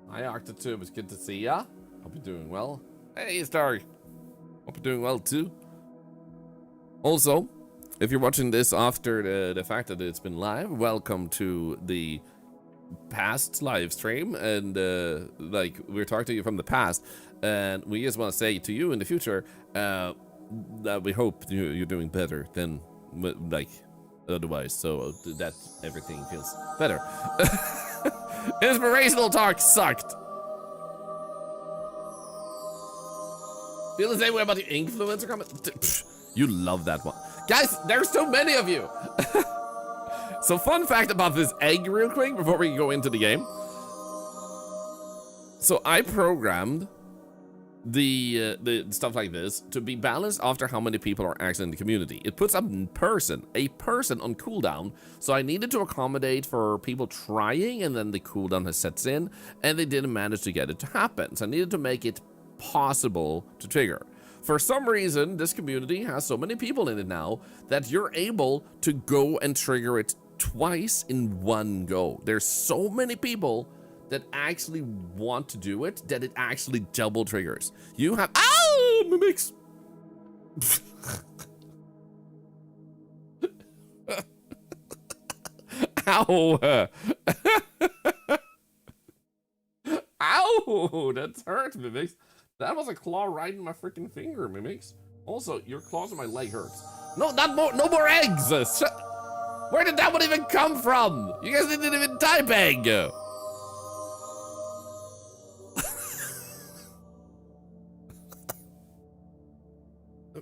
Hi, Octotube. It's good to see ya. Hope you're doing well. Hey, Star. Hope you're doing well, too. Also, if you're watching this after the fact that it's been live, welcome to the past live stream. And, like, we're talking to you from the past. And we just want to say to you in the future that we hope you're doing better than, like, otherwise. So that everything feels better. Inspirational talk sucked. Feel the same way about the influencer comment? You love that one. Guys, there's so many of you. So fun fact about this egg real quick before we go into the game. So I programmed the stuff like this to be balanced after how many people are actually in the community. It puts a person on cooldown, so I needed to accommodate for people trying, and then the cooldown has sets in, and they didn't manage to get it to happen. So I needed to make it possible to trigger. For some reason, this community has so many people in it now that you're able to go and trigger it twice in one go. There's so many people that actually want to do it, that it actually double triggers. You have, ow, mimics. Ow. Ow, that's hurt, mimics. That was a claw right in my freaking finger, mimics. Also, your claws on my leg hurts. No, no more eggs. Where did that one even come from? You guys didn't even type egg.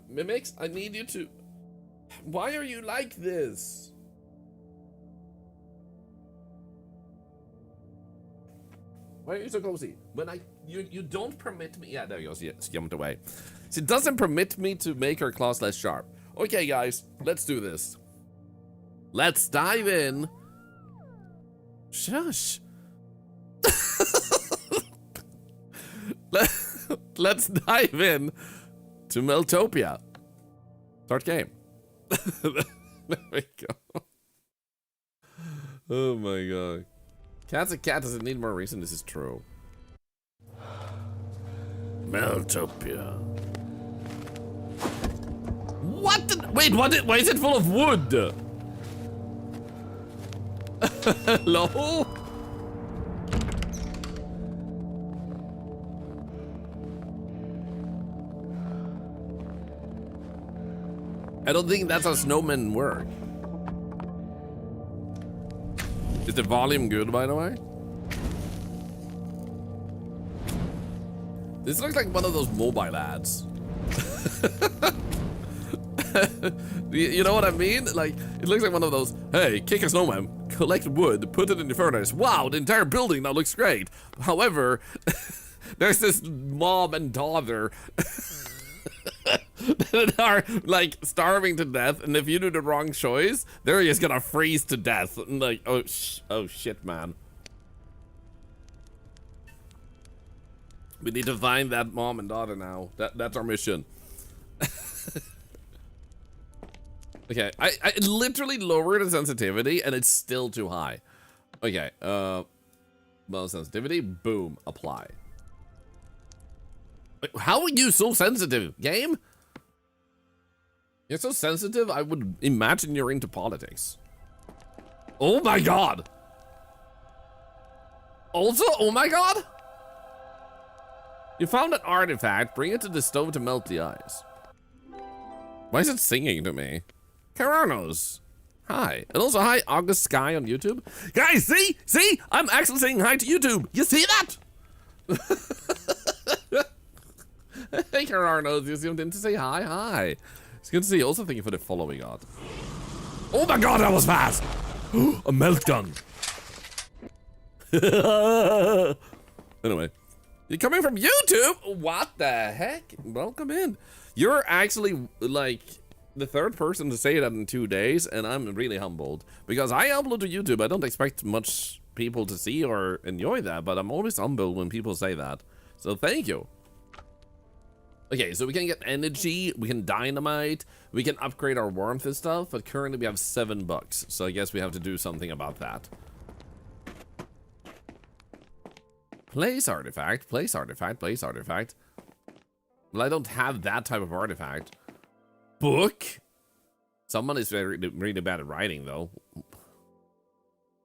Mimics, I need you to... Why are you like this? Why are you so cozy? When you don't permit me... Yeah, there you go. See, skimmed away. She doesn't permit me to make her claws less sharp. Okay, guys, let's do this. Let's dive in. Shush. Let's dive in to MELTOPIA. Start game. There we go. Oh my god. Cat's a cat doesn't need more reason. This is true. MELTOPIA. What the, wait, why is it full of wood? Hello? I don't think that's how snowmen work. Is the volume good, by the way? This looks like one of those mobile ads. You know what I mean? Like, it looks like one of those, hey, kick a snowman, collect wood, put it in the furnace. Wow, the entire building now looks great. However, there's this mom and daughter that are like starving to death, and if you do the wrong choice, they're just gonna freeze to death. And like, oh shit, man. We need to find that mom and daughter now. That's our mission. Okay, I literally lowered the sensitivity and it's still too high. Okay, well, sensitivity, boom, apply. Wait, how are you so sensitive, game? You're so sensitive, I would imagine you're into politics. Oh my god! Also, oh my god! You found an artifact, bring it to the stove to melt the ice. Why is it singing to me? Caranos. Hi. And also hi, August Sky on YouTube. Guys, see? I'm actually saying hi to YouTube. You see that? Hey, Caranos, you zoomed in to say hi. It's good to see you. Also, thank you for the following art. Oh my god, that was fast! A melt gun. Anyway. You're coming from YouTube? What the heck? Welcome in. You're actually, like, the third person to say that in 2 days, and I'm really humbled. Because I upload to YouTube, I don't expect much people to see or enjoy that, but I'm always humbled when people say that. So thank you. Okay, so we can get energy, we can dynamite, we can upgrade our warmth and stuff, but currently we have $7, so I guess we have to do something about that. Place artifact, place artifact, place artifact. Well, I don't have that type of artifact. Book? Someone is really bad at writing, though.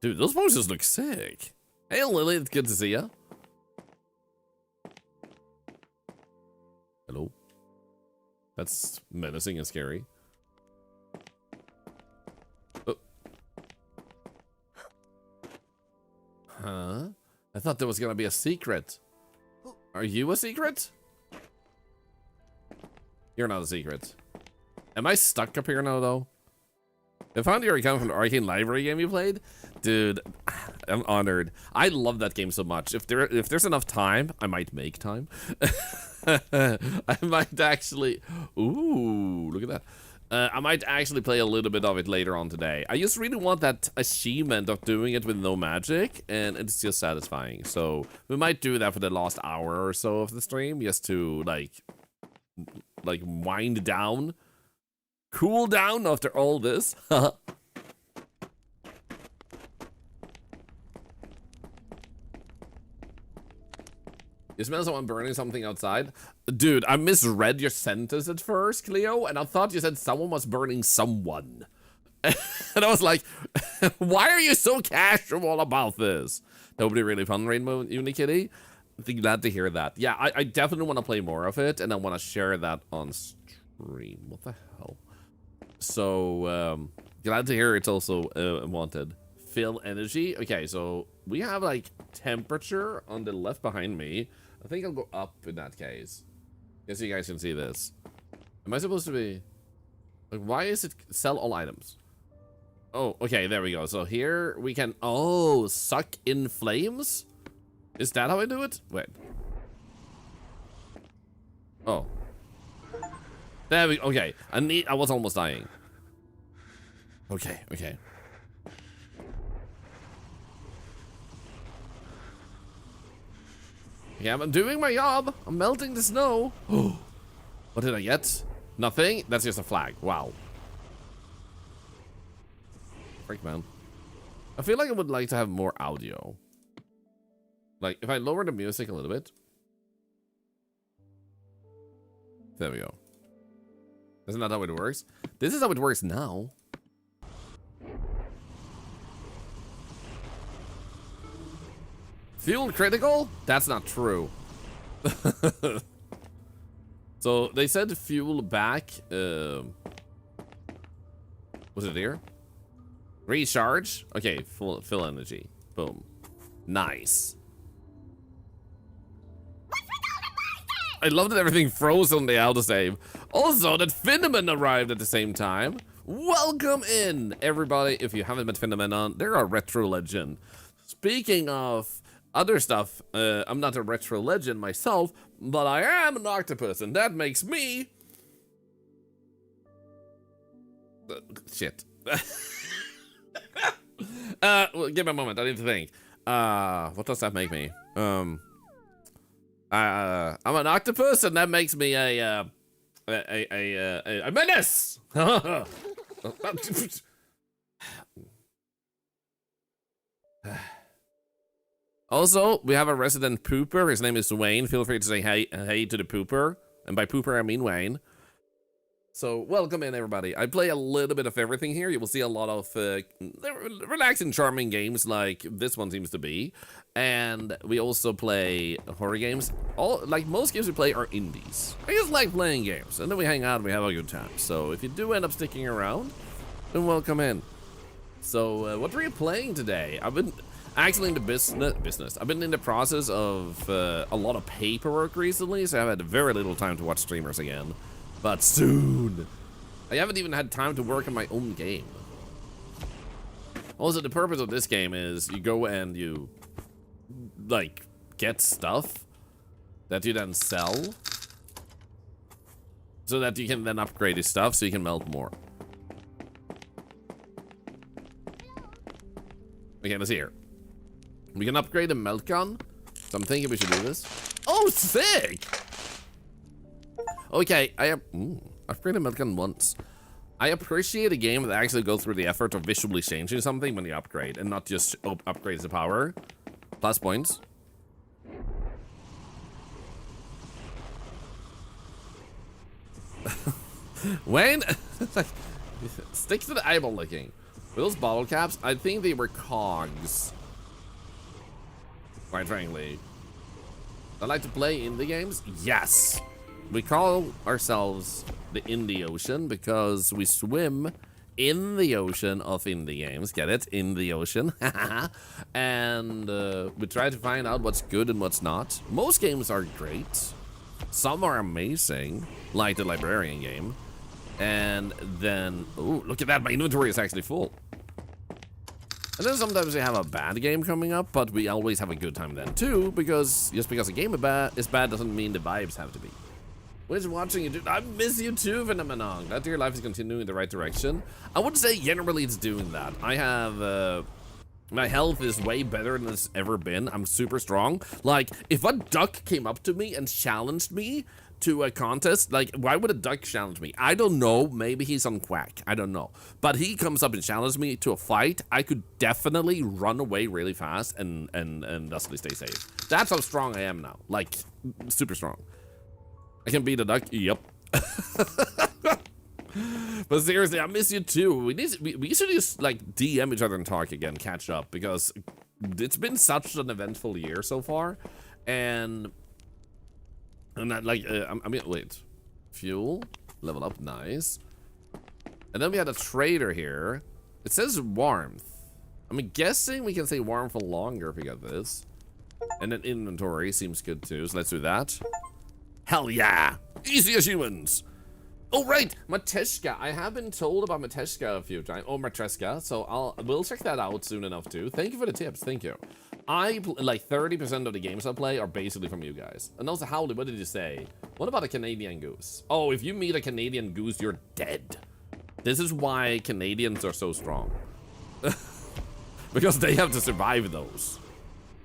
Dude, those posters look sick. Hey, Lily, it's good to see ya. Hello? That's menacing and scary. Oh. Huh? I thought there was gonna be a secret. Are you a secret? You're not a secret. Am I stuck up here now, though? I found your account from the arcane library game you played. Dude, I'm honored. I love that game so much. If there's enough time, I might make time. I might actually... Ooh, look at that. I might actually play a little bit of it later on today. I just really want that achievement of doing it with no magic, and it's just satisfying. So we might do that for the last hour or so of the stream, just to like wind down, cool down after all this. You smell someone burning something outside? Dude, I misread your sentence at first, Cleo, and I thought you said someone was burning someone. And I was like, why are you so casual about this? Nobody really fun Rainbow Unikitty? I'm glad to hear that. Yeah, I definitely want to play more of it, and I want to share that on stream. What the hell? So, glad to hear it's also wanted. Fill energy. Okay, so we have like temperature on the left behind me. I think I'll go up in that case. Guess you guys can see this. Am I supposed to be... Like, why is it sell all items? Oh, okay, there we go. So here we can... Oh, suck in flames? Is that how I do it? Wait. Oh. There we go. Okay. I was almost dying. Okay, okay. Yeah, I'm doing my job. I'm melting the snow. What did I get? Nothing? That's just a flag. Wow. Freak, man. I feel like I would like to have more audio. Like, if I lower the music a little bit. There we go. Isn't that how it works? This is how it works now. Fuel critical? That's not true. So they said fuel back. Was it here? Recharge. Okay, full energy. Boom. Nice. I love that everything froze on the autosave. Also, that Finneman arrived at the same time. Welcome in, everybody. If you haven't met Finneman on, they're a retro legend. Speaking of other stuff, I'm not a retro legend myself, but I am an octopus, and that makes me... shit. Well, give me a moment, I need to think. What does that make me? I'm an octopus, and that makes me a menace! Also, we have a resident pooper. His name is Wayne. Feel free to say hey to the pooper. And by pooper, I mean Wayne. So, welcome in, everybody. I play a little bit of everything here. You will see a lot of relaxing, charming games like this one seems to be. And we also play horror games. Like most games we play are indies. I just like playing games. And then we hang out and we have a good time. So, if you do end up sticking around, then welcome in. So, what were you playing today? I've been... Actually in the business. I've been in the process of a lot of paperwork recently, so I've had very little time to watch streamers again. But soon. I haven't even had time to work on my own game. Also, the purpose of this game is you go and you, like, get stuff that you then sell. So that you can then upgrade your stuff so you can melt more. Okay, let's see here. We can upgrade the melt gun. So I'm thinking we should do this. Oh, sick! Okay, I've upgraded the melt gun once. I appreciate a game that actually goes through the effort of visually changing something when you upgrade and not just upgrades the power. Plus points. Wayne, stick to the eyeball licking. With those bottle caps, I think they were cogs. Quite frankly. I like to play indie games? Yes. We call ourselves the Indie Ocean because we swim in the ocean of indie games. Get it? In the ocean. And we try to find out what's good and what's not. Most games are great. Some are amazing, like the Librarian game. And then, oh, look at that, my inventory is actually full. And then sometimes we have a bad game coming up, but we always have a good time then too, because just because a game is bad doesn't mean the vibes have to be. Who's watching you, dude? I miss you too, Phenomenon. Glad your life is continuing in the right direction. I would say generally it's doing that. I have, my health is way better than it's ever been. I'm super strong. Like, if a duck came up to me and challenged me to a contest, like, why would a duck challenge me? I don't know. Maybe he's on quack. I don't know. But he comes up and challenges me to a fight. I could definitely run away really fast and thusly stay safe. That's how strong I am now. Like, super strong. I can beat a duck. Yep. But seriously, I miss you too. We should just like DM each other and talk again, catch up, because it's been such an eventful year so far, and that, like, I mean, wait, fuel, level up, nice. And then we had a trader here. It says warmth. I'm guessing we can say warm for longer if we got this. And then inventory seems good too, so let's do that. Hell yeah, easy as humans. Oh right, Mateshka. I have been told about Mateshka a few times. Oh, Matreska. So we'll check that out soon enough too. Thank you for the tips. Thank you. Like 30% of the games I play are basically from you guys. And also, Howley, what did you say? What about a Canadian goose? Oh, if you meet a Canadian goose, you're dead. This is why Canadians are so strong. Because they have to survive those.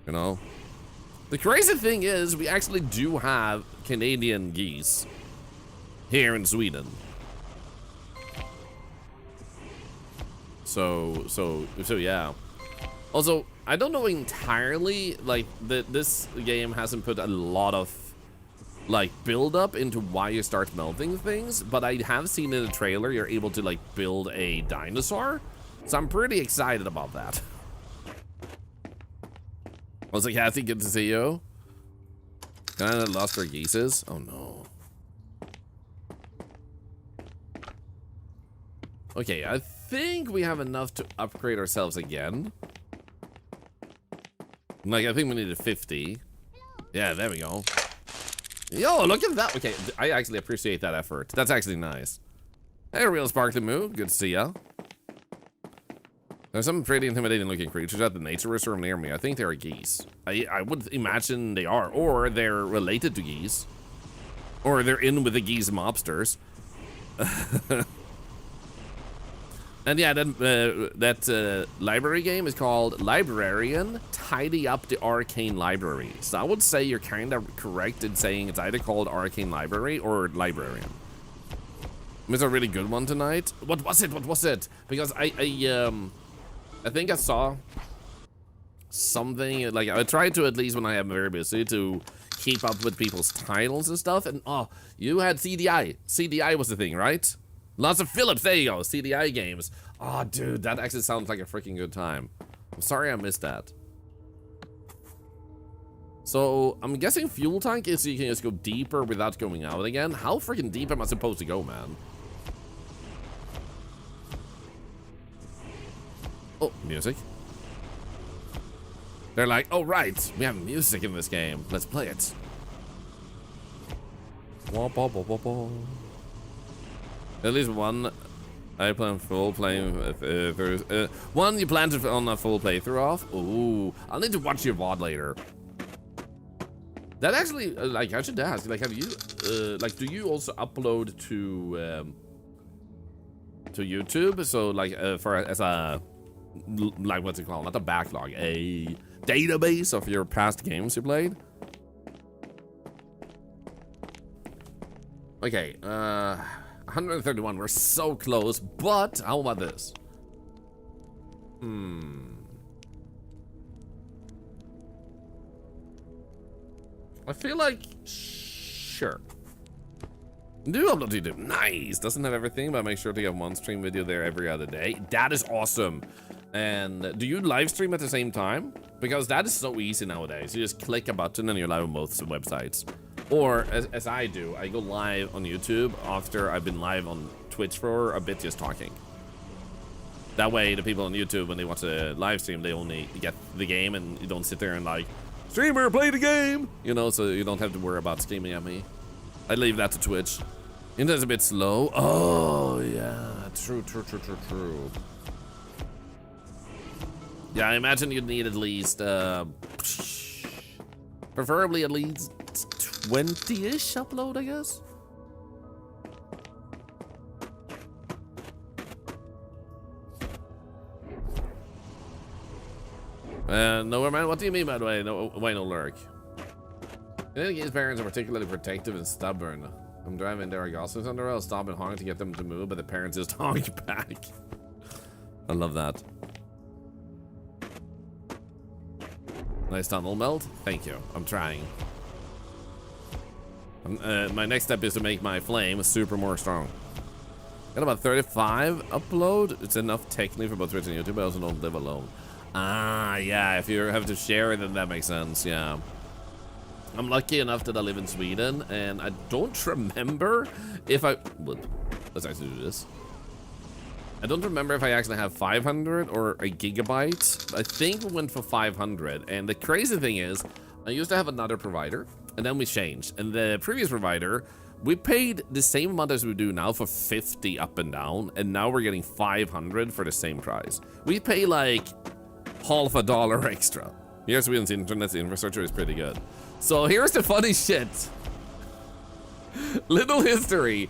You know? The crazy thing is, we actually do have Canadian geese here in Sweden. So yeah. Also, I don't know entirely, like, this game hasn't put a lot of, like, build up into why you start melting things, but I have seen in the trailer you're able to, like, build a dinosaur, so I'm pretty excited about that. Also, Kathy, good to see you. Kinda lost our geeses. Oh no. Okay, I think we have enough to upgrade ourselves again. Like, I think we needed 50. Yeah, there we go. Yo, look at that. Okay, I actually appreciate that effort. That's actually nice. Hey, Real Sparkly Moo. Good to see ya. There's some pretty intimidating looking creatures at the nature reserve near me. I think they're geese. I would imagine they are. Or they're related to geese. Or they're in with the geese mobsters. And yeah, then that library game is called Librarian, Tidy Up the Arcane Library. So I would say you're kind of correct in saying it's either called Arcane Library or Librarian. It's a really good one tonight. What was it? What was it? Because I think I saw something, like, I try to, at least when I am very busy, to keep up with people's titles and stuff. And oh, you had CDI. CDI was the thing, right? Lots of Phillips, there you go, CDI games. Oh, dude, that actually sounds like a freaking good time. I'm sorry I missed that. So, I'm guessing fuel tank is so you can just go deeper without going out again. How freaking deep am I supposed to go, man? Oh, music. They're like, oh, right, we have music in this game. Let's play it. At least one I plan full playing one you plan to on a full playthrough of. Ooh, I'll need to watch your VOD later. That actually, like, I should ask, like, have you, like, do you also upload to YouTube? So, like, as a, like, what's it called? Not a backlog, a database of your past games you played. Okay, 131, we're so close, but how about this? I feel like, sure. Do upload to YouTube. Nice. Doesn't have everything, but make sure to get one stream video there every other day. That is awesome. And do you live stream at the same time? Because that is so easy nowadays. You just click a button and you're live on both websites. Or as I do, I go live on YouTube after I've been live on Twitch for a bit just talking. That way the people on YouTube, when they watch a live stream, they only get the game and you don't sit there and like, streamer, play the game! You know, so you don't have to worry about screaming at me. I leave that to Twitch. Internet's a bit slow. Oh, yeah. True. Yeah, I imagine you'd need at least, preferably at least 20-ish upload, I guess. No, man, what do you mean by the way? No, why no lurk? I think his parents are particularly protective and stubborn. I'm driving their goslings on the road, stop and honk to get them to move, but the parents just honk back. I love that. Nice tunnel melt. Thank you. I'm trying. My next step is to make my flame super more strong. Got about 35 upload. It's enough technically for both Twitch and YouTube. I also don't live alone. Ah, yeah. If you have to share it, then that makes sense. Yeah. I'm lucky enough that I live in Sweden, and I don't remember if I... Let's actually do this. I don't remember if I actually have 500 or a gigabyte. I think we went for 500, and the crazy thing is, I used to have another provider, and then we changed. And the previous provider, we paid the same amount as we do now for 50 up and down, and now we're getting 500 for the same price. We pay like half a dollar extra. Here, Sweden's internet infrastructure is pretty good. So here's the funny shit. Little history.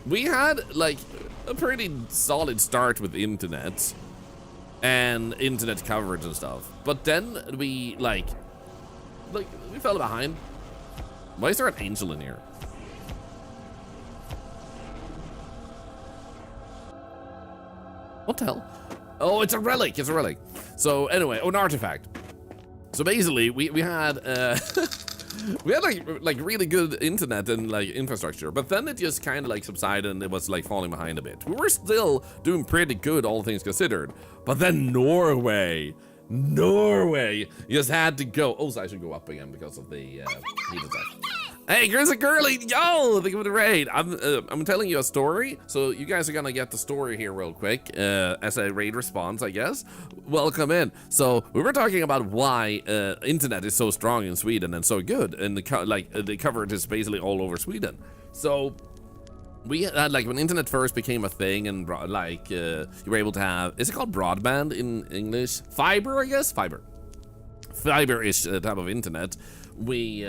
We had like a pretty solid start with the internet and internet coverage and stuff. But then we we fell behind. Why is there an angel in here? What the hell? Oh, it's a relic. It's a relic. So anyway, an artifact. So basically, we had we had like really good internet and like infrastructure, but then it just kind of like subsided and it was like falling behind a bit. We were still doing pretty good, all things considered, but then Norway just had to go. Oh, so I should go up again because of the heat attack. Hey, Grizzly Curly, yo, think of the raid. I'm telling you a story, so you guys are gonna get the story here real quick as a raid response, I guess. Welcome in. So we were talking about why internet is so strong in Sweden and so good, and the coverage is basically all over Sweden. So we had like when internet first became a thing, and you were able to have, is it called broadband in English? Fiber, I guess. Fiber-ish type of internet. We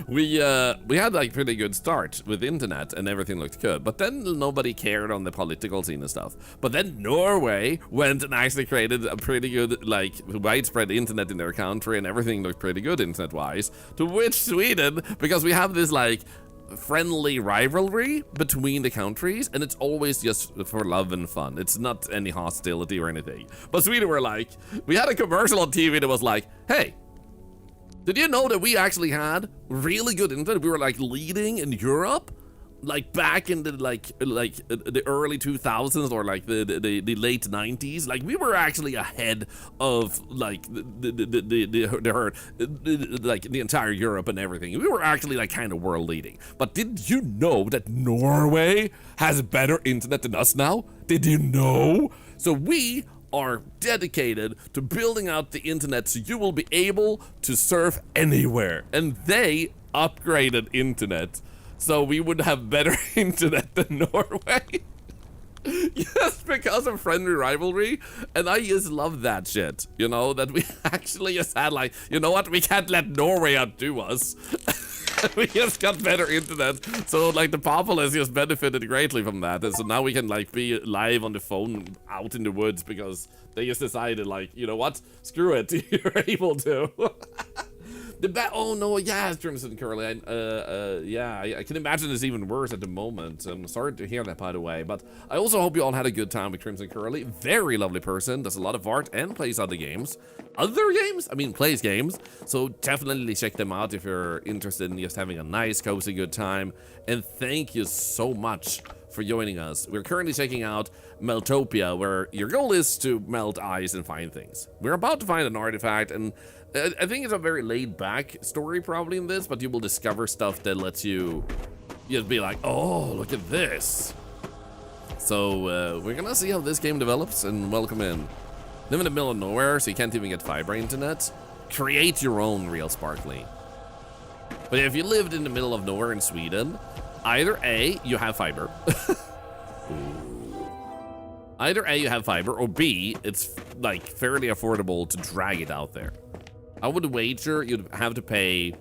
we had like pretty good start with internet and everything looked good, but then nobody cared on the political scene and stuff. But then Norway went and actually created a pretty good like widespread internet in their country, and everything looked pretty good internet wise, to which Sweden, because we have this like friendly rivalry between the countries, and it's always just for love and fun. It's not any hostility or anything. But Sweden were like, we had a commercial on TV that was like, hey, did you know that we actually had really good internet? We were like leading in Europe, like back in the the early 2000s or like the late 90s. Like we were actually ahead of like the entire Europe and everything. We were actually like kind of world leading. But did you know that Norway has better internet than us now? Did you know? So we are dedicated to building out the internet so you will be able to surf anywhere. And they upgraded internet so we would have better internet than Norway. Yes, because of friendly rivalry. And I just love that shit, you know, that we actually just had like, you know what, we can't let Norway outdo us. We just got better internet, so like the populace just benefited greatly from that, and so now we can like be live on the phone out in the woods because they just decided like, you know what, screw it, you're able to. Oh no, yeah, Crimson Curly. Yeah, I can imagine it's even worse at the moment. I'm sorry to hear that, by the way. But I also hope you all had a good time with Crimson Curly. Very lovely person. Does a lot of art and plays other games. Other games? I mean, plays games. So definitely check them out if you're interested in just having a nice, cozy, good time. And thank you so much for joining us. We're currently checking out Meltopia, where your goal is to melt ice and find things. We're about to find an artifact, and I think it's a very laid-back story probably in this, but you will discover stuff that lets you just be like, oh, look at this. So we're gonna see how this game develops, and welcome in. Live in the middle of nowhere, so you can't even get fiber internet. Create your own real sparkly. But if you lived in the middle of nowhere in Sweden, either A, you have fiber. Either A, you have fiber, or B, it's like fairly affordable to drag it out there. I would wager you'd have to pay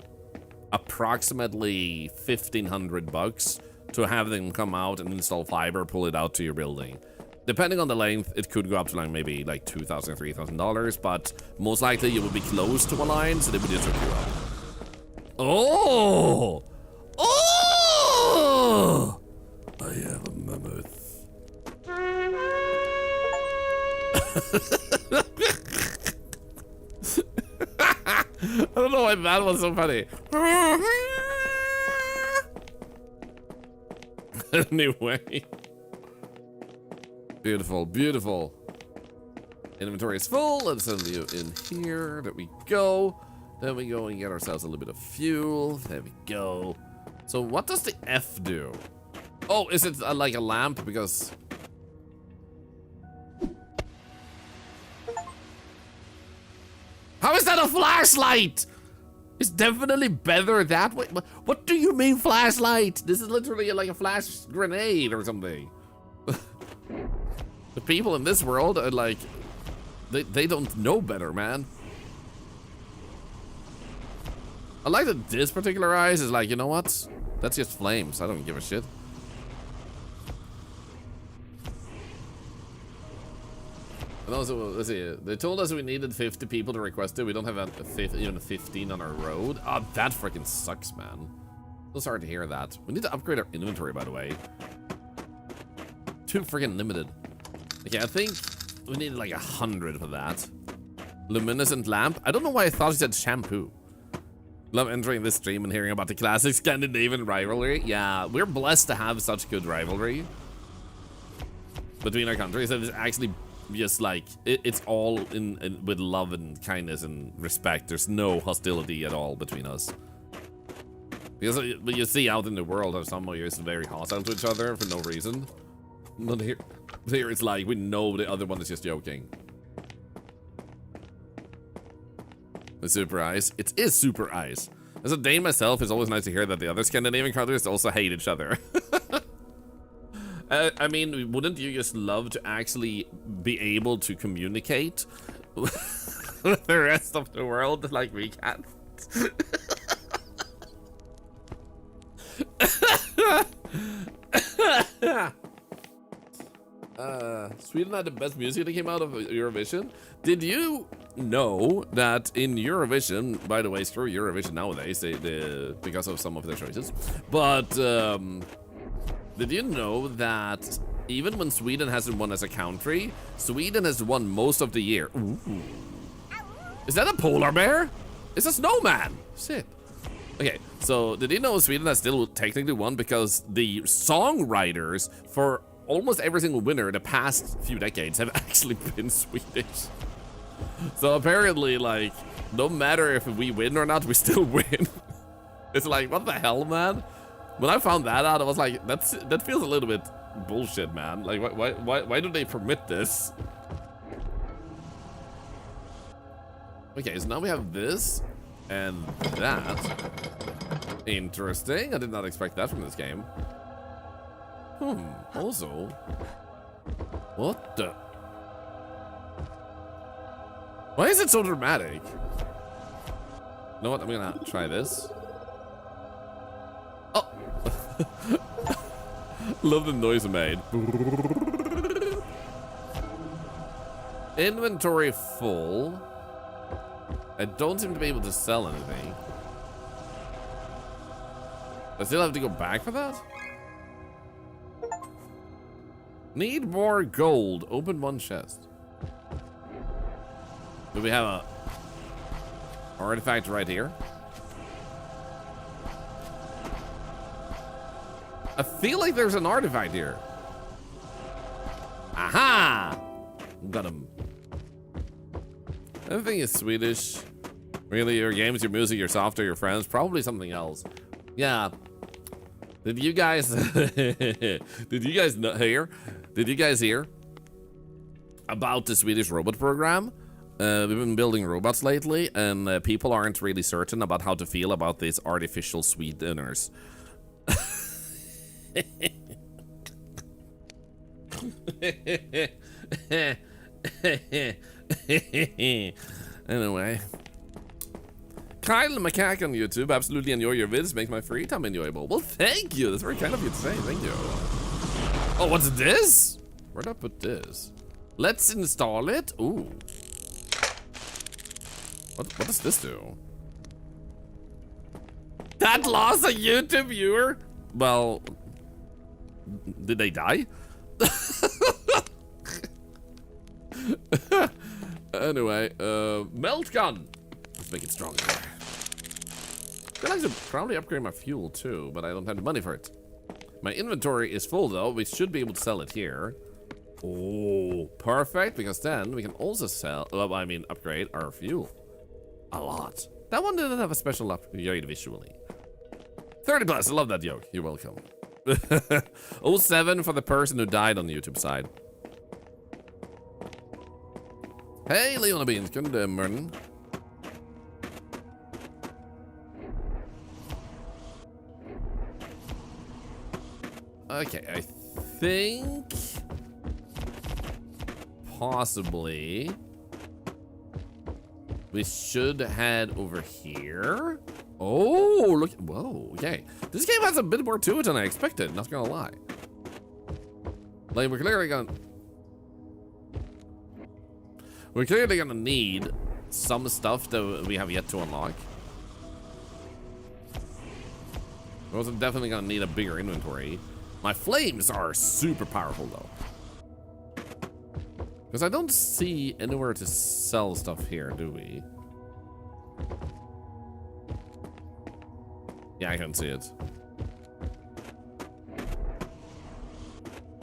approximately 1,500 bucks to have them come out and install fiber, pull it out to your building. Depending on the length, it could go up to like maybe like $2,000, $3,000, but most likely you would be close to a line, so they would just hook you up. Oh! Oh! I have a mammoth. I don't know why that was so funny. Anyway. Beautiful, beautiful. Inventory is full. Let's send you in here. There we go. Then we go and get ourselves a little bit of fuel. There we go. So what does the F do? Oh, is it like a lamp? Because... How is that a flashlight? It's definitely better that way. What do you mean flashlight? This is literally like a flash grenade or something. The people in this world are like, they don't know better, man. I like that this particular eyes is like, you know what? That's just flames. I don't give a shit. And also, let's see, they told us we needed 50 people to request it. We don't have even 15 on our road. Oh, that freaking sucks, man. So sorry to hear that. We need to upgrade our inventory, by the way. Too freaking limited. Okay, I think we needed like 100 for that. Luminescent lamp. I don't know why I thought it said shampoo. Love entering this stream and hearing about the classic Scandinavian rivalry. Yeah, we're blessed to have such good rivalry between our countries. It's actually just like, it's all in with love and kindness and respect. There's no hostility at all between us. Because you see out in the world how some of you is very hostile to each other for no reason. Not here. Here it's like, we know the other one is just joking. The super ice. It is super ice. As a Dane myself, it's always nice to hear that the other Scandinavian countries also hate each other. I mean, wouldn't you just love to actually be able to communicate with the rest of the world like we can? Sweden had the best music that came out of Eurovision. Did you know that in Eurovision, by the way, screw Eurovision nowadays, because of some of their choices, but did you know that even when Sweden hasn't won as a country, Sweden has won most of the year? Ooh. Is that a polar bear? It's a snowman. Shit. Okay, so did you know Sweden has still technically won because the songwriters for almost every single winner the past few decades have actually been Swedish. So apparently, like, no matter if we win or not, we still win. It's like, what the hell, man? When I found that out, I was like, that feels a little bit bullshit, man. Like, why do they permit this? Okay, so now we have this and that. Interesting. I did not expect that from this game. Also, what the? Why is it so dramatic? You know what? I'm gonna try this. Oh! Love the noise it made. Inventory full. I don't seem to be able to sell anything. I still have to go back for that? Need more gold. Open one chest. Do we have a artifact right here? I feel like there's an artifact here. Aha! Got him. Everything is Swedish. Really, your games, your music, your software, your friends, probably something else. Yeah. Did you guys did you guys hear? Did you guys hear about the Swedish robot program? We've been building robots lately, and people aren't really certain about how to feel about these artificial Swedeners. Anyway. Kyle the Macaque on YouTube, absolutely enjoy your vids, make my free time enjoyable. Well, thank you. That's very kind of you to say. Thank you. Oh, what's this? Where'd I put this? Let's install it. Ooh. What does this do? That lost a YouTube viewer? Well, did they die? Anyway, melt gun. Let's make it stronger. I feel like I should probably upgrade my fuel too, but I don't have the money for it. My inventory is full though. We should be able to sell it here. Oh, perfect, because then we can also sell, well, I mean, upgrade our fuel. A lot. That one didn't have a special upgrade visually. 30 plus, I love that joke. You're welcome. 07 for the person who died on the YouTube side. Hey, Leona Beans, good morning. Okay, I think possibly we should head over here. Oh, look, whoa, okay. This game has a bit more to it than I expected, not gonna lie. Like, we're clearly gonna need some stuff that we have yet to unlock. We're also definitely gonna need a bigger inventory. My flames are super powerful though. Because I don't see anywhere to sell stuff here, do we? Yeah, I can see it.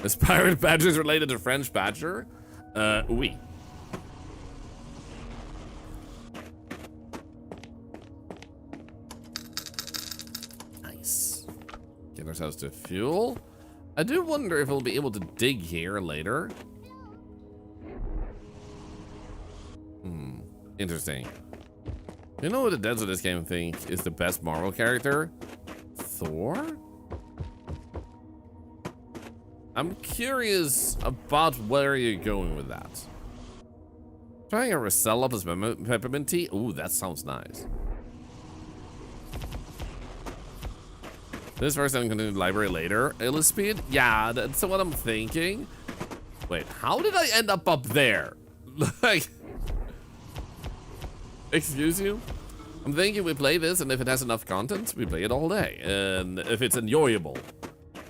Is pirate badgers related to French badger? Oui. Nice. Get ourselves to fuel. I do wonder if we'll be able to dig here later. Interesting. You know what the devs of this game think is the best Marvel character? Thor? I'm curious about where you're going with that. Trying a Rosella plus peppermint tea? Ooh, that sounds nice. This first, I'm gonna do the library later. Illuspede? Yeah, that's what I'm thinking. Wait, how did I end up there? Like, excuse you? I'm thinking we play this, and if it has enough content, we play it all day. And if it's enjoyable,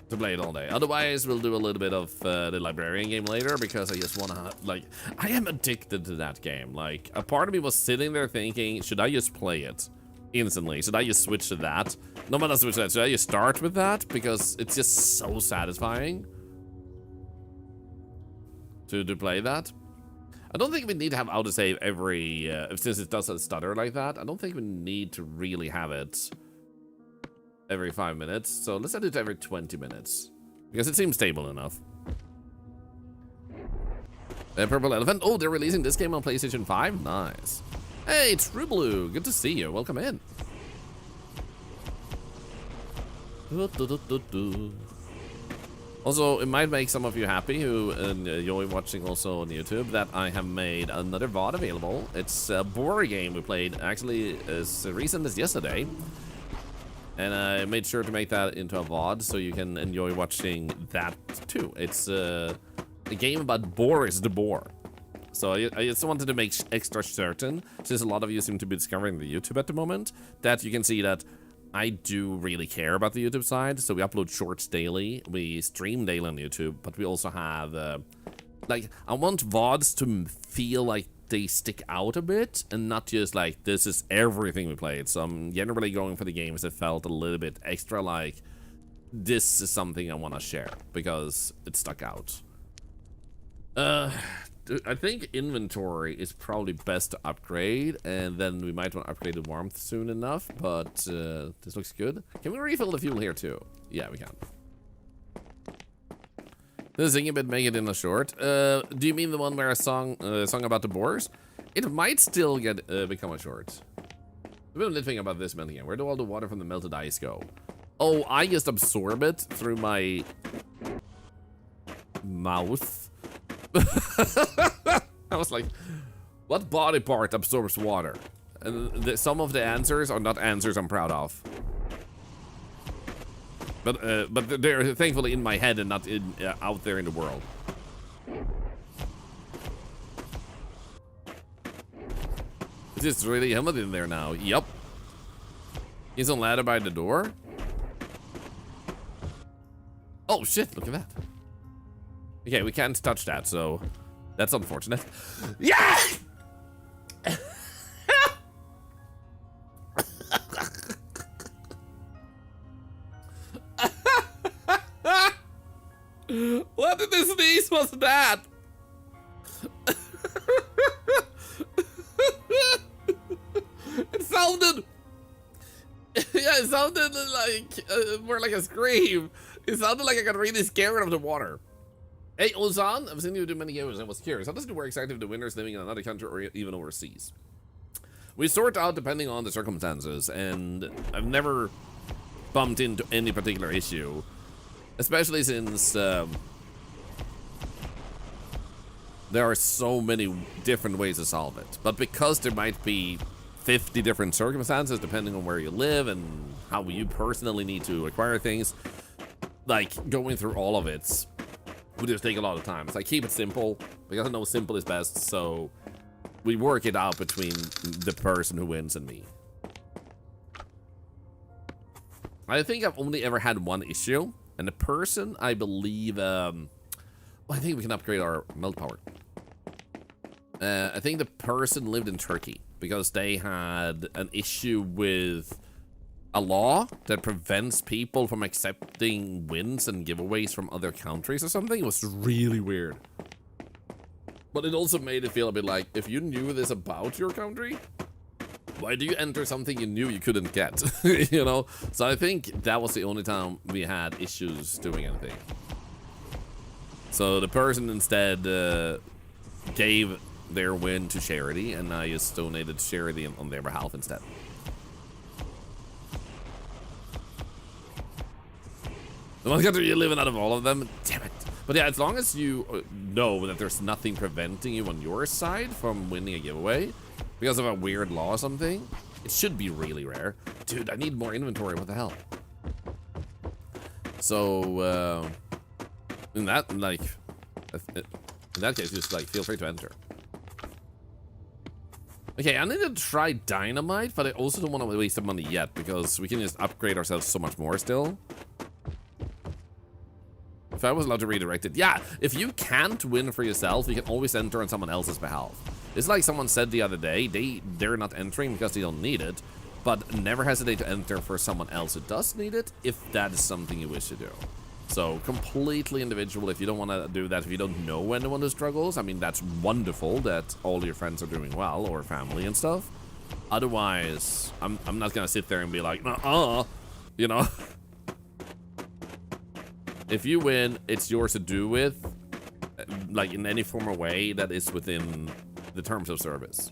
to play it all day. Otherwise, we'll do a little bit of the librarian game later, because I just wanna, like, I am addicted to that game. Like, a part of me was sitting there thinking, should I just play it instantly? Should I just switch to that? No, but not switch to that. Should I just start with that? Because it's just so satisfying to play that. I don't think we need to have autosave every, since it doesn't stutter like that, I don't think we need to really have it every 5 minutes. So let's set it to every 20 minutes, because it seems stable enough. Purple Elephant, oh, they're releasing this game on PlayStation 5? Nice. Hey, True Blue, good to see you, welcome in. Also, it might make some of you happy who enjoy watching also on YouTube that I have made another VOD available. It's a board game we played actually as recent as yesterday. And I made sure to make that into a VOD so you can enjoy watching that too. It's a game about Boris the Boar. So I just wanted to make extra certain, since a lot of you seem to be discovering the YouTube at the moment, that you can see that I do really care about the YouTube side, so we upload shorts daily, we stream daily on YouTube, but we also have, like, I want VODs to feel like they stick out a bit, and not just like, this is everything we played. So I'm generally going for the games that felt a little bit extra like, this is something I want to share, because it stuck out. I think inventory is probably best to upgrade, and then we might want to upgrade the warmth soon enough, but this looks good. Can we refill the fuel here too? Yeah, we can. The singing bit, make it in a short. Do you mean the one where I song about the boars? It might still get become a short. The only thing about this melting again, where do all the water from the melted ice go? Oh, I just absorb it through my mouth. I was like, what body part absorbs water? And some of the answers are not answers I'm proud of. But they're thankfully in my head and not in, out there in the world. Is this really him in there now? Yup. He's on ladder by the door. Oh shit, look at that. Okay, we can't touch that, so that's unfortunate. Yeah! What did this sneeze was that? It sounded... Yeah, it sounded like, more like a scream. It sounded like I got really scared of the water. Hey, Ozan, I've seen you do many games and was curious. How does it work exactly if the winner's living in another country or even overseas? We sort out depending on the circumstances, and I've never bumped into any particular issue. Especially since there are so many different ways to solve it. But because there might be 50 different circumstances depending on where you live and how you personally need to acquire things, like going through all of it would just take a lot of time. So I keep it simple because I know simple is best, so we work it out between the person who wins and me. I think I've only ever had one issue, and the person, I believe, well, I think we can upgrade our melt power. I think the person lived in Turkey because they had an issue with a law that prevents people from accepting wins and giveaways from other countries or something. It was really weird. But it also made it feel a bit like, if you knew this about your country, why do you enter something you knew you couldn't get? You know? So I think that was the only time we had issues doing anything. So the person instead gave their win to charity, and I just donated to charity on their behalf instead. The one country you're living out of all of them, damn it. But yeah, as long as you know that there's nothing preventing you on your side from winning a giveaway because of a weird law or something, it should be really rare. Dude, I need more inventory, what the hell? So, in that, like, in that case, just like, feel free to enter. Okay, I need to try dynamite, but I also don't want to waste the money yet because we can just upgrade ourselves so much more still. If I was allowed to redirect it. Yeah, if you can't win for yourself, you can always enter on someone else's behalf. It's like someone said the other day, they're not entering because they don't need it, but never hesitate to enter for someone else who does need it, if that is something you wish to do. So, completely individual. If you don't want to do that, if you don't know anyone who struggles, I mean, that's wonderful that all your friends are doing well, or family and stuff. Otherwise, I'm not gonna sit there and be like, you know? If you win, it's yours to do with, like, in any form or way that is within the terms of service.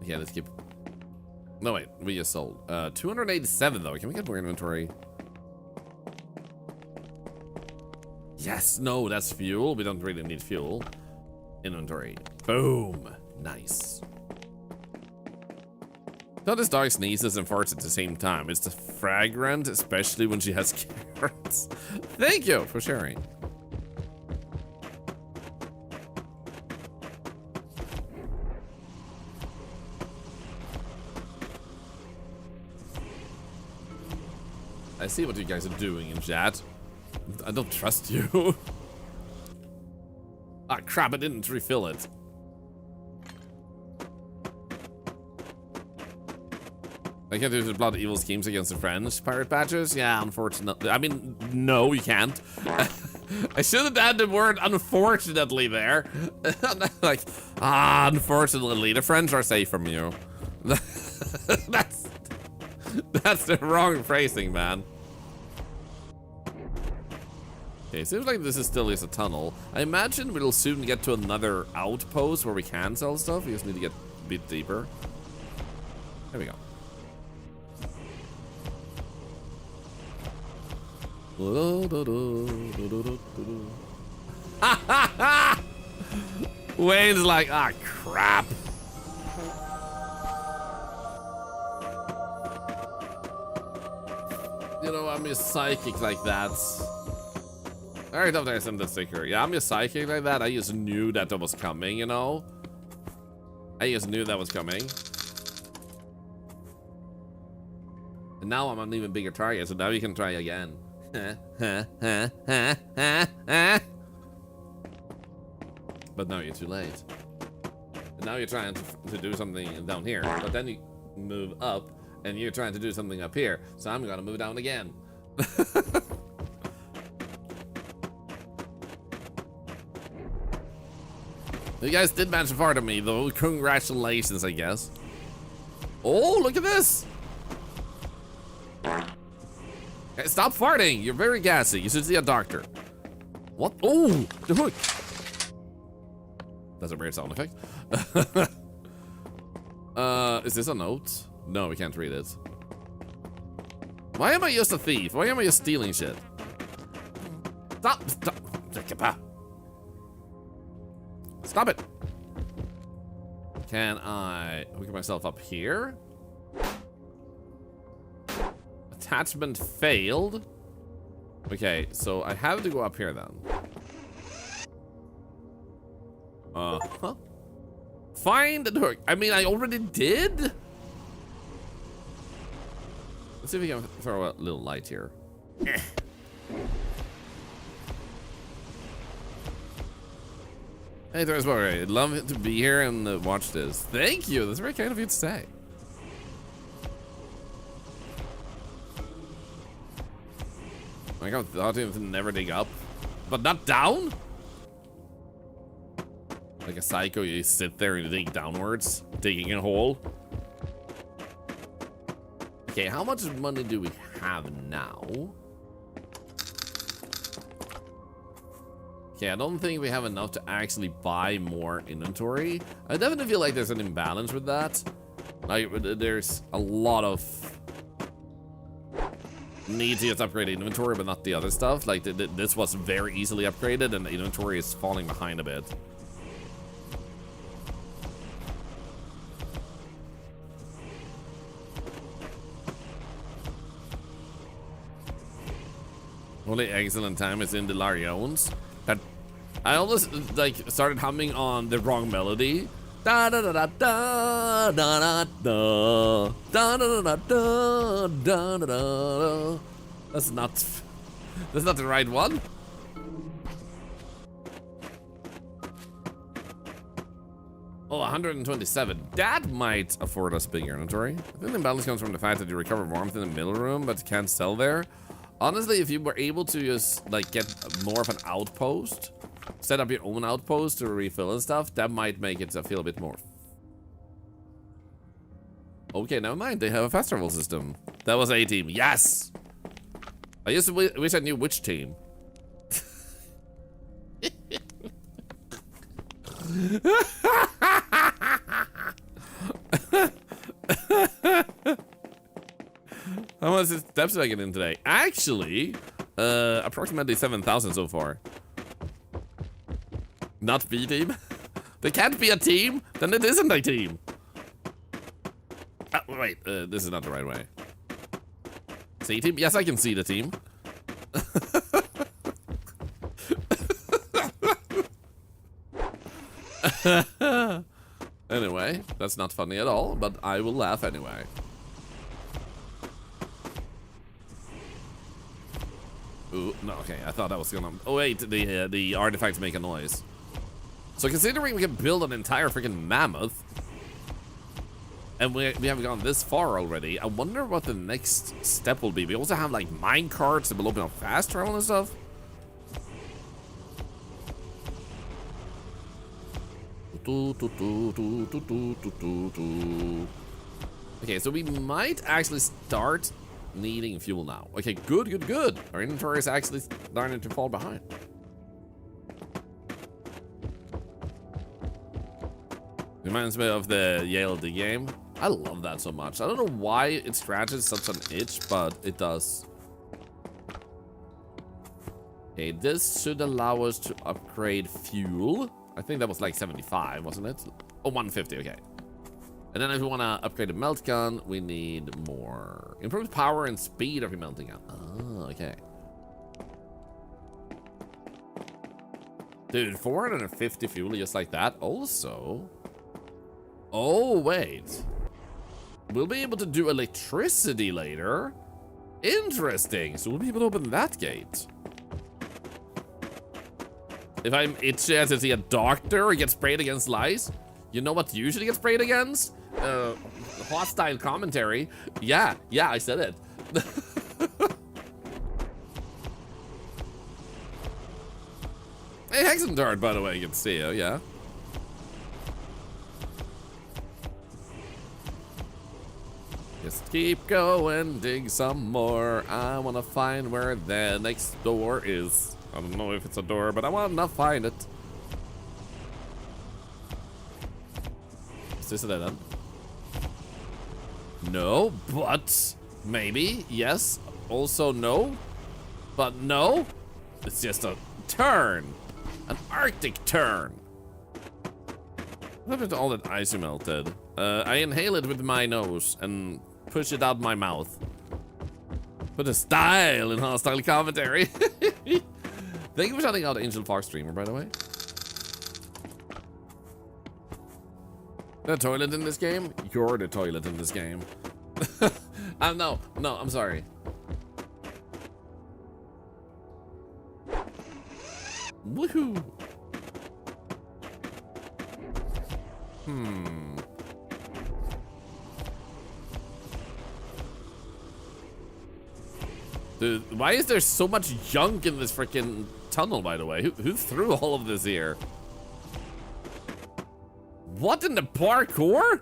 Yeah, let's keep... No, wait, we just sold. 287, though. Can we get more inventory? Yes, no, that's fuel. We don't really need fuel. Inventory. Boom. Nice. Not this dog sneezes and farts at the same time. It's the fragrant, especially when she has carrots. Thank you for sharing. I see what you guys are doing in chat. I don't trust you. Ah, crap, I didn't refill it. I can't do the blood evil schemes against the French pirate badgers? Yeah, unfortunately. I mean, no, you can't. I should have had the word unfortunately there. Like, unfortunately, the French are safe from you. That's the wrong phrasing, man. Okay, seems like this is still just a tunnel. I imagine we'll soon get to another outpost where we can sell stuff. We just need to get a bit deeper. There we go. Wayne's like, ah, crap. You know, I'm just psychic like that. Alright, after I sent the sticker. Yeah, I'm just psychic like that. I just knew that was coming, you know? I just knew that was coming. And now I'm an even bigger target, so now you can try again. But now you're too late. And now you're trying to do something down here, but then you move up, and you're trying to do something up here, so I'm gonna move down again. You guys did manage to fart at me, though. Congratulations, I guess. Oh, look at this! Hey, stop farting! You're very gassy. You should see a doctor. What? Oh, the hook! That's a weird sound effect. Is this a note? No, we can't read it. Why am I just a thief? Why am I just stealing shit? Stop! Stop! Stop it! Can I hook myself up here? Attachment failed. Okay, so I have to go up here then. Huh? Find the hook. I mean, I already did. Let's see if we can throw a little light here. Hey, there's I'd love to be here and watch this. Thank you. That's very kind of you to say. Like I thought he would never dig up, but not down. Like a psycho, you sit there and dig downwards, digging a hole. Okay, how much money do we have now? Okay, I don't think we have enough to actually buy more inventory. I definitely feel like there's an imbalance with that. Like, there's a lot of need to just upgrade inventory, but not the other stuff. Like, this was very easily upgraded, and the inventory is falling behind a bit. Only excellent time is in the LIBRARIans. That I almost like started humming on the wrong melody. Da da da da da da da da da da da da da da. That's not the right one. Oh, 127. That might afford us bigger inventory. I think the imbalance comes from the fact that you recover warmth in the middle room, but can't sell there. Honestly, if you were able to just like get more of an outpost, set up your own outpost to refill and stuff, that might make it feel a bit more. Okay, never mind. They have a fast travel system. That was A team. Yes. I just wish I knew which team. How much steps did I get in today? Actually, approximately 7,000 so far. Not B team? There can't be a team? Then it isn't a team. Wait, this is not the right way. C team? Yes, I can see the team. Anyway, that's not funny at all, but I will laugh anyway. No, okay, I thought that was gonna... Oh, wait, the artifacts make a noise. So considering we can build an entire freaking mammoth, and we have gone this far already, I wonder what the next step will be. We also have, like, mine carts that will open up fast travel and stuff. Okay, so we might actually start needing fuel now. Okay, good, good, good. Our inventory is actually starting to fall behind. Reminds me of the Yale D game. I love that so much. I don't know why it scratches such an itch, but it does. Okay, this should allow us to upgrade fuel. I think that was like 75, wasn't it? Oh, 150, okay. And then if we want to upgrade the melt gun, we need more. Improved power and speed of your melting gun. Oh, okay. Dude, 450 fuel just like that. Also... Oh, wait. We'll be able to do electricity later. Interesting. So we'll be able to open that gate. If I'm itchy as to see a doctor or get sprayed against lice, you know what usually gets sprayed against? Hostile commentary. Yeah, I said it. Hey, Hexentard, by the way, you can see you, yeah. Just keep going, dig some more. I wanna find where the next door is. I don't know if it's a door, but I wanna find it. Is this a dead end? No, but maybe, yes. Also no, but no. It's just a turn, an Arctic turn. What happened to all that ice you melted? I inhale it with my nose and push it out my mouth. Put a style in hostile commentary. Thank you for shouting out Angel Fox Streamer, by the way. The toilet in this game? You're the toilet in this game. No, I'm sorry. Woohoo! Dude, why is there so much junk in this freaking tunnel, by the way? Who threw all of this here? What in the parkour?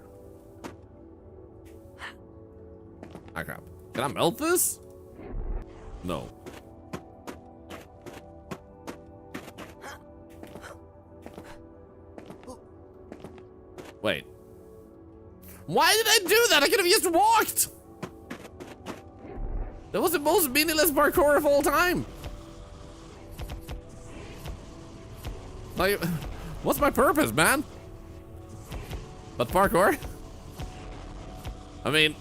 Ah, crap. Can I melt this? No. Wait. Why did I do that? I could have just walked. That was the most meaningless parkour of all time. Like, what's my purpose, man? But parkour? I mean,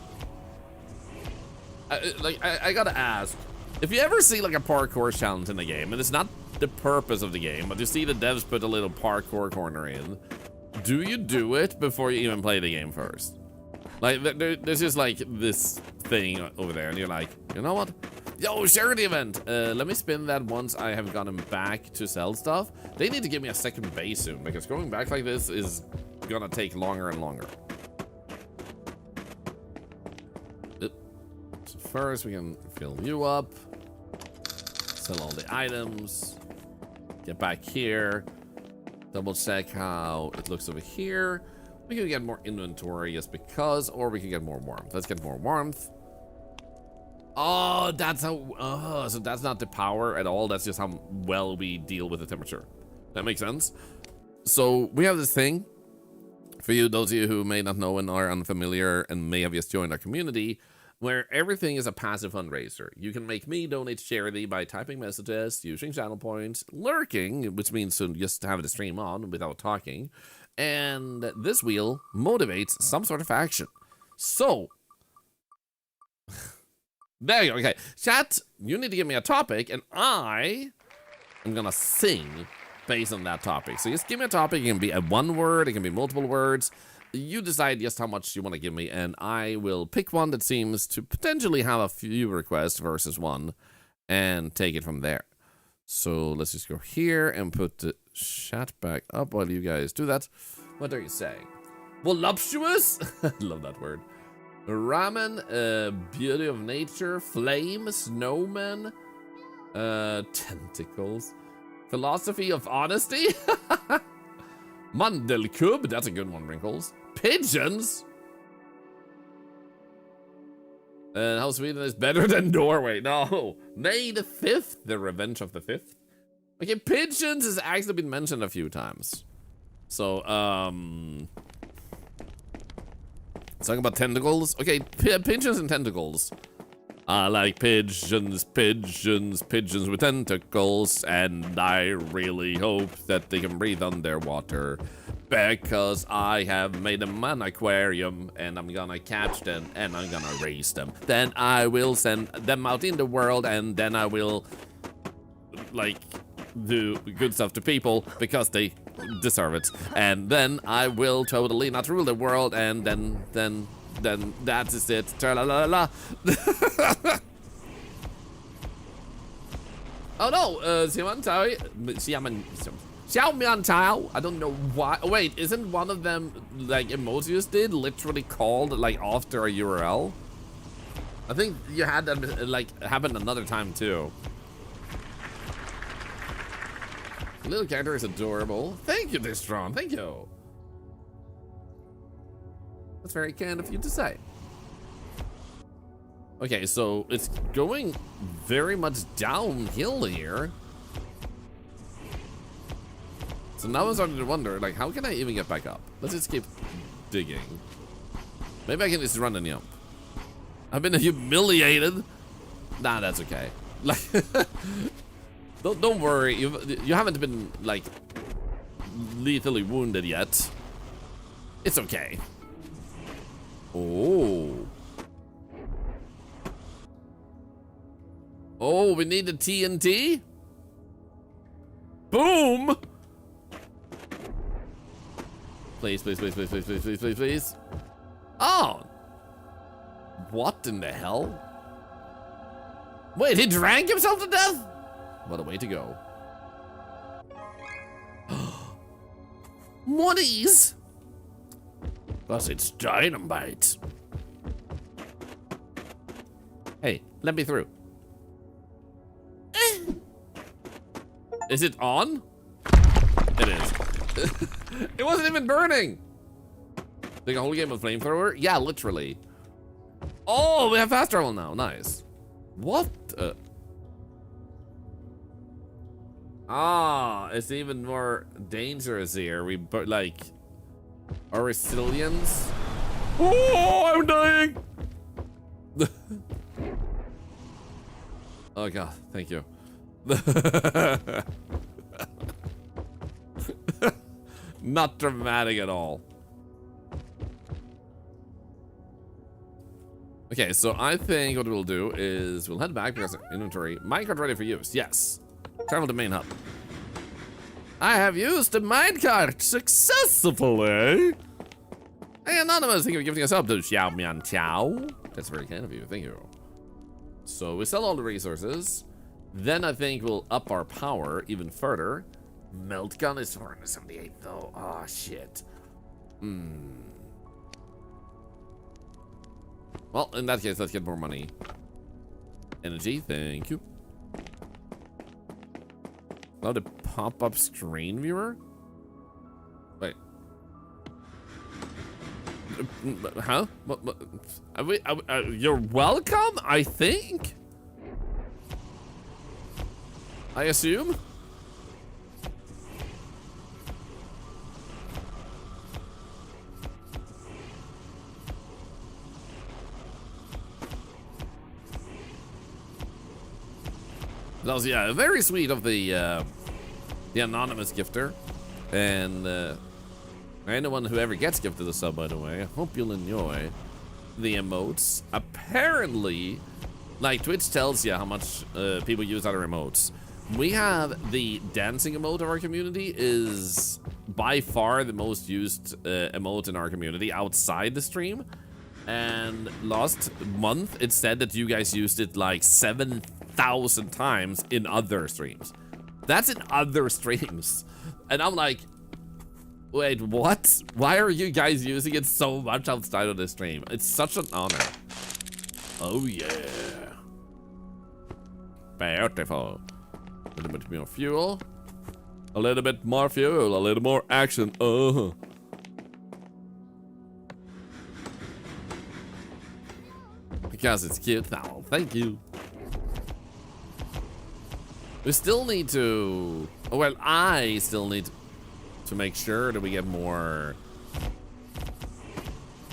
I gotta ask, if you ever see like a parkour challenge in the game, and it's not the purpose of the game, but you see the devs put a little parkour corner in, do you do it before you even play the game first? Like, there's just like this thing over there, and you're like, you know what? Yo, charity event! Let me spin that once I have gotten back to sell stuff. They need to give me a second base soon, because going back like this is gonna take longer and longer. So first we can fill you up, sell all the items, get back here, double check how it looks over here. We can get more inventory just because, or we can get more warmth. Let's get more warmth. Oh, that's how, so that's not the power at all. That's just how well we deal with the temperature. That makes sense. So we have this thing. For you, those of you who may not know and are unfamiliar and may have just joined our community, where everything is a passive fundraiser. You can make me donate to charity by typing messages, using channel points, lurking, which means to just have the stream on without talking. And this wheel motivates some sort of action. So, there you go. Okay, chat, you need to give me a topic, and I am gonna sing based on that topic. So just give me a topic. It can be a one word, it can be multiple words. You decide just how much you want to give me, and I will pick one that seems to potentially have a few requests versus one, and take it from there. So let's just go here and put the chat back up while you guys do that. What are you saying? Voluptuous? Love that word. Ramen, beauty of nature, flame, snowman, tentacles, philosophy of honesty, Mandelkub, that's a good one, Wrinkles. Pigeons? And how Sweden is better than Norway. No, May the 5th, the revenge of the 5th. Okay, pigeons has actually been mentioned a few times. So, talking about tentacles. Okay, pigeons and tentacles. I like pigeons, pigeons, pigeons with tentacles, and I really hope that they can breathe underwater. Because I have made them an aquarium, and I'm gonna catch them, and I'm gonna raise them. Then I will send them out in the world, and then I will, like, do good stuff to people, because they deserve it. And then I will totally not rule the world, and then that is it. Tra-la-la-la. Oh no, Xiaomian Tao. I don't know why. Wait, isn't one of them, like Emojis did, literally called like after a URL? I think you had that like happen another time too. The little character is adorable. Thank you, Distron. Thank you. That's very kind of you to say. Okay, so it's going very much downhill here. So now I'm starting to wonder, like, how can I even get back up? Let's just keep digging. Maybe I can just run and jump. I've been humiliated. Nah, that's okay. Like, don't worry. You haven't been like lethally wounded yet. It's okay. Oh. Oh, we need the TNT. Boom. Please, please, please, please, please, please, please, please, please. Oh. What in the hell? Wait, he drank himself to death? What a way to go. Monies. Plus it's dynamite. Hey, let me through. Is it on? It is. It wasn't even burning. Like a whole game of flamethrower? Yeah, literally. Oh, we have fast travel now. Nice. What? It's even more dangerous here. We like our resilience. Oh, I'm dying. Oh god, thank you. Not dramatic at all. Okay, so I think what we'll do is we'll head back because inventory. Minecart ready for use. Yes. Travel to main hub. I have used the minecart successfully. Hey, Anonymous, thank you for giving us up to Xiao Mian Chow. That's very kind of you. Thank you. So we sell all the resources. Then I think we'll up our power even further. Melt gun is 478 though. Oh shit. Well, in that case, let's get more money. Energy, thank you. Oh, the pop-up screen viewer? Wait. Huh? What? You're welcome, I think? I assume? That was, yeah, very sweet of the anonymous gifter. And anyone who ever gets gifted a sub, by the way, I hope you'll enjoy the emotes. Apparently, like Twitch tells you how much people use other emotes. We have the dancing emote of our community is by far the most used emote in our community outside the stream. And last month, it said that you guys used it like 7,000 times in other streams. That's in other streams. And I'm like, wait, what? Why are you guys using it so much outside of the stream? It's such an honor. Oh yeah. Beautiful. A little bit more fuel. A little bit more fuel. A little more action. Because it's cute. Oh, thank you. We still need to... Well, I still need to make sure that we get more...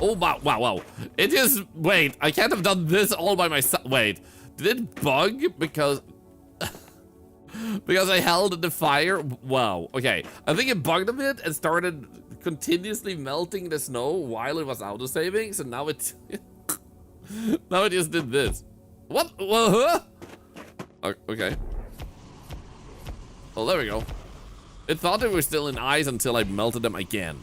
Oh, wow. It is... Wait, I can't have done this all by myself. Wait, did it bug because... because I held the fire? Wow, okay. I think it bugged a bit and started continuously melting the snow while it was auto-saving. So now it... now it just did this. What? Huh? Okay. Oh, there we go. It thought they were still in ice until I melted them again.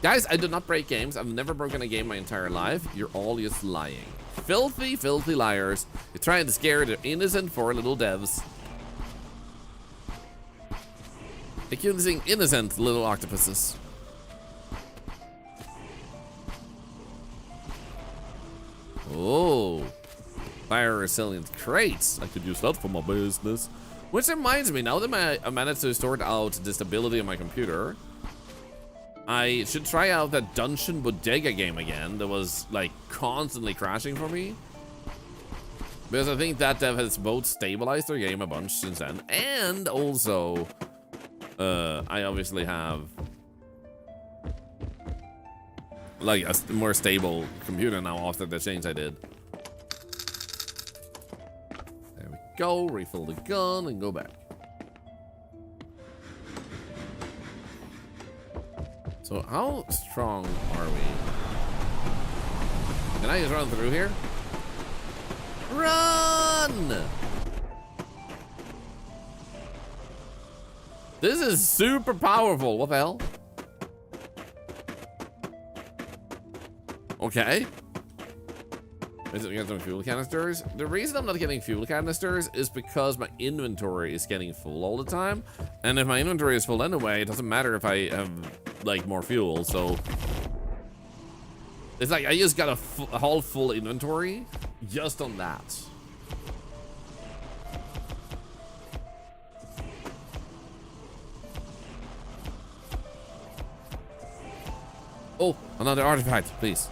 Guys, I do not break games. I've never broken a game my entire life. You're all just lying. Filthy, filthy liars. You're trying to scare the innocent four little devs. Accusing innocent little octopuses. Oh. Fire resilient crates. I could use that for my business. Which reminds me, now that I managed to sort out the stability of my computer, I should try out that Dungeon Bodega game again that was like constantly crashing for me. Because I think that dev has both stabilized their game a bunch since then, and also I obviously have like a more stable computer now after the change I did. Go, refill the gun, and go back. So how strong are we? Can I just run through here? Run! This is super powerful. What the hell? Okay. Is it get some fuel canisters? The reason I'm not getting fuel canisters is because my inventory is getting full all the time. And if my inventory is full anyway, it doesn't matter if I have like more fuel. So it's like I just got a whole full inventory just on that. Oh, another artifact, please.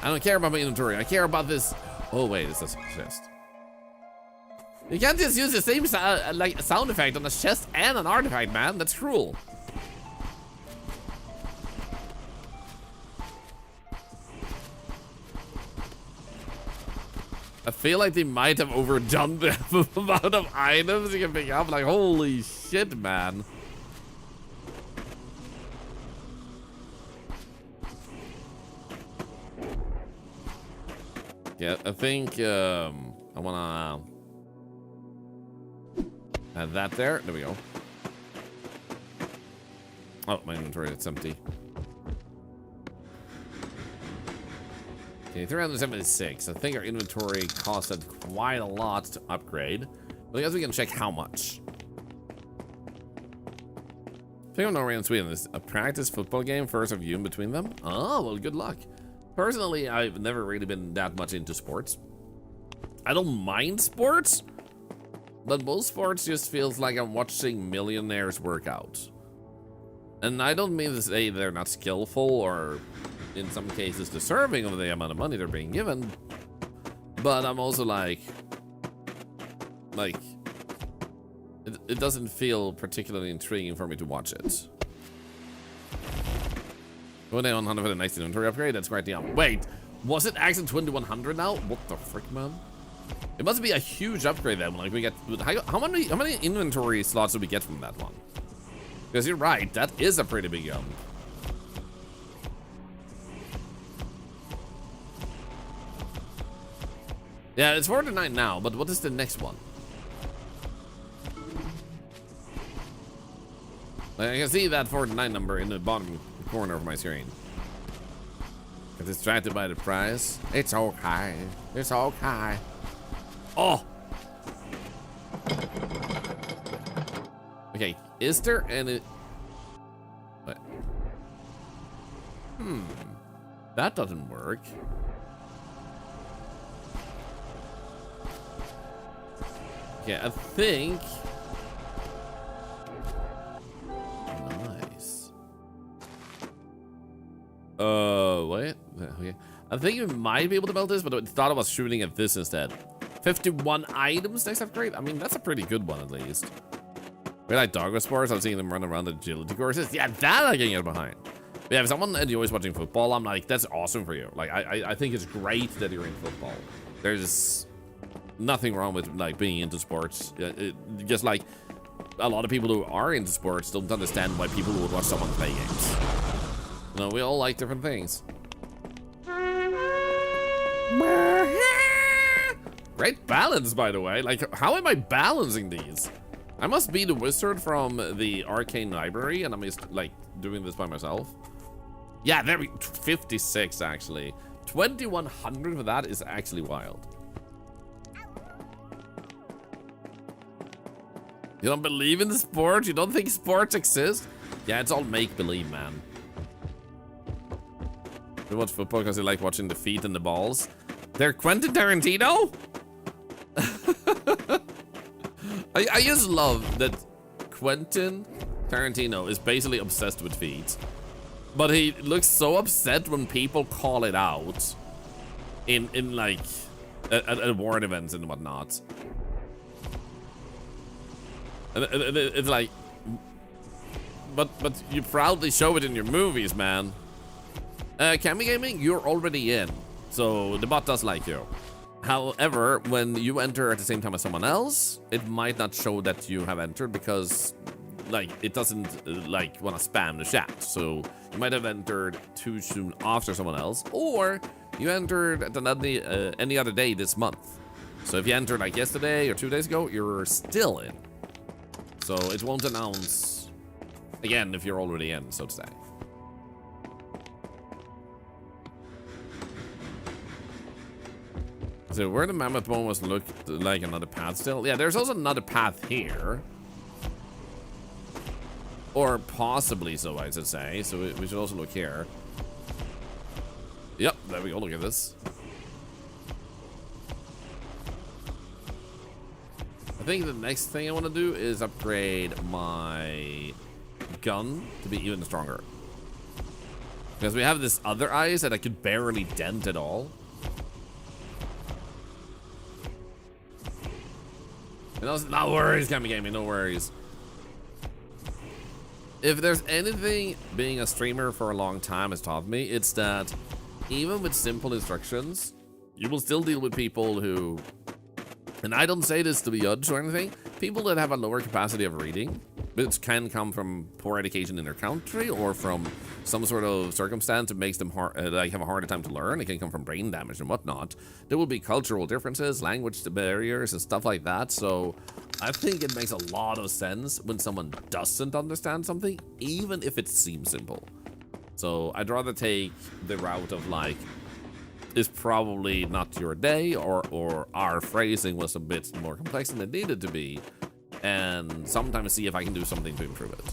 I don't care about my inventory. I care about this. Oh wait, this doesn't exist. You can't just use the same like sound effect on a chest and an artifact, man. That's cruel. I feel like they might have overdone the amount of items you can pick up. Like, holy shit, man. Yeah, I think I wanna add that there. There we go. Oh, my inventory, it's empty. Okay, 376. I think our inventory costed quite a lot to upgrade. But I guess we can check how much. I think Norway and Sweden is a practice football game, first of you in between them. Oh, well, good luck. Personally, I've never really been that much into sports. I don't mind sports, but most sports just feels like I'm watching millionaires work out. And I don't mean to say they're not skillful or in some cases deserving of the amount of money they're being given, but I'm also like it doesn't feel particularly intriguing for me to watch it. Going down 100 for the next inventory upgrade. That's quite the wait, was it actually 2100 now? What the frick, man? It must be a huge upgrade then. Like we get how many inventory slots do we get from that one? Because you're right, that is a pretty big jump. Yeah, it's 49 now, but what is the next one? Like, I can see that 49 number in the bottom corner of my screen. Get distracted by the price. It's okay. It's okay. Oh, Okay, is there any... What? That doesn't work. Okay, I think... Nice. Wait. Okay. I think you might be able to build this, but I thought I was shooting at this instead. 51 items next upgrade? I mean, that's a pretty good one, at least. We like doggo sports. I'm seeing them run around agility courses. Yeah, that I can get behind. But yeah, if someone enjoys watching football, I'm like, that's awesome for you. Like, I think it's great that you're in football. There's nothing wrong with, like, being into sports. Just like a lot of people who are into sports don't understand why people would watch someone play games. You know, we all like different things. Great balance, by the way. Like, how am I balancing these? I must be the wizard from the arcane library, and I'm just, like, doing this by myself. Yeah, there we 56 actually. 2100 for that is actually wild. You don't believe in the sport? You don't think sports exist? Yeah, it's all make-believe, man. You watch football because you like watching the feet and the balls. They're Quentin Tarantino? I just love that Quentin Tarantino is basically obsessed with feet. But he looks so upset when people call it out in like at award events and whatnot. And it's like, but you proudly show it in your movies, man. Kami Gaming, you're already in, so the bot does like you. However, when you enter at the same time as someone else, it might not show that you have entered because, like, it doesn't like want to spam the chat. So you might have entered too soon after someone else, or you entered at any other day this month. So if you entered like yesterday or 2 days ago, you're still in. So it won't announce again if you're already in, so to say. So where the mammoth bone was looked like another path still. Yeah, there's also another path here. Or possibly so, I should say. So we should also look here. Yep, there we go, look at this. I think the next thing I want to do is upgrade my gun to be even stronger. Because we have this other ice that I could barely dent at all. No worries, Kami Gaming, no worries. If there's anything being a streamer for a long time has taught me, it's that even with simple instructions, you will still deal with people who, and I don't say this to be judged or anything, people that have a lower capacity of reading, which can come from poor education in their country or from some sort of circumstance that makes them like have a harder time to learn. It can come from brain damage and whatnot. There will be cultural differences, language barriers, and stuff like that. So I think it makes a lot of sense when someone doesn't understand something, even if it seems simple. So I'd rather take the route of like, it's probably not your day, or our phrasing was a bit more complex than it needed to be, and sometimes see if I can do something to improve it.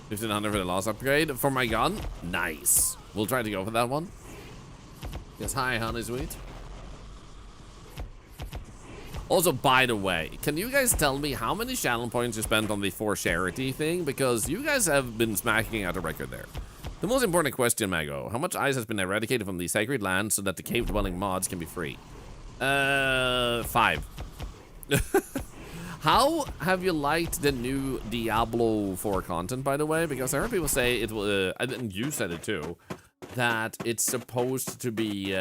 $1,500 for the last upgrade for my gun. Nice. We'll try to go for that one. Yes, hi, honey sweet. Also, by the way, can you guys tell me how many channel points you spent on the for charity thing? Because you guys have been smacking out a record there. The most important question, Mago. How much ice has been eradicated from the sacred land so that the cave-dwelling mods can be free? 5. How have you liked the new Diablo 4 content, by the way? Because I heard people say it will, and you said it too, that it's supposed to be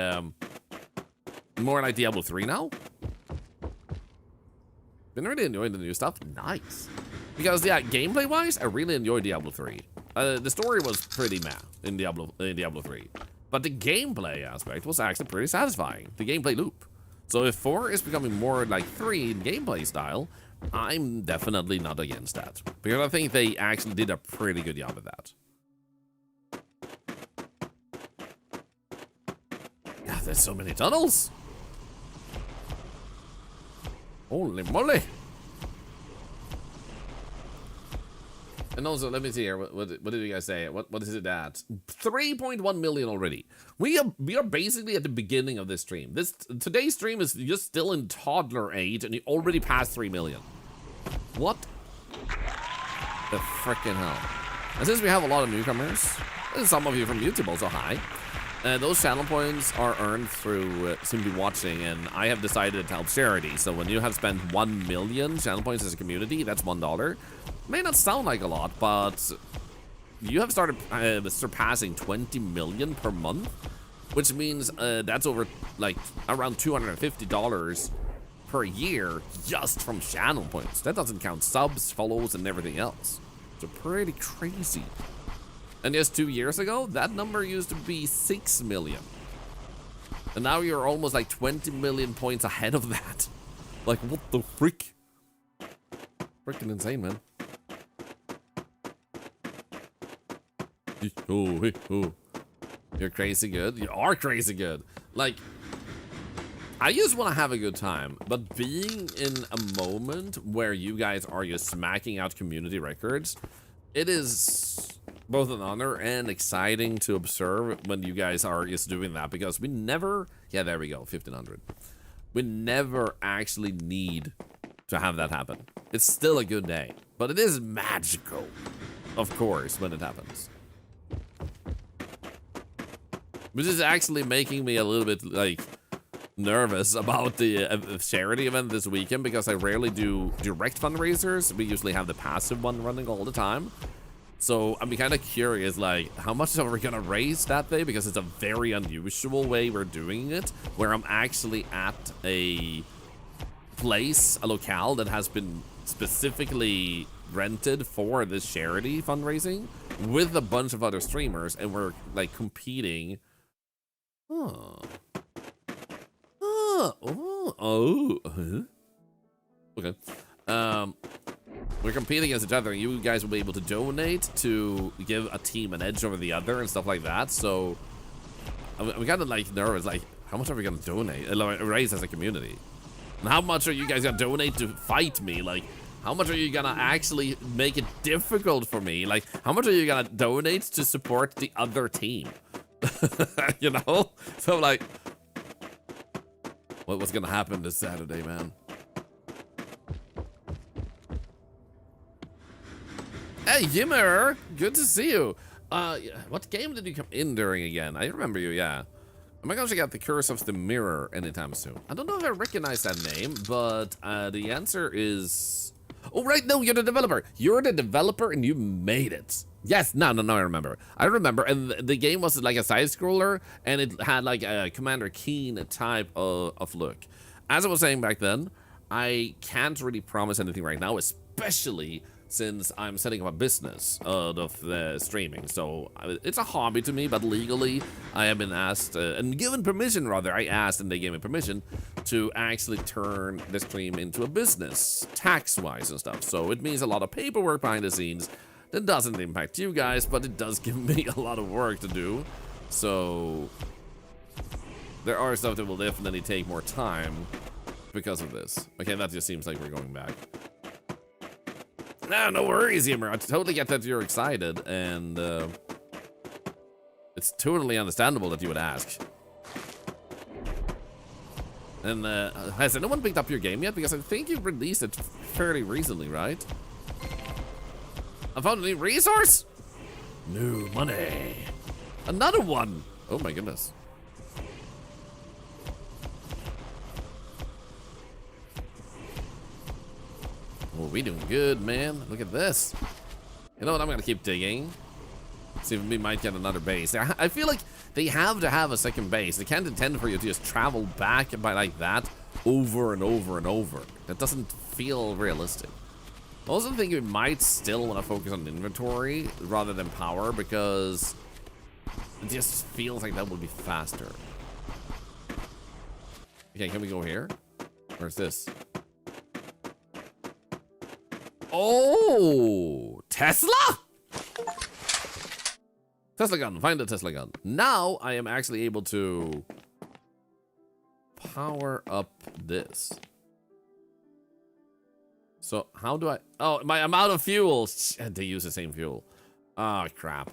more like Diablo 3 now? Been really enjoying the new stuff. Nice. Because, yeah, gameplay-wise, I really enjoyed Diablo 3. The story was pretty meh in Diablo 3. But the gameplay aspect was actually pretty satisfying. The gameplay loop. So if 4 is becoming more like 3 in gameplay style, I'm definitely not against that. Because I think they actually did a pretty good job of that. Yeah, there's so many tunnels. Holy moly. And also, let me see here. What did you guys say? What is it at? 3.1 million already. We are basically at the beginning of this stream. Today's stream is just still in toddler age, and you already passed 3 million. What the frickin' hell? And since we have a lot of newcomers, and some of you from YouTube also, hi. Those channel points are earned through simply watching, and I have decided to help charity. So when you have spent 1 million channel points as a community, that's $1. May not sound like a lot, but you have started surpassing 20 million per month, which means that's over like around $250 per year just from channel points. That doesn't count subs, follows, and everything else. So pretty crazy. And just 2 years ago, that number used to be 6 million. And now you're almost like 20 million points ahead of that. Like, what the frick? Freaking insane, man. Oh. You're crazy good. You are crazy good. Like, I just want to have a good time, but being in a moment where you guys are just smacking out community records, it is both an honor and exciting to observe when you guys are just doing that, because we never, yeah, there we go, 1500. We never actually need to have that happen. It's still a good day, but it is magical, of course, when it happens. Which is actually making me a little bit, like, nervous about the charity event this weekend, because I rarely do direct fundraisers. We usually have the passive one running all the time. So I'm kind of curious, like, how much are we gonna raise that day? Because it's a very unusual way we're doing it, where I'm actually at a place, a locale that has been specifically rented for this charity fundraising with a bunch of other streamers, and we're like competing. Okay. We're competing against each other, and you guys will be able to donate to give a team an edge over the other and stuff like that. So I'm kind of like nervous, like, how much are we gonna donate, raise as a community? And how much are you guys gonna donate to fight me? Like, how much are you gonna actually make it difficult for me? Like, how much are you gonna donate to support the other team? You know? So like, what's gonna happen this Saturday, man? Hey, Yimmer! Good to see you. What game did you come in during again? I remember you, yeah. Am I gonna check out the Curse of the Mirror anytime soon? I don't know if I recognize that name, but the answer is... Oh, right, no, you're the developer. You're the developer and you made it. Yes, no, I remember. I remember, and the game was like a side-scroller, and it had like a Commander Keen type of look. As I was saying back then, I can't really promise anything right now, especially since I'm setting up a business out of the streaming. So it's a hobby to me, but legally I have been asked, and given permission rather, I asked and they gave me permission to actually turn the stream into a business, tax-wise and stuff. So it means a lot of paperwork behind the scenes that doesn't impact you guys, but it does give me a lot of work to do. So there are stuff that will definitely take more time because of this. Okay, that just seems like we're going back. No worries, Yimmer. I totally get that you're excited, and it's totally understandable that you would ask. And has anyone picked up your game yet? Because I think you released it fairly recently, right? I found a new resource? New money. Another one. Oh my goodness. Oh, we doing good, man. Look at this. You know what? I'm gonna keep digging. See if we might get another base. I feel like they have to have a second base. They can't intend for you to just travel back by like that over and over and over. That doesn't feel realistic. I also think we might still want to focus on inventory rather than power, because it just feels like that would be faster. Okay, can we go here? Where's this? Oh, Tesla? Tesla gun, find a Tesla gun. Now I am actually able to power up this. So how do I... Oh, I'm out of fuel. They use the same fuel. Oh, crap.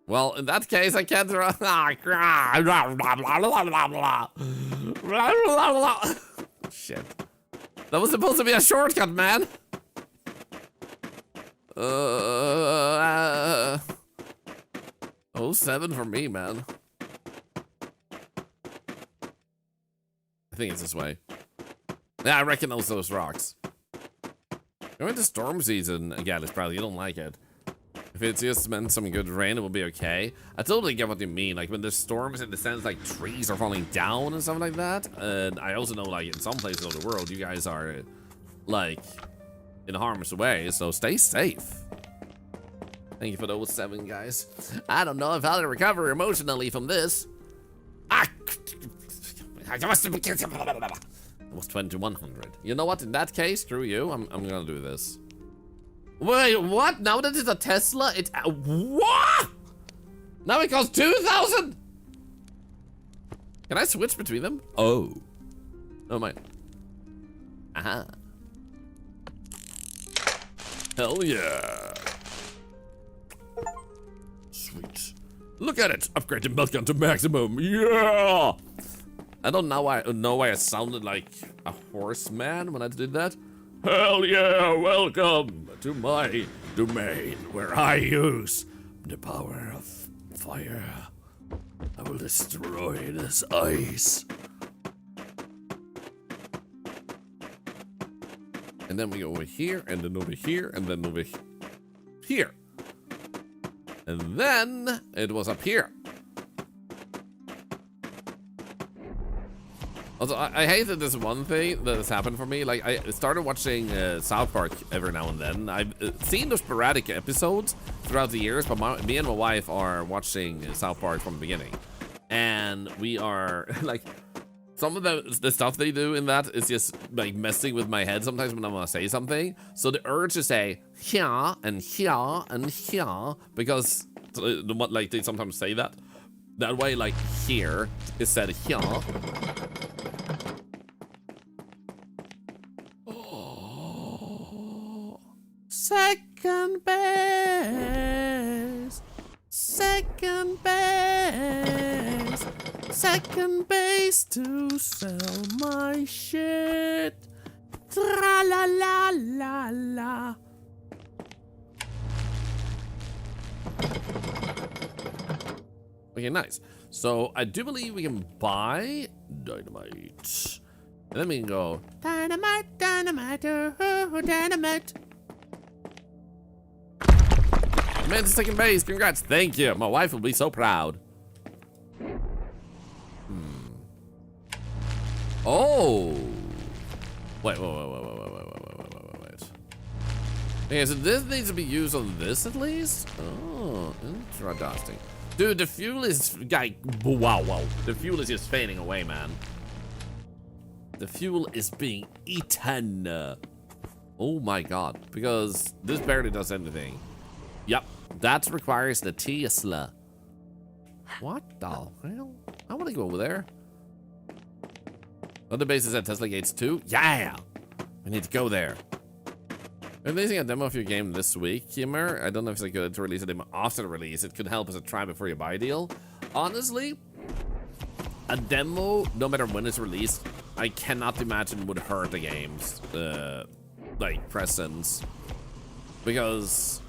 Well, in that case, I can't... Ah, crap. Shit. That was supposed to be a shortcut, man. 07 for me, man. I think it's this way. Yeah, I recognize those rocks. Going into storm season again, it's probably you don't like it. If it's just meant some good rain, it will be okay. I totally get what you mean. Like when there's storms in the sense like trees are falling down and stuff like that. And I also know like in some places of the world, you guys are like in harm's way, so stay safe. Thank you for those 7 guys. I don't know if I'll recover emotionally from this. Ah! It was 2100. You know what? In that case, screw you. I'm gonna do this. Wait, what? Now that it's a Tesla, it's what? Now it costs 2,000. Can I switch between them? Oh, oh my. Aha. Hell yeah. Sweet. Look at it. Upgrade the milk gun to maximum. Yeah. I don't know why I sounded like a horseman when I did that. Hell yeah, welcome to my domain where I use the power of fire. I will destroy this ice. And then we go over here, and then over here, and then over here. And then it was up here. Also, I hate that there's one thing that has happened for me. Like, I started watching South Park every now and then. I've seen those sporadic episodes throughout the years, but me and my wife are watching South Park from the beginning. And we are, like, some of the stuff they do in that is just, like, messing with my head sometimes when I want to say something. So the urge to say, here, and here, and here, because, like, they sometimes say that. That way, like, here is said here. Second base, second base, second base to sell my shit. Tra la la la la. Okay, nice. So I do believe we can buy dynamite. And then we can go dynamite, dynamite, oh, dynamite. Man, to second base. Congrats. Thank you. My wife will be so proud. Oh. Wait. Okay, so this needs to be used on this at least? Oh, interesting. Dude, the fuel is wow. The fuel is just fading away, man. The fuel is being eaten. Oh my god. Because this barely does anything. Yep, that requires the Tesla. What the hell? I want to go over there. Other bases at Tesla Gates too? Yeah! We need to go there. We're releasing a demo of your game this week, Kimmer. I don't know if it's good to release a demo after the release. It could help as a try before you buy deal. Honestly, a demo, no matter when it's released, I cannot imagine would hurt the game's like presence. Because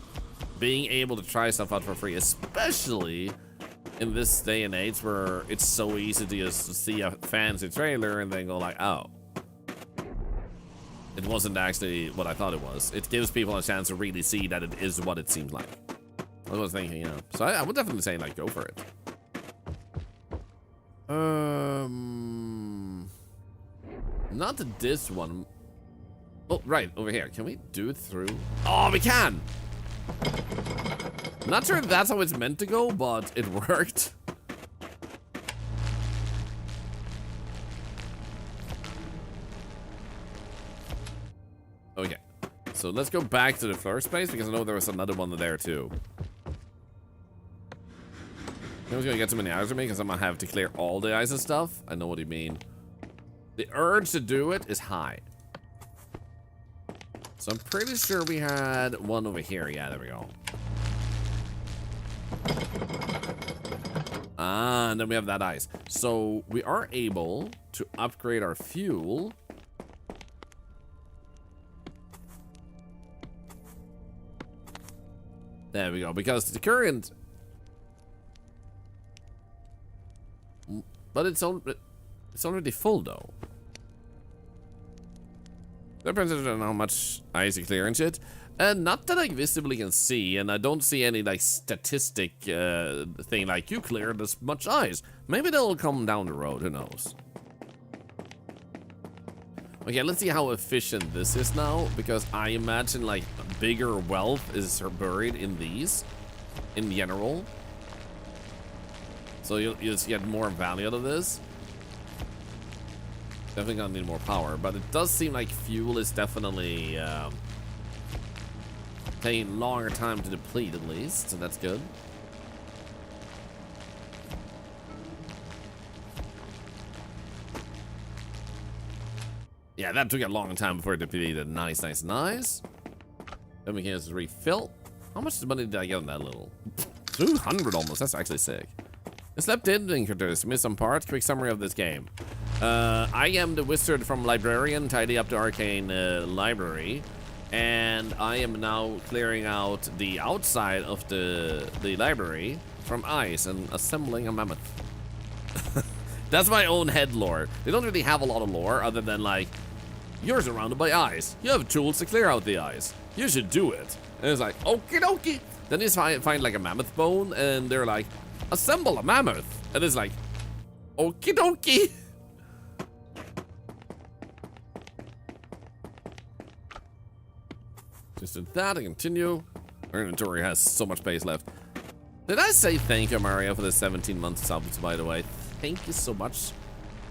being able to try stuff out for free, especially in this day and age where it's so easy to just see a fancy trailer and then go like, oh, it wasn't actually what I thought it was. It gives people a chance to really see that it is what it seems like. I was thinking, you know. So I would definitely say, like, go for it. Not this one. Oh, right, over here. Can we do it through? Oh, we can! Not sure if that's how it's meant to go, but it worked. Okay, so let's go back to the first place because I know there was another one there too. I was gonna get too many eyes on me because I'm gonna have to clear all the eyes and stuff. I know what you mean. The urge to do it is high. So I'm pretty sure we had one over here. Yeah, there we go. Ah, and then we have that ice. So we are able to upgrade our fuel. There we go, because the current... But it's already full, though. Depends on how much ice you clear and shit. And not that I visibly can see, and I don't see any, like, statistic thing like, you cleared this much ice. Maybe that'll come down the road, who knows. Okay, let's see how efficient this is now, because I imagine, like, bigger wealth is buried in these, in general. So you'll just get more value out of this. Definitely gonna need more power, but it does seem like fuel is definitely taking longer time to deplete at least, so that's good. Yeah, that took a long time before it depleted. Nice, nice, nice. Then we can just refill. How much money did I get on that little? 200 almost. That's actually sick. I slept in, introduced, missed some parts. Quick summary of this game. I am the wizard from Librarian, tidy up the arcane library. And I am now clearing out the outside of the library from ice and assembling a mammoth. That's my own head lore. They don't really have a lot of lore other than like, you're surrounded by ice. You have tools to clear out the ice. You should do it. And it's like, okie dokie. Then you find like a mammoth bone and they're like, assemble a mammoth. And it's like, okie dokie. Just did that and continue. Our inventory has so much space left. Did I say thank you, Mario, for the 17 months subs, by the way? Thank you so much.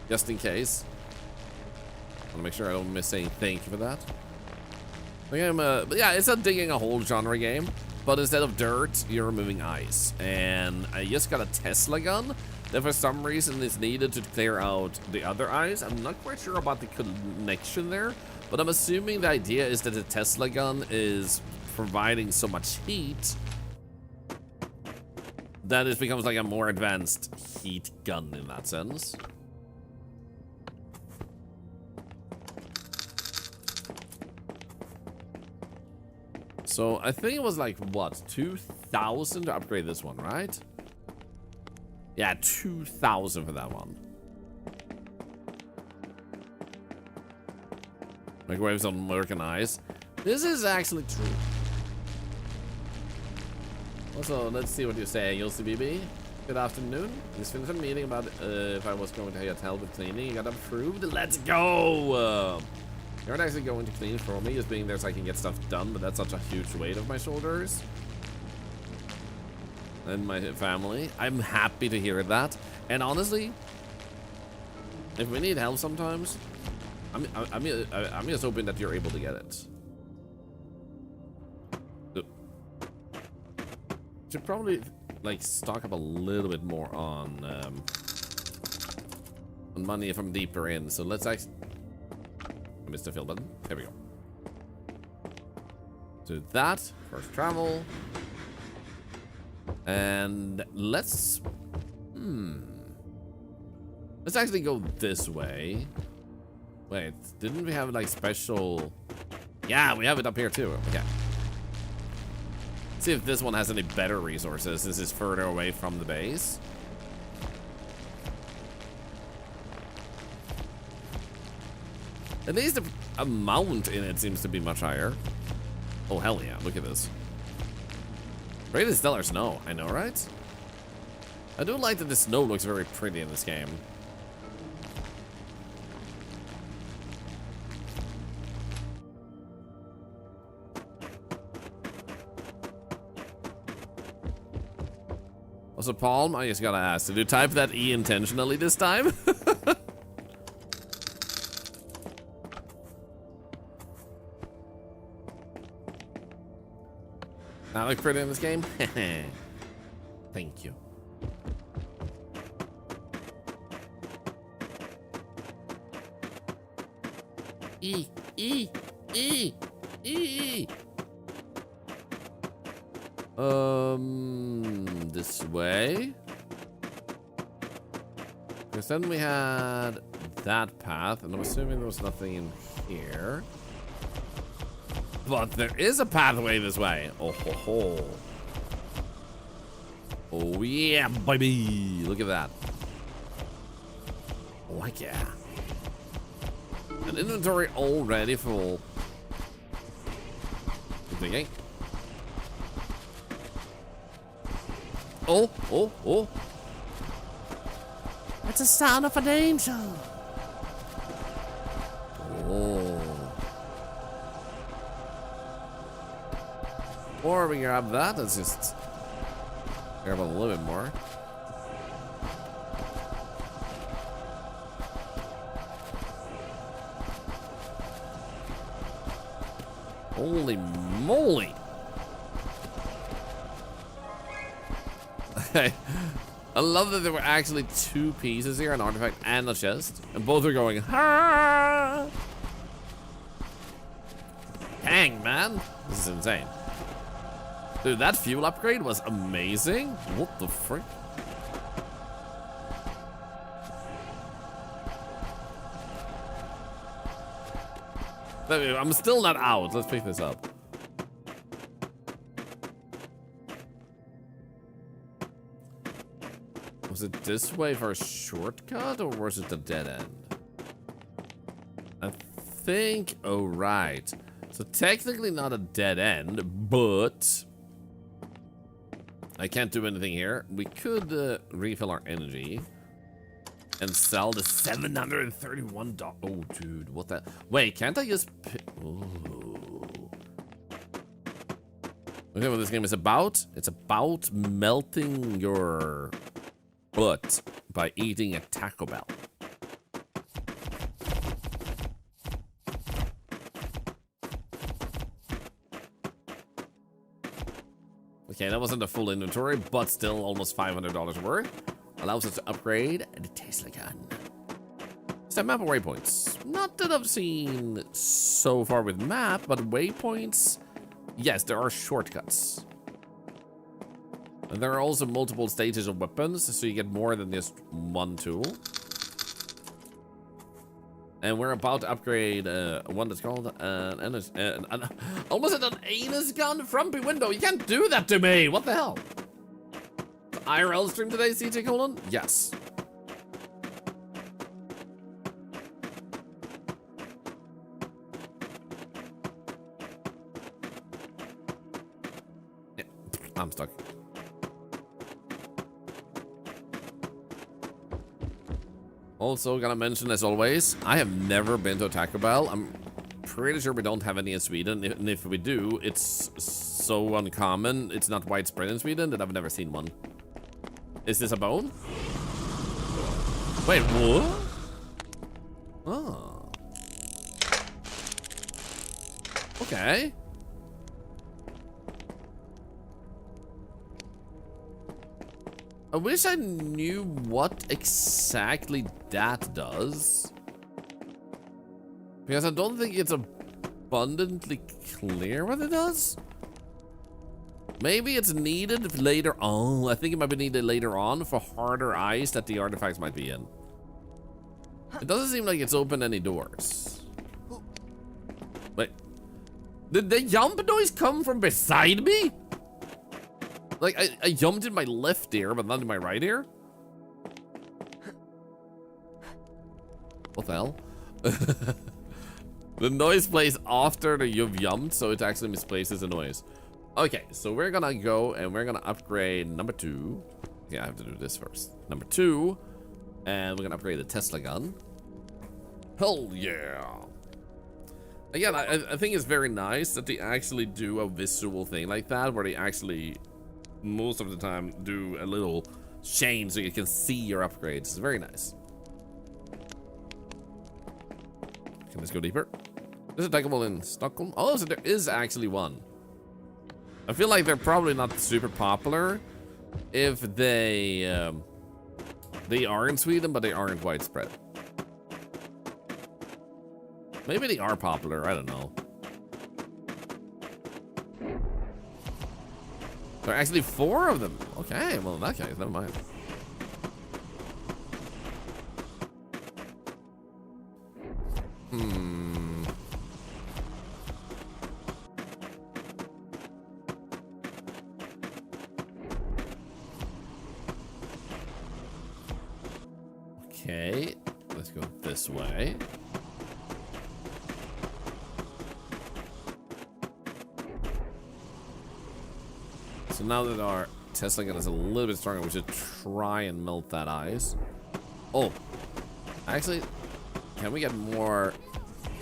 Just in case. I want to make sure I don't miss saying thank you for that. I think but yeah, it's a digging a hole genre game. But instead of dirt, you're removing ice. And I just got a Tesla gun that for some reason is needed to clear out the other ice. I'm not quite sure about the connection there. But I'm assuming the idea is that the Tesla gun is providing so much heat that it becomes like a more advanced heat gun in that sense. So I think it was like, what, 2,000 to upgrade this one, right? Yeah, 2,000 for that one. Microwaves on American ice. This is actually true. Also, let's see what you say, YoCBB. Good afternoon. Just finished a meeting about if I was going to get help with cleaning. You got approved. Let's go! You're not actually going to clean for me, just being there so I can get stuff done, but that's such a huge weight off my shoulders. And my family. I'm happy to hear that. And honestly, if we need help sometimes, I'm just hoping that you're able to get it. Should probably like stock up a little bit more on money if I'm deeper in. So let's actually. I missed the fill button. There we go. Do that. First travel. And let's. Let's actually go this way. Wait, didn't we have like special? Yeah, we have it up here too. Okay. See if this one has any better resources. This is further away from the base. At least the amount in it seems to be much higher. Oh, hell yeah. Look at this. Rated stellar snow. I know, right? I do like that the snow looks very pretty in this game. Also, Palm, I just gotta ask, did you type that E intentionally this time? I look pretty in this game? Thank you. E, E, E, E. This way. Because then we had that path, and I'm assuming there was nothing in here. But there is a pathway this way. Oh ho ho. Oh yeah, baby. Look at that. Oh heck yeah. An inventory already full. Good thinking. Oh, oh, oh. It's the sound of an angel. Oh. Or we grab that. Let's just grab a little bit more. Holy moly. I love that there were actually two pieces here, an artifact and a chest, and both are going, ha! Dang, man. This is insane. Dude, that fuel upgrade was amazing. What the frick? I'm still not out. Let's pick this up. Was it this way for a shortcut, or was it the dead end? I think, oh right. So technically not a dead end, but I can't do anything here. We could refill our energy and sell the $731. Oh, dude, what that? Wait, can't I just? Ooh. Okay, what this game is about? It's about melting your butt by eating a Taco Bell. Okay, that wasn't a full inventory, but still almost $500 worth. Allows us to upgrade the Tesla gun. It's a map of waypoints. Not that I've seen so far with map, but waypoints, yes, there are shortcuts. And there are also multiple stages of weapons, so you get more than just one tool. And we're about to upgrade one that's called almost an anus gun frumpy window. You can't do that to me. What the hell? IRL stream today, CJ Colon? Yes. Yeah, I'm stuck. Also, gonna mention, as always, I have never been to a Taco Bell. I'm pretty sure we don't have any in Sweden, and if we do, it's so uncommon, it's not widespread in Sweden that I've never seen one. Is this a bone? Wait, what? Oh. Okay. I wish I knew what exactly that does. Because I don't think it's abundantly clear what it does. Maybe it's needed later on. I think it might be needed later on for harder ice that the artifacts might be in. It doesn't seem like it's opened any doors. Wait. Did the jump noise come from beside me? Like, I jumped in my left ear, but not in my right ear? What the hell? The noise plays after you've jumped, so it actually misplaces the noise. Okay, so we're gonna go and we're gonna upgrade number 2. Yeah, I have to do this first. Number 2. And we're gonna upgrade the Tesla gun. Hell yeah. Again, I think it's very nice that they actually do a visual thing like that, where they actually, most of the time, do a little change so you can see your upgrades. It's very nice. Can this go deeper? There's a Taco Bell in Stockholm. Oh, so there is actually one. I feel like they're probably not super popular if they are in Sweden, but they aren't widespread. Maybe they are popular, I don't know. There are actually 4 of them. Okay, well in that case, never mind. Okay, let's go this way. So now that our Tesla gun is a little bit stronger, we should try and melt that ice. Oh, actually, can we get more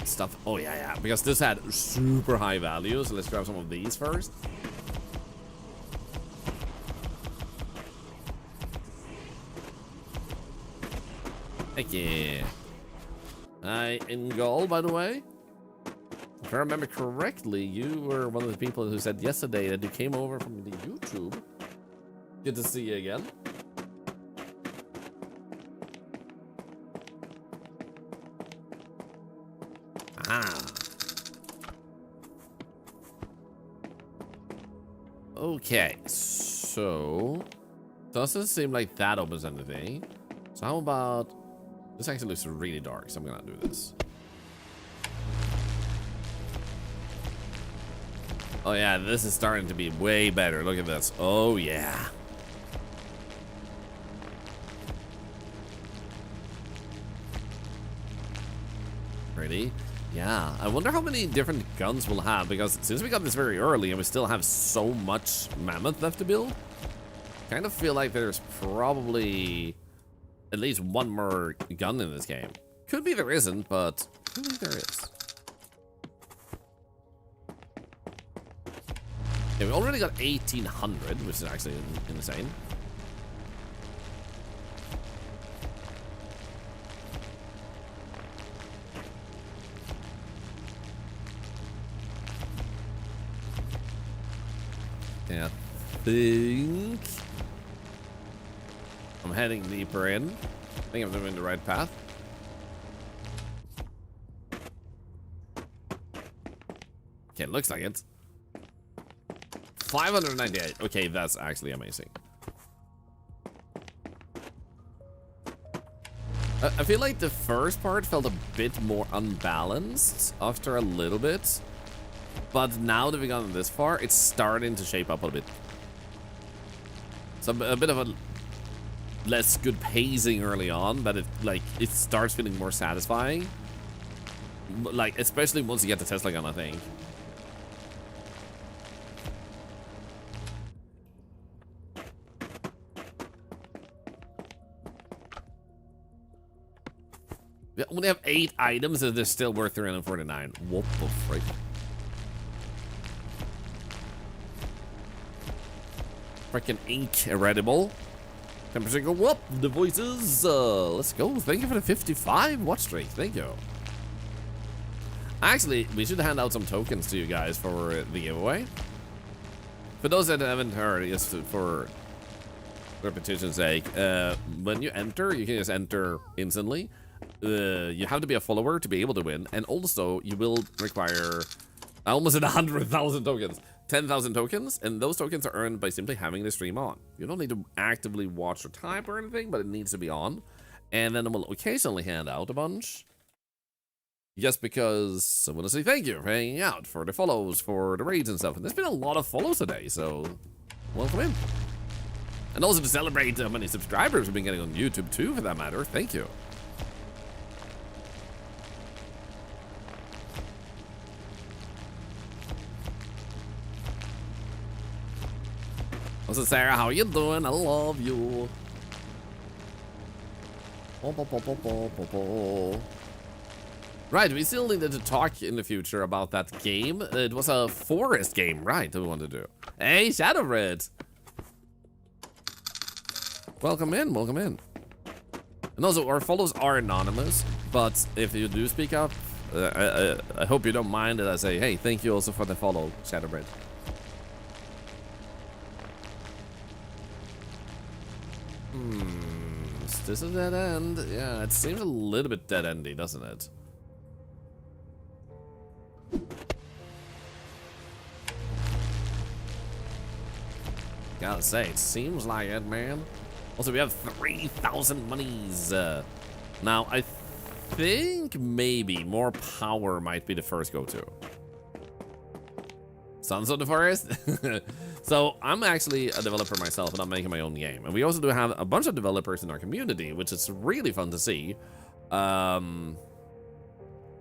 stuff? Oh, yeah, because this had super high value, so let's grab some of these first. Heck yeah. Hi, in goal, by the way. If I remember correctly, you were one of the people who said yesterday that you came over from the YouTube. Good to see you again. Ah. Okay, so doesn't seem like that opens anything. So how about this? Actually looks really dark, so I'm gonna do this. Oh yeah, this is starting to be way better. Look at this. Oh yeah. Pretty. Yeah, I wonder how many different guns we'll have, because since we got this very early and we still have so much mammoth left to build, kind of feel like there's probably at least one more gun in this game. Could be there isn't, but I think there is. Okay, we already got 1,800, which is actually insane. Yeah, I think I'm heading deeper in. I think I'm doing the right path. Okay, looks like it. 598. Okay, that's actually amazing. I feel like the first part felt a bit more unbalanced after a little bit. But now that we've gotten this far, it's starting to shape up a bit. So a bit of a less good pacing early on, but it starts feeling more satisfying. Like, especially once you get the Tesla gun, I think. We only have 8 items and they're still worth 349. What the frick? Freaking ink irritable. Temperature go up. The voices. Let's go. Thank you for the 55 watch streak. Thank you. Actually, we should hand out some tokens to you guys for the giveaway. For those that haven't heard, just for repetition's sake, when you enter, you can just enter instantly. You have to be a follower to be able to win, and also you will require, I almost said 100,000 tokens, 10,000 tokens, and those tokens are earned by simply having the stream on. You don't need to actively watch or type or anything, but it needs to be on, and then we'll occasionally hand out a bunch, just because I want to say thank you for hanging out, for the follows, for the raids and stuff. And there's been a lot of follows today, so welcome in. And also to celebrate how many subscribers we've been getting on YouTube too, for that matter. Thank you. Also, Sarah, how you doing? I love you. Right, we still needed to talk in the future about that game. It was a forest game, right, that we wanted to do. Hey, Shadowred! Welcome in, welcome in. And also, our follows are anonymous, but if you do speak up, I hope you don't mind that I say, hey, thank you also for the follow, Shadowred. Is this a dead end? Yeah, it seems a little bit dead-endy, doesn't it? Gotta say, it seems like it, man. Also, we have 3,000 monies. Now, I think maybe more power might be the first go-to. Sons of the Forest? So, I'm actually a developer myself, and I'm making my own game. And we also do have a bunch of developers in our community, which is really fun to see. I'm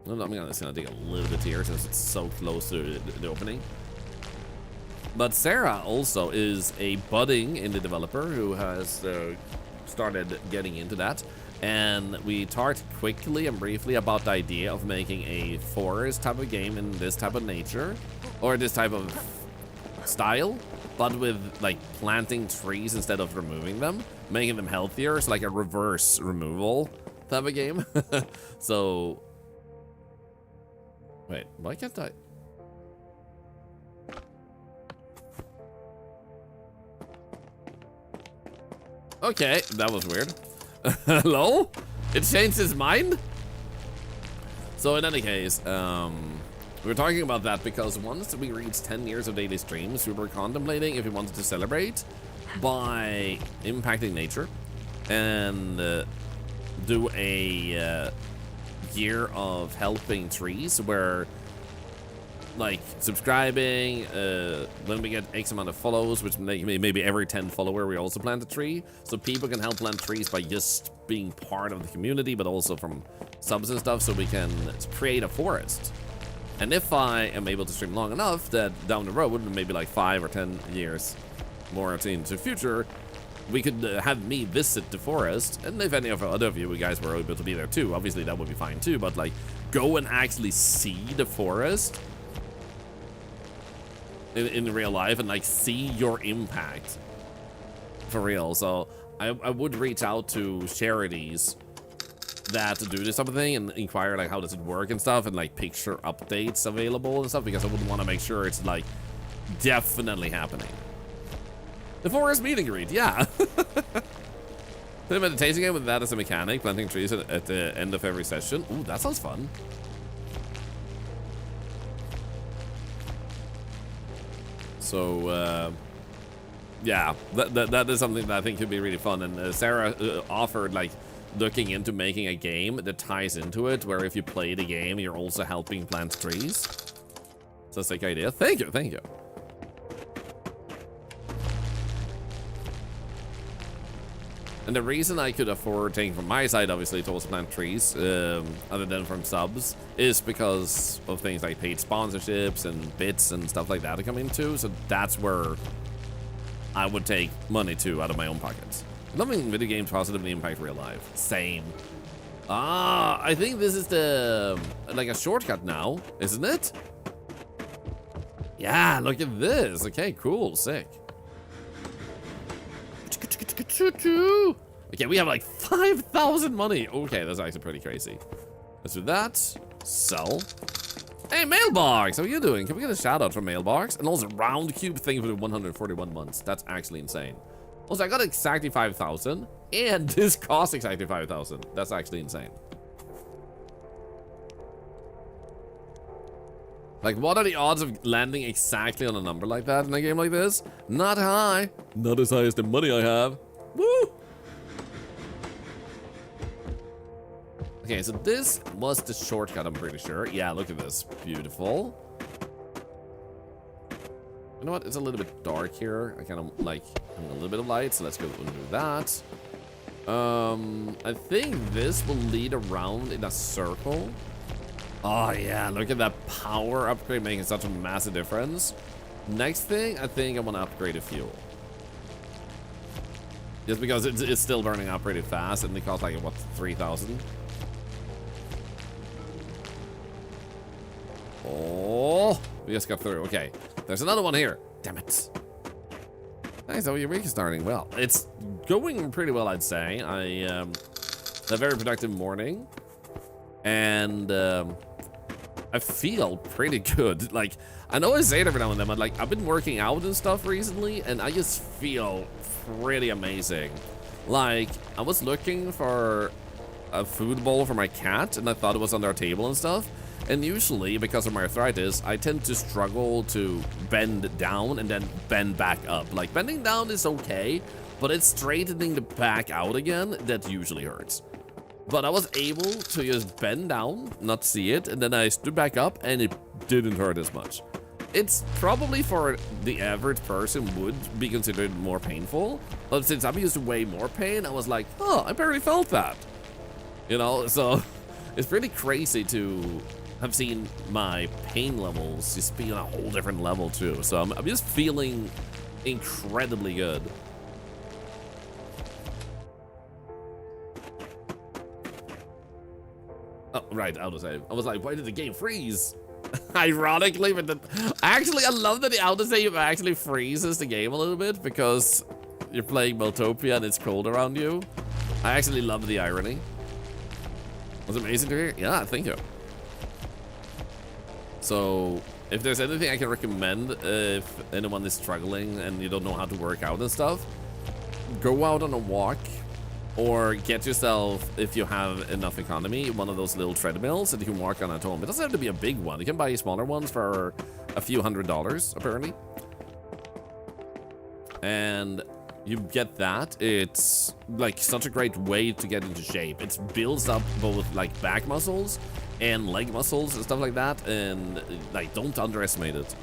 just gonna dig a little bit here since it's so close to the opening. But Sarah also is a budding indie developer who has started getting into that. And we talked quickly and briefly about the idea of making a forest type of game in this type of nature, or this type of style, but with like planting trees instead of removing them, making them healthier. It's like a reverse removal type of game. So, wait, why can't I? Okay, that was weird. Hello? It changed his mind? So in any case, we were talking about that because once we reached 10 years of daily streams, we were contemplating if we wanted to celebrate by impacting nature and do a year of helping trees where like subscribing, when we get X amount of follows, which maybe every 10 follower we also plant a tree, so people can help plant trees by just being part of the community, but also from subs and stuff, so we can create a forest. And if I am able to stream long enough that down the road, maybe like 5 or 10 years more into the future, we could have me visit the forest, and if any of other of you guys were able to be there too, obviously that would be fine too, but like go and actually see the forest in real life and like see your impact for real. So I would reach out to charities that do this type of thing and inquire like how does it work and stuff, and like picture updates available and stuff, because I would want to make sure it's like definitely happening. The forest meet and greet, yeah. The meditation game with that as a mechanic, planting trees at the end of every session. Ooh, that sounds fun. So, yeah, that is something that I think could be really fun. And Sarah offered like looking into making a game that ties into it, where if you play the game, you're also helping plant trees. So that's like idea. Thank you, thank you. And the reason I could afford taking from my side, obviously, to also plant trees, other than from subs, is because of things like paid sponsorships and bits and stuff like that to come into. So that's where I would take money to out of my own pockets. Loving video games positively impact real life. Same. Ah, I think this is the like a shortcut now, isn't it? Yeah, look at this. Okay, cool, sick. Okay, we have like 5,000 money. Okay, that's actually pretty crazy. Let's do that. Sell. Hey, Mailbox, how are you doing? Can we get a shout out from Mailbox? And also round cube thing for 141 months. That's actually insane. Also, I got exactly 5,000, and this cost exactly 5,000. That's actually insane. Like, what are the odds of landing exactly on a number like that in a game like this? Not high. Not as high as the money I have. Woo! Okay, so this was the shortcut, I'm pretty sure. Yeah, look at this. Beautiful. You know what? It's a little bit dark here. I kind of like a little bit of light, so let's go and do that. I think this will lead around in a circle. Oh yeah, look at that power upgrade making such a massive difference. Next thing, I think I want to upgrade the fuel. Just because it's still burning up pretty fast, and it costs like, what, 3,000? Oh, we just got through. Okay, there's another one here. Damn it. Nice, how your week is starting? Well, it's going pretty well, I'd say. I had a very productive morning, and I feel pretty good. Like, I know I say it every now and then, but like, I've been working out and stuff recently, and I just feel pretty amazing. Like, I was looking for a food bowl for my cat, and I thought it was on their table and stuff. And usually, because of my arthritis, I tend to struggle to bend down and then bend back up. Like, bending down is okay, but it's straightening the back out again that usually hurts. But I was able to just bend down, not see it, and then I stood back up, and it didn't hurt as much. It's probably for the average person would be considered more painful, but since I'm used to way more pain, I was like, oh, I barely felt that. You know, so it's pretty crazy to have seen my pain levels just be on a whole different level too. So I'm just feeling incredibly good. Oh, right, autosave. I was like, why did the game freeze? Ironically, but actually, I love that the autosave actually freezes the game a little bit because you're playing Meltopia and it's cold around you. I actually love the irony. Was it amazing to hear? Yeah, thank you. So, if there's anything I can recommend if anyone is struggling and you don't know how to work out and stuff, go out on a walk. Or get yourself, if you have enough economy, one of those little treadmills that you can walk on at home. It doesn't have to be a big one. You can buy smaller ones for a few $100s, apparently. And you get that. It's like such a great way to get into shape. It builds up both like back muscles and leg muscles and stuff like that. And like, don't underestimate it.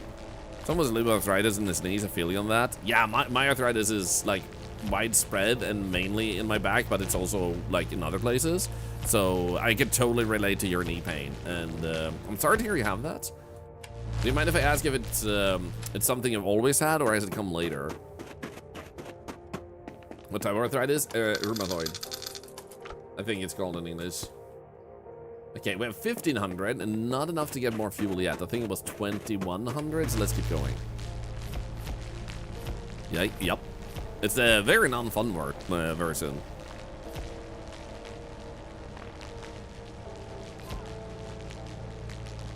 Someone's a little arthritis in his knees. I feel you on that. Yeah, my arthritis is like widespread and mainly in my back, but it's also like in other places, so I can totally relate to your knee pain. And I'm sorry to hear you have that. Do you mind if I ask if it's something you've always had, or has it come later? What type of arthritis? Rheumatoid, I think it's called in English. Okay, we have 1500 and not enough to get more fuel yet. I think it was 2100, so let's keep going. Yeah, yep. It's a very non-fun version.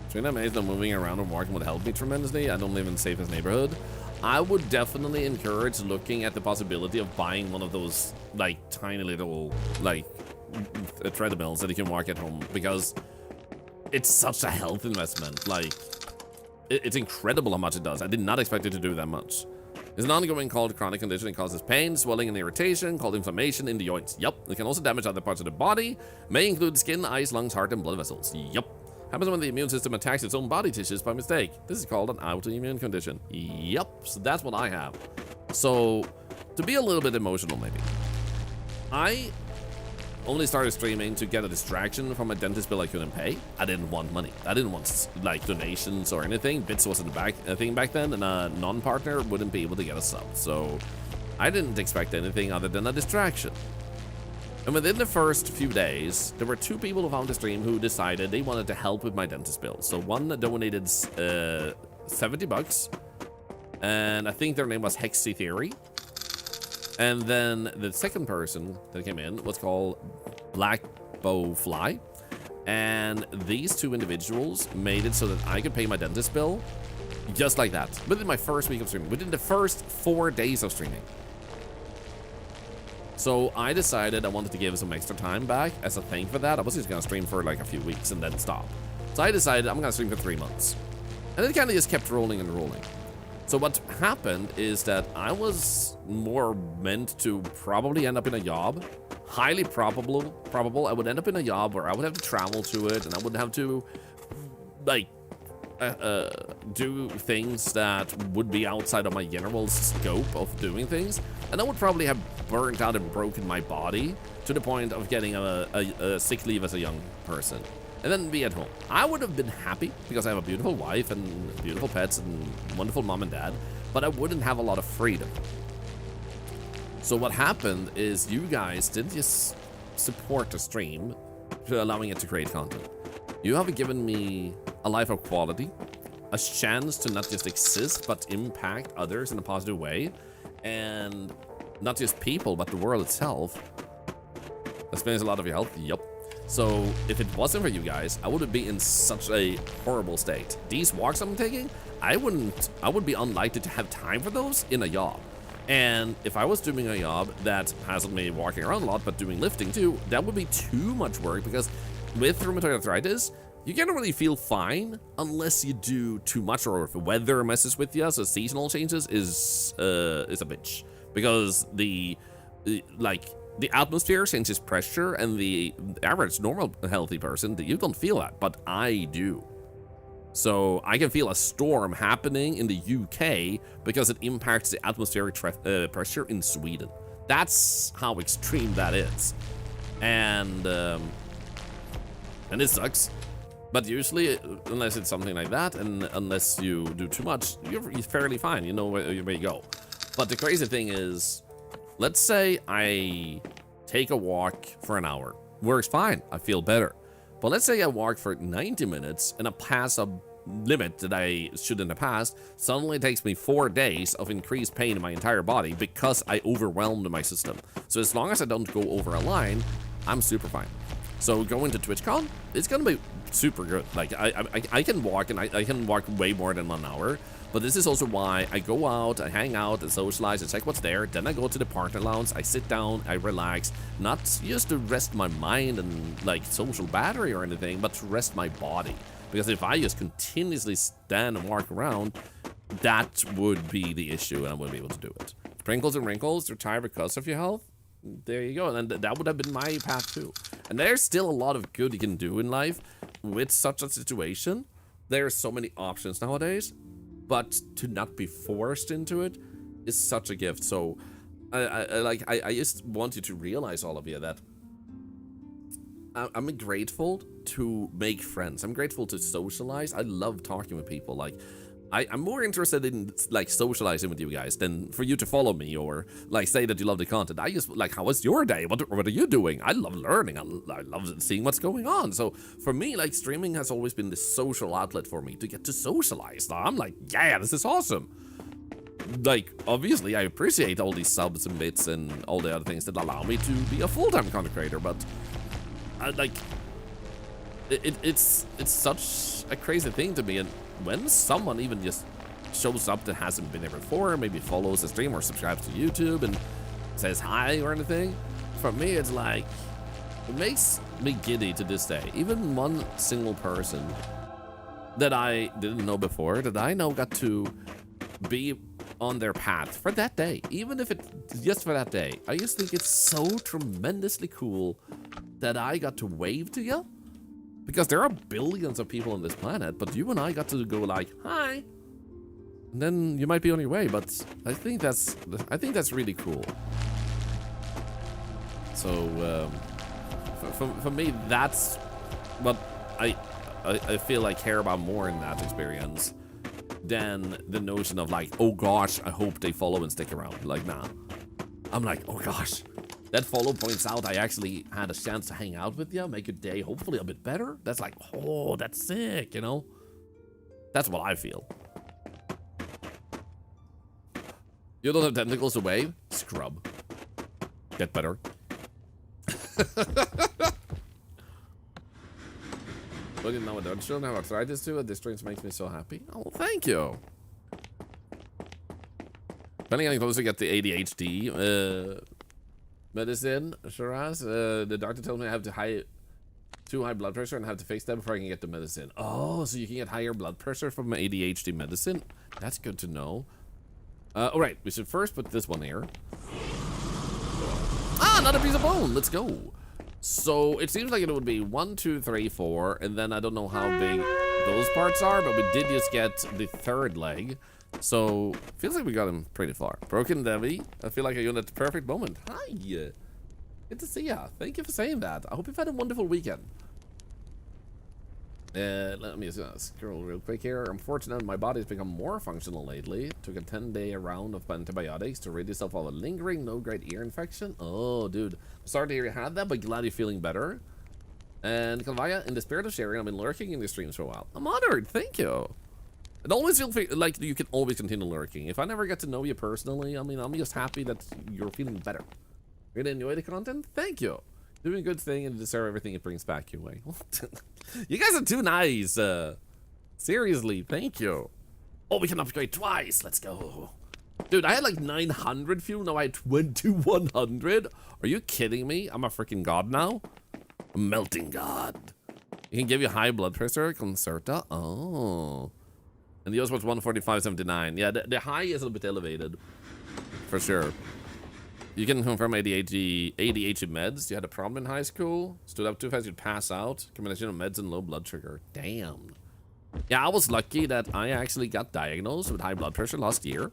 It's really amazing that moving around and walking would help me tremendously. I don't live in the safest neighborhood. I would definitely encourage looking at the possibility of buying one of those like tiny little like treadmills that you can walk at home, because it's such a health investment. Like, it's incredible how much it does. I did not expect it to do that much. It's an ongoing called chronic condition. It causes pain, swelling, and irritation, called inflammation in the joints. Yup. It can also damage other parts of the body, may include skin, eyes, lungs, heart, and blood vessels. Yup. Happens when the immune system attacks its own body tissues by mistake. This is called an autoimmune condition. Yup. So that's what I have. So, to be a little bit emotional, maybe, I only started streaming to get a distraction from a dentist bill I couldn't pay. I didn't want money. I didn't want like donations or anything. Bits wasn't a thing back then, and a non-partner wouldn't be able to get a sub. So I didn't expect anything other than a distraction. And within the first few days, there were 2 people who found the stream who decided they wanted to help with my dentist bill. So one donated 70 bucks, and I think their name was Hexy Theory. And then the second person that came in was called Black Bow Fly. And these 2 individuals made it so that I could pay my dentist bill just like that. Within my first week of streaming, within the first 4 days of streaming. So I decided I wanted to give some extra time back as a thank for that. I was just gonna stream for like a few weeks and then stop. So I decided I'm gonna stream for 3 months. And it kind of just kept rolling and rolling. So what happened is that I was more meant to probably end up in a job. Highly probable I would end up in a job where I would have to travel to it, and I would have to like do things that would be outside of my general scope of doing things, and I would probably have burnt out and broken my body to the point of getting a sick leave as a young person, and then be at home. I would have been happy because I have a beautiful wife and beautiful pets and wonderful mom and dad, but I wouldn't have a lot of freedom. So what happened is you guys didn't just support the stream to allowing it to create content. You have given me a life of quality, a chance to not just exist, but impact others in a positive way, and not just people, but the world itself. That spends a lot of your health. Yup. So if it wasn't for you guys, I would be in such a horrible state. These walks I'm taking, I would be unlikely to have time for those in a job. And if I was doing a job that has me walking around a lot, but doing lifting too, that would be too much work, because with rheumatoid arthritis, you can't really feel fine unless you do too much, or if the weather messes with you. So seasonal changes is a bitch, because the atmosphere changes pressure, and the average normal healthy person, you don't feel that, but I do. So I can feel a storm happening in the UK because it impacts the atmospheric pressure in Sweden. That's how extreme that is, and it sucks. But usually, unless it's something like that, and unless you do too much, you're fairly fine. You know where you may go. But the crazy thing is, let's say I take a walk for an hour. Works fine. I feel better. But let's say I walk for 90 minutes and I pass a limit that I shouldn't have passed. Suddenly it takes me 4 days of increased pain in my entire body because I overwhelmed my system. So as long as I don't go over a line, I'm super fine. So going to TwitchCon, it's gonna be super good. Like I can walk, and I can walk way more than 1 hour. But this is also why I go out, I hang out and socialize and check what's there. Then I go to the partner lounge, I sit down, I relax, not just to rest my mind and like social battery or anything, but to rest my body. Because if I just continuously stand and walk around, that would be the issue, and I wouldn't be able to do it. Sprinkles and wrinkles, retire because of your health. There you go, and that would have been my path too. And there's still a lot of good you can do in life with such a situation. There's so many options nowadays, but to not be forced into it is such a gift. So I just want you to realize, all of you, that I'm grateful to make friends. I'm grateful to socialize. I love talking with people. Like, I'm more interested in like socializing with you guys than for you to follow me or like say that you love the content. I just like, how was your day? What are you doing? I love learning. I love seeing what's going on. So for me, like, streaming has always been this social outlet for me to get to socialize. I'm like, yeah, this is awesome. Like, obviously I appreciate all these subs and bits and all the other things that allow me to be a full-time content creator, but it's such a crazy thing to me. And when someone even just shows up that hasn't been there before, maybe follows the stream or subscribes to YouTube and says hi or anything, for me it's like, it makes me giddy to this day. Even one single person that I didn't know before, that I know got to be on their path for that day, even if it's just for that day. I just think it's so tremendously cool that I got to wave to you. Because there are billions of people on this planet, but you and I got to go like, hi. And then you might be on your way, but I think that's really cool. So for me, that's what I feel I care about more in that experience than the notion of like, oh gosh, I hope they follow and stick around. Like, nah. I'm like, oh gosh. That follow points out I actually had a chance to hang out with you, make your day hopefully a bit better. That's like, oh, that's sick, you know? That's what I feel. You don't have tentacles to wave? Scrub. Get better. But you know what, don't you know how arthritis too? This drink makes me so happy. Oh, thank you. Depending on how close you get the ADHD, medicine, Shiraz. The doctor told me I have too high blood pressure and have to fix that before I can get the medicine. Oh, so you can get higher blood pressure from ADHD medicine? That's good to know. Alright, we should first put this one here. Ah, another piece of bone! Let's go! So, it seems like it would be 1, 2, 3, 4, and then I don't know how big those parts are, but we did just get the third leg. So, feels like we got him pretty far. Broken Debbie, I feel like you're at the perfect moment. Hi! Good to see ya. Thank you for saying that. I hope you've had a wonderful weekend. Let me just scroll real quick here. Unfortunately, my body's become more functional lately. Took a 10-day round of antibiotics to rid yourself of a lingering, no-grade ear infection. Oh, dude. Sorry to hear you had that, but glad you're feeling better. And Kalvaya, in the spirit of sharing, I've been lurking in the streams for a while. I'm honored. Thank you. It always feels like you can always continue lurking. If I never get to know you personally, I mean, I'm just happy that you're feeling better. Really enjoy the content? Thank you. Doing a good thing and deserve everything it brings back your way. You guys are too nice. Seriously, thank you. Oh, we can upgrade twice. Let's go. Dude, I had like 900 fuel, now I had 2100. Are you kidding me? I'm a freaking god now? A melting god. It can give you high blood pressure, Concerta. Oh. And the yours was 145.79. Yeah, the high is a little bit elevated. For sure. You can confirm ADHD meds. You had a problem in high school. Stood up too fast, you'd pass out. Combination of meds and low blood sugar. Damn. Yeah, I was lucky that I actually got diagnosed with high blood pressure last year.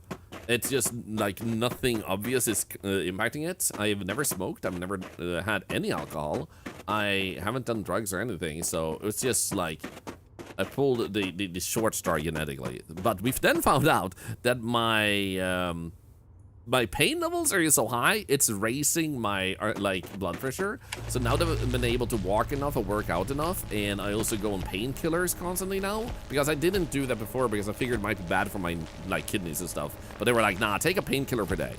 It's just like nothing obvious is impacting it. I've never smoked. I've never had any alcohol. I haven't done drugs or anything. So it's just like I pulled the short straw genetically. But we've then found out that my pain levels are so high, it's raising my like blood pressure. So now that I've been able to walk enough or work out enough, and I also go on painkillers constantly now, because I didn't do that before because I figured it might be bad for my like kidneys and stuff. But they were like, nah, take a painkiller per day,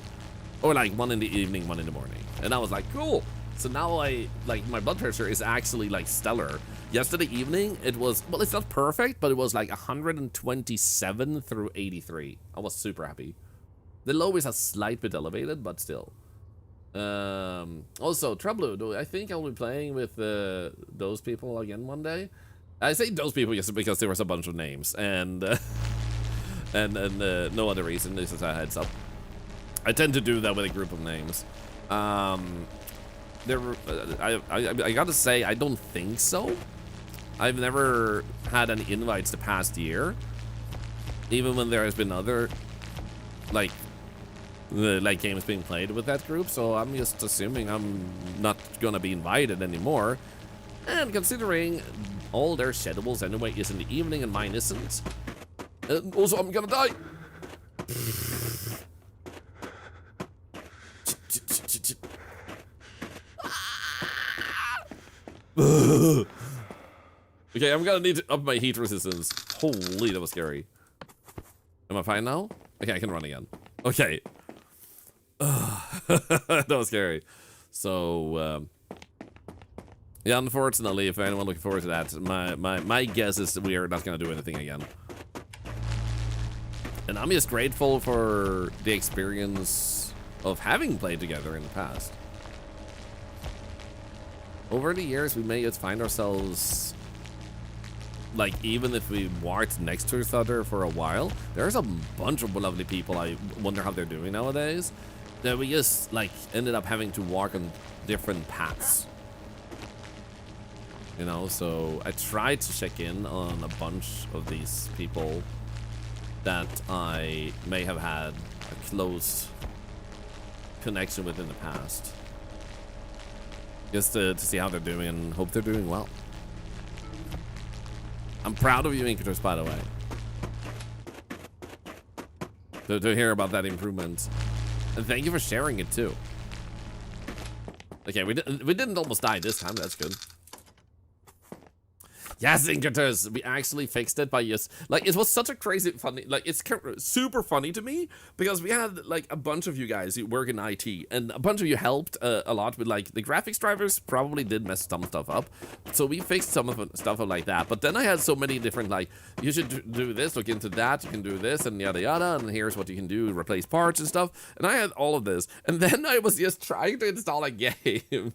or like one in the evening, one in the morning. And I was like, cool. So now my blood pressure is actually like stellar. Yesterday evening, it was, well, it's not perfect, but it was like 127 through 83. I was super happy. The low is a slight bit elevated, but still. Also, Treblu, I think I'll be playing with those people again one day. I say those people just because there was a bunch of names, and no other reason. This is a heads up. I tend to do that with a group of names. I gotta say, I don't think so. I've never had any invites the past year, even when there has been other like games being played with that group, so I'm just assuming I'm not gonna be invited anymore. And considering all their schedules anyway is in the evening and mine isn't, and also I'm gonna die. Okay, I'm gonna need to up my heat resistance. Holy, that was scary. Am I fine now? Okay, I can run again. Okay. That was scary. So, yeah, unfortunately, if anyone looking forward to that, my guess is we are not going to do anything again. And I'm just grateful for the experience of having played together in the past. Over the years, we may just find ourselves, like, even if we worked next to each other for a while, there's a bunch of lovely people I wonder how they're doing nowadays, that we just, like, ended up having to walk on different paths. You know, so I tried to check in on a bunch of these people that I may have had a close connection with in the past. Just to see how they're doing and hope they're doing well. I'm proud of you, Inkators, by the way. To hear about that improvement. And thank you for sharing it, too. Okay, we didn't almost die this time. That's good. Yes, Inkators, we actually fixed it by just, like, it was such a crazy funny, like, it's super funny to me, because we had, like, a bunch of you guys who work in IT, and a bunch of you helped a lot with, like, the graphics drivers probably did mess some stuff up, so we fixed some of the stuff like that. But then I had so many different, like, you should do this, look into that, you can do this, and yada yada, and here's what you can do, replace parts and stuff, and I had all of this, and then I was just trying to install a game.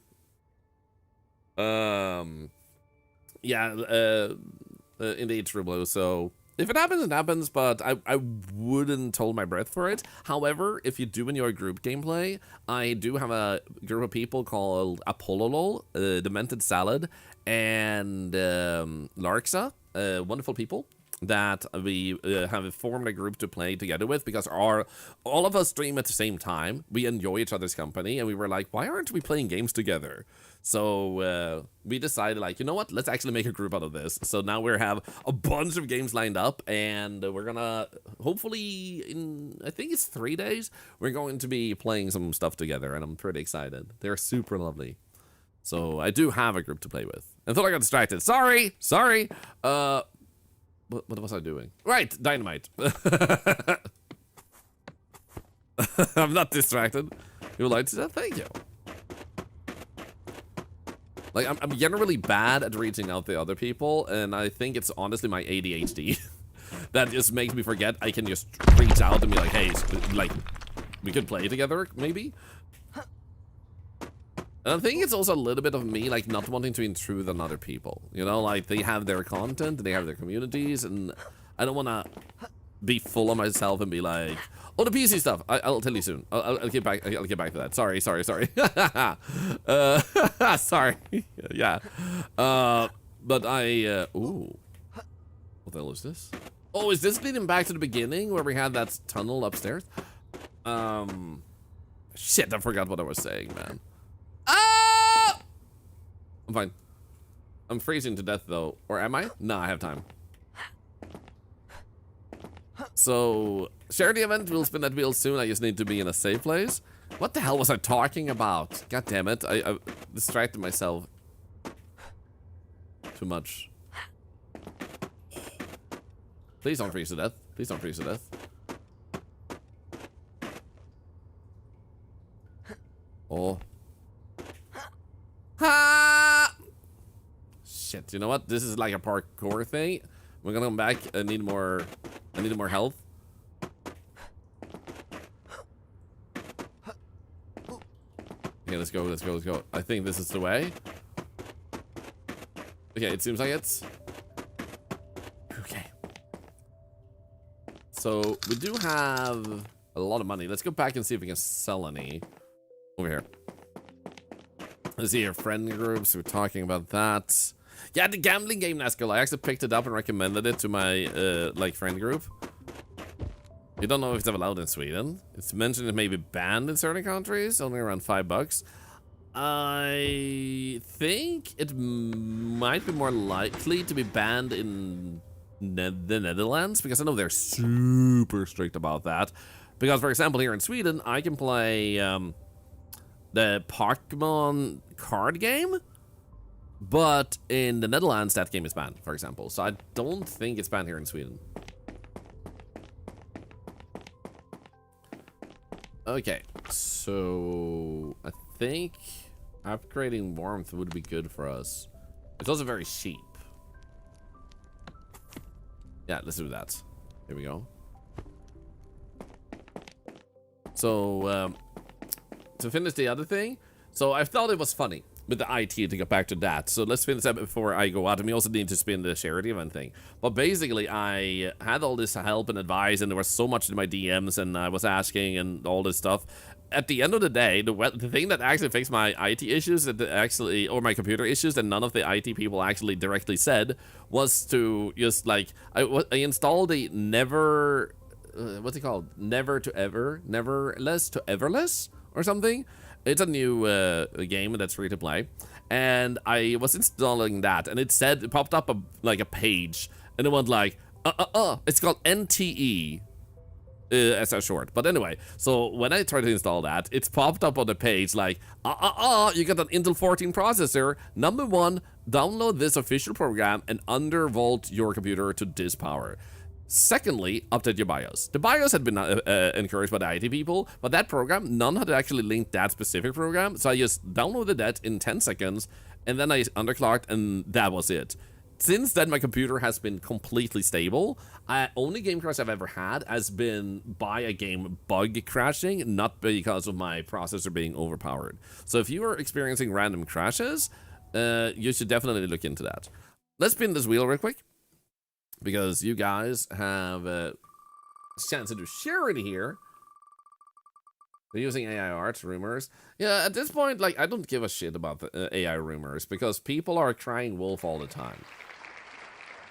Yeah, indeed, Triblo. So if it happens, it happens, but I wouldn't hold my breath for it. However, if you do enjoy group gameplay, I do have a group of people called Apololol, Demented Salad, and Larxa, wonderful people that we have formed a group to play together with, because all of us stream at the same time. We enjoy each other's company, and we were like, why aren't we playing games together? So we decided, like, you know what, let's actually make a group out of this. So now we have a bunch of games lined up, and we're gonna hopefully in, I think it's 3 days, we're going to be playing some stuff together, and I'm pretty excited. They're super lovely. So I do have a group to play with. I thought I got distracted. Sorry. What was I doing? Right, dynamite. I'm not distracted. You would like to say thank you. Like, I'm generally bad at reaching out to other people, and I think it's honestly my ADHD. that just makes me forget I can just reach out and be like, hey, like, we could play together, maybe? And I think it's also a little bit of me, like, not wanting to intrude on other people. You know, like, they have their content, they have their communities, and I don't want to be full of myself and be like, oh, the PC stuff. I'll tell you soon. I'll get back. I'll get back to that. Sorry. Sorry. Yeah. But ooh. What the hell is this? Oh, is this leading back to the beginning where we had that tunnel upstairs? Shit, I forgot what I was saying, man. Ah! I'm fine. I'm freezing to death, though. Or am I? No, I have time. So, charity event, we'll spin that wheel soon. I just need to be in a safe place. What the hell was I talking about? God damn it. I distracted myself too much. Please don't freeze to death. Please don't freeze to death. Oh. Ha! Shit, you know what? This is like a parkour thing. We're gonna come back. I need more health. Okay, let's go. I think this is the way. Okay, it seems like it's... Okay. So, we do have a lot of money. Let's go back and see if we can sell any. Over here. Let's see your friend groups. We're talking about that. Yeah, the gambling game, Nazgul. I actually picked it up and recommended it to my, like, friend group. You don't know if it's allowed in Sweden. It's mentioned it may be banned in certain countries, only around $5. I think it might be more likely to be banned in the Netherlands, because I know they're super strict about that. Because, for example, here in Sweden, I can play the Pokemon card game, but in the Netherlands, that game is banned, for example. So I don't think it's banned here in Sweden. Okay, so I think upgrading warmth would be good for us. It's also very cheap. Yeah, let's do that. Here we go. So, to finish the other thing, so I thought it was funny with the IT to get back to that. So let's finish that before I go out. And we also need to spin the charity event thing. But basically, I had all this help and advice, and there was so much in my DMs, and I was asking and all this stuff. At the end of the day, the thing that actually fixed my IT issues, or my computer issues, that none of the IT people actually directly said, was to just like, I installed a what's it called? Never to ever, neverless to everless or something. It's a new game that's free to play, and I was installing that, and it popped up like a page, and it went like, it's called NTE, as a short. But anyway, so when I tried to install that, it's popped up on the page like, you got an Intel 14 processor. Number 1, download this official program and undervolt your computer to this power. Secondly, update your BIOS. The BIOS had been encouraged by the IT people, but that program, none had actually linked that specific program, so I just downloaded that in 10 seconds, and then I underclocked, and that was it. Since then, my computer has been completely stable. Only game crash I've ever had has been by a game bug crashing, not because of my processor being overpowered. So if you are experiencing random crashes, you should definitely look into that. Let's spin this wheel real quick, because you guys have a chance to do charity here. They're using AI art rumors. Yeah, at this point, like, I don't give a shit about the AI rumors, because people are crying wolf all the time.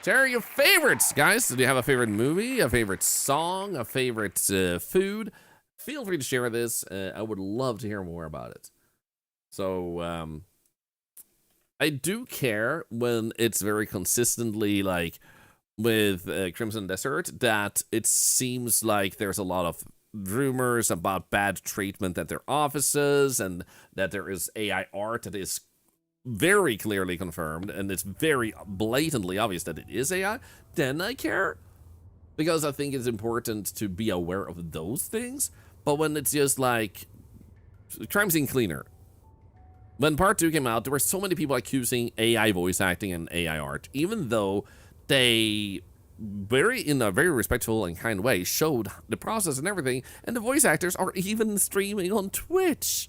Share your favorites, guys. Do you have a favorite movie, a favorite song, a favorite food? Feel free to share this. I would love to hear more about it. So, I do care when it's very consistently, like, with Crimson Desert, that it seems like there's a lot of rumors about bad treatment at their offices, and that there is AI art that is very clearly confirmed, and it's very blatantly obvious that it is AI. Then I care, because I think it's important to be aware of those things. But when it's just like crime scene cleaner, when part 2 came out, there were so many people accusing AI voice acting and AI art, even though they in a very respectful and kind way, showed the process and everything, and the voice actors are even streaming on Twitch.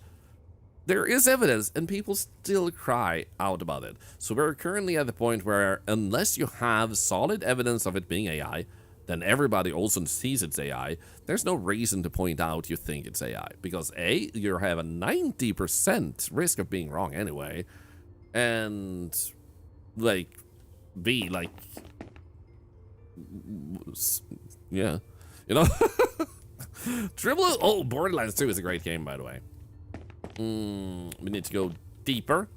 There is evidence, and people still cry out about it. So we're currently at the point where, unless you have solid evidence of it being AI, then everybody also sees it's AI. There's no reason to point out you think it's AI, because A, you have a 90% risk of being wrong anyway, and like B, like, yeah, you know. Dribble. Oh, Borderlands 2 is a great game, by the way. We need to go deeper.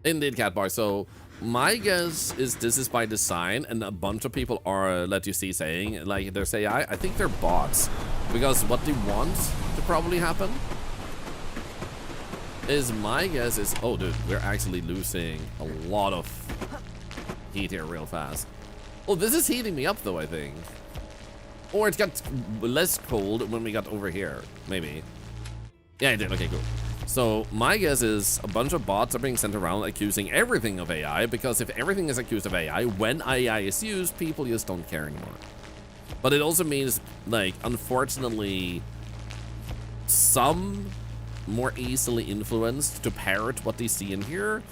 Indeed, Catbar. So my guess is this is by design, and a bunch of people are, let you see, saying like there's AI. I think they're bots, because what they want to probably happen is, my guess is, oh dude, we're actually losing a lot of heat here real fast. Oh, this is heating me up though, I think. Or it got less cold when we got over here, maybe. Yeah, it did. Okay, cool. So my guess is a bunch of bots are being sent around accusing everything of AI, because if everything is accused of AI, when AI is used, people just don't care anymore. But it also means, like, unfortunately, some more easily influenced to parrot what they see and hear.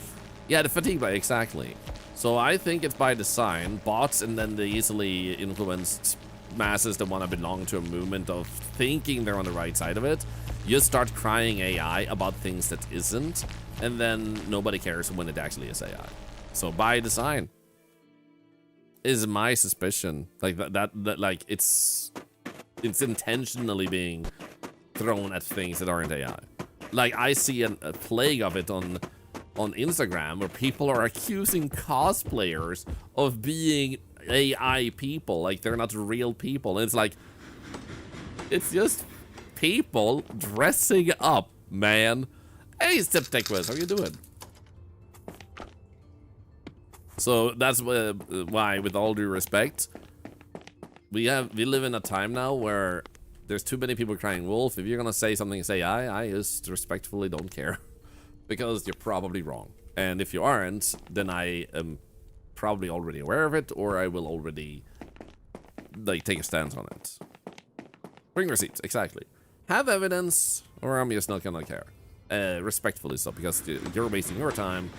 Yeah, the fatigue by, exactly. So I think it's by design, bots, and then the easily influenced masses that want to belong to a movement of thinking they're on the right side of it. You start crying AI about things that isn't, and then nobody cares when it actually is AI. So by design is my suspicion. Like that like it's intentionally being thrown at things that aren't AI. Like I see a plague of it on Instagram, where people are accusing cosplayers of being AI people, like they're not real people. And it's like, it's just people dressing up, man. Hey, Steptequist, how you doing? So that's why, with all due respect, we live in a time now where there's too many people crying wolf. If you're gonna say something, say I just respectfully don't care, because you're probably wrong. And if you aren't, then I am probably already aware of it, or I will already like take a stance on it. Bring receipts, exactly. Have evidence, or I'm just not gonna care. Respectfully so, because you're wasting your time,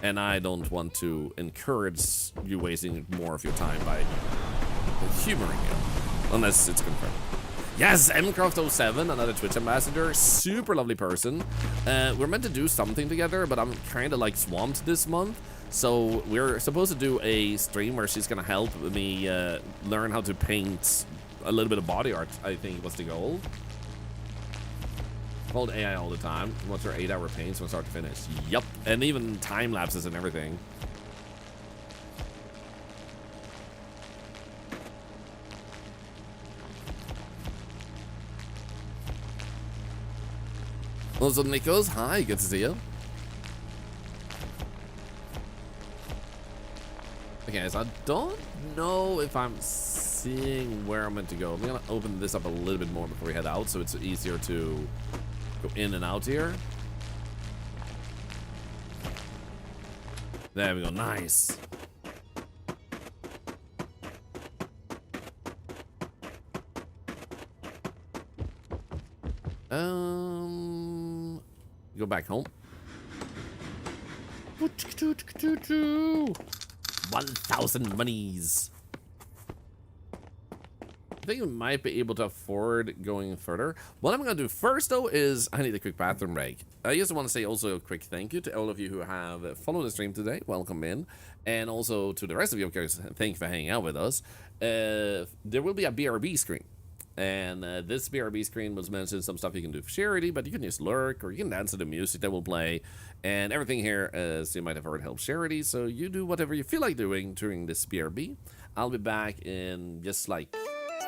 and I don't want to encourage you wasting more of your time by humoring you, unless it's confirmed. Yes, Mcroft07, another Twitch ambassador, super lovely person. We're meant to do something together, but I'm kind of like swamped this month. So we're supposed to do a stream where she's gonna help me learn how to paint a little bit of body art, I think was the goal. Called AI all the time. What's her 8-hour paints from start to finish? Yup, and even time lapses and everything. Also, Nikos, hi, good to see you. Okay, so I don't know if I'm seeing where I'm meant to go. I'm gonna open this up a little bit more before we head out, so it's easier to go in and out here. There we go, nice. Go back home. 1,000 monies. I think we might be able to afford going further. What I'm gonna do first, though, is I need a quick bathroom break. I just want to say also a quick thank you to all of you who have followed the stream today. Welcome in. And also to the rest of you, of course, thank you for hanging out with us. There will be a BRB screen. And this BRB screen was mentioned some stuff you can do for charity, but you can just lurk, or you can dance to the music that will play. And everything here, as you might have heard, helps charity. So you do whatever you feel like doing during this BRB. I'll be back in just like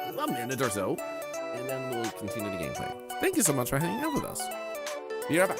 a minute or so, and then we'll continue the gameplay. Thank you so much for hanging out with us. Be right back.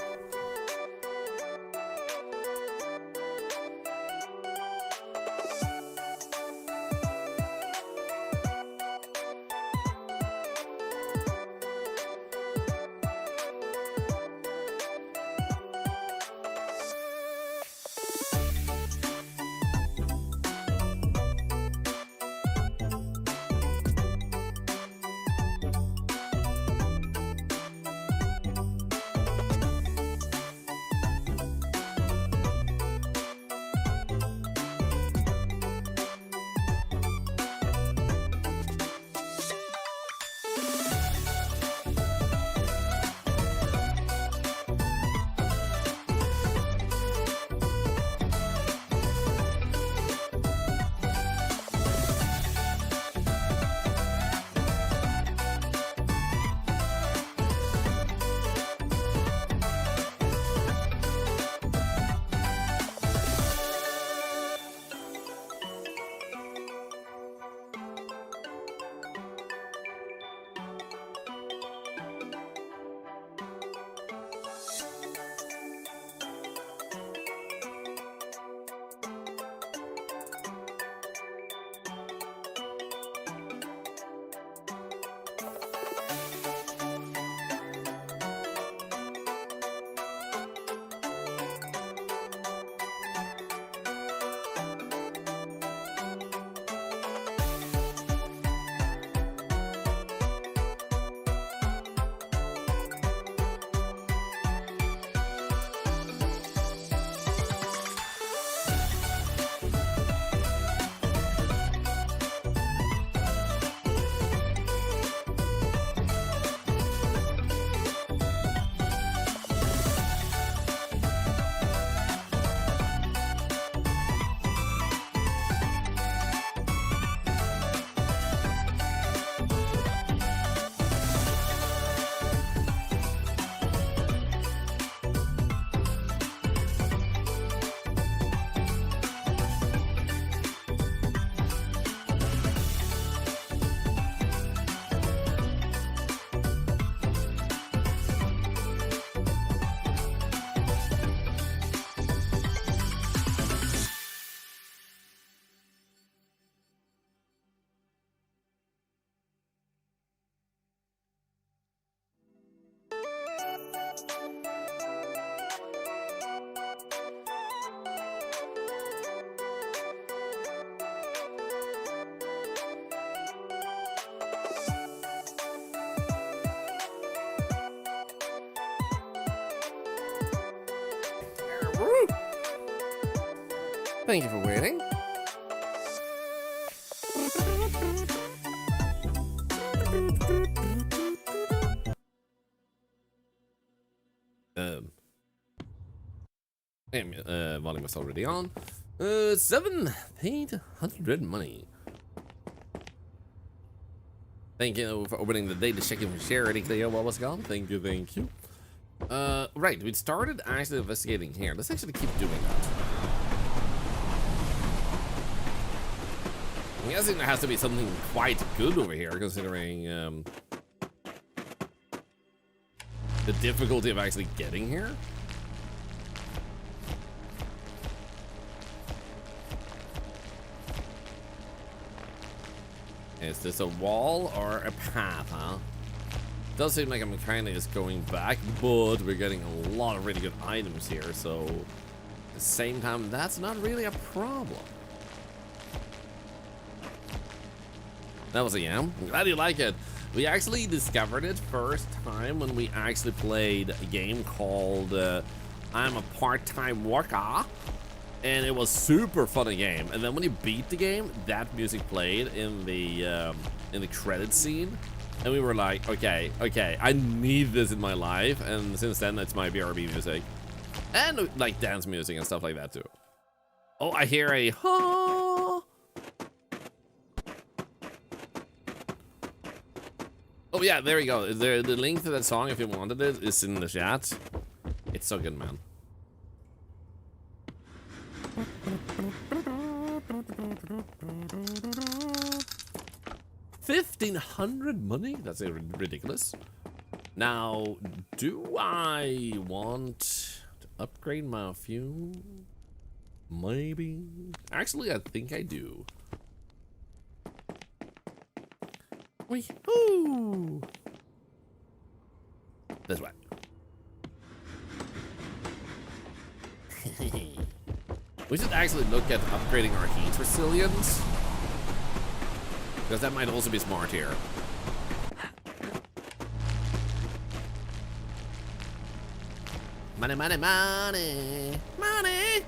Thank you for waiting. Volume was already on. 7,800 money. Thank you for opening the daily check-in for charity. What was gone? Thank you, thank you. Right, we started actually investigating here. Let's actually keep doing that. I'm guessing there has to be something quite good over here, considering the difficulty of actually getting here. Is this a wall or a path, huh? Does seem like I'm kind of just going back, but we're getting a lot of really good items here, so at the same time, that's not really a problem. That was a yam. I'm glad you like it. We actually discovered it first time when we actually played a game called I'm a Part-Time Worker. And it was super fun game. And then when you beat the game, that music played in the credit scene, and we were like, okay, I need this in my life. And since then, it's my BRB music, and like dance music and stuff like that too. Oh, I hear a ha. Oh yeah, there we go. The link to that song, if you wanted it, is in the chat. It's so good, man. 1,500 money? That's ridiculous. Now, do I want to upgrade my fuel? Maybe. Actually, I think I do. Wee-hoo! This way. We should actually look at upgrading our heat resilience, because that might also be smart here. Money, money, money, money.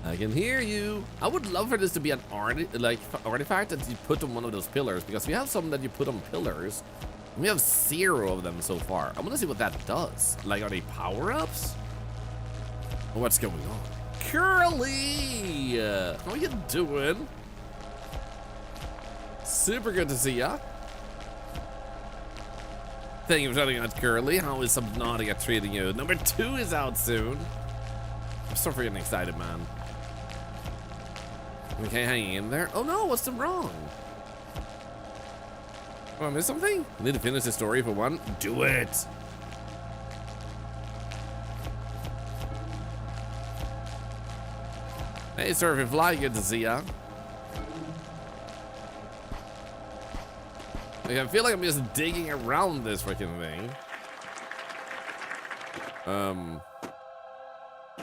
I can hear you. I would love for this to be an artifact that you put on one of those pillars, because we have some that you put on pillars. And we have 0 of them so far. I want to see what that does. Like, are they power-ups? What's going on? Curly! How you doing? Super good to see ya. Thank you for shouting out, Curly. How is Subnautica treating you? Number 2 is out soon. I'm so freaking excited, man. Okay, hang in there. Oh no, what's wrong? Oh, I missed something? I need to finish the story for one. Do it! Hey, Surfing Fly, good to see ya. Okay, I feel like I'm just digging around this freaking thing.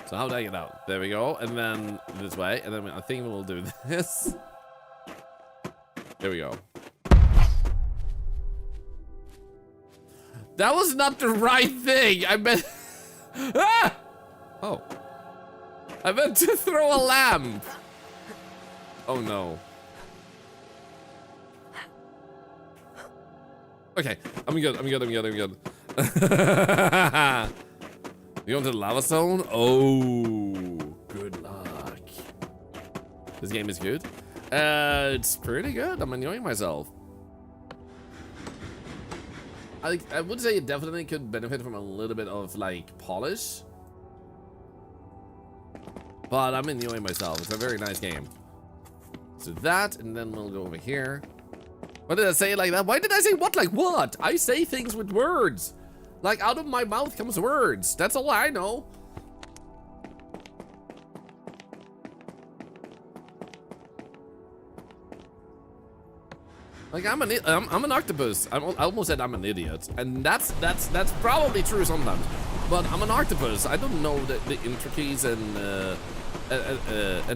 So how do I get out? There we go, and then this way, and then I think we'll do this. There we go. That was not the right thing. I meant. Ah! Oh. I meant to throw a lamp. Oh no. Okay, I'm good. You going to the lava zone? Oh, good luck. This game is good. It's pretty good. I'm enjoying myself. I would say it definitely could benefit from a little bit of like polish, but I'm enjoying myself. It's a very nice game. So that, and then we'll go over here. Why did I say it like that? Why did I say what like what? I say things with words. Like, out of my mouth comes words. That's all I know. Like, I'm an octopus. I almost said I'm an idiot, and that's probably true sometimes. But I'm an octopus. I don't know the intricacies and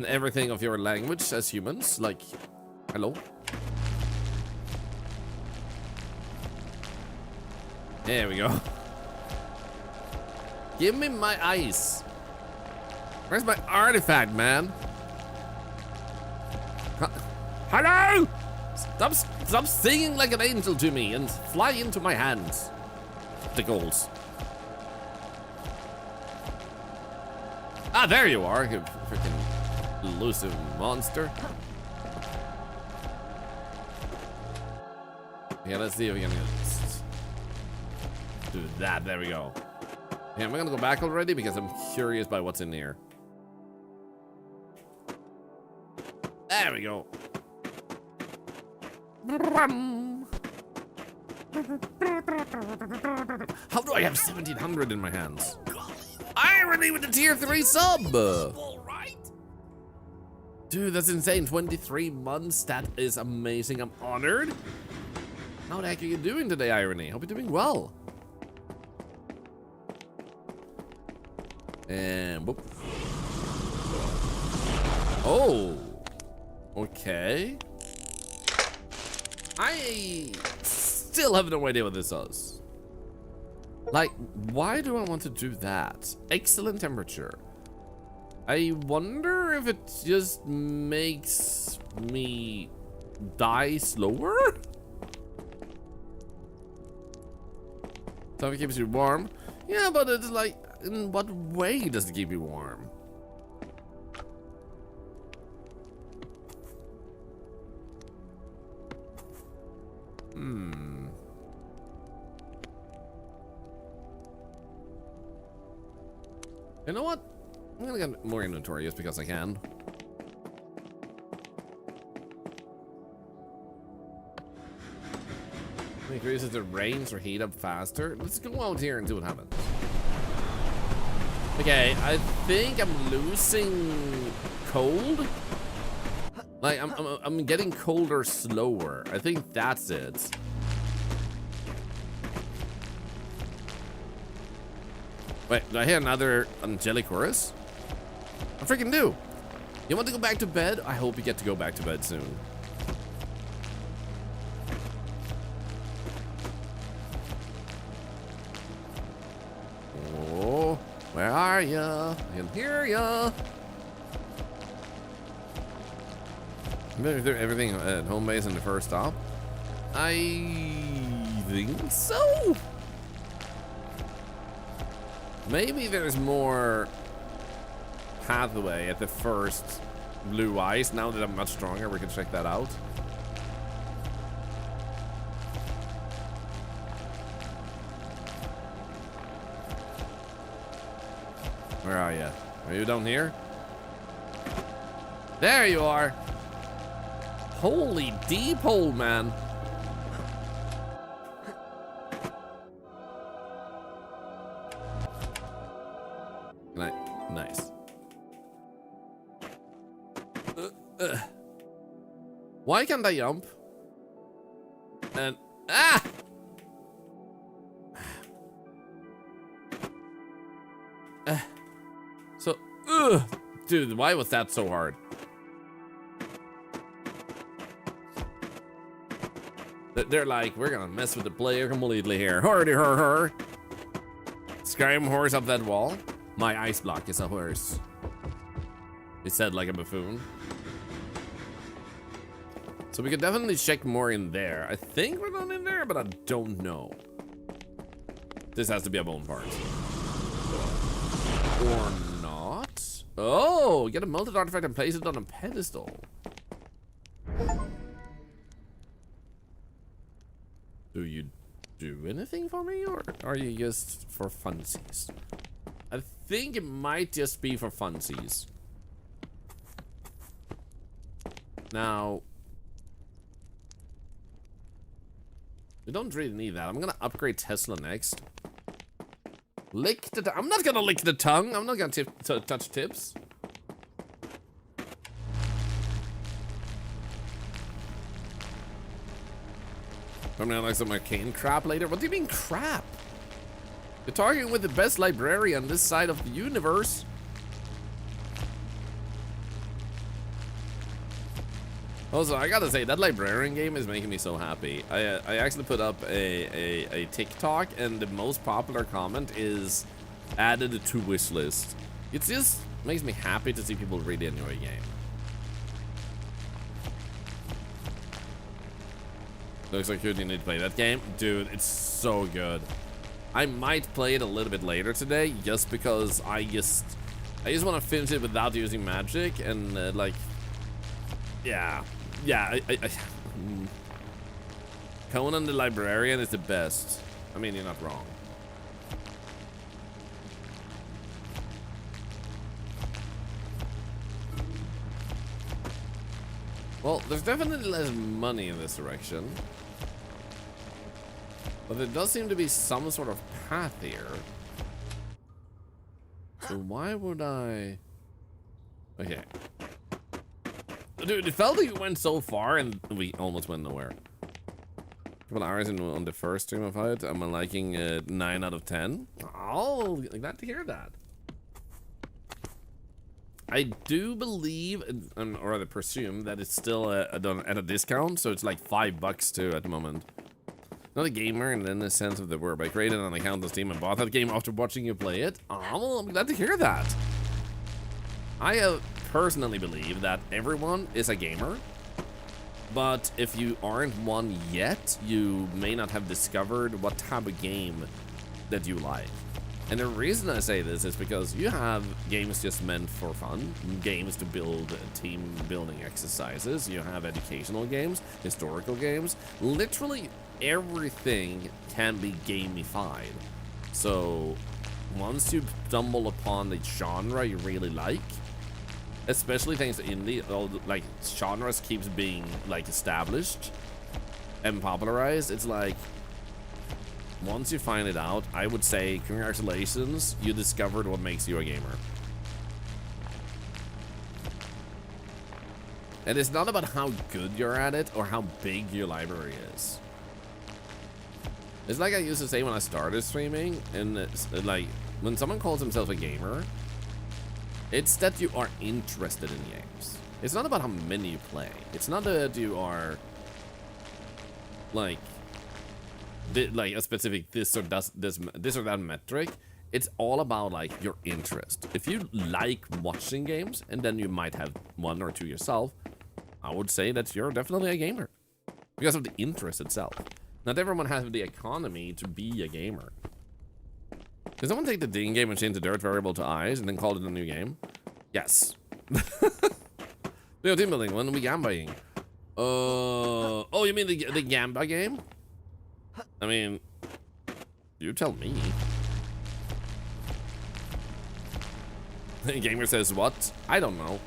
everything of your language as humans. Like, hello. There we go. Give me my ice. Where's my artifact, man? Hello! Stop singing like an angel to me and fly into my hands. The goals. Ah, there you are, you freaking elusive monster. Yeah, let's see if we can do that. There we go. Yeah, I'm gonna go back already because I'm curious by what's in here. There we go. How do I have 1700 in my hands? Irony with the tier 3 sub! Dude, that's insane. 23 months. That is amazing. I'm honored. How the heck are you doing today, Irony? Hope you're doing well. And boop. Oh. Okay. I still have no idea what this does. Like, why do I want to do that? Excellent temperature. I wonder if it just makes me die slower? So it keeps you warm. Yeah, but it's like, in what way does it keep you warm? You know what? I'm gonna get more inventory just because I can. Increases the range or heat up faster. Let's go out here and see what happens. Okay, I think I'm losing cold. Like I'm getting colder slower. I think that's it. Wait, do I hear another angelic chorus? I freaking do. You want to go back to bed? I hope you get to go back to bed soon. Oh, where are ya? I can hear ya. Everything at home base in the first stop? I think so. Maybe there's more pathway at the first blue ice. Now that I'm much stronger, we can check that out. Where are you? Are you down here? There you are. Holy deep hole, man. Nice. Why can't I jump? And so dude, why was that so hard? They're like, we're gonna mess with the player completely here. Hardy her. Scram horse up that wall. My ice block is a horse. He said like a buffoon. So we could definitely check more in there. I think we're done in there, but I don't know. This has to be a bone part. Or not. Oh, get a melted artifact and place it on a pedestal. Do you do anything for me, or are you just for funsies? I think it might just be for funsies. Now, we don't really need that. I'm gonna upgrade Tesla next. Lick the I'm not gonna lick the tongue. I'm not gonna touch tips. I'm gonna like some arcane crap later. What do you mean crap? You're talking with the best librarian this side of the universe. Also, I gotta say, that librarian game is making me so happy. I actually put up a TikTok, and the most popular comment is added to wish list. It just makes me happy to see people really enjoy a game. Looks like you need to play that game. Dude, it's so good. I might play it a little bit later today, just because I just want to finish it without using magic, and like, yeah, Conan the Librarian is the best. I mean, you're not wrong. Well, there's definitely less money in this direction. But there does seem to be some sort of path here. So why would I... Okay. Dude, it felt like it went so far and we almost went nowhere. Couple hours on the first stream of it, I'm liking 9 out of 10. Oh, glad to hear that. I do believe, or rather presume, that it's still at a discount, so it's like $5 too at the moment. Not a gamer in the sense of the word, but I created an account on Steam and bought that game after watching you play it. Oh, well, I'm glad to hear that. I personally believe that everyone is a gamer, but if you aren't one yet, you may not have discovered what type of game that you like. And the reason I say this is because you have games just meant for fun, games to build team building exercises, you have educational games, historical games, literally everything can be gamified. So once you stumble upon the genre you really like, especially things in the like genres keeps being like established and popularized, it's like once you find it out, I would say congratulations, you discovered what makes you a gamer. And it's not about how good you're at it or how big your library is. It's like I used to say when I started streaming, and it's like when someone calls himself a gamer, it's that you are interested in games. It's not about how many you play. It's not that you are like a specific this or that metric. It's all about like your interest. If you like watching games, and then you might have one or two yourself, I would say that you're definitely a gamer because of the interest itself. Not everyone has the economy to be a gamer. Can someone take the ding game and change the dirt variable to eyes and then call it a new game? Yes. Team building, when are we gambaying? Oh, you mean the Gamba game? I mean, you tell me. The gamer says what? I don't know.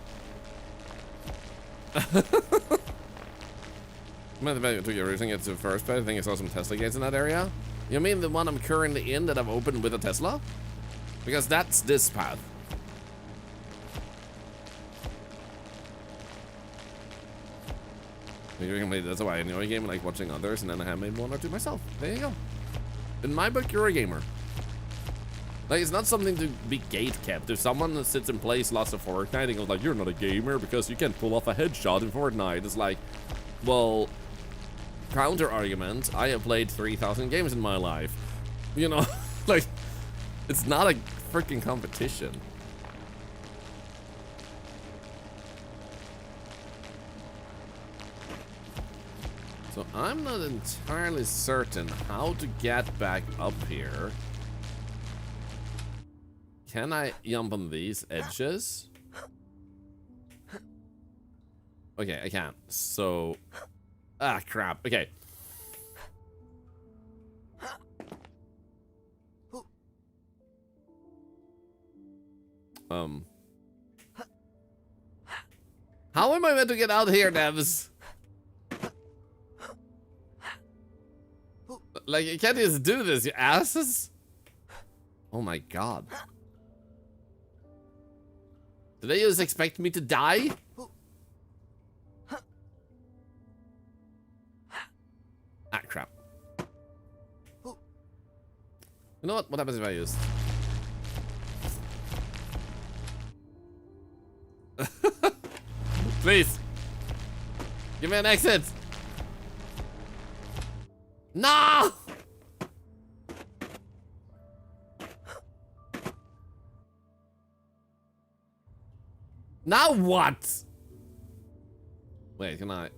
I took everything at the first place. I think I saw some Tesla gates in that area. You mean the one I'm currently in that I've opened with a Tesla? Because that's this path. That's why I enjoy a game, like watching others, and then I have made one or two myself. There you go. In my book, you're a gamer. Like, it's not something to be gate kept. If someone sits and plays lots of Fortnite and goes like, you're not a gamer because you can't pull off a headshot in Fortnite, it's like, well, counter argument, I have played 3,000 games in my life. You know, like, it's not a freaking competition. So I'm not entirely certain how to get back up here. Can I jump on these edges? Okay, I can't. So, crap. Okay. How am I meant to get out here, Devs? Like, you can't just do this, you asses. Oh my god. Do they just expect me to die? Ah, crap. You know what? What happens if I use? Please. Give me an exit. No! Now what? Wait, can I?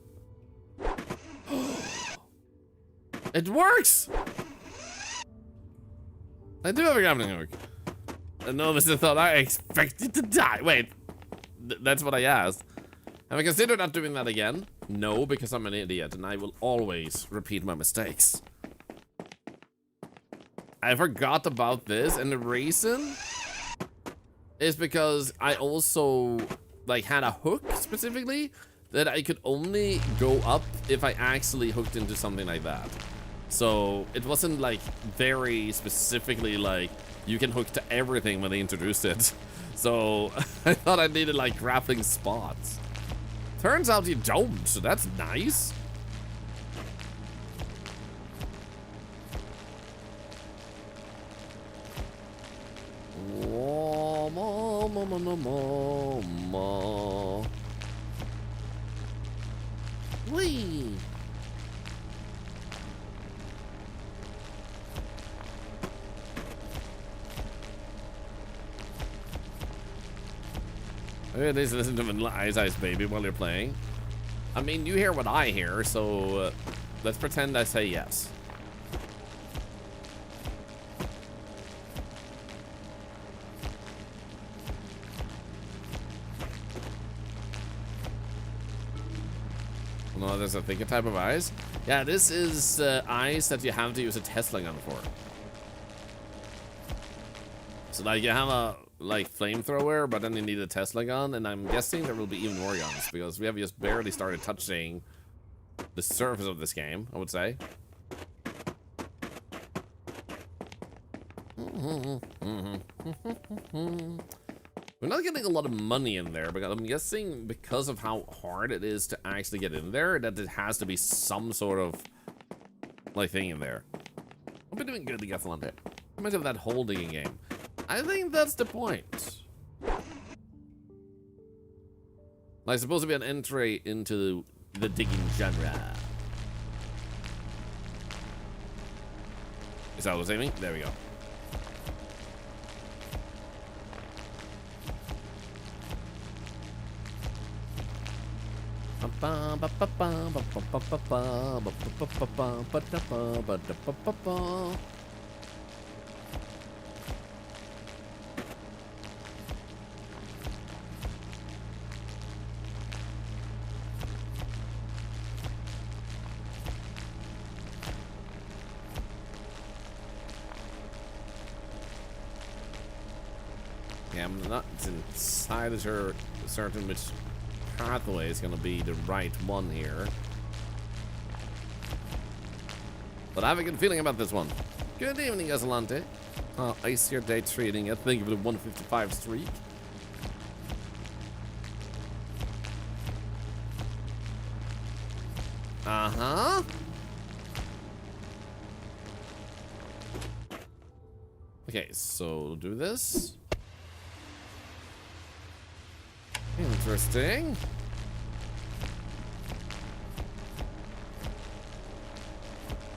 It works! I do have a grappling hook. No, this is thought I expected to die. Wait, that's what I asked. Have I considered not doing that again? No, because I'm an idiot and I will always repeat my mistakes. I forgot about this, and the reason is because I also like had a hook specifically that I could only go up if I actually hooked into something like that. So it wasn't like very specifically like you can hook to everything when they introduced it. So I thought I needed like grappling spots. Turns out you don't, so that's nice. Whee! At least listen to Vanilla Ice Ice Baby while you're playing. I mean, you hear what I hear, so let's pretend I say yes. No, there's a thicker type of ice. Yeah, this is ice that you have to use a Tesla gun for. So like you have a like flamethrower, but then you need a Tesla gun, and I'm guessing there will be even more guns because we have just barely started touching the surface of this game, I would say. We're not getting a lot of money in there, but I'm guessing because of how hard it is to actually get in there, that it has to be some sort of like thing in there. I've been doing good to get one hit. How much of that hole digging game? I think that's the point. Like, supposed to be an entry into the digging genre. Is that what I'm saying? There we go. Yeah, I'm not entirely certain which pathway is going to be the right one here. But I have a good feeling about this one. Good evening, Gasolante. Ice here day trading. I think of the 155 streak. Uh-huh. Okay, so do this. Interesting.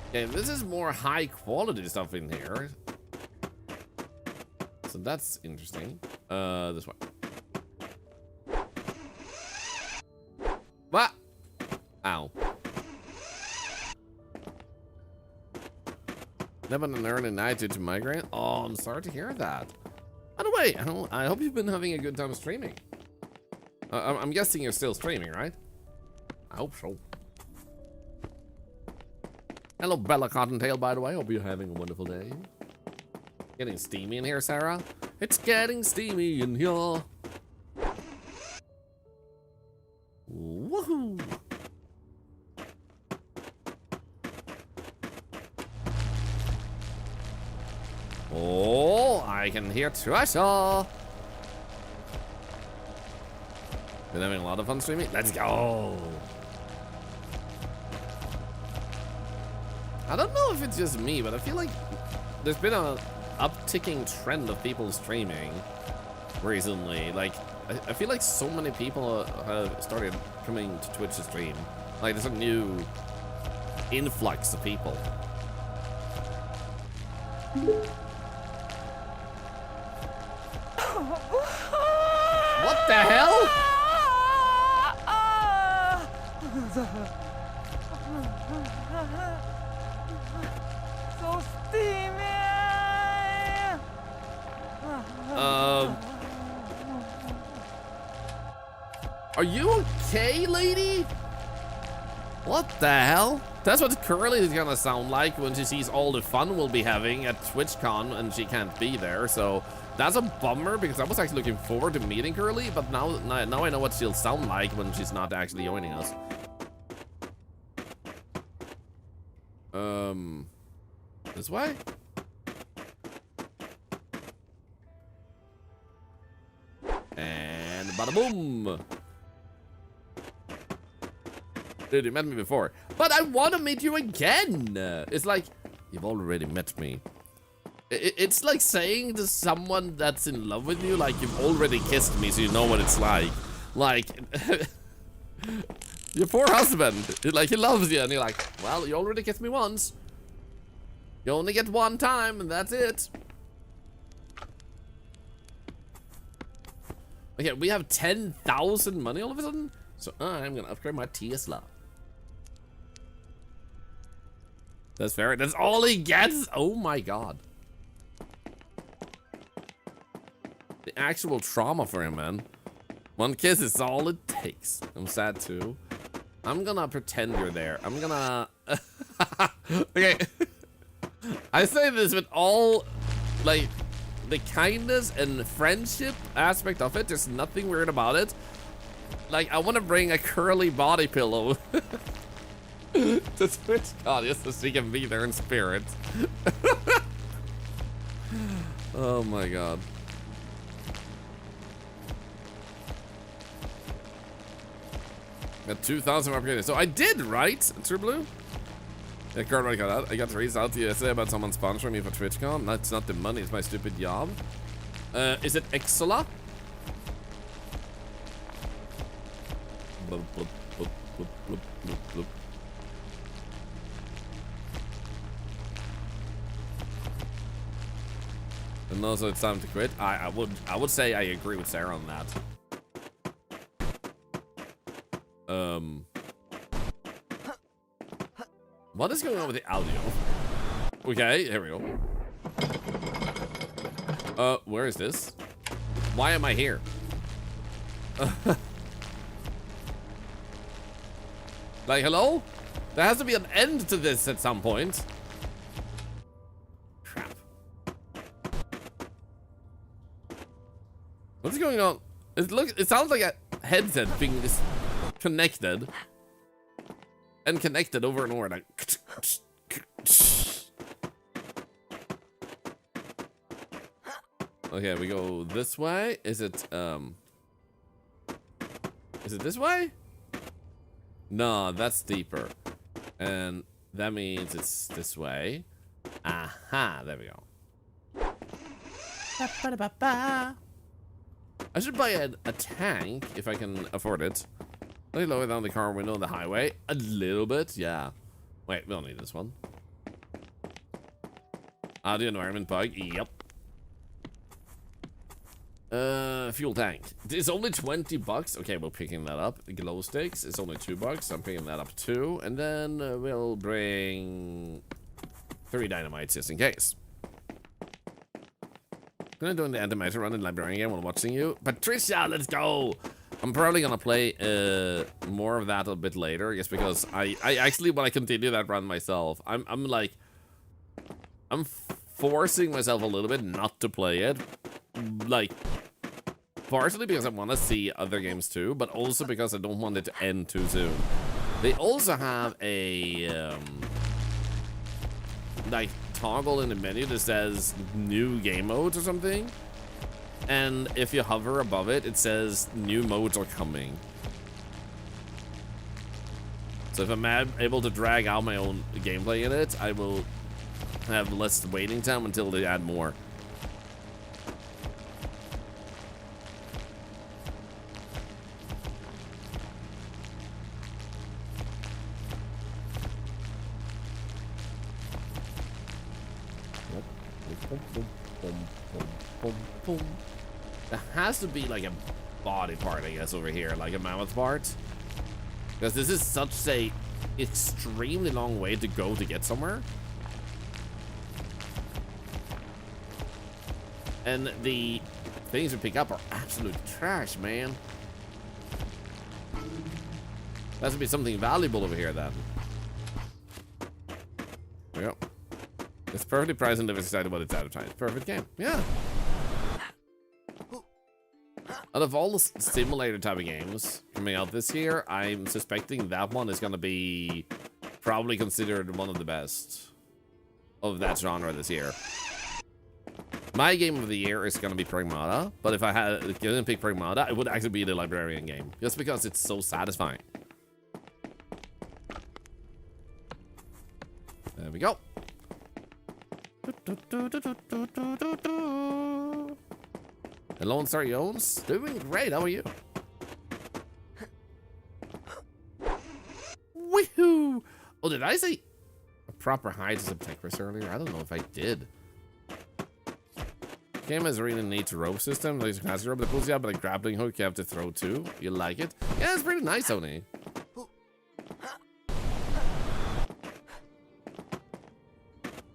Okay, this is more high quality stuff in here. So that's interesting. This way. What? Ow. Never an early night due to migraine? Oh, I'm sorry to hear that. By the way, I hope you've been having a good time streaming. I'm guessing you're still streaming, right? I hope so. Hello, Bella Cottontail, by the way. Hope you're having a wonderful day. Getting steamy in here, Sarah? It's getting steamy in here. Woohoo! Oh, I can hear treasure. Been having a lot of fun streaming. Let's go. I don't know if it's just me, but I feel like there's been an upticking trend of people streaming recently. Like, I feel like so many people have started coming to Twitch to stream. Like, there's a new influx of people. What the hell? So steamy. Are you okay, lady? What the hell? That's what Curly is gonna sound like when she sees all the fun we'll be having at TwitchCon and she can't be there. So that's a bummer because I was actually looking forward to meeting Curly, but now I know what she'll sound like when she's not actually joining us. This way? And bada boom! Dude, you met me before. But I want to meet you again! It's like, you've already met me. It's like saying to someone that's in love with you, like, you've already kissed me, so you know what it's like. Like, your poor husband, like, he loves you, and you're like, well, you already kissed me once. You only get one time, and that's it. Okay, we have 10,000 money all of a sudden, so I'm gonna upgrade my Tesla. That's fair. That's all he gets. Oh my god. The actual trauma for him, man. One kiss is all it takes. I'm sad too. I'm gonna pretend you're there. I'm gonna. Okay. I say this with all, like, the kindness and friendship aspect of it. There's nothing weird about it. Like, I want to bring a curly body pillow to TwitchCon just so she can be there in spirit. Oh my god. Got 2,000 upgraded. So I did, right? True Blue? Yeah, Kurt, I got to reach out to you yesterday about someone sponsoring me for TwitchCon. That's not the money, it's my stupid job. Is it Exola? Bloop, bloop, bloop, bloop, bloop, bloop, bloop. And also it's time to quit. I would say I agree with Sarah on that. What is going on with the audio? Okay, here we go. Where is this? Why am I here? Like, hello? There has to be an end to this at some point. Crap. What's going on? It sounds like a headset being connected. And connected over and over, like. Okay, we go this way. Is it this way? No, that's deeper. And that means it's this way. Aha, there we go. I should buy a tank if I can afford it. Let me lower down the car window on the highway a little bit. Yeah. Wait, we don't need this one. The environment bug. Yep. Fuel tank. It's only 20 bucks. Okay, we're picking that up. The glow sticks. It's only $2. So I'm picking that up too. And then we'll bring 3 dynamites just in case. Gonna do the antimatter run in Librarian game while watching you. Patricia, let's go! I'm probably gonna play more of that a bit later, just because I actually want to continue that run myself. I'm forcing myself a little bit not to play it, like partially because I want to see other games too, but also because I don't want it to end too soon. They also have a like toggle in the menu that says new game modes or something. And if you hover above it, it says new modes are coming. So if I'm able to drag out my own gameplay in it, I will have less waiting time until they add more. Boom, boom, boom, boom, boom, boom. There has to be like a body part, I guess, over here, like a mammoth part. Because this is such a extremely long way to go to get somewhere. And the things we pick up are absolute trash, man. There has to be something valuable over here then. There we go. It's perfectly priced and never decided what it's advertised. Perfect game. Yeah. Out of all the simulator type of games coming out this year, I'm suspecting that one is going to be probably considered one of the best of that genre this year. My game of the year is going to be Pragmata, but if I didn't pick Pragmata, it would actually be the Librarian game, just because it's so satisfying. There we go. The Lone Star Jones, doing great. How are you? Woohoo! Oh, did I say a proper height as a Tetris earlier? I don't know if I did. Game has a really neat rope system. There's a classic rope that pulls you up, but a grappling hook you have to throw too. You like it? Yeah, it's pretty nice, Tony.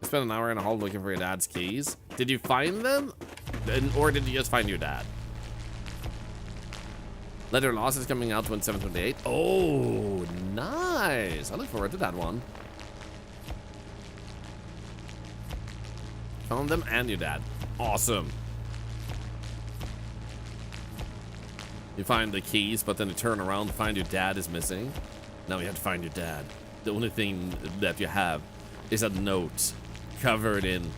I spent an hour and a half looking for your dad's keys. Did you find them? Or did you just find your dad? Letter Lost is coming out 27/28. Oh, nice. I look forward to that one. Found them and your dad. Awesome. You find the keys, but then you turn around to find your dad is missing. Now you have to find your dad. The only thing that you have is a note covered in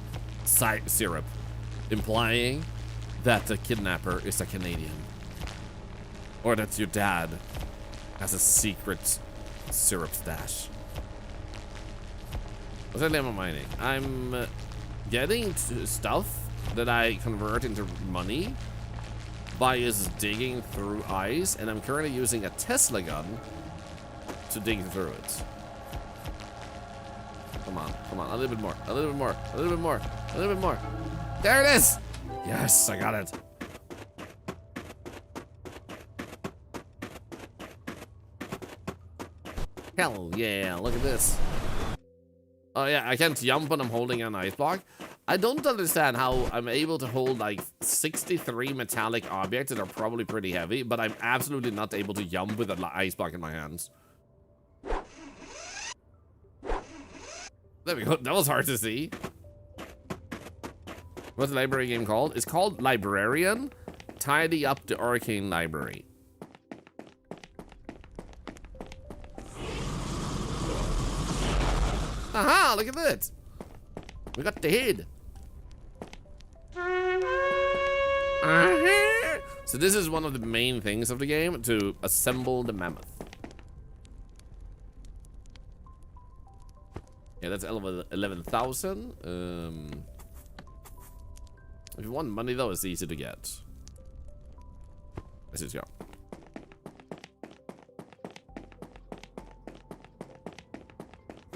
syrup, implying that the kidnapper is a Canadian. Or that your dad has a secret syrup stash. What's that name of mining? I'm getting stuff that I convert into money by just digging through ice, and I'm currently using a Tesla gun to dig through it. Come on, a little bit more, a little bit more, a little bit more, a little bit more. There it is! Yes, I got it. Hell yeah, look at this. Oh yeah, I can't jump when I'm holding an ice block. I don't understand how I'm able to hold like 63 metallic objects that are probably pretty heavy, but I'm absolutely not able to jump with an ice block in my hands. There we go, that was hard to see. What's the library game called? It's called Librarian. Tidy up the arcane library. Aha, look at that. We got the head. So this is one of the main things of the game, to assemble the mammoth. Yeah, that's 11,000. If you want money though, it's easy to get. Let's just go.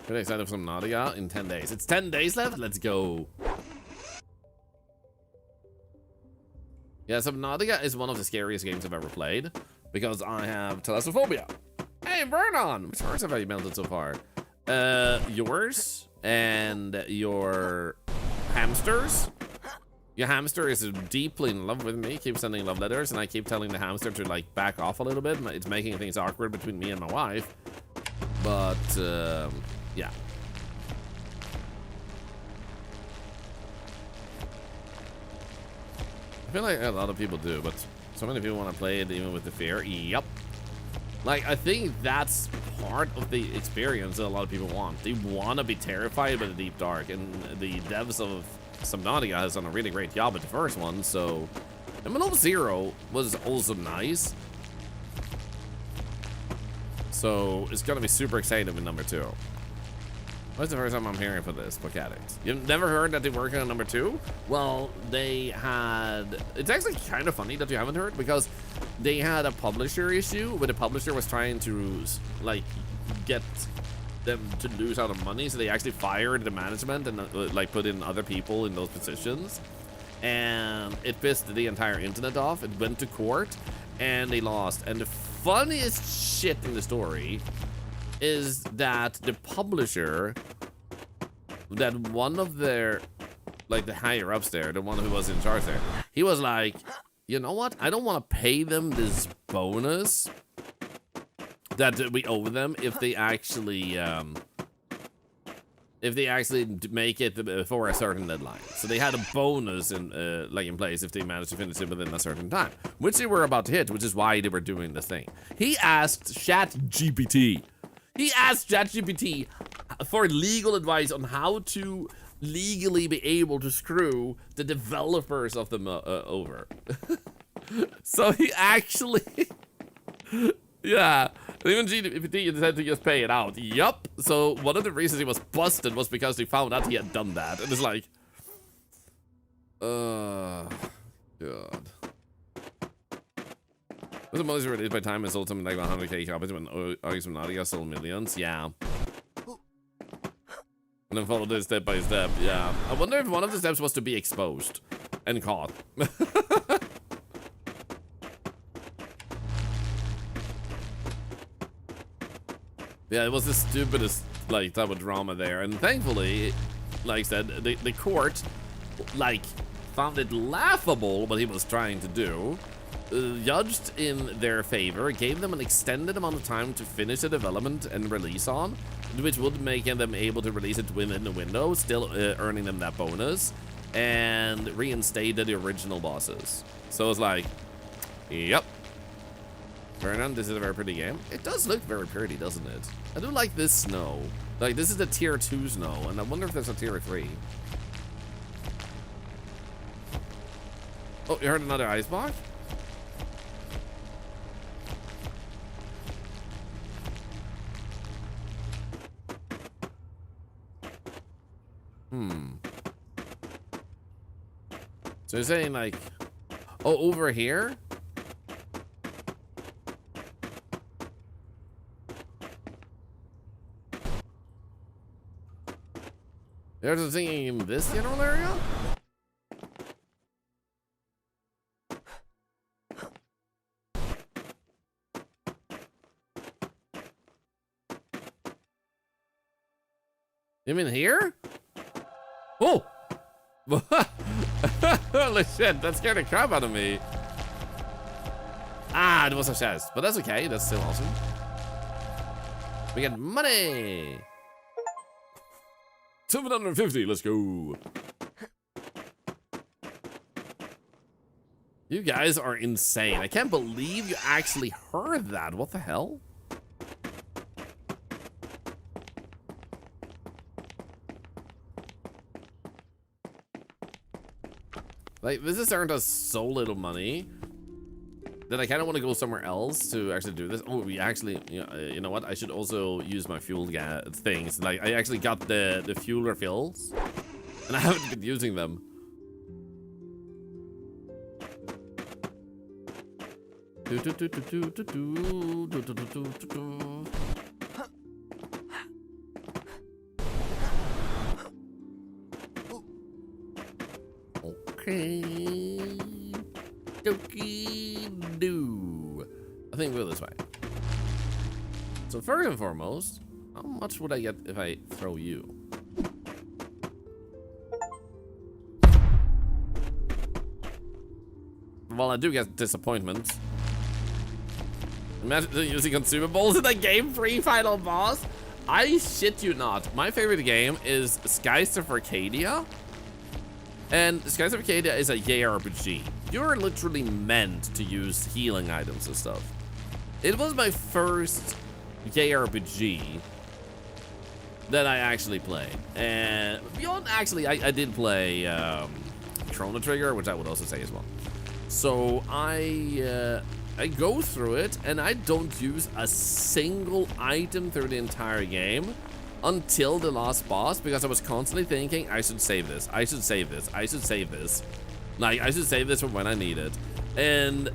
Pretty excited for Subnautica in 10 days. It's 10 days left? Let's go. Yeah, Subnautica is one of the scariest games I've ever played because I have thalassophobia. Hey, Vernon! Which hearts have I melted so far? Yours and your hamsters. Your hamster is deeply in love with me, keeps sending love letters, and I keep telling the hamster to like back off a little bit. It's making things awkward between me and my wife. But, yeah. I feel like a lot of people do, but so many people want to play it even with the fear. Yep. Like, I think that's part of the experience that a lot of people want. They want to be terrified by the deep dark, and the devs of Subnautica has done a really great job with the first one, so... And Below Zero was also nice. So, it's gonna be super exciting with number 2. What's the first time I'm hearing for this, Book Addict? You've never heard that they're working on number 2? Well, they had... It's actually kind of funny that you haven't heard, because they had a publisher issue where the publisher was trying to, like, get them to lose out on money, so they actually fired the management and like put in other people in those positions, and it pissed the entire internet off. It went to court and they lost. And the funniest shit in the story is that the publisher, that one of their, like the higher ups there, the one who was in charge there, he was like, you know what, I don't want to pay them this bonus that we owe them if they actually make it before a certain deadline. So they had a bonus in like in place if they managed to finish it within a certain time, which they were about to hit, which is why they were doing this thing. He asked ChatGPT. He asked ChatGPT for legal advice on how to legally be able to screw the developers of them over. So he actually, yeah. Even GPT decided to just pay it out. Yup. So one of the reasons he was busted was because they found out he had done that. And it's like, God. Was the money released by time and sold something like 100k copies when August Nadia sold millions? Yeah. And then followed it step by step. Yeah. I wonder if one of the steps was to be exposed and caught. Yeah, it was the stupidest, like, type of drama there. And thankfully, like I said, the court, like, found it laughable what he was trying to do, judged in their favor, gave them an extended amount of time to finish the development and release on, which would make them able to release it within the window, still earning them that bonus, and reinstated the original bosses. So it's like, yep. Vernon, this is a very pretty game. It does look very pretty, doesn't it? I do like this snow. Like, this is the tier 2 snow, and I wonder if there's a tier 3. Oh, you heard another ice block? So you're saying, like, oh, over here? There's a thing in this general area? You mean here? Oh! Holy shit, that scared the crap out of me. Ah, it was a chest, but that's okay, that's still awesome. We get money! 750, let's go. You guys are insane. I can't believe you actually heard that. What the hell? Like, this has earned us so little money that I kind of want to go somewhere else to actually do this. Oh, we actually, you know what? I should also use my fuel things. Like, I actually got the fuel refills, and I haven't been using them. Okay. Dokie do. I think we'll go this way. So first and foremost, how much would I get if I throw you? Well, I do get disappointment. Imagine using consumables in a game-free final boss. I shit you not. My favorite game is Skies of Arcadia. And Skies of Arcadia is a JRPG. You're literally meant to use healing items and stuff. It was my first JRPG that I actually played. And beyond, actually, I did play Chrono Trigger, which I would also say as well. So I go through it, and I don't use a single item through the entire game until the last boss, because I was constantly thinking, I should save this, I should save this, I should save this. Like, I should save this for when I need it. And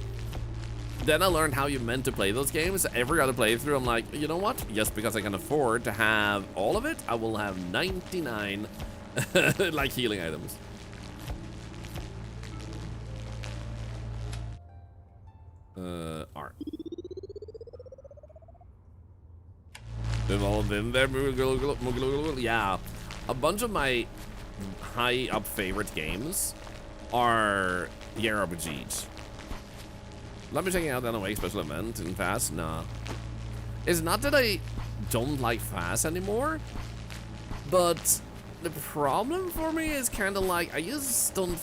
then I learned how you meant to play those games. Every other playthrough, I'm like, you know what? Just because I can afford to have all of it, I will have 99 like healing items. R. They've all been there. Yeah, a bunch of my high up favorite games are RPGs. Let me check out the Awake special event in Fast. Nah, it's not that I don't like Fast anymore, but the problem for me is kind of like I just don't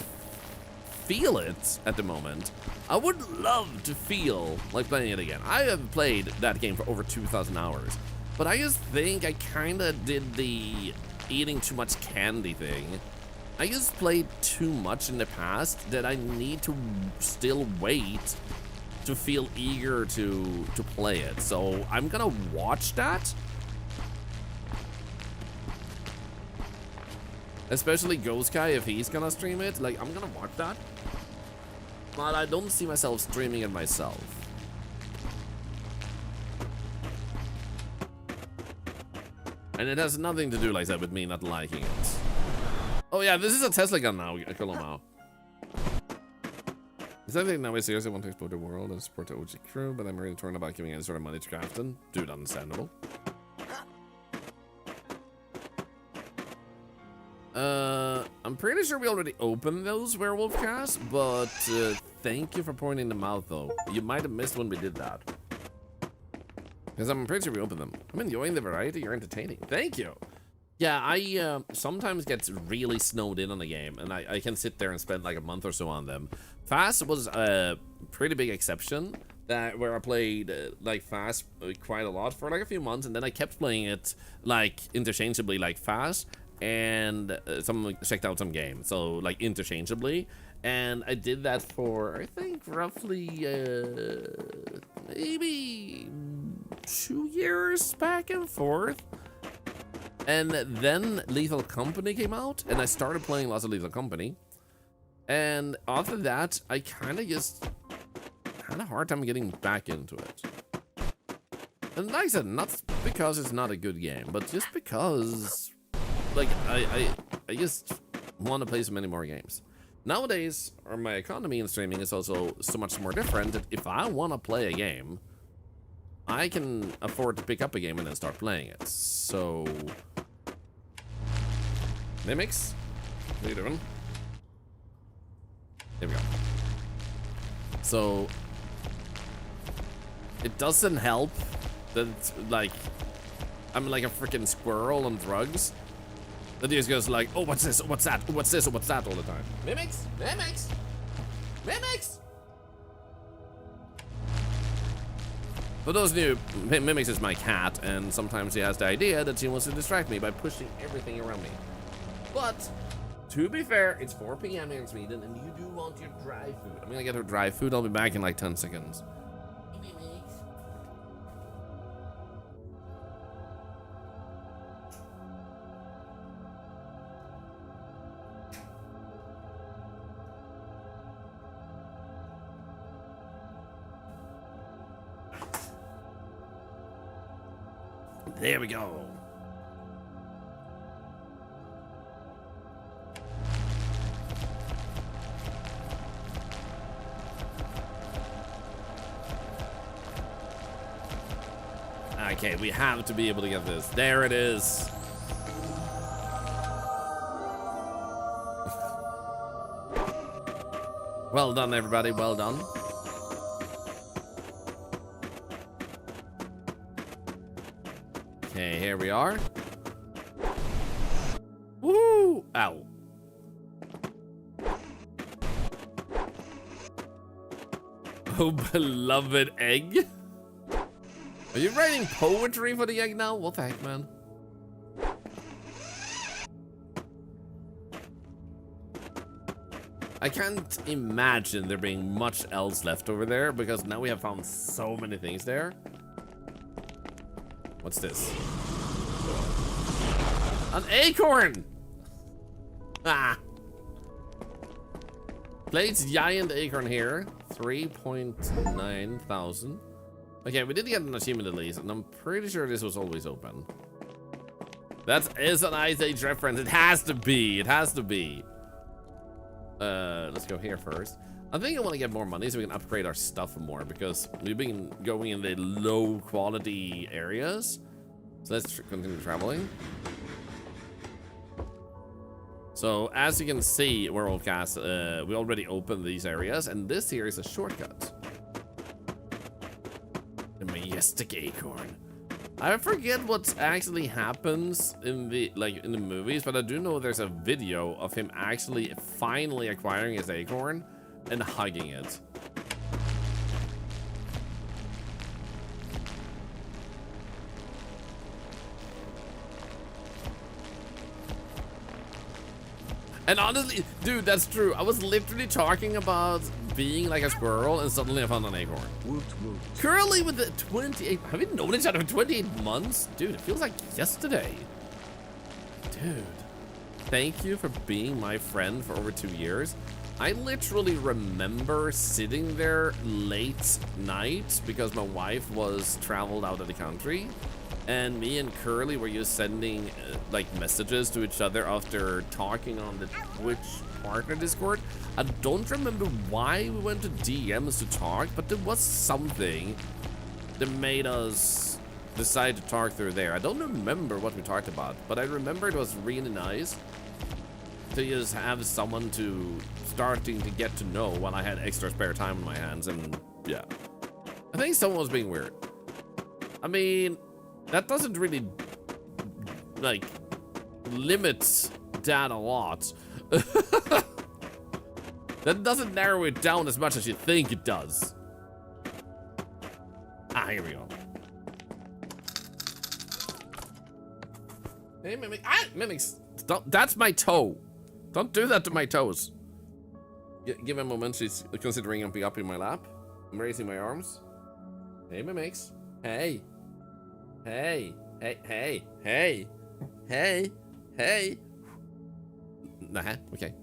feel it at the moment. I would love to feel like playing it again. I have played that game for over 2,000 hours, but I just think I kind of did the eating too much candy thing. I just played too much in the past that I need to still wait to feel eager to play it. So I'm gonna watch that. Especially Ghost Guy, if he's gonna stream it, like I'm gonna watch that. But I don't see myself streaming it myself. And it has nothing to do, like I said, with me not liking it. Oh yeah, this is a Tesla gun now, Colomao. Is that thing now I seriously want to explore the world and support the OG crew, but I'm really torn about giving any sort of money to Crafton? Dude, understandable. I'm pretty sure we already opened those werewolf casts, but thank you for pointing them out though. You might have missed when we did that. Because I'm pretty sure we opened them. I'm enjoying the variety, you're entertaining. Thank you. Yeah, I sometimes get really snowed in on a game, and I can sit there and spend like a month or so on them. Fast was a pretty big exception, where I played like Fast quite a lot for like a few months, and then I kept playing it like interchangeably, like Fast, and checked out some games, so like interchangeably. And I did that for I think roughly maybe 2 years back and forth. And then Lethal Company came out, and I started playing lots of Lethal Company. And after that, I kind of just had a hard time getting back into it. And like I said, not because it's not a good game, but just because, like, I just want to play so many more games. Nowadays, my economy in streaming is also so much more different that if I want to play a game, I can afford to pick up a game and then start playing it. So, Mimics, what are you doing? There we go. So, it doesn't help that like I'm like a freaking squirrel on drugs. That just goes like, oh, what's this? What's that? What's this? What's that all the time? Mimics, mimics, mimics. For those new, Mimics is my cat, and sometimes she has the idea that she wants to distract me by pushing everything around me. But, to be fair, it's 4 p.m. here in Sweden, and you do want your dry food. I'm gonna get her dry food. I'll be back in like 10 seconds. There we go. Okay, we have to be able to get this. There it is. Well done, everybody. Well done. Okay, here we are. Woo! Ow. Oh, beloved egg. Are you writing poetry for the egg now? What the heck, man? I can't imagine there being much else left over there because now we have found so many things there. What's this? An acorn! Ah! Place giant acorn here. 3.9 thousand. Okay, we did get an achievement at least, and I'm pretty sure this was always open. That is an Ice Age reference. It has to be. It has to be. Let's go here first. I think I want to get more money so we can upgrade our stuff more, because we've been going in the low quality areas. So let's continue traveling. So as you can see, Worldcast, we already opened these areas, and this here is a shortcut. The majestic acorn. I forget what actually happens in the movies, but I do know there's a video of him actually finally acquiring his acorn and hugging it. And honestly, dude, that's true. I was literally talking about being like a squirrel, and suddenly I found an acorn. Woot woot. Currently with the 28, have we known each other for 28 months? Dude, it feels like yesterday. Dude, thank you for being my friend for over 2 years. I literally remember sitting there late night because my wife was traveled out of the country. And me and Curly were just sending like messages to each other after talking on the Twitch partner Discord. I don't remember why we went to DMs to talk, but there was something that made us decide to talk through there. I don't remember what we talked about, but I remember it was really nice to just have someone to starting to get to know when I had extra spare time on my hands. And yeah, I think someone was being weird. I mean, that doesn't really, like, limit that a lot. That doesn't narrow it down as much as you think it does. Ah, here we go. Hey, Mimic. Ah, Mimics. Don't, that's my toe. Don't do that to my toes. Give him a moment. She's considering jumping up in my lap. I'm raising my arms. Hey, Mimics. Hey. Hey, hey, hey, hey, hey, hey. Nah, okay.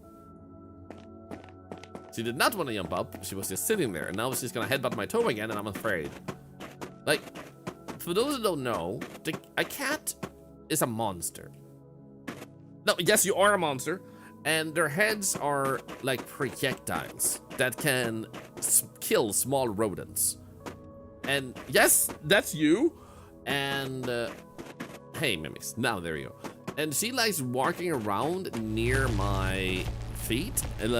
She did not want to jump up. She was just sitting there, and now she's gonna headbutt my toe again, and I'm afraid. Like, for those who don't know, a cat is a monster. No, yes, you are a monster, and their heads are like projectiles that can kill small rodents. And yes, that's you. And hey, Mimics, now there you go. And she likes walking around near my feet, and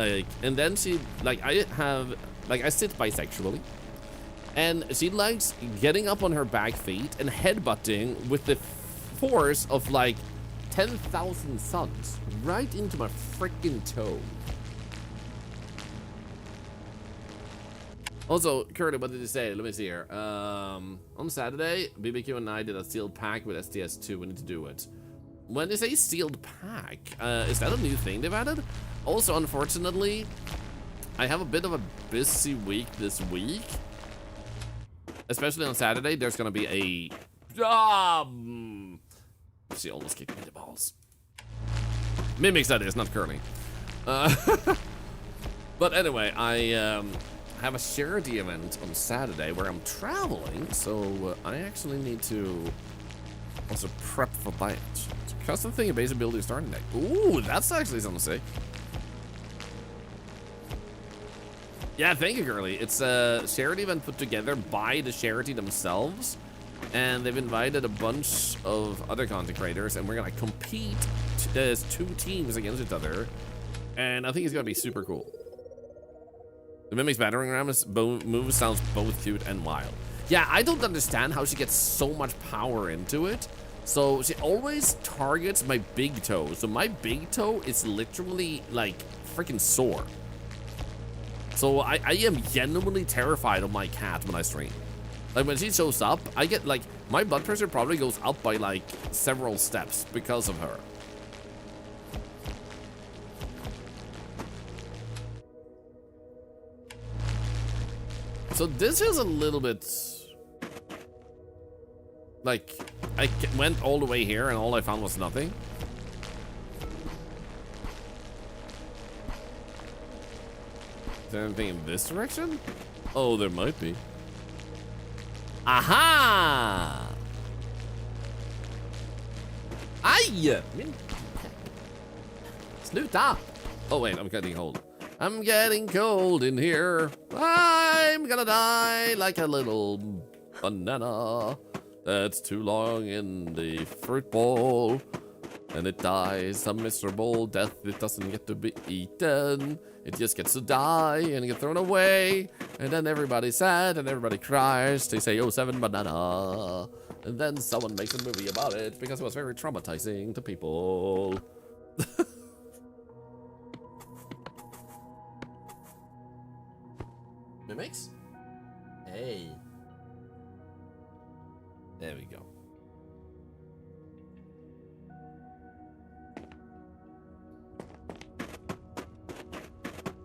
then she I sit bisexually, and she likes getting up on her back feet and headbutting with the force of like 10,000 suns right into my freaking toe. Also, Curly, what did you say? Let me see here. On Saturday, BBQ and I did a sealed pack with STS2. We need to do it. When they say sealed pack, is that a new thing they've added? Also, unfortunately, I have a bit of a busy week this week. Especially on Saturday, there's gonna be a... she almost kicked me in the balls. Mimics, that is, not Curly. But anyway, I have a charity event on Saturday where I'm traveling, so I actually need to also prep for that. Custom thing, a basic building starting deck. Ooh, that's actually something sick. Yeah, thank you, Girly. It's a charity event put together by the charity themselves, and they've invited a bunch of other content creators, and we're gonna compete as 2 teams against each other, and I think it's gonna be super cool. The Mimic's battering ram move sounds both cute and wild. Yeah, I don't understand how she gets so much power into it. So she always targets my big toe. So my big toe is literally like freaking sore. So I am genuinely terrified of my cat when I stream. Like when she shows up, I get like, my blood pressure probably goes up by like several steps because of her. So this is a little bit like, I went all the way here and all I found was nothing. there anything in this direction? Oh, there might be. Aha! Aj! Sluta! Oh wait, I'm getting cold. I'm getting cold in here. I'm gonna die like a little banana that's too long in the fruit bowl. And it dies a miserable death. It doesn't get to be eaten. It just gets to die and get thrown away. And then everybody's sad and everybody cries. They say, oh, 7 banana. And then someone makes a movie about it because it was very traumatizing to people. Mimics? Hey. There we go.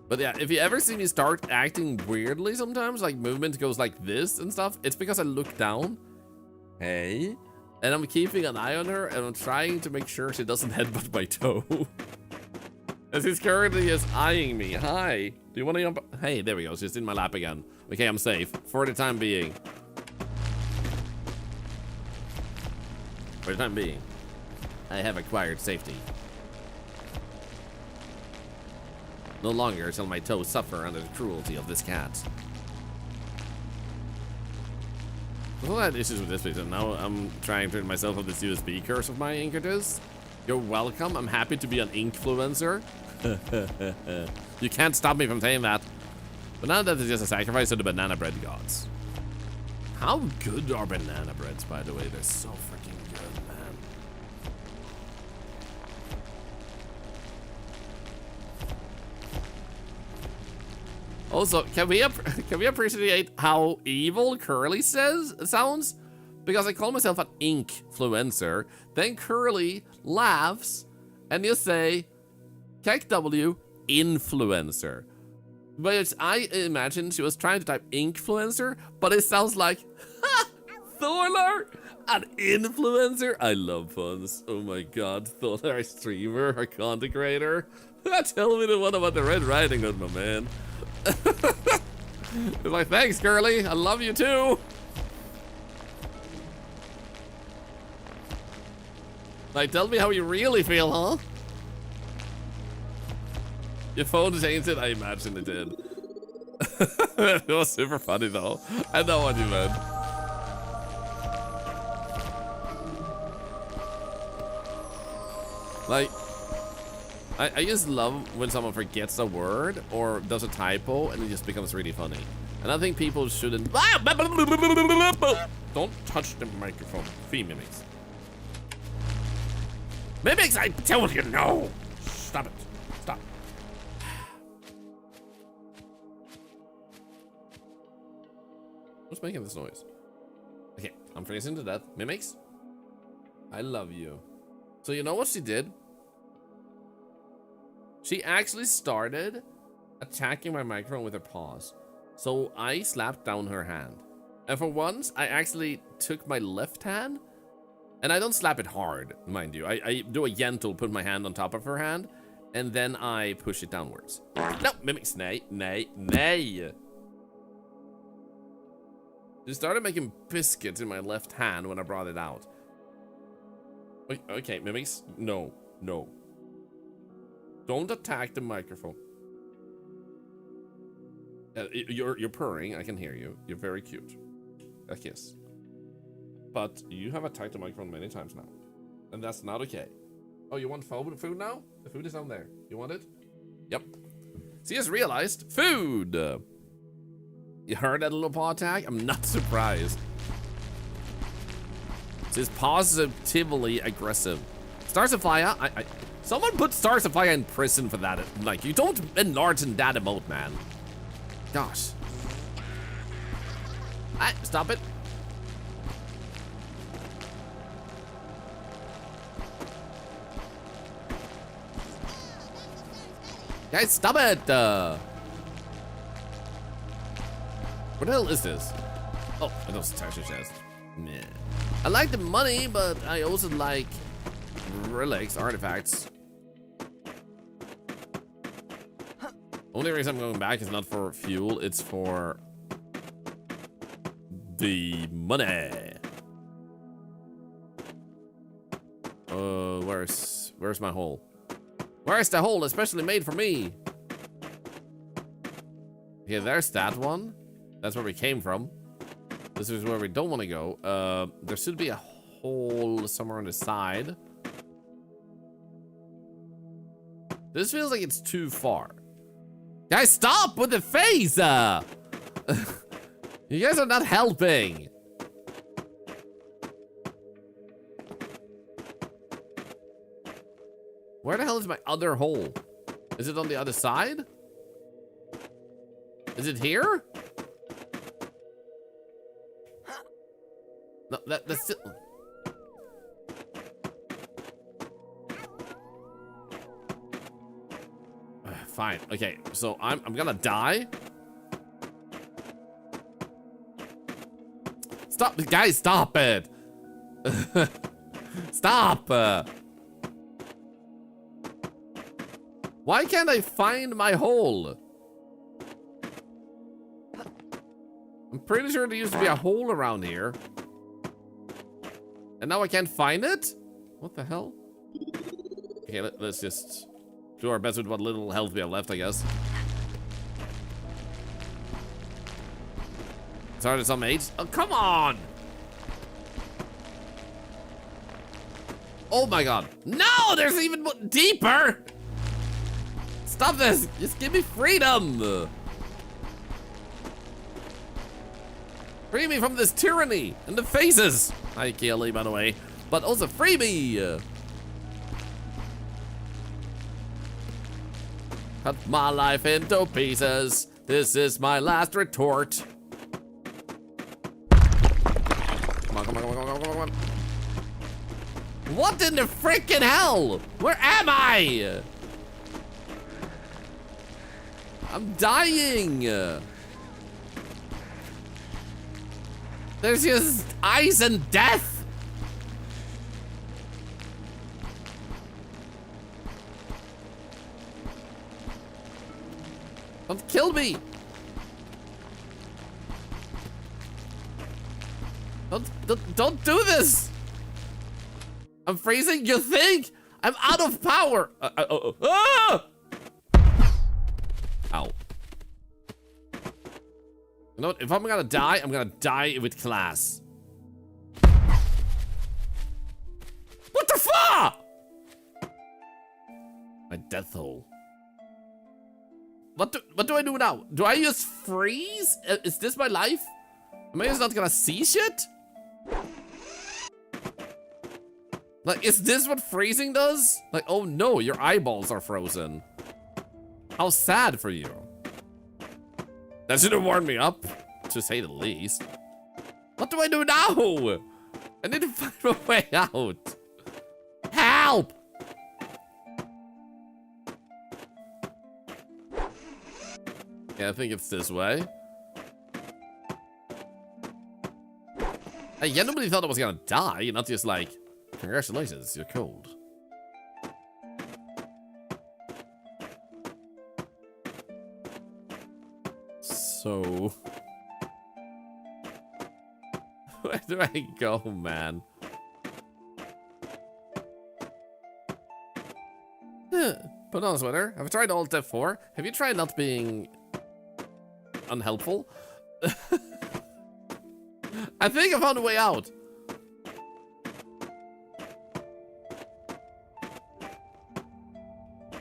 But yeah, if you ever see me start acting weirdly sometimes, like movement goes like this and stuff, it's because I look down. Hey. And I'm keeping an eye on her and I'm trying to make sure she doesn't headbutt my toe. As he's currently just eyeing me. Hi. Do you want to jump? Hey, there we go. She's in my lap again. Okay, I'm safe. For the time being. For the time being. I have acquired safety. No longer shall my toes suffer under the cruelty of this cat. Well, I had issues with this place, and now I'm trying to turn myself on this USB curse of my Inkertus. You're welcome. I'm happy to be an influencer. You can't stop me from saying that. But now that it's just a sacrifice to the banana bread gods. How good are banana breads, by the way? They're so freaking good, man. Also, can we appreciate how evil Curly sounds? Because I call myself an inkfluencer, then Curly laughs, and you say, KW influencer. But I imagine she was trying to type inkfluencer, but it sounds like, ha! Thorlar, an influencer. I love puns. Oh my god, Thorlar, streamer, a content creator. Tell me the one about the Red Riding Hood, my man. It's like, thanks, Curly. I love you too. Like, tell me how you really feel, huh? Your phone changed it? I imagine it did. It was super funny though. I know what you meant. Like, I just love when someone forgets a word or does a typo and it just becomes really funny. And I think people shouldn't. Don't touch the microphone. Mimics. Mimics, I told you no. Stop it. Stop. What's making this noise? Okay, I'm freezing to death. Mimics, I love you. So you know what she did? She actually started attacking my microphone with her paws. So I slapped down her hand. And for once, I actually took my left hand, and I don't slap it hard, mind you. I do a gentle put my hand on top of her hand, and then I push it downwards. No, Mimics, nay, nay, nay. She started making biscuits in my left hand when I brought it out. Okay, Mimics, no, no. Don't attack the microphone. You're purring, I can hear you. You're very cute. A kiss. But you have attacked the microphone many times now. And that's not okay. Oh, you want food now? The food is down there. You want it? Yep. She has realized food. You heard that little paw attack? I'm not surprised. She's positively aggressive. Stars of Fire, someone put Stars of Fire in prison for that. Like, you don't enlarge in that emote, man. Gosh. Stop it. Guys, stop it! What the hell is this? Oh, I know it's a treasure chest. Meh. I like the money, but I also like relics, artifacts. Only reason I'm going back is not for fuel, it's for the money. Where's my hole? Where's the hole especially made for me? Okay, there's that one. That's where we came from. This is where we don't want to go. There should be a hole somewhere on the side. This feels like it's too far. Guys, stop with the face! You guys are not helping. Where the hell is my other hole? Is it on the other side? Is it here? No, that's it. Fine. Okay, so I'm gonna die. Stop, guys! Stop it! Stop! Why can't I find my hole? I'm pretty sure there used to be a hole around here. And now I can't find it? What the hell? Okay, let's just do our best with what little health we have left, I guess. Sorry to some age. Oh, come on! Oh my god. No, there's even more deeper! Stop this! Just give me freedom! Free me from this tyranny and the faces! Hi, Kelly, by the way. But also free me! Cut my life into pieces. This is my last retort. Come on, come on, come on, come on, come on. What in the freaking hell? Where am I? I'm dying. There's just ice and death. Don't kill me. Don't do this. I'm freezing. You think? I'm out of power. Ah! Ow. You know what? If I'm gonna die, I'm gonna die with class. What the fuck? My death hole. What do I do now? Do I just freeze? Is this my life? Am I just not gonna see shit? Like, is this what freezing does? Like, oh no, your eyeballs are frozen. How sad for you. That should have warmed me up, to say the least. What do I do now? I need to find a way out. Help! Yeah, I think it's this way. Hey, yeah, nobody thought I was gonna die, not just like, congratulations, you're cold. So... where do I go, man? Put on a sweater. Have I tried Alt F4? Have you tried not being unhelpful? I think I found a way out.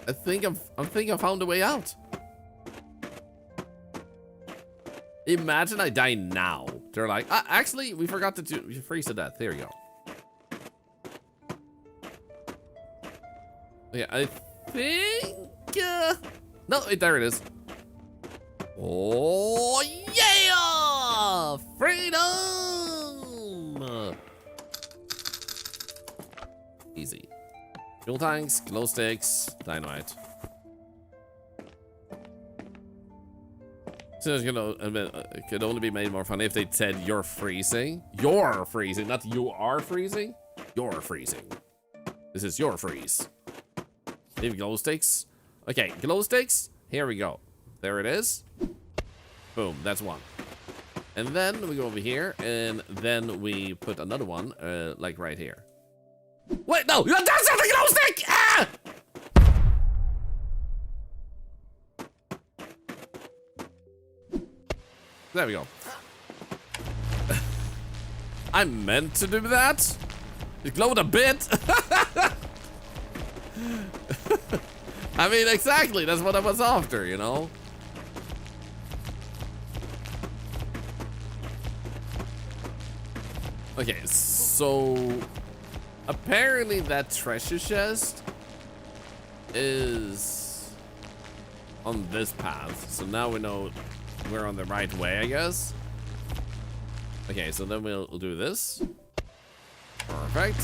I think I found a way out. Imagine I die now. They're like, actually, we forgot to freeze to death. There you go. Yeah, I think... no, wait, there it is. Oh, yeah! Freedom! Easy. Fuel tanks, glow sticks, dynamite. So it could only be made more fun if they said you're freezing. You're freezing, not you are freezing. You're freezing. This is your freeze. Leave glow sticks. Okay, glow sticks. Here we go. There it is. Boom, that's one. And then we go over here, and then we put another one, like right here. Wait, no! That's not the glow stick! Ah! There we go. I meant to do that. It glowed a bit. I mean, exactly. That's what I was after, you know? Okay, so apparently that treasure chest is on this path. So now we know we're on the right way, I guess. Okay, so then we'll do this. Perfect.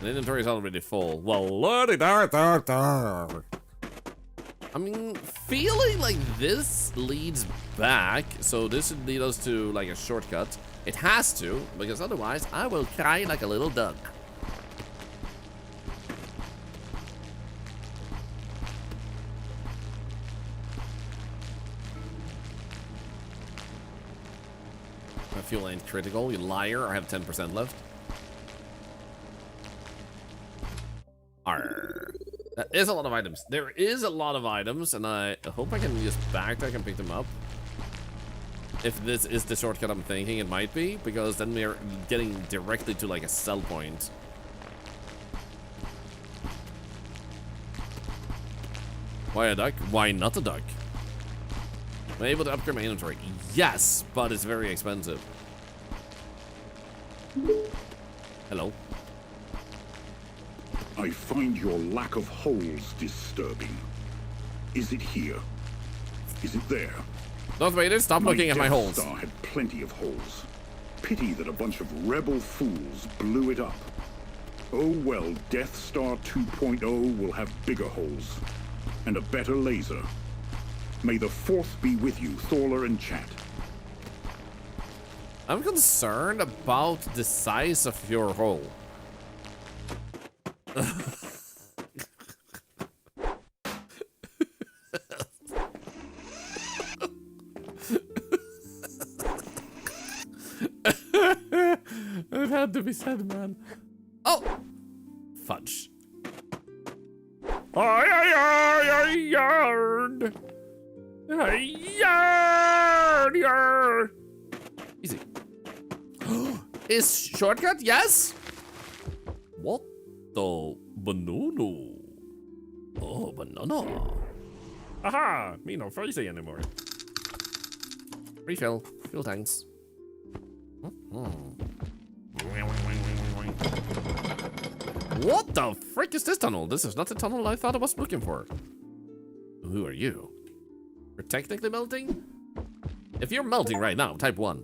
The inventory is already full. Well, I mean, feeling like this leads back, so this should lead us to like a shortcut. It has to, because otherwise I will cry like a little duck. My fuel ain't critical, you liar. I have 10% left. Arr. That is a lot of items. There is a lot of items, and I hope I can just backtrack and pick them up. If this is the shortcut I'm thinking it might be, because then we're getting directly to like a sell point. Why a duck? Why not a duck? Am I able to upgrade my inventory? Yes, but it's very expensive. Hello. I find your lack of holes disturbing. Is it here? Is it there? Darth Vader, stop looking at my holes. Death Star had plenty of holes. Pity that a bunch of rebel fools blew it up. Oh well, Death Star 2.0 will have bigger holes. And a better laser. May the Fourth be with you, Thorlar and chat. I'm concerned about the size of your hole. It had to be said, man. Oh! Fudge. Yard. Yard. Easy. Is shortcut? Yes? What the banana? Oh, banana. Aha! Me not freezing anymore. Refill. Fuel tanks. What the frick is this tunnel? This is not the tunnel I thought I was looking for. Who are you? You're technically melting? If you're melting right now, type 1.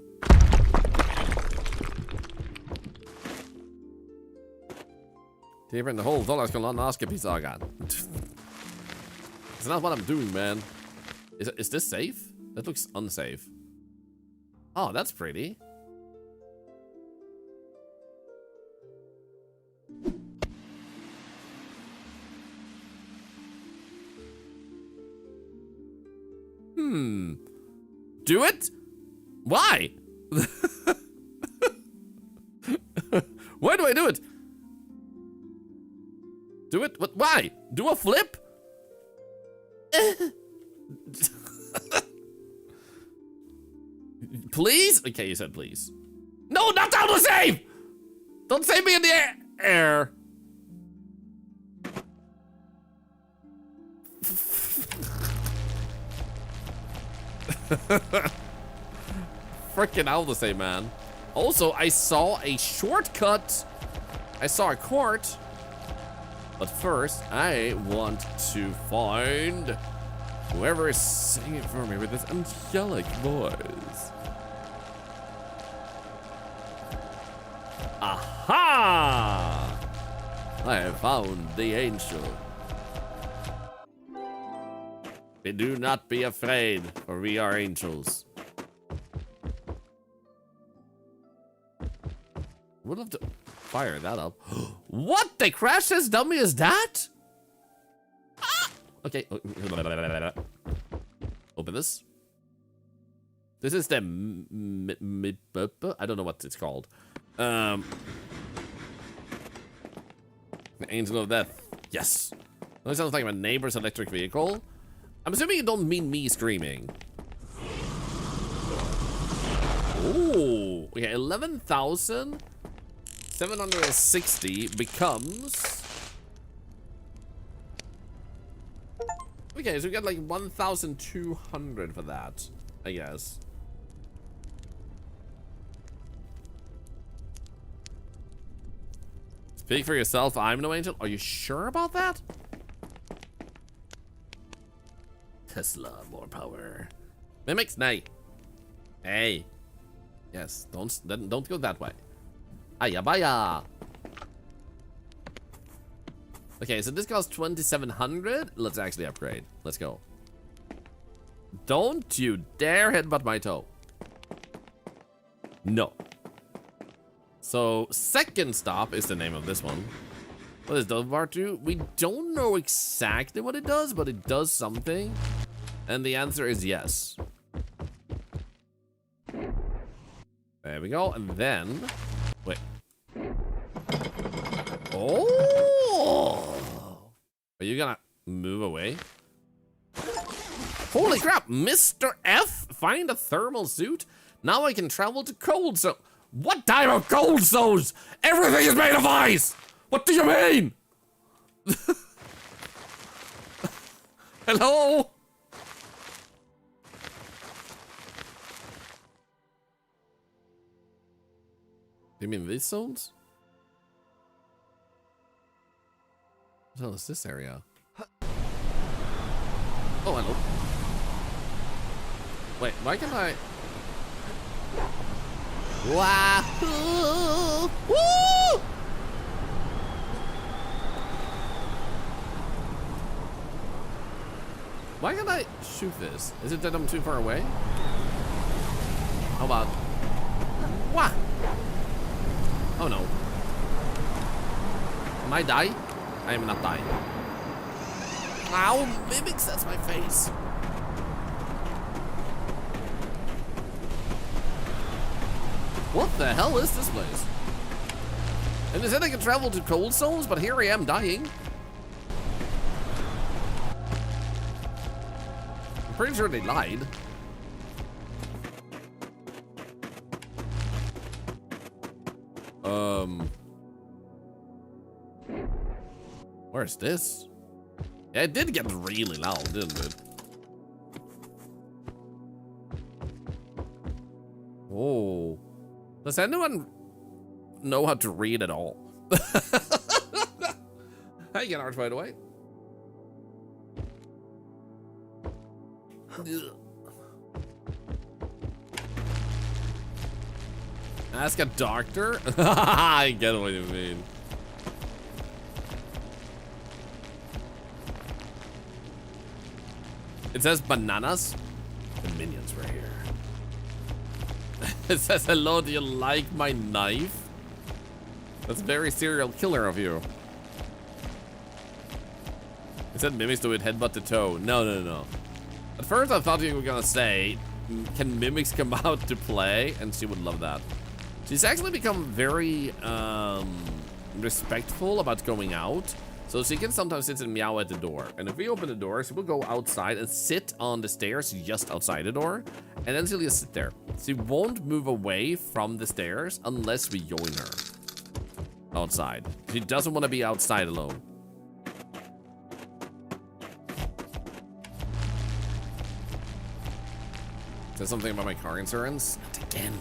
Deeper in the hole, Thorlar's colonoscopy saga. It's not what I'm doing, man. Is this safe? That looks unsafe. Oh, that's pretty. Do it? Why? Why do I do it? Do it? What? Why? Do a flip? Please? Okay, you said please. No, not down to save! Don't save me in the air. Freaking out the same, man. Also, I saw a shortcut. I saw a court. But first, I want to find whoever is singing for me with this angelic voice. Aha! I have found the angel. Do not be afraid, for we are angels. Would love to fire that up. What? They crashed as dummy as that? Ah! Okay. Open this. This is the I don't know what it's called. The Angel of Death. Yes. That sounds like my neighbor's electric vehicle. I'm assuming you don't mean me screaming. Ooh. Okay, 11,760 becomes... Okay, so we got like 1,200 for that, I guess. Speak for yourself, I'm no angel. Are you sure about that? Tesla, more power. Mimics, nay. Hey. Yes, don't go that way. Ayabaya. Okay, so this costs 2,700. Let's actually upgrade. Let's go. Don't you dare headbutt my toe. No. So, second stop is the name of this one. What does Dovar do? We don't know exactly what it does, but it does something. And the answer is yes. There we go. And then... Wait. Oh! Are you gonna move away? Holy crap! Mr. F, find a thermal suit. Now I can travel to cold zone. What type of cold zones? Everything is made of ice! What do you mean? Hello? You mean these zones? What the hell is this area? Oh, hello. Wait, why can't I... Wahoo! Woo! Why can't I shoot this? Is it that I'm too far away? How about... Wah! Oh no. Am I die? I am not dying. Ow, mimics, that's my face. What the hell is this place? And they said I could travel to cold zones, but here I am dying. I'm pretty sure they lied. Where's this? Yeah, it did get really loud, didn't it? Oh. Does anyone know how to read at all? Hey, get art right away. Ask a doctor? I get what you mean. It says bananas. The minions were here. It says, hello, do you like my knife? That's very serial killer of you. It said mimics do it headbutt to toe. No, no, no. At first I thought you were gonna say, can mimics come out to play? And she would love that. She's actually become very respectful about going out. So she can sometimes sit and meow at the door. And if we open the door, she will go outside and sit on the stairs just outside the door. And then she'll just sit there. She won't move away from the stairs unless we join her outside. She doesn't want to be outside alone. Says something about my car insurance? Not again.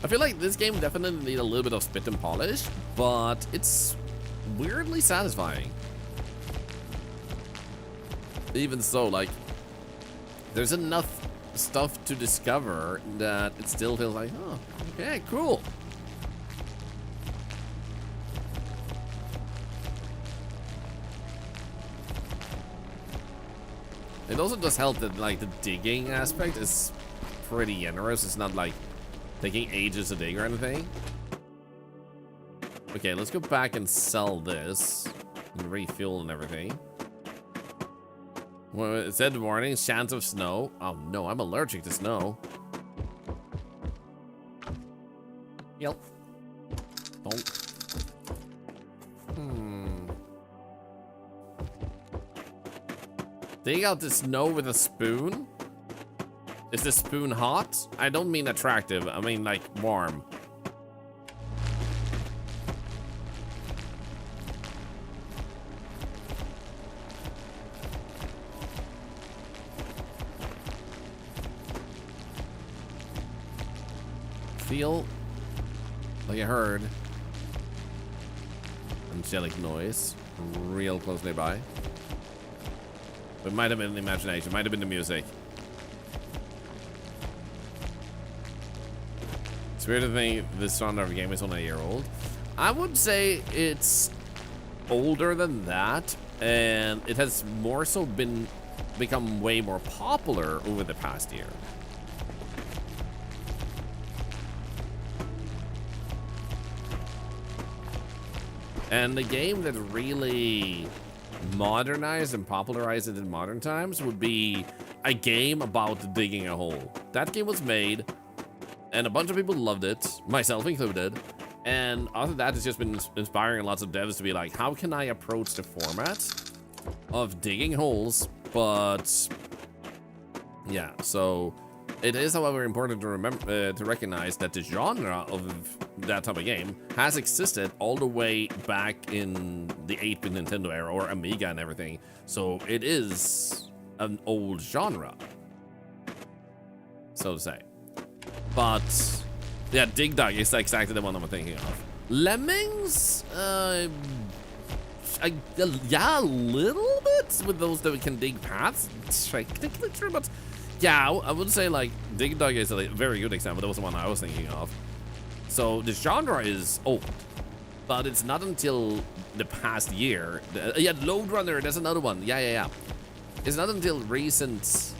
I feel like this game definitely needs a little bit of spit and polish, but it's weirdly satisfying. Even so, like, there's enough stuff to discover that it still feels like, oh, okay, cool. It also does help that, like, the digging aspect is pretty generous. It's not like taking ages to dig or anything. Okay, let's go back and sell this. And refuel and everything. Well, it said warning, chance of snow. Oh no, I'm allergic to snow. Yep. Don't. Dig out the snow with a spoon? Is the spoon hot? I don't mean attractive, I mean like warm. Feel like I heard angelic noise real close nearby. It might have been the imagination, might have been the music. It's weird to think this genre of game is only a year old. I would say it's older than that, and it has more so become way more popular over the past year. And the game that really modernized and popularized it in modern times would be a game about digging a hole. That game was made, and a bunch of people loved it, myself included. And after that, it's just been inspiring lots of devs to be like, how can I approach the format of digging holes? But yeah, so it is, however, important to remember to recognize that the genre of that type of game has existed all the way back in the 8-bit Nintendo era or Amiga and everything. So it is an old genre, so to say. But yeah, Dig Dug is exactly the one I'm thinking of. Lemmings? Yeah, a little bit with those that can dig paths. Technically true, but yeah, I would say like Dig Dug is a very good example. That was the one I was thinking of. So the genre is old, but it's not until the past year. Yeah, Load Runner, that's another one. Yeah. It's not until recent,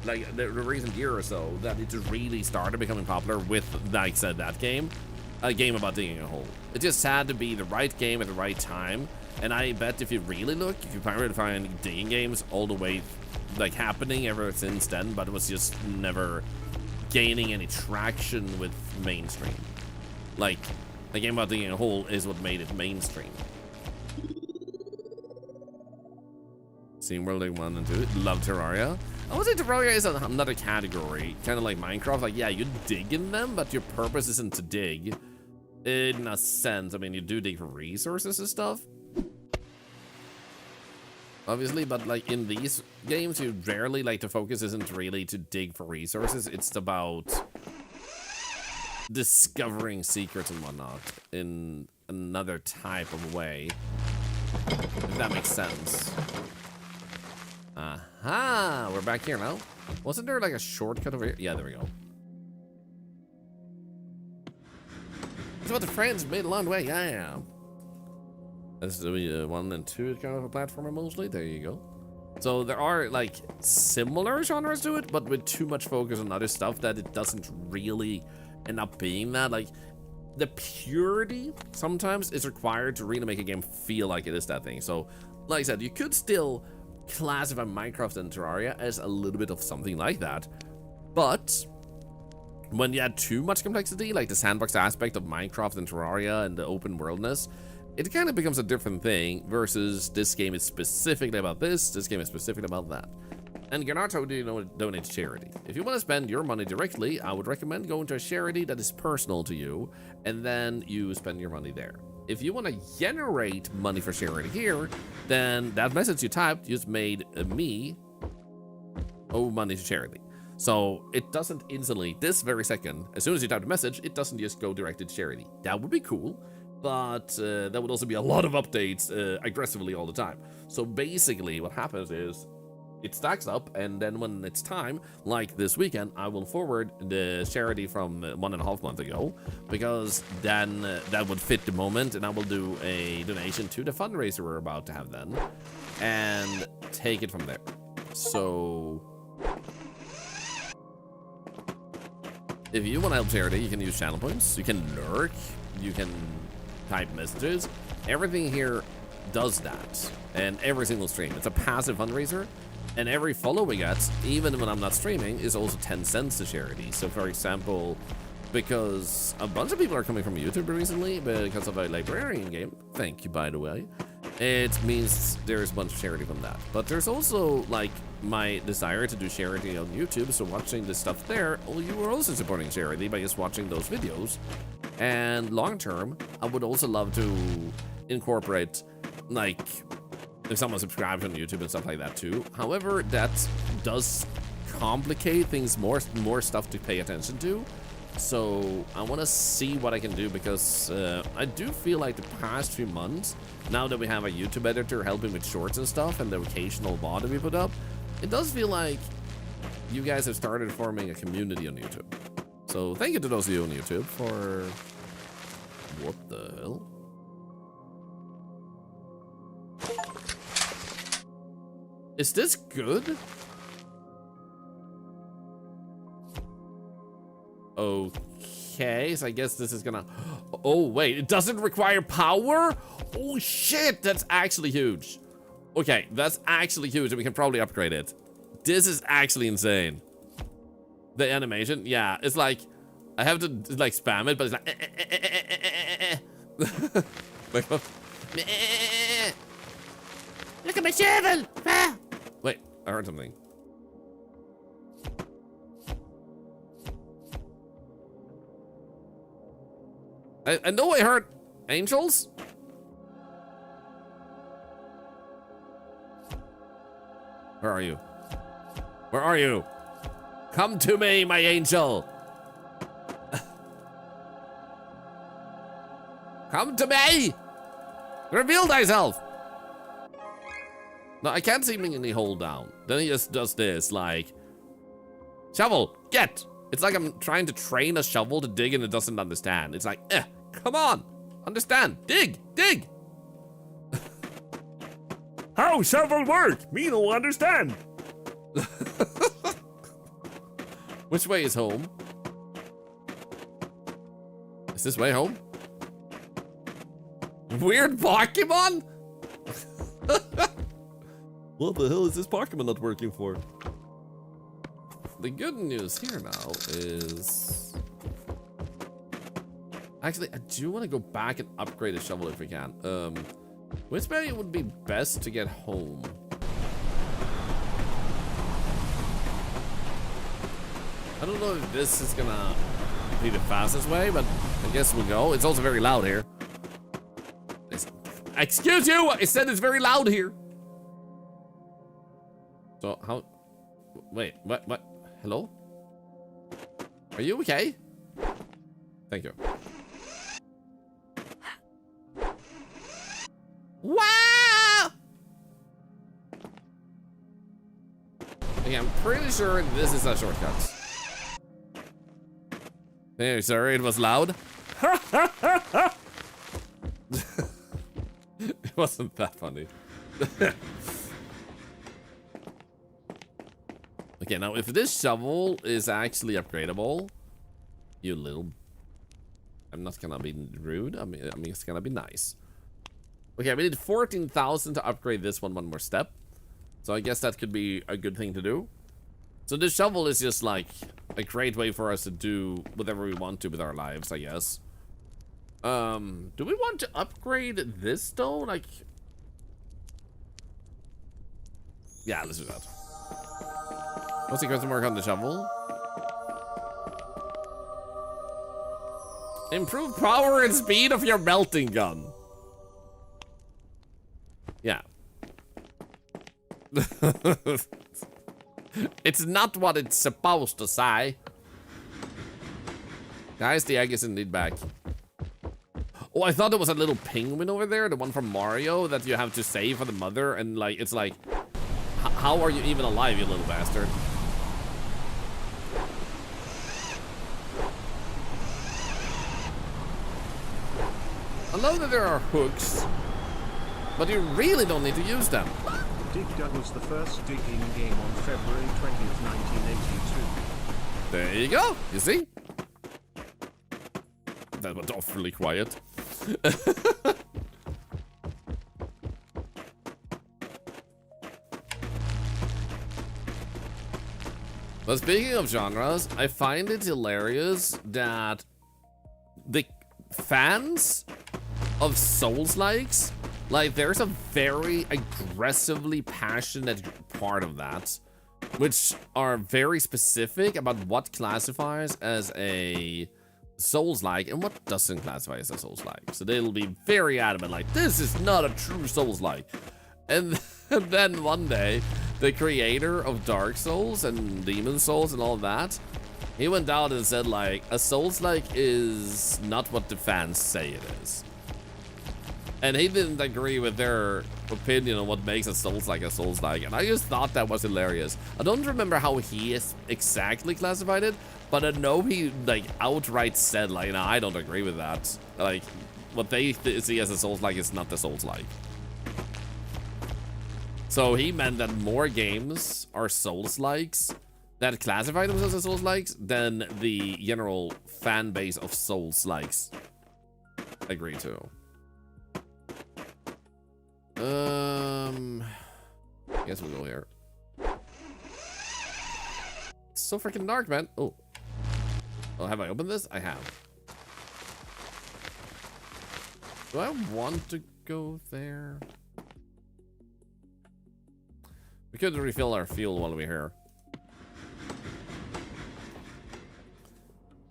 like the recent year or so, that it really started becoming popular with, like I said, that game. A game about digging a hole. It just had to be the right game at the right time. And I bet if you really look, you can probably find digging games all the way like happening ever since then, but it was just never gaining any traction with mainstream. Like, a game about digging a hole is what made it mainstream. Seen World 1 and 2. Love Terraria. I would say Terraria is another category. Kind of like Minecraft. Like, yeah, you dig in them, but your purpose isn't to dig. In a sense. I mean, you do dig for resources and stuff. Obviously, but like in these games, you rarely, like, the focus isn't really to dig for resources. It's about discovering secrets and whatnot in another type of way, if that makes sense. Aha, we're back here now. Wasn't there like a shortcut over here? Yeah, there we go. It's about the friends made a long way. Yeah. This is the 1 and 2 kind of a platformer mostly. There you go. So there are like similar genres to it, but with too much focus on other stuff that it doesn't really end up being that. Like the purity sometimes is required to really make a game feel like it is that thing. So like I said, you could still classify Minecraft and Terraria as a little bit of something like that, but when you add too much complexity, like the sandbox aspect of Minecraft and Terraria and the open worldness, it kind of becomes a different thing versus this game is specifically about this game is specifically about that. And Gennard told you to donate to charity. If you want to spend your money directly, I would recommend going to a charity that is personal to you, and then you spend your money there. If you want to generate money for charity here, then that message you typed just made me owe money to charity. So it doesn't instantly, this very second, as soon as you type the message, it doesn't just go directly to charity. That would be cool, but that would also be a lot of updates aggressively all the time. So basically what happens is it stacks up, and then when it's time, like this weekend, I will forward the charity from 1.5 months ago, because then that would fit the moment, and I will do a donation to the fundraiser we're about to have then, and take it from there. So if you want to help charity, you can use channel points, you can lurk, you can type messages. Everything here does that, and every single stream. It's a passive fundraiser, and every follow we get, even when I'm not streaming, is also 10 cents to charity. So for example, because a bunch of people are coming from YouTube recently because of a Librarian game, thank you by the way, it means there's a bunch of charity from that. But there's also like my desire to do charity on YouTube, so watching this stuff there, well, you are also supporting charity by just watching those videos. And long term, I would also love to incorporate, like, if someone subscribes on YouTube and stuff like that too. However, that does complicate things more stuff to pay attention to. So I want to see what I can do, because I do feel like the past few months, now that we have a YouTube editor helping with shorts and stuff and the occasional VOD that we put up, it does feel like you guys have started forming a community on YouTube. So thank you to those of you on YouTube for... What the hell? Is this good? Okay, so I guess this is gonna... Oh, wait, it doesn't require power? Oh, shit, that's actually huge. Okay, that's actually huge, and we can probably upgrade it. This is actually insane. The animation, yeah, it's like... I have to, like, spam it, but it's like... Look at my shovel! Wait, I heard something. I know I heard angels. Where are you? Where are you? Come to me, my angel. Come to me. Reveal thyself. No, I can't seemingly hold down. Then he just does this, like, shovel, get. It's like I'm trying to train a shovel to dig and it doesn't understand. It's like, come on, understand, dig, dig. How shovel work? Me don't understand. Which way is home? Is this way home? Weird Pokemon? What the hell is this Pokemon not working for? The good news here now is... Actually, I do want to go back and upgrade the shovel if we can. Which way would be best to get home? I don't know if this is gonna be the fastest way, but I guess we'll go. It's also very loud here. Excuse you! I said it's very loud here. So how... Wait, what? Hello? Are you okay? Thank you. Wow! Okay, I'm pretty sure this is a shortcut. Hey, sorry, it was loud. It wasn't that funny. Okay, now if this shovel is actually upgradable, you little... I'm not gonna be rude, I mean it's gonna be nice. Okay, we need 14,000 to upgrade this one more step. So I guess that could be a good thing to do. So this shovel is just like a great way for us to do whatever we want to with our lives, I guess. Do we want to upgrade this though? Like... Yeah, let's do that. What's the question mark on the shovel? Improve power and speed of your melting gun. Yeah. It's not what it's supposed to say. Guys, the egg is indeed back. Oh, I thought there was a little penguin over there, the one from Mario that you have to save for the mother, and like, it's like, how are you even alive, you little bastard? I love that there are hooks, but you really don't need to use them. Dig Dug was the first digging game on February 20th, 1982. There you go, you see? That was awfully quiet. But speaking of genres, I find it hilarious that the fans of Souls-likes, like, there's a very aggressively passionate part of that, which are very specific about what classifies as a Souls-like and what doesn't classify as a Souls-like. So they'll be very adamant, like, this is not a true Souls-like. And then one day, the creator of Dark Souls and Demon Souls and all that, he went out and said, like, a Souls-like is not what the fans say it is. And he didn't agree with their opinion on what makes a Souls-like a Souls-like. And I just thought that was hilarious. I don't remember how he exactly classified it, but I know he, like, outright said, like, no, I don't agree with that. Like, what they see as a Souls-like is not the Souls-like. So he meant that more games are Souls-likes that classify themselves as Souls-likes than the general fan base of Souls-likes agree to. I guess we'll go here. It's so freaking dark, man. Oh. Oh, have I opened this? I have. Do I want to go there? We could refill our fuel while we're here.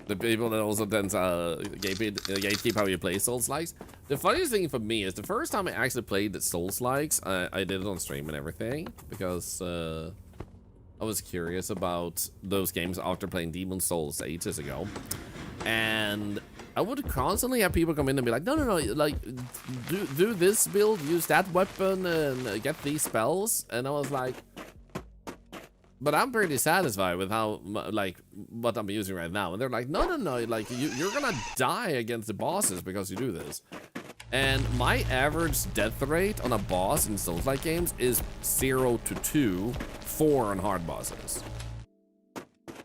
The people that also then gatekeep how you play Souls-likes. The funniest thing for me is the first time I actually played the Souls-likes, I did it on stream and everything because I was curious about those games after playing Demon Souls ages ago, and I would constantly have people come in and be like, no, like do this build, use that weapon, and get these spells, and I was like, but I'm pretty satisfied with how, like, what I'm using right now. And they're like, no, like, you're gonna die against the bosses because you do this. And my average death rate on a boss in Souls-like games is 0 to 2, 4 on hard bosses.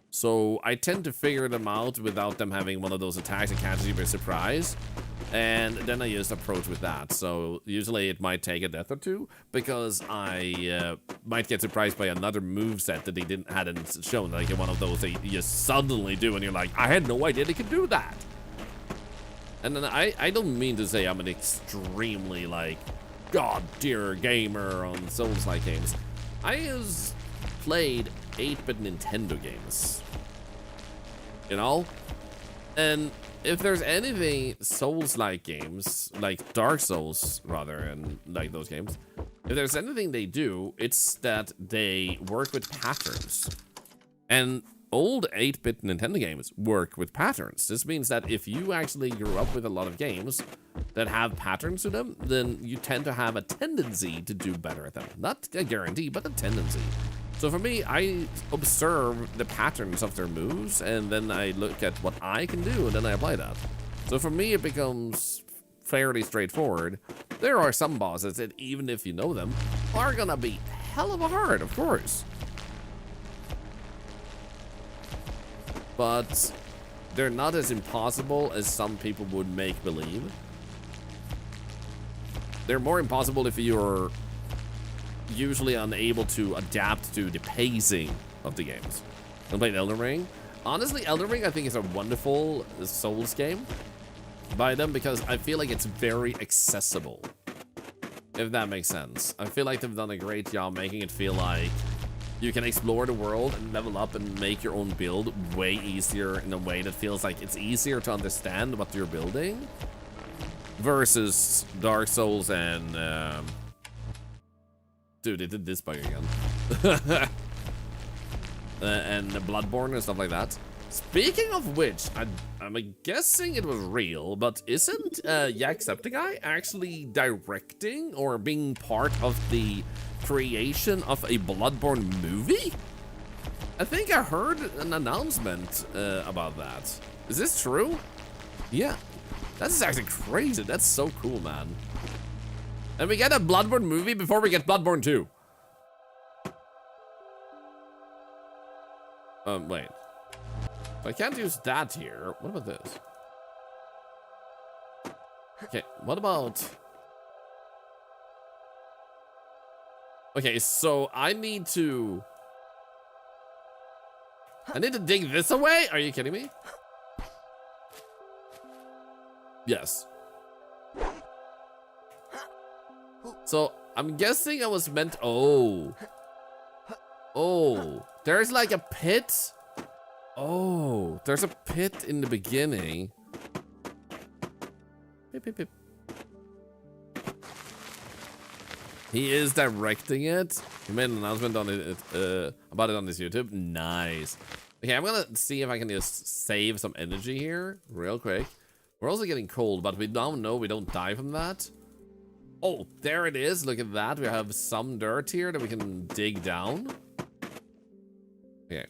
So I tend to figure them out without them having one of those attacks that catches you by surprise. And then I just approach with that. So usually it might take a death or two because I might get surprised by another moveset that they hadn't shown, like one of those that you suddenly do and you're like, I had no idea they could do that. And then I don't mean to say I'm an extremely, like, god-tier gamer on Souls-like games. I just played 8-bit Nintendo games, you know? And if there's anything Souls-like games, like Dark Souls, rather, and like those games, if there's anything they do, it's that they work with patterns. And old 8-bit Nintendo games work with patterns. This means that if you actually grew up with a lot of games that have patterns to them, then you tend to have a tendency to do better at them. Not a guarantee, but a tendency. So for me, I observe the patterns of their moves, and then I look at what I can do, and then I apply that. So for me, it becomes fairly straightforward. There are some bosses that, even if you know them, are gonna be hell of a hard, of course. But they're not as impossible as some people would make believe. They're more impossible if you're usually unable to adapt to the pacing of the games. I played Elden Ring. Honestly, Elden Ring I think is a wonderful Souls game by them because I feel like it's very accessible, if that makes sense. I feel like they've done a great job making it feel like you can explore the world and level up and make your own build way easier in a way that feels like it's easier to understand what you're building versus Dark Souls and dude, they did this bug again. And Bloodborne and stuff like that. Speaking of which, I'm guessing it was real, but isn't Jacksepticeye actually directing or being part of the creation of a Bloodborne movie? I think I heard an announcement about that. Is this true? Yeah. That's actually crazy. That's so cool, man. And we get a Bloodborne movie before we get Bloodborne 2. Wait. I can't use that here. What about this? Okay, what about... Okay, so I need to dig this away? Are you kidding me? Yes. So, I'm guessing I was meant... Oh. Oh. There's like a pit? Oh. There's a pit in the beginning. Beep, beep, beep. He is directing it. He made an announcement on it about it on his YouTube. Nice. Okay, I'm gonna see if I can just save some energy here real quick. We're also getting cold, but we now know we don't die from that. Oh, there it is. Look at that. We have some dirt here that we can dig down. Okay.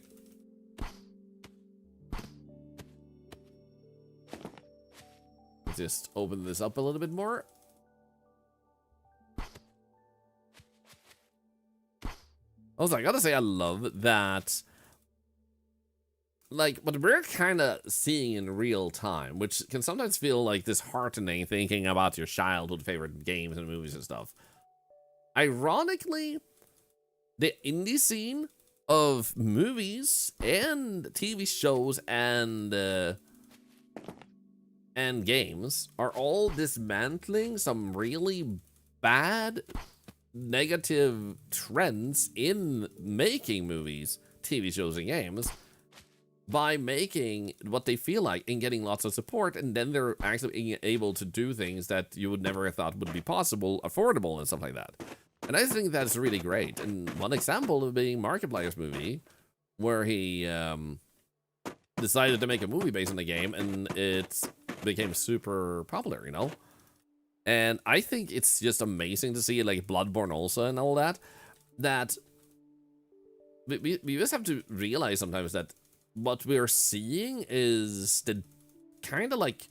Let's just open this up a little bit more. Also, I gotta say, I love that, like, what we're kind of seeing in real time, which can sometimes feel like disheartening thinking about your childhood favorite games and movies and stuff. Ironically, the indie scene of movies and TV shows and games are all dismantling some really bad negative trends in making movies, TV shows, and games by making what they feel like and getting lots of support, and then they're actually able to do things that you would never have thought would be possible, affordable, and stuff like that. And I think that's really great. And one example of being Markiplier's movie, where he decided to make a movie based on the game, and it became super popular, you know? And I think it's just amazing to see, like, Bloodborne also and all that, that we just have to realize sometimes that what we're seeing is the kind of like,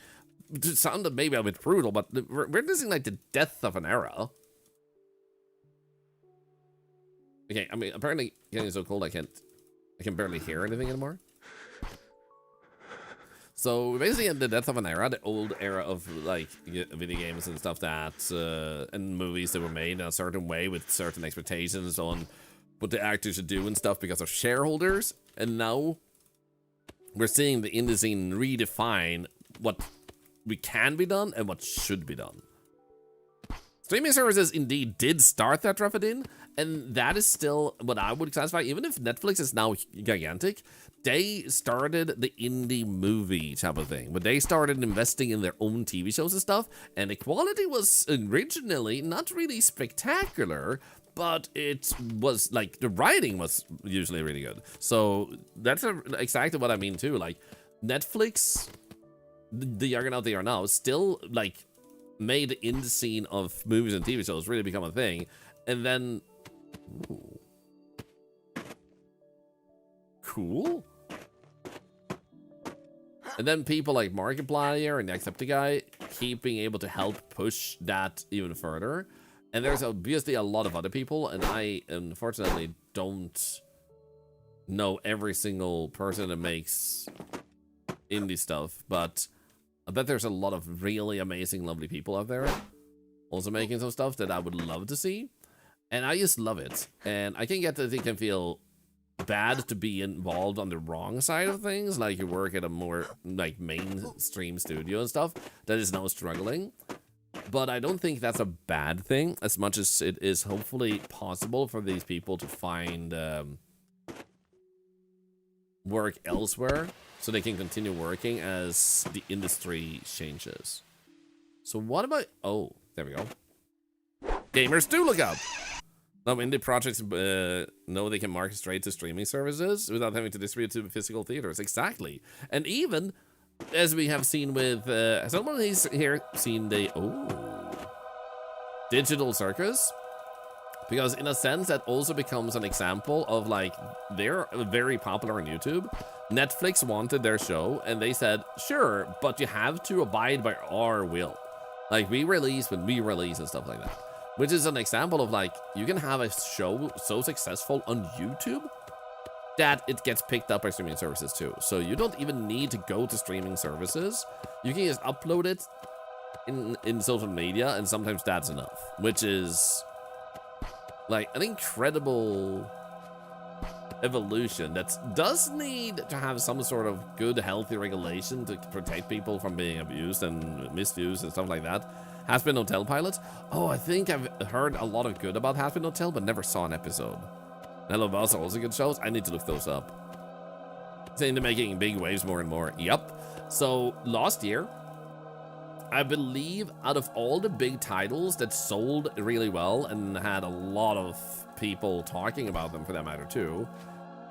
to sound maybe a bit brutal, but we're witnessing like the death of an era. Okay, I mean, apparently getting so cold I can barely hear anything anymore. So basically, the death of an era, the old era of like video games and stuff that and movies that were made in a certain way with certain expectations on what the actors should do and stuff because of shareholders, and now we're seeing the indie scene redefine what we can be done and what should be done. Streaming services indeed did start that traffic in, and that is still what I would classify, even if Netflix is now gigantic, they started the indie movie type of thing, but they started investing in their own TV shows and stuff, and the quality was originally not really spectacular, but it was like, the writing was usually really good. So that's exactly what I mean too. Like, Netflix, the juggernaut they are now, still like made the indie scene of movies and TV shows really become a thing, and then ooh, cool. And then people like Markiplier and Jacksepticeye keep being able to help push that even further. And there's obviously a lot of other people, and I unfortunately don't know every single person that makes indie stuff, but I bet there's a lot of really amazing, lovely people out there also making some stuff that I would love to see. And I just love it. And I can get that it can feel bad to be involved on the wrong side of things, like you work at a more like mainstream studio and stuff that is now struggling. But I don't think that's a bad thing, as much as it is hopefully possible for these people to find work elsewhere so they can continue working as the industry changes. So what about, oh, there we go. Gamers do look up. Now indie projects know they can market straight to streaming services without having to distribute to physical theaters. Exactly. And even, as we have seen with, has someone here seen the, Digital Circus? Because in a sense, that also becomes an example of like, they're very popular on YouTube. Netflix wanted their show and they said, sure, but you have to abide by our will. Like, we release when we release and stuff like that. Which is an example of like, you can have a show so successful on YouTube that it gets picked up by streaming services too. So you don't even need to go to streaming services. You can just upload it in social media, and sometimes that's enough, which is like an incredible evolution that does need to have some sort of good, healthy regulation to protect people from being abused and misused and stuff like that. Has-Been Hotel pilots. Oh, I think I've heard a lot of good about Has-Been Hotel, but never saw an episode. Hello Boss are also good shows. I need to look those up. Seem to making big waves more and more. Yep. So last year, I believe out of all the big titles that sold really well and had a lot of people talking about them for that matter too,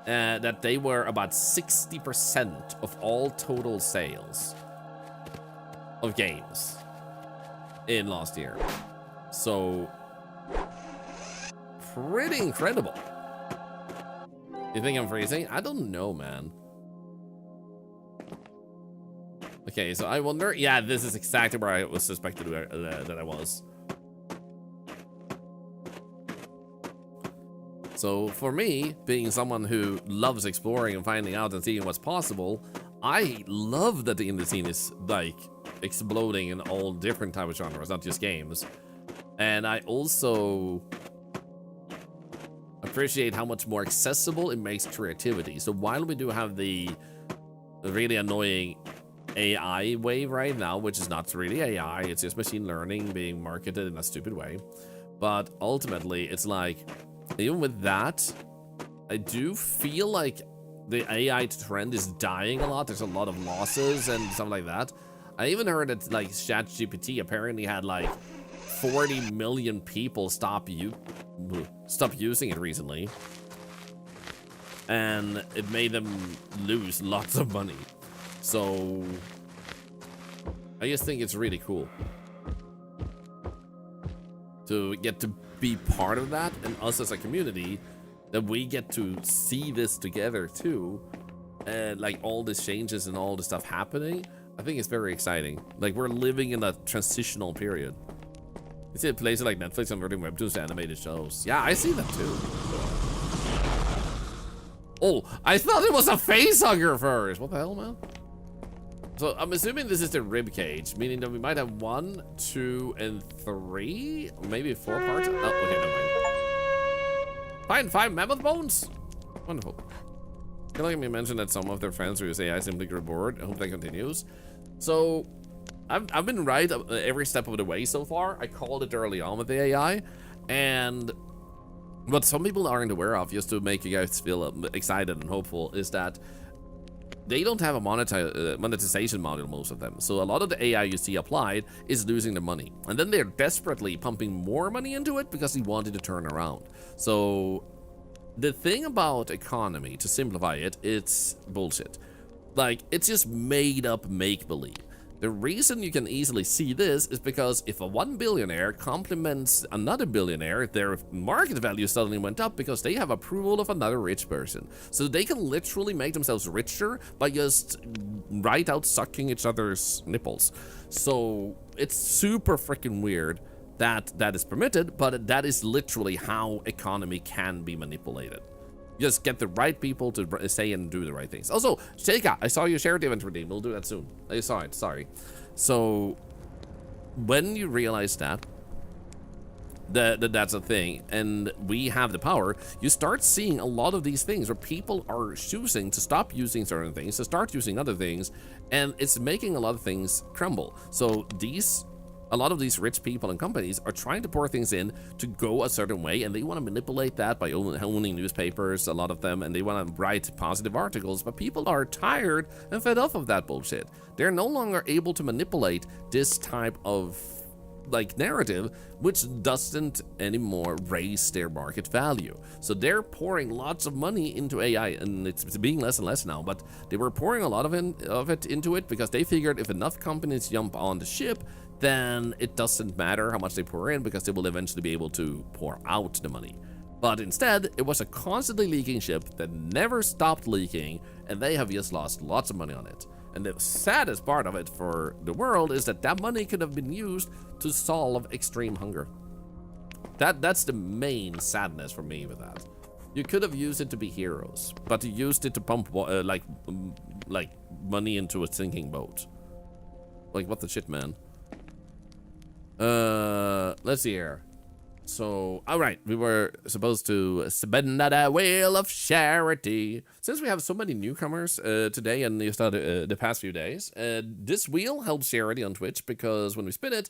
that they were about 60% of all total sales of games in last year. So pretty incredible. You think I'm freezing? I don't know, man. Okay, so I wonder. Yeah, this is exactly where I was suspected that I was. So for me, being someone who loves exploring and finding out and seeing what's possible, I love that the indie scene is like exploding in all different type of genres, not just games. And I also appreciate how much more accessible it makes creativity. So while we do have the really annoying AI wave right now, which is not really AI, it's just machine learning being marketed in a stupid way. But ultimately, it's like, even with that, I do feel like the AI trend is dying a lot. There's a lot of losses and stuff like that. I even heard that like ChatGPT apparently had like 40 million people stop using it recently, and it made them lose lots of money. So I just think it's really cool to get to be part of that, and us as a community, that we get to see this together too, and like all these changes and all the stuff happening. I think it's very exciting. Like, we're living in a transitional period. You see places like Netflix converting webtoons to animated shows. Yeah, I see that too. Oh, I thought it was a facehugger first. What the hell, man? So I'm assuming this is the rib cage, meaning that we might have 1, 2, and 3, maybe 4 parts. Oh, okay, never mind. 5 mammoth bones. Wonderful. Can I mention that some of their fans who say I simply grew bored? I hope that continues. So I've been right every step of the way so far. I called it early on with the AI, and what some people aren't aware of, just to make you guys feel excited and hopeful, is that they don't have a monetization model, most of them. So a lot of the AI you see applied is losing the money, and then they're desperately pumping more money into it because they wanted to turn around. So the thing about economy, to simplify it, it's bullshit. Like, it's just made up make-believe. The reason you can easily see this is because if a 1 billionaire compliments another billionaire, their market value suddenly went up because they have approval of another rich person. So they can literally make themselves richer by just right out sucking each other's nipples. So it's super freaking weird that that is permitted, but that is literally how economy can be manipulated. Just get the right people to say and do the right things. Also, Sheikah, I saw you share the event redeem. We'll do that soon. I saw it, sorry. So when you realize that that's a thing, and we have the power, you start seeing a lot of these things where people are choosing to stop using certain things, to start using other things, and it's making a lot of things crumble. So a lot of these rich people and companies are trying to pour things in to go a certain way, and they want to manipulate that by owning newspapers, a lot of them, and they want to write positive articles, but people are tired and fed up of that bullshit. They're no longer able to manipulate this type of like narrative, which doesn't anymore raise their market value. So they're pouring lots of money into AI, and it's being less and less now, but they were pouring a lot of it into it because they figured if enough companies jump on the ship, then it doesn't matter how much they pour in because they will eventually be able to pour out the money. But instead, it was a constantly leaking ship that never stopped leaking, and they have just lost lots of money on it. And the saddest part of it for the world is that money could have been used to solve extreme hunger. That's the main sadness for me with that. You could have used it to be heroes, but you used it to pump like money into a sinking boat. Like, what the shit, man? Let's see here. So, all right, we were supposed to spin that wheel of charity. Since we have so many newcomers today and the past few days, this wheel helps charity on Twitch because when we spin it,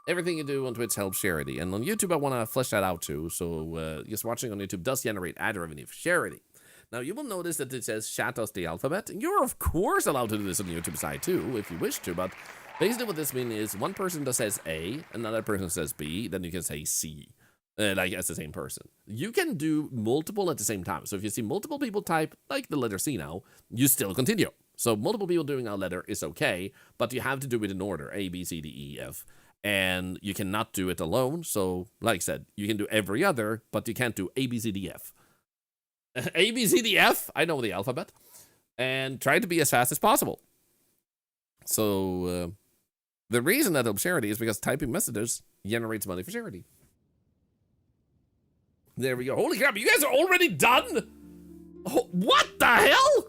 everything you do on Twitch helps charity. And on YouTube, I want to flesh that out too. So, just watching on YouTube does generate ad revenue for charity. Now, you will notice that it says chat us the alphabet. You're, of course, allowed to do this on the YouTube side too, if you wish to, but basically what this means is one person that says A, another person says B, then you can say C. Like, as the same person. You can do multiple at the same time. So if you see multiple people type, like the letter C now, you still continue. So multiple people doing a letter is okay, but you have to do it in order, A, B, C, D, E, F. And you cannot do it alone. So, like I said, you can do every other, but you can't do A, B, C, D, F. A, B, C, D, F, I know the alphabet. And try to be as fast as possible. So, the reason that helps charity is because typing messages generates money for charity. There we go. Holy crap, you guys are already done? Oh, what the hell?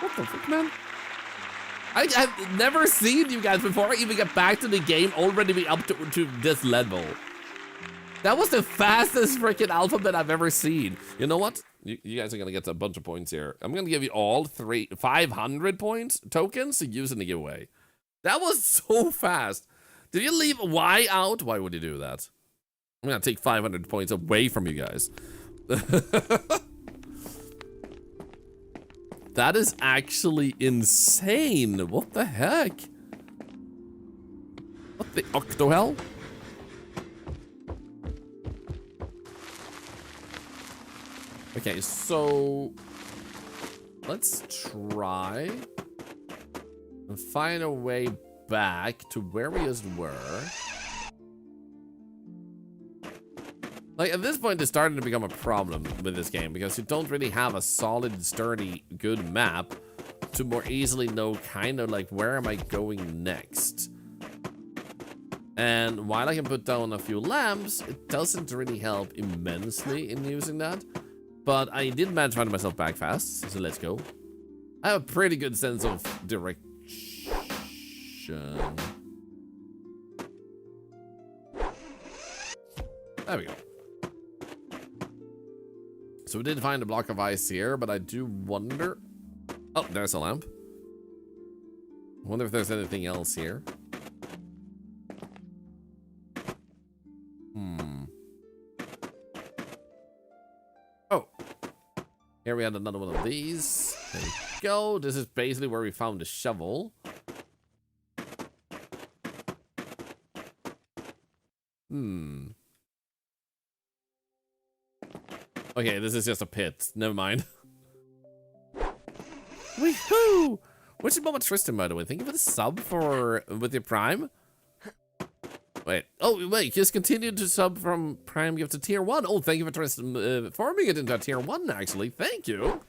What the fuck, man? I've never seen you guys before I even get back to the game already be up to this level. That was the fastest freaking alphabet I've ever seen. You know what? You guys are gonna get a bunch of points here. I'm gonna give you all 500 points tokens to use in the giveaway. That was so fast. Did you leave Y out? Why would you do that? I'm gonna take 500 points away from you guys. That is actually insane. What the heck? What the octo hell? Okay, so let's try and find a way back to where we just were. Like, at this point, it's starting to become a problem with this game because you don't really have a solid, sturdy, good map to more easily know kind of like where am I going next. And while I can put down a few lamps, it doesn't really help immensely in using that. But I did manage to find myself back fast, so let's go. I have a pretty good sense of direction. There we go. So we did find a block of ice here, but I do wonder... Oh, there's a lamp. I wonder if there's anything else here. Oh. Here we had another one of these. There we go. This is basically where we found the shovel. Okay, this is just a pit. Never mind. Woohoo! Which is Mama Tristan, by the way. Thank you for the sub with your Prime. Wait. Oh, wait. Just continue to sub from Prime gift to tier 1. Oh, thank you for forming it into a tier 1, actually. Thank you.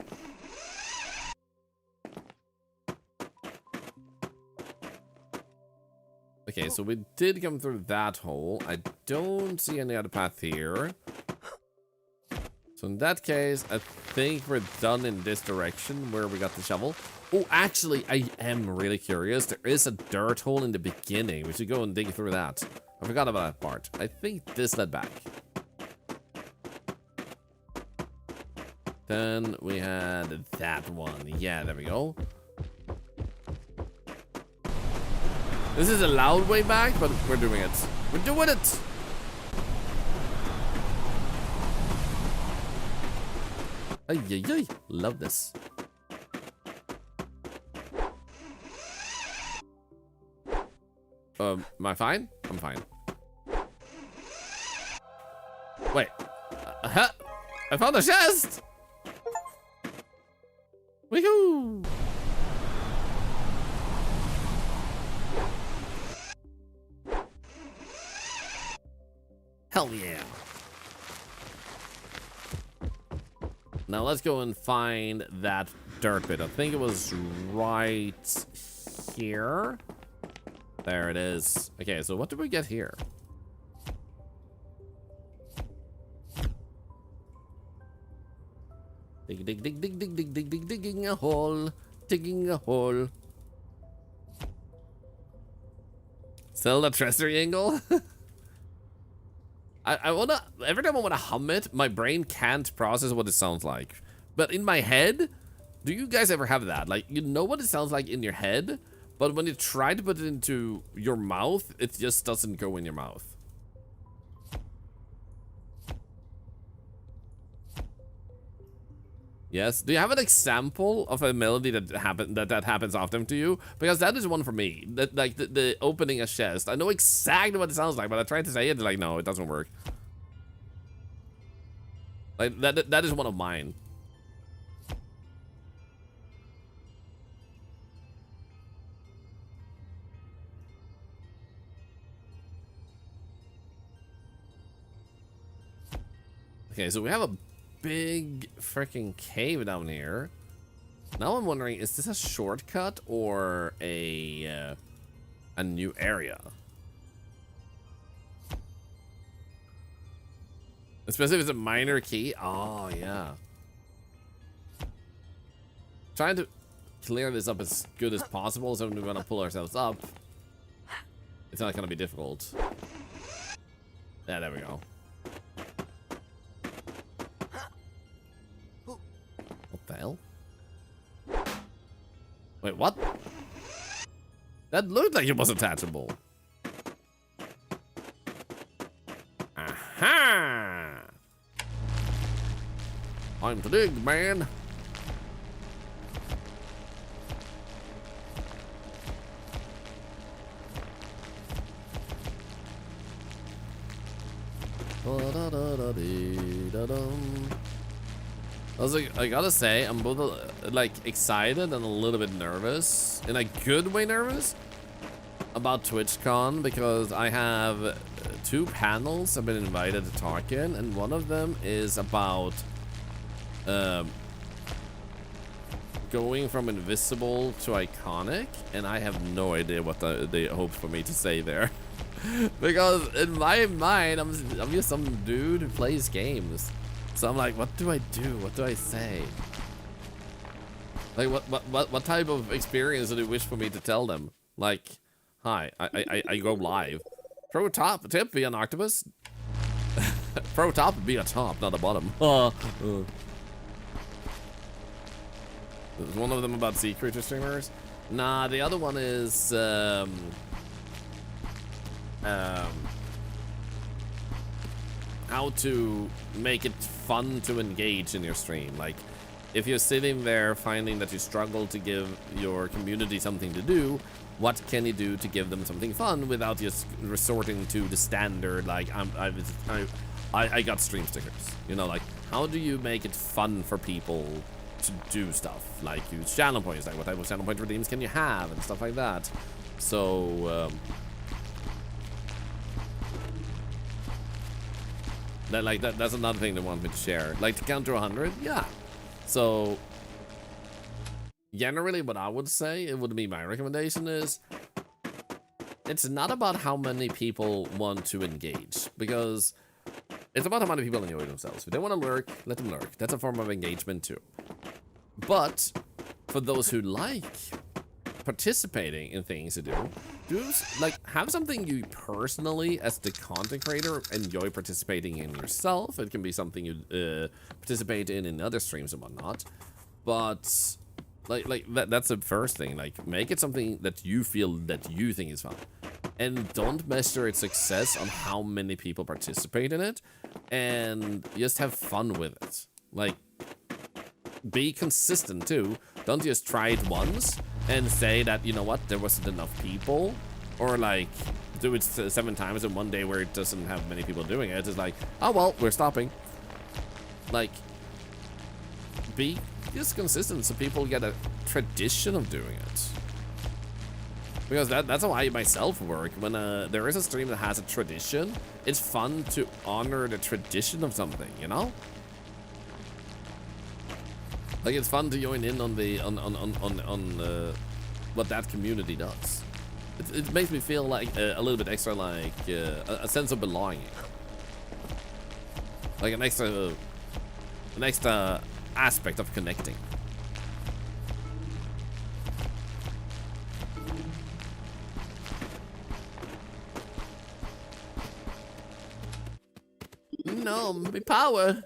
Okay, so we did come through that hole. I don't see any other path here. So in that case, I think we're done in this direction where we got the shovel. Oh, actually, I am really curious. There is a dirt hole in the beginning. We should go and dig through that. I forgot about that part. I think this led back. Then we had that one. Yeah, there we go. This is a loud way back, but we're doing it. We're doing it! Ay, ay, ay. Love this. Am I fine? I'm fine. Wait. I found a chest! Woohoo! Hell yeah. Now let's go and find that dirt bit. I think it was right here. There it is. Okay, so what did we get here? Dig, dig, dig, dig, dig, dig, dig, dig, digging a hole. Digging a hole. Zelda Triangle. I wanna, every time I wanna hum it, my brain can't process what it sounds like. But in my head, do you guys ever have that? Like, you know what it sounds like in your head, but when you try to put it into your mouth, it just doesn't go in your mouth. Yes. Do you have an example of a melody that happens often to you? Because that is one for me. That, like the opening a chest. I know exactly what it sounds like, but I try to say it like, no, it doesn't work. Like that is one of mine. Okay, so we have a big freaking cave down here. Now I'm wondering, is this a shortcut or a new area? Especially if it's a minor key. Oh yeah. Trying to clear this up as good as possible, so we're gonna pull ourselves up. It's not gonna be difficult. Yeah, there we go. What the hell? Wait, what? That looked like it was attachable. Aha! Time to dig, man. I gotta say, I'm both like excited and a little bit nervous, in a good way nervous, about TwitchCon, because I have 2 panels I've been invited to talk in, and one of them is about going from invisible to iconic, and I have no idea what they hope for me to say there. Because in my mind, I'm just some dude who plays games. So I'm like, what do I do? What do I say? Like, what type of experience do they wish for me to tell them? Like, hi, I go live. Pro top tip, be an octopus. Pro top, be a top, not a bottom. There's one of them about sea creature streamers. Nah, the other one is how to make it fun to engage in your stream. Like, if you're sitting there finding that you struggle to give your community something to do, what can you do to give them something fun without just resorting to the standard, like, I got stream stickers, you know? Like, how do you make it fun for people to do stuff? Like, use channel points, like what type of channel point redeems can you have and stuff like that. So that's another thing they want me to share. Like, to count to 100, yeah. So generally what I would say, it would be my recommendation is, it's not about how many people want to engage, because it's about how many people enjoy themselves. If they want to lurk, let them lurk. That's a form of engagement too. But for those who like participating in things to do like, have something you personally, as the content creator, enjoy participating in yourself. It can be something you participate in other streams and whatnot. But that's the first thing. Like, make it something that you feel that you think is fun, and don't measure its success on how many people participate in it, and just have fun with it. Like, be consistent too. Don't just try it once and say that, you know what, there wasn't enough people, or like do it 7 times in one day where it doesn't have many people doing it. It's like, oh well, we're stopping. Like, be just consistent so people get a tradition of doing it. Because that's how I myself work. When there is a stream that has a tradition, it's fun to honor the tradition of something, you know? Like, it's fun to join in on the what that community does. It makes me feel like a little bit extra, like a sense of belonging, like an extra aspect of connecting. No, my power.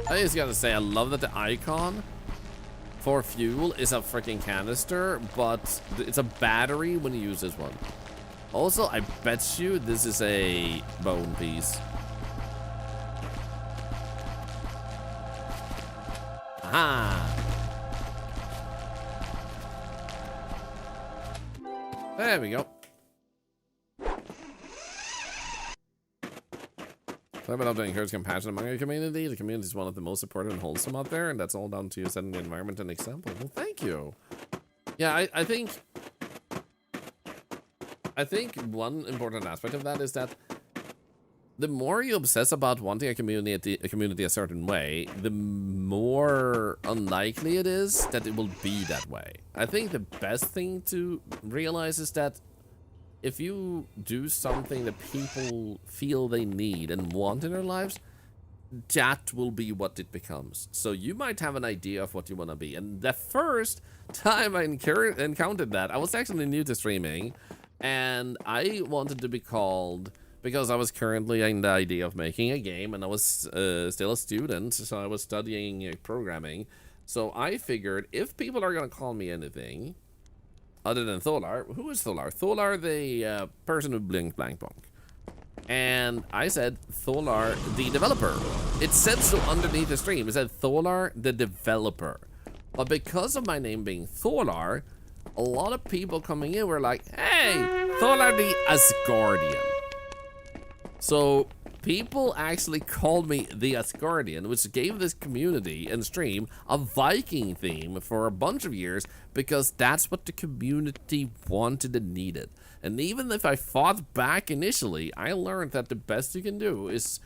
I just gotta say, I love that the icon for fuel is a freaking canister, but it's a battery when you use this one. Also, I bet you this is a bone piece. Aha! There we go. Clever enough to encourage compassion among our community. The community is one of the most supportive and wholesome out there, and that's all down to you setting the environment an example. Well, thank you. Yeah, I think one important aspect of that is that the more you obsess about wanting a community a certain way, the more unlikely it is that it will be that way. I think the best thing to realize is that if you do something that people feel they need and want in their lives, that will be what it becomes. So you might have an idea of what you want to be. And the first time I encountered that, I was actually new to streaming, and I wanted to be called, because I was currently in the idea of making a game, and I was still a student, so I was studying programming. So I figured if people are going to call me anything other than Thorlar, who is Thorlar? Thorlar, the person who blink blank bonk. And I said Thorlar, the developer. It said so underneath the stream. It said Thorlar, the developer. But because of my name being Thorlar, a lot of people coming in were like, hey, Thorlar the Asgardian. So people actually called me the Asgardian, which gave this community and stream a Viking theme for a bunch of years, because that's what the community wanted and needed. And even if I fought back initially, I learned that the best you can do is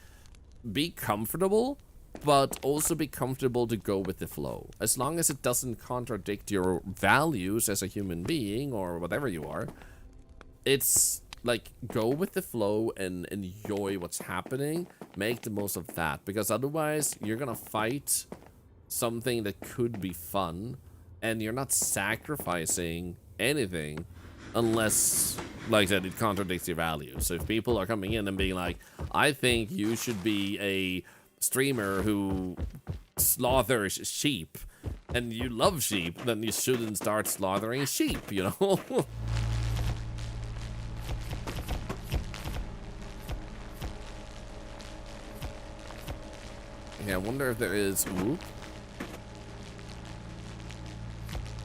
be comfortable, but also be comfortable to go with the flow. As long as it doesn't contradict your values as a human being or whatever you are, it's like, go with the flow and enjoy what's happening. Make the most of that, because otherwise you're gonna fight something that could be fun, and you're not sacrificing anything unless, like I said, it contradicts your values. So if people are coming in and being like, I think you should be a streamer who slaughters sheep, and you love sheep, then you shouldn't start slaughtering sheep, you know? Yeah, I wonder if there is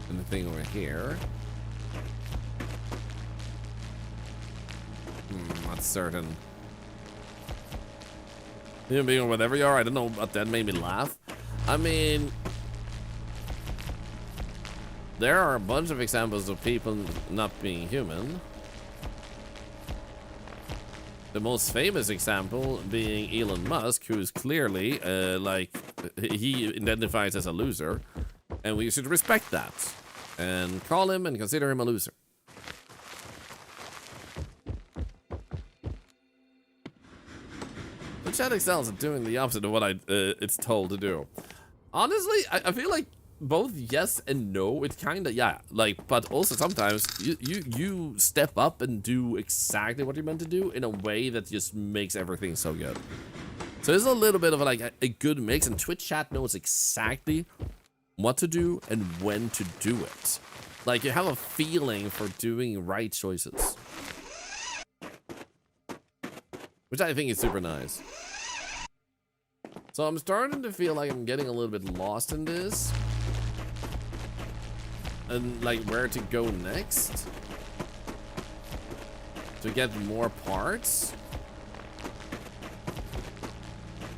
anything over here. Not certain. Human being or whatever you are, I don't know, but that made me laugh. I mean, there are a bunch of examples of people not being human. The most famous example being Elon Musk, who's clearly, like, he identifies as a loser. And we should respect that. And call him and consider him a loser. The chat excels at doing the opposite of what it's told to do. Honestly, I feel like both yes and no. It's kind of, yeah, like, but also sometimes you step up and do exactly what you're meant to do in a way that just makes everything so good. So there's a little bit of a good mix, and Twitch chat knows exactly what to do and when to do it. Like, you have a feeling for doing right choices, which I think is super nice. So I'm starting to feel like I'm getting a little bit lost in this, and like where to go next to get more parts.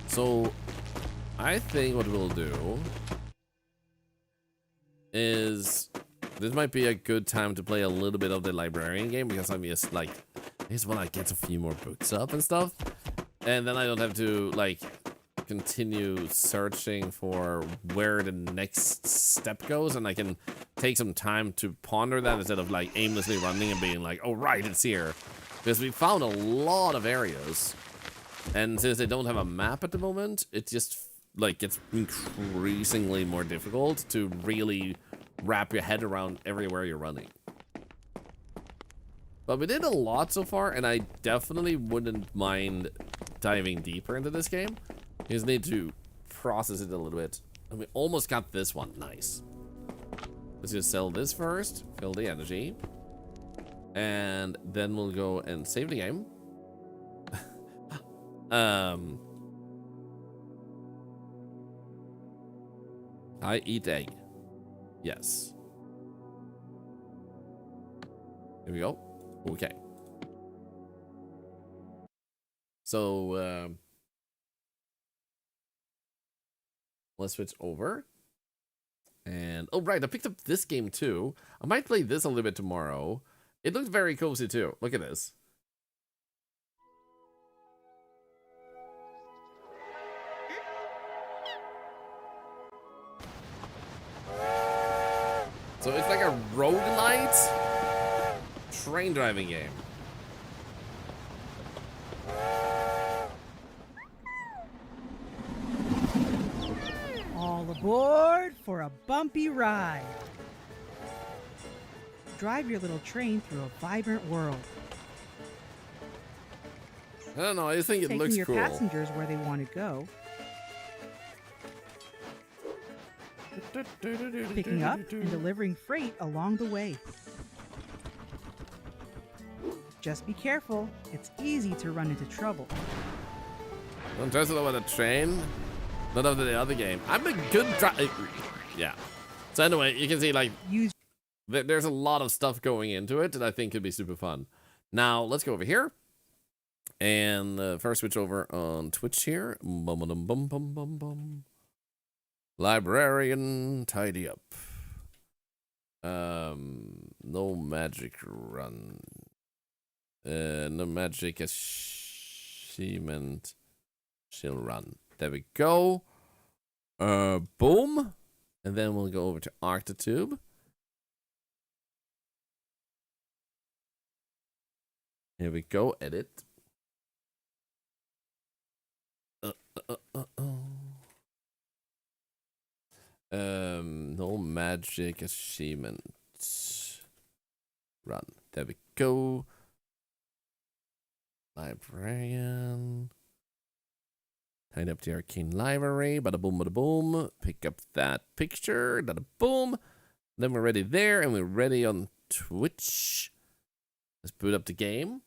So I think what we'll do is, this might be a good time to play a little bit of the librarian game, because I'm just like, I just want to get a few more books up and stuff, and then I don't have to like continue searching for where the next step goes, and I can take some time to ponder that instead of like aimlessly running and being like, oh right, it's here. Because we found a lot of areas, and since they don't have a map at the moment, it just like gets increasingly more difficult to really wrap your head around everywhere you're running. But we did a lot so far, and I definitely wouldn't mind diving deeper into this game. You just need to process it a little bit. And we almost got this one. Nice. Let's just sell this first, fill the energy. And then we'll go and save the game. I eat egg. Yes. Here we go. Okay. So, let's switch over. And, oh, right, I picked up this game too. I might play this a little bit tomorrow. It looks very cozy too. Look at this. So it's like a roguelite train driving game. All aboard for a bumpy ride. Drive your little train through a vibrant world. I don't know, I just think it Taking looks your cool. passengers where they want to go. Picking up and delivering freight along the way. Just be careful, it's easy to run into trouble. Don't trust it over the train. Not over the other game. I'm a good yeah. So anyway, you can see like Use there's a lot of stuff going into it, and I think it'd be super fun. Now let's go over here, and first switch over on Twitch here. Bum bum bum bum bum bum. Librarian, tidy up. No magic run. No magic achievement. She'll run. There we go. Boom. And then we'll go over to Arctotube. Here we go. Edit. No magic achievement. Run. There we go. Librarian. Tied up the arcane library. Bada boom, bada boom. Pick up that picture. Bada boom. Then we're ready there, and we're ready on Twitch. Let's boot up the game.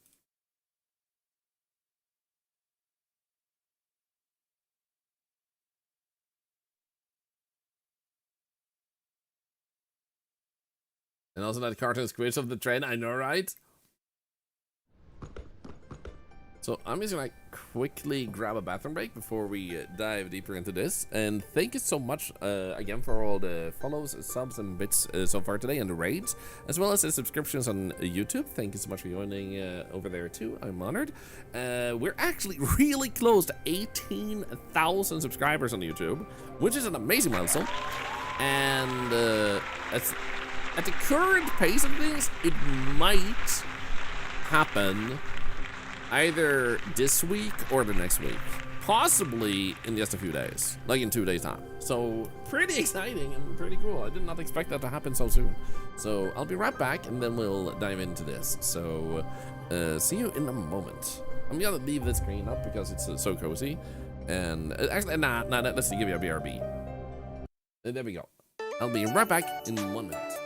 And also that cartoon squish of the train, I know, right? So I'm just gonna quickly grab a bathroom break before we dive deeper into this. And thank you so much again for all the follows, subs, and bits so far today, and the raids, as well as the subscriptions on YouTube. Thank you so much for joining over there too. I'm honored. We're actually really close to 18,000 subscribers on YouTube, which is an amazing milestone. And at the current pace of things, it might happen either this week or the next week. Possibly in just a few days, like in 2 days time. So pretty exciting and pretty cool. I did not expect that to happen so soon. So I'll be right back, and then we'll dive into this. So see you in a moment. I'm gonna leave this screen up because it's so cozy. And actually, let's give you a BRB. There we go. I'll be right back in 1 minute.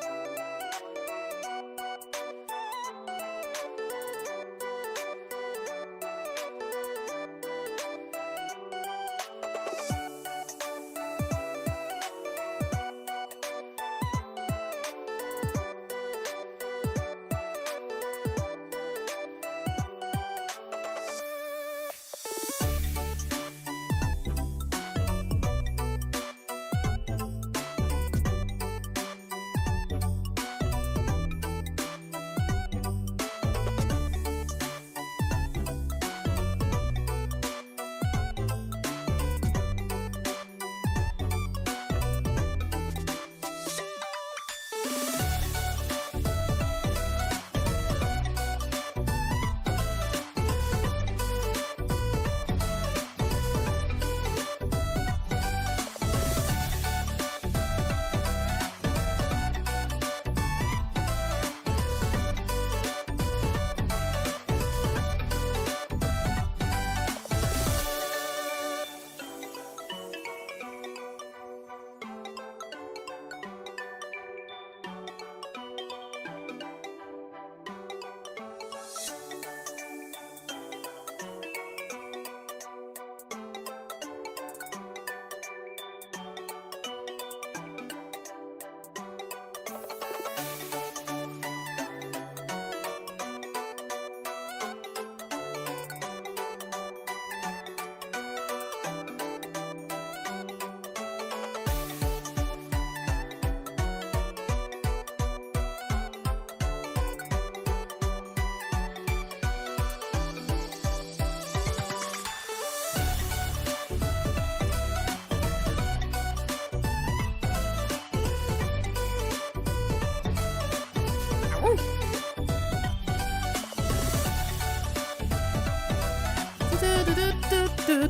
Hello.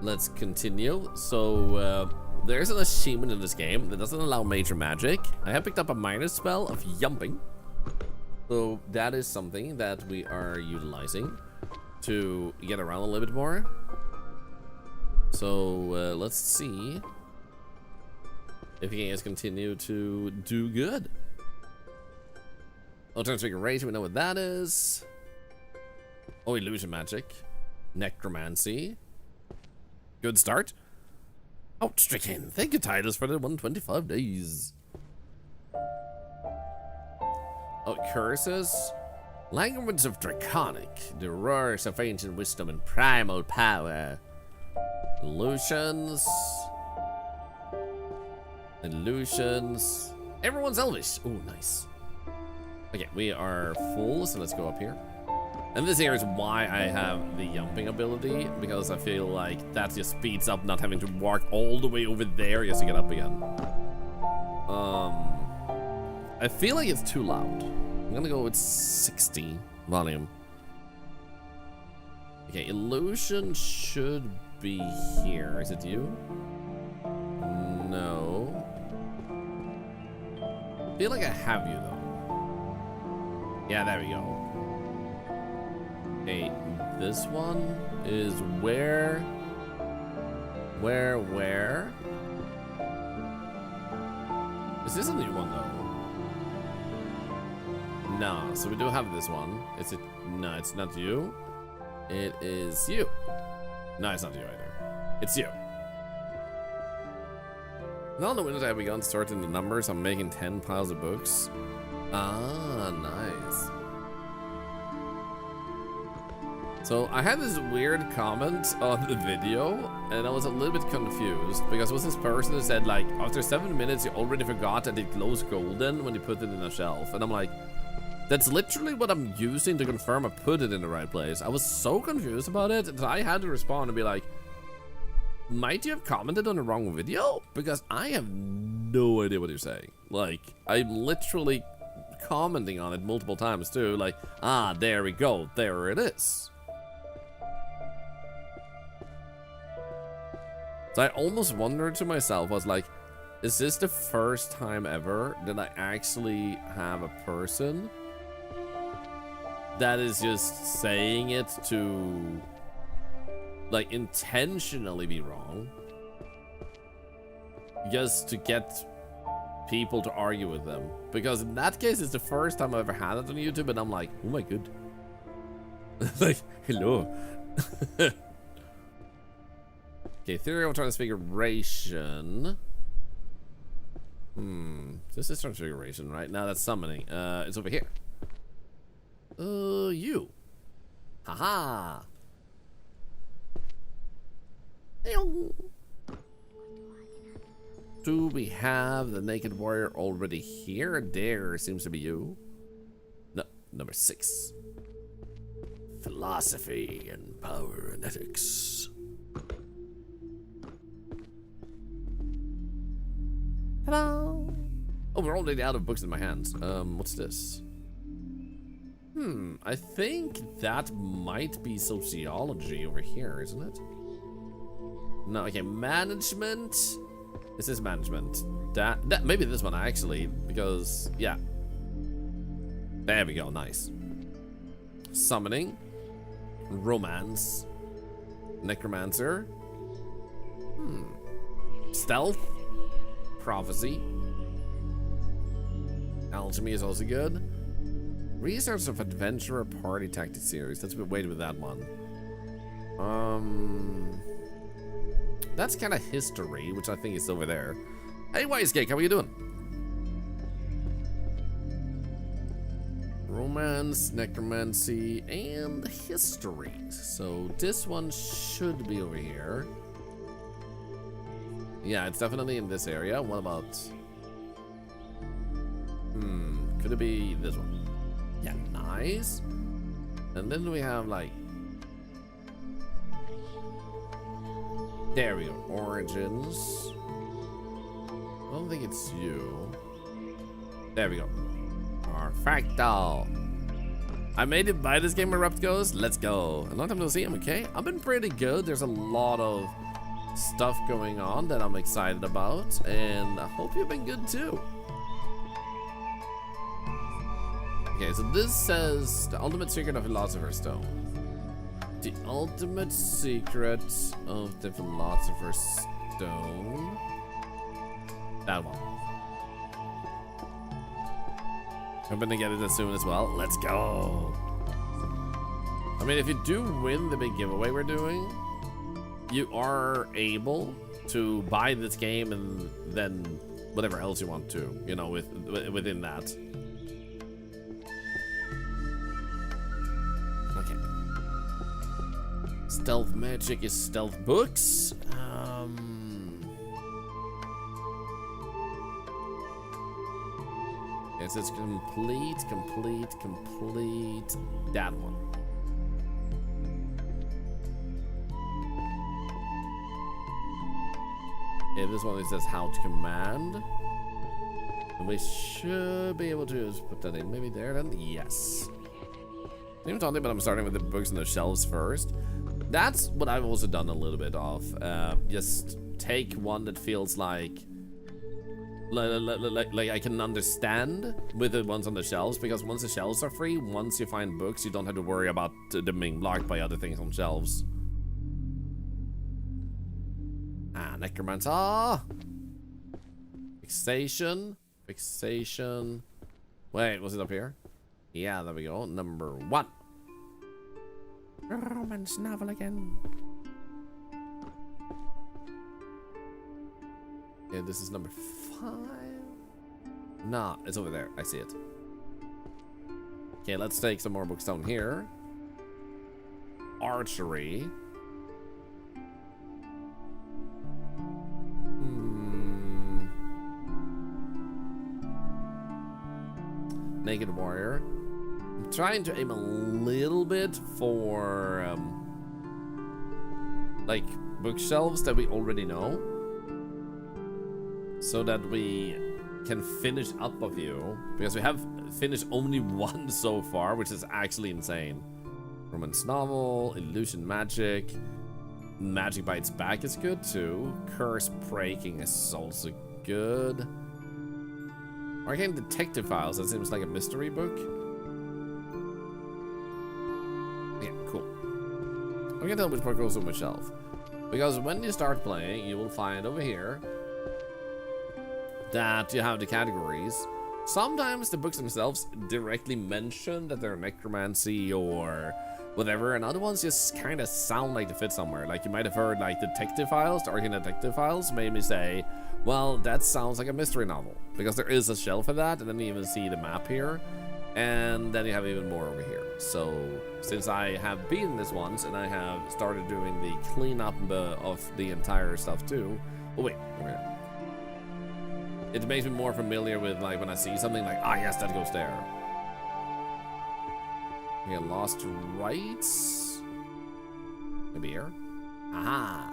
Let's continue. So, there's an achievement in this game that doesn't allow major magic. I have picked up a minor spell of jumping. So, that is something that we are utilizing to get around a little bit more. So, let's see if you guys continue to do good. Oh, transfiguration, we know what that is. Oh, illusion magic. Necromancy. Good start. Outstricken. Thank you, Titus, for the 125 days. Oh, curses. Language of Draconic. The roars of ancient wisdom and primal power. Illusions. Illusions. Everyone's Elvish. Oh, nice. Okay, we are full, so let's go up here. And this here is why I have the jumping ability, because I feel like that just speeds up not having to walk all the way over there just to get up again. I feel like it's too loud. I'm gonna go with 60 volume. Okay, illusion should be here. Is it you? No. I feel like I have you though. Yeah, there we go. Okay, this one is where? Is this a new one though? No, so we do have this one. Is it? No, it's not you. It is you. No, it's not you either. It's you. Now the windows have begun sorting the numbers. I'm making 10 piles of books. Ah, nice. So I had this weird comment on the video, and I was a little bit confused because it was this person who said like, after 7 minutes you already forgot that it glows golden when you put it in a shelf. And I'm like, that's literally what I'm using to confirm I put it in the right place. I was so confused about it that I had to respond and be like, might you have commented on the wrong video? Because I have no idea what you're saying. Like, I'm literally commenting on it multiple times too. Like, ah, there we go. There it is. So I almost wondered to myself, I was like, is this the first time ever that I actually have a person that is just saying it to, like, intentionally be wrong, just to get people to argue with them? Because in that case, it's the first time I've ever had it on YouTube, and I'm like, oh my god. Like, hello. Okay, theory of transfiguration. This is transfiguration, right? No, that's summoning. It's over here. You. Haha. Do we have the naked warrior already here? There seems to be you. No, number 6. Philosophy and power and ethics. Hello. Oh, we're already out of books in my hands. What's this? I think that might be sociology over here, isn't it? No, okay, management. This is management. That maybe this one actually, because yeah. There we go, nice. Summoning. Romance. Necromancer. Stealth. Prophecy. Alchemy is also good. Research of Adventurer Party Tactics Series. Let's wait with that one. That's kind of history, which I think is over there. Hey, Wisecake, how are you doing? Romance, necromancy, and history. So this one should be over here. Yeah, it's definitely in this area. What about... could it be this one? nice. And then we have like, there we go, origins. I don't think it's you. There we go. Perfecto. I made it by this game where Rept goes. Let's go. A long time no see him, okay? I've been pretty good. There's a lot of stuff going on that I'm excited about, and I hope you've been good too. Okay, so this says the ultimate secret of Philosopher's Stone. The ultimate secret of the Philosopher's Stone. That one. Hoping to get it as soon as well. Let's go. I mean, if you do win the big giveaway we're doing, you are able to buy this game and then whatever else you want to, you know, within that. Okay. Stealth magic is stealth books. It says complete. That one. Yeah, this one it says how to command. And we should be able to just put that in maybe there then. Yes. I'm even talking about I'm starting with the books on the shelves first. That's what I've also done a little bit of. Just take one that feels like I can understand with the ones on the shelves, because once the shelves are free, once you find books, you don't have to worry about them being blocked by other things on shelves. Ah, necromancer. Fixation. Wait, was it up here? Yeah, there we go. Number 1. Romance novel again. Yeah, this is number 5. Nah, it's over there. I see it. Okay, let's take some more books down here. Archery. Naked Warrior. I'm trying to aim a little bit for like bookshelves that we already know, so that we can finish up a few, because we have finished only one so far, which is actually insane. Romance novel, illusion magic, magic bites back is good too. Curse breaking is also good. Arcane detective files, that seems like a mystery book. Yeah, cool. I can tell which part goes on my shelf, because when you start playing, you will find over here that you have the categories. Sometimes the books themselves directly mention that they're necromancy or whatever, and other ones just kind of sound like they fit somewhere. Like you might have heard like detective files, the Arcane detective files made me say, well, that sounds like a mystery novel, because there is a shelf for that, and then you even see the map here, and then you have even more over here. So since I have beaten this once and I have started doing the cleanup of the entire stuff too. Oh wait, over here. It makes me more familiar with, like, when I see something like, ah, yes, that goes there. Okay, lost rights. Maybe here. Aha.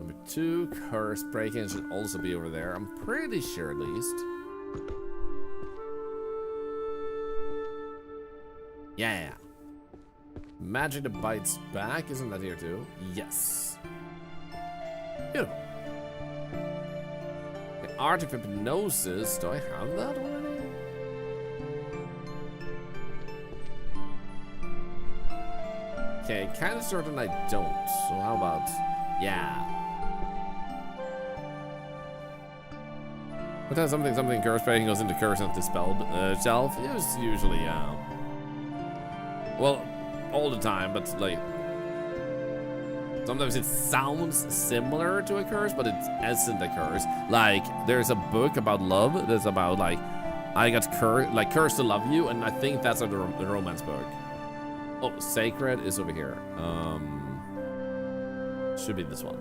Number 2, curse breaking should also be over there. I'm pretty sure, at least. Yeah. Magic that bites back, isn't that here too? Yes. Beautiful. Okay, Art of Hypnosis, do I have that already? Okay, kind of certain I don't, so how about, yeah. What has something curse breaking goes into curse into spell shelf? It was usually, well, all the time, but like sometimes it sounds similar to a curse, but it isn't a curse. Like there's a book about love that's about like I got cursed to love you, and I think that's the romance book. Oh, sacred is over here. Should be this one.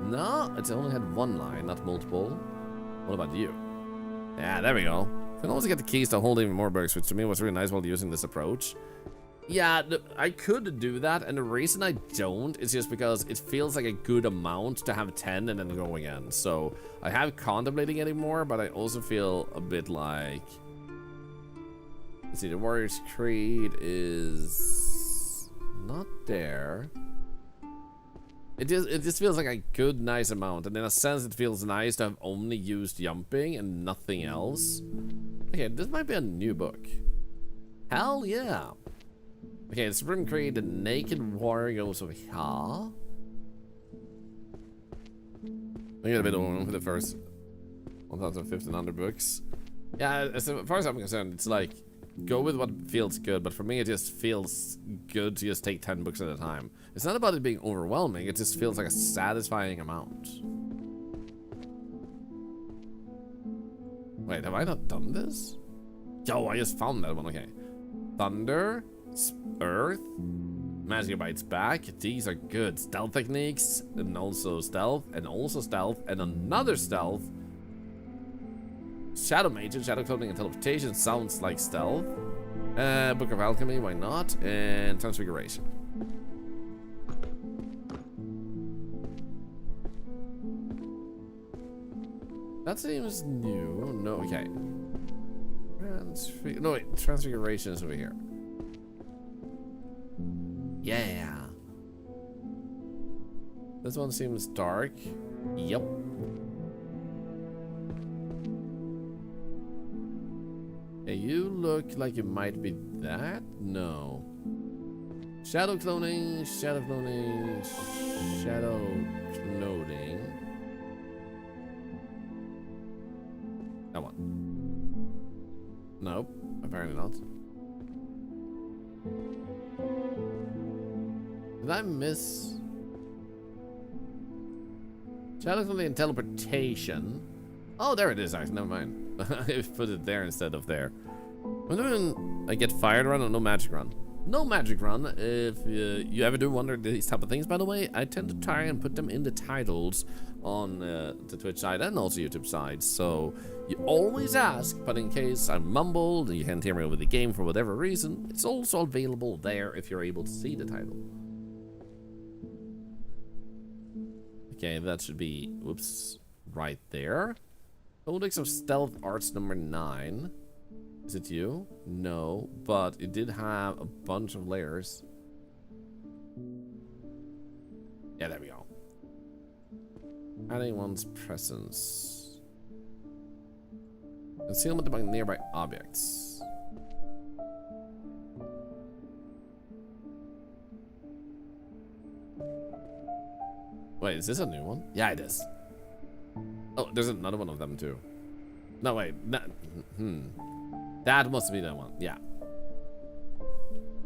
No, it's only had one line, not multiple. What about you? Yeah, there we go. You can also get the keys to hold even more books, which to me was really nice while using this approach. Yeah, I could do that, and the reason I don't is just because it feels like a good amount to have 10 and then go again. So I have contemplating anymore, but I also feel a bit like... Let's see, the Warrior's Creed is not there. It just feels like a good, nice amount, and in a sense it feels nice to have only used jumping and nothing else. Okay, this might be a new book. Hell yeah. Okay, the Supreme Creed, the Naked Warrior goes over here. I get a bit on for the first 1,500 books. Yeah, as far as I'm concerned, it's like, go with what feels good, but for me it just feels good to just take 10 books at a time. It's not about it being overwhelming, it just feels like a satisfying amount. Wait, have I not done this? Yo, I just found that one, okay. Thunder, Earth, Magic Bites Back, these are good. Stealth techniques, and also stealth, and another stealth. Shadow Mage, Shadow Clothing and Teleportation sounds like stealth. Book of Alchemy, why not? And Transfiguration. That seems new. No, okay. No, wait, Transfiguration is over here. Yeah. This one seems dark. Yep. Hey, you look like you might be that? No. Shadow cloning, shadow cloning, shadow cloning. That one. Nope, apparently not. Did I miss? Shadow cloning and teleportation. Oh, there it is, actually. Never mind. I put it there instead of there. I'm doing a get fired run or no magic run. No magic run. If you ever do wonder these type of things, by the way, I tend to try and put them in the titles on the Twitch side and also YouTube side. So you always ask, but in case I mumbled and you can't hear me over the game for whatever reason, it's also available there if you're able to see the title. Okay, that should be, whoops, right there. Codex of Stealth Arts number 9. Is it you? No, but it did have a bunch of layers. Yeah, there we go. Adding one's presence. Concealment among nearby objects. Wait, is this a new one? Yeah, it is. Oh, there's another one of them too. No, wait. That must be that one. Yeah.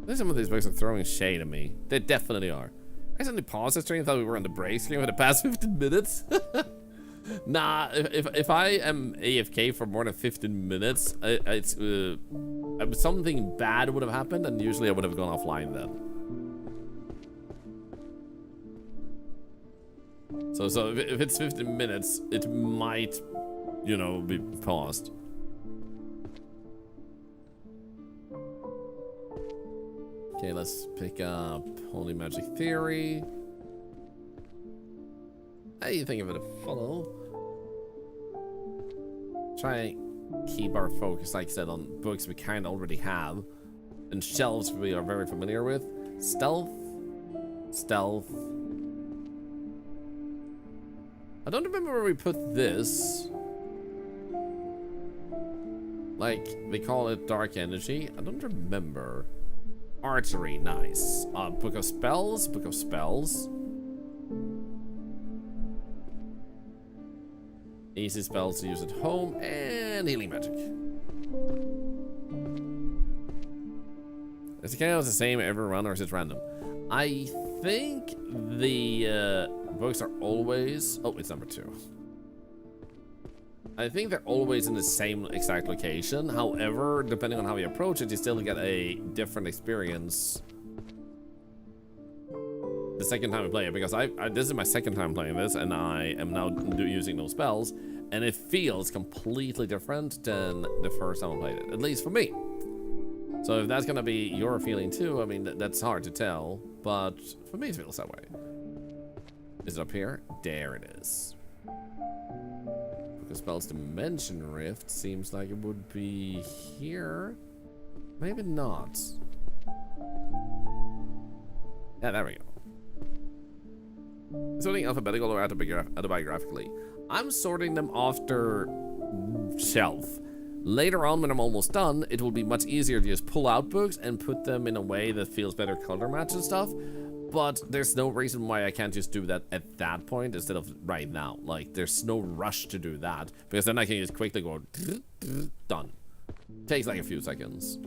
I think some of these books are throwing shade at me. They definitely are. I suddenly paused the stream and thought we were on the break screen for the past 15 minutes. Nah, if I am AFK for more than 15 minutes, it's something bad would have happened, and usually I would have gone offline then. So if it's 15 minutes, it might, you know, be paused. Okay, let's pick up Holy Magic Theory. How do you think of it a follow? Try and keep our focus, like I said, on books we kind of already have, and shelves we are very familiar with. Stealth. I don't remember where we put this. Like, they call it Dark Energy. I don't remember. Archery, nice. Book of Spells. Easy spells to use at home, and healing magic. Is the chaos the same every run, or is it random? I think the books are always... Oh, it's number 2. I think they're always in the same exact location. However, depending on how you approach it, you still get a different experience. The second time I play it, because this is my second time playing this, and I am now using those spells, and it feels completely different than the first time I played it, at least for me. So if that's gonna be your feeling too, I mean, that's hard to tell, but for me it feels that way. Is it up here? There it is. Because spells Dimension Rift seems like it would be here. Maybe not. Yeah, there we go. Sorting alphabetical or autobiographically. I'm sorting them after shelf. Later on, when I'm almost done, it will be much easier to just pull out books and put them in a way that feels better color match and stuff. But there's no reason why I can't just do that at that point instead of right now. Like, there's no rush to do that, because then I can just quickly go done. Takes like a few seconds.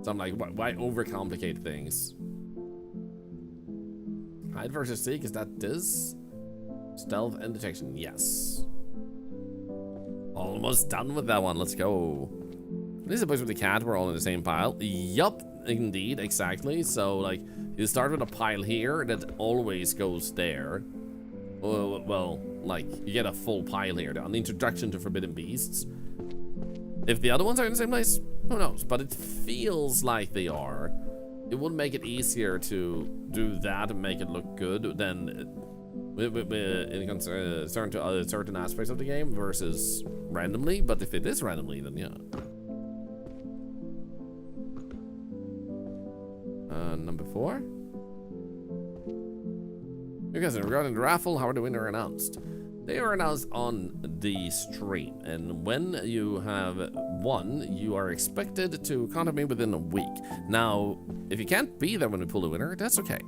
So I'm like, why overcomplicate things? Hide versus seek, is that this? Stealth and detection, yes. Almost done with that one, let's go. This is the place with the cat, we're all in the same pile. Yup, indeed, exactly. So, like, you start with a pile here that always goes there. Well, like, you get a full pile here on the introduction to Forbidden Beasts. If the other ones are in the same place, who knows? But it feels like they are. It would make it easier to do that and make it look good than in concern to certain aspects of the game versus randomly. But if it is randomly, then yeah. Number 4. Because regarding the raffle, how are the winner announced? They are announced on the stream, and when you have won, you are expected to contact me within a week. Now, if you can't be there when we pull the winner, that's okay.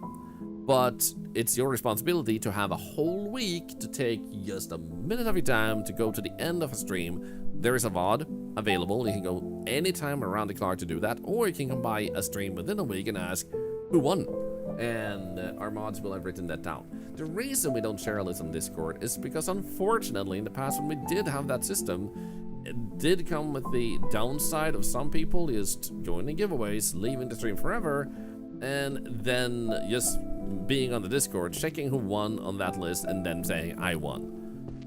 But it's your responsibility to have a whole week to take just a minute of your time to go to the end of a stream. There is a VOD available. You can go anytime around the clock to do that, or you can come by a stream within a week and ask who won. And our mods will have written that down. The reason we don't share a list on Discord is because, unfortunately, in the past when we did have that system, it did come with the downside of some people just joining giveaways, leaving the stream forever, and then just being on the Discord, checking who won on that list, and then saying, I won.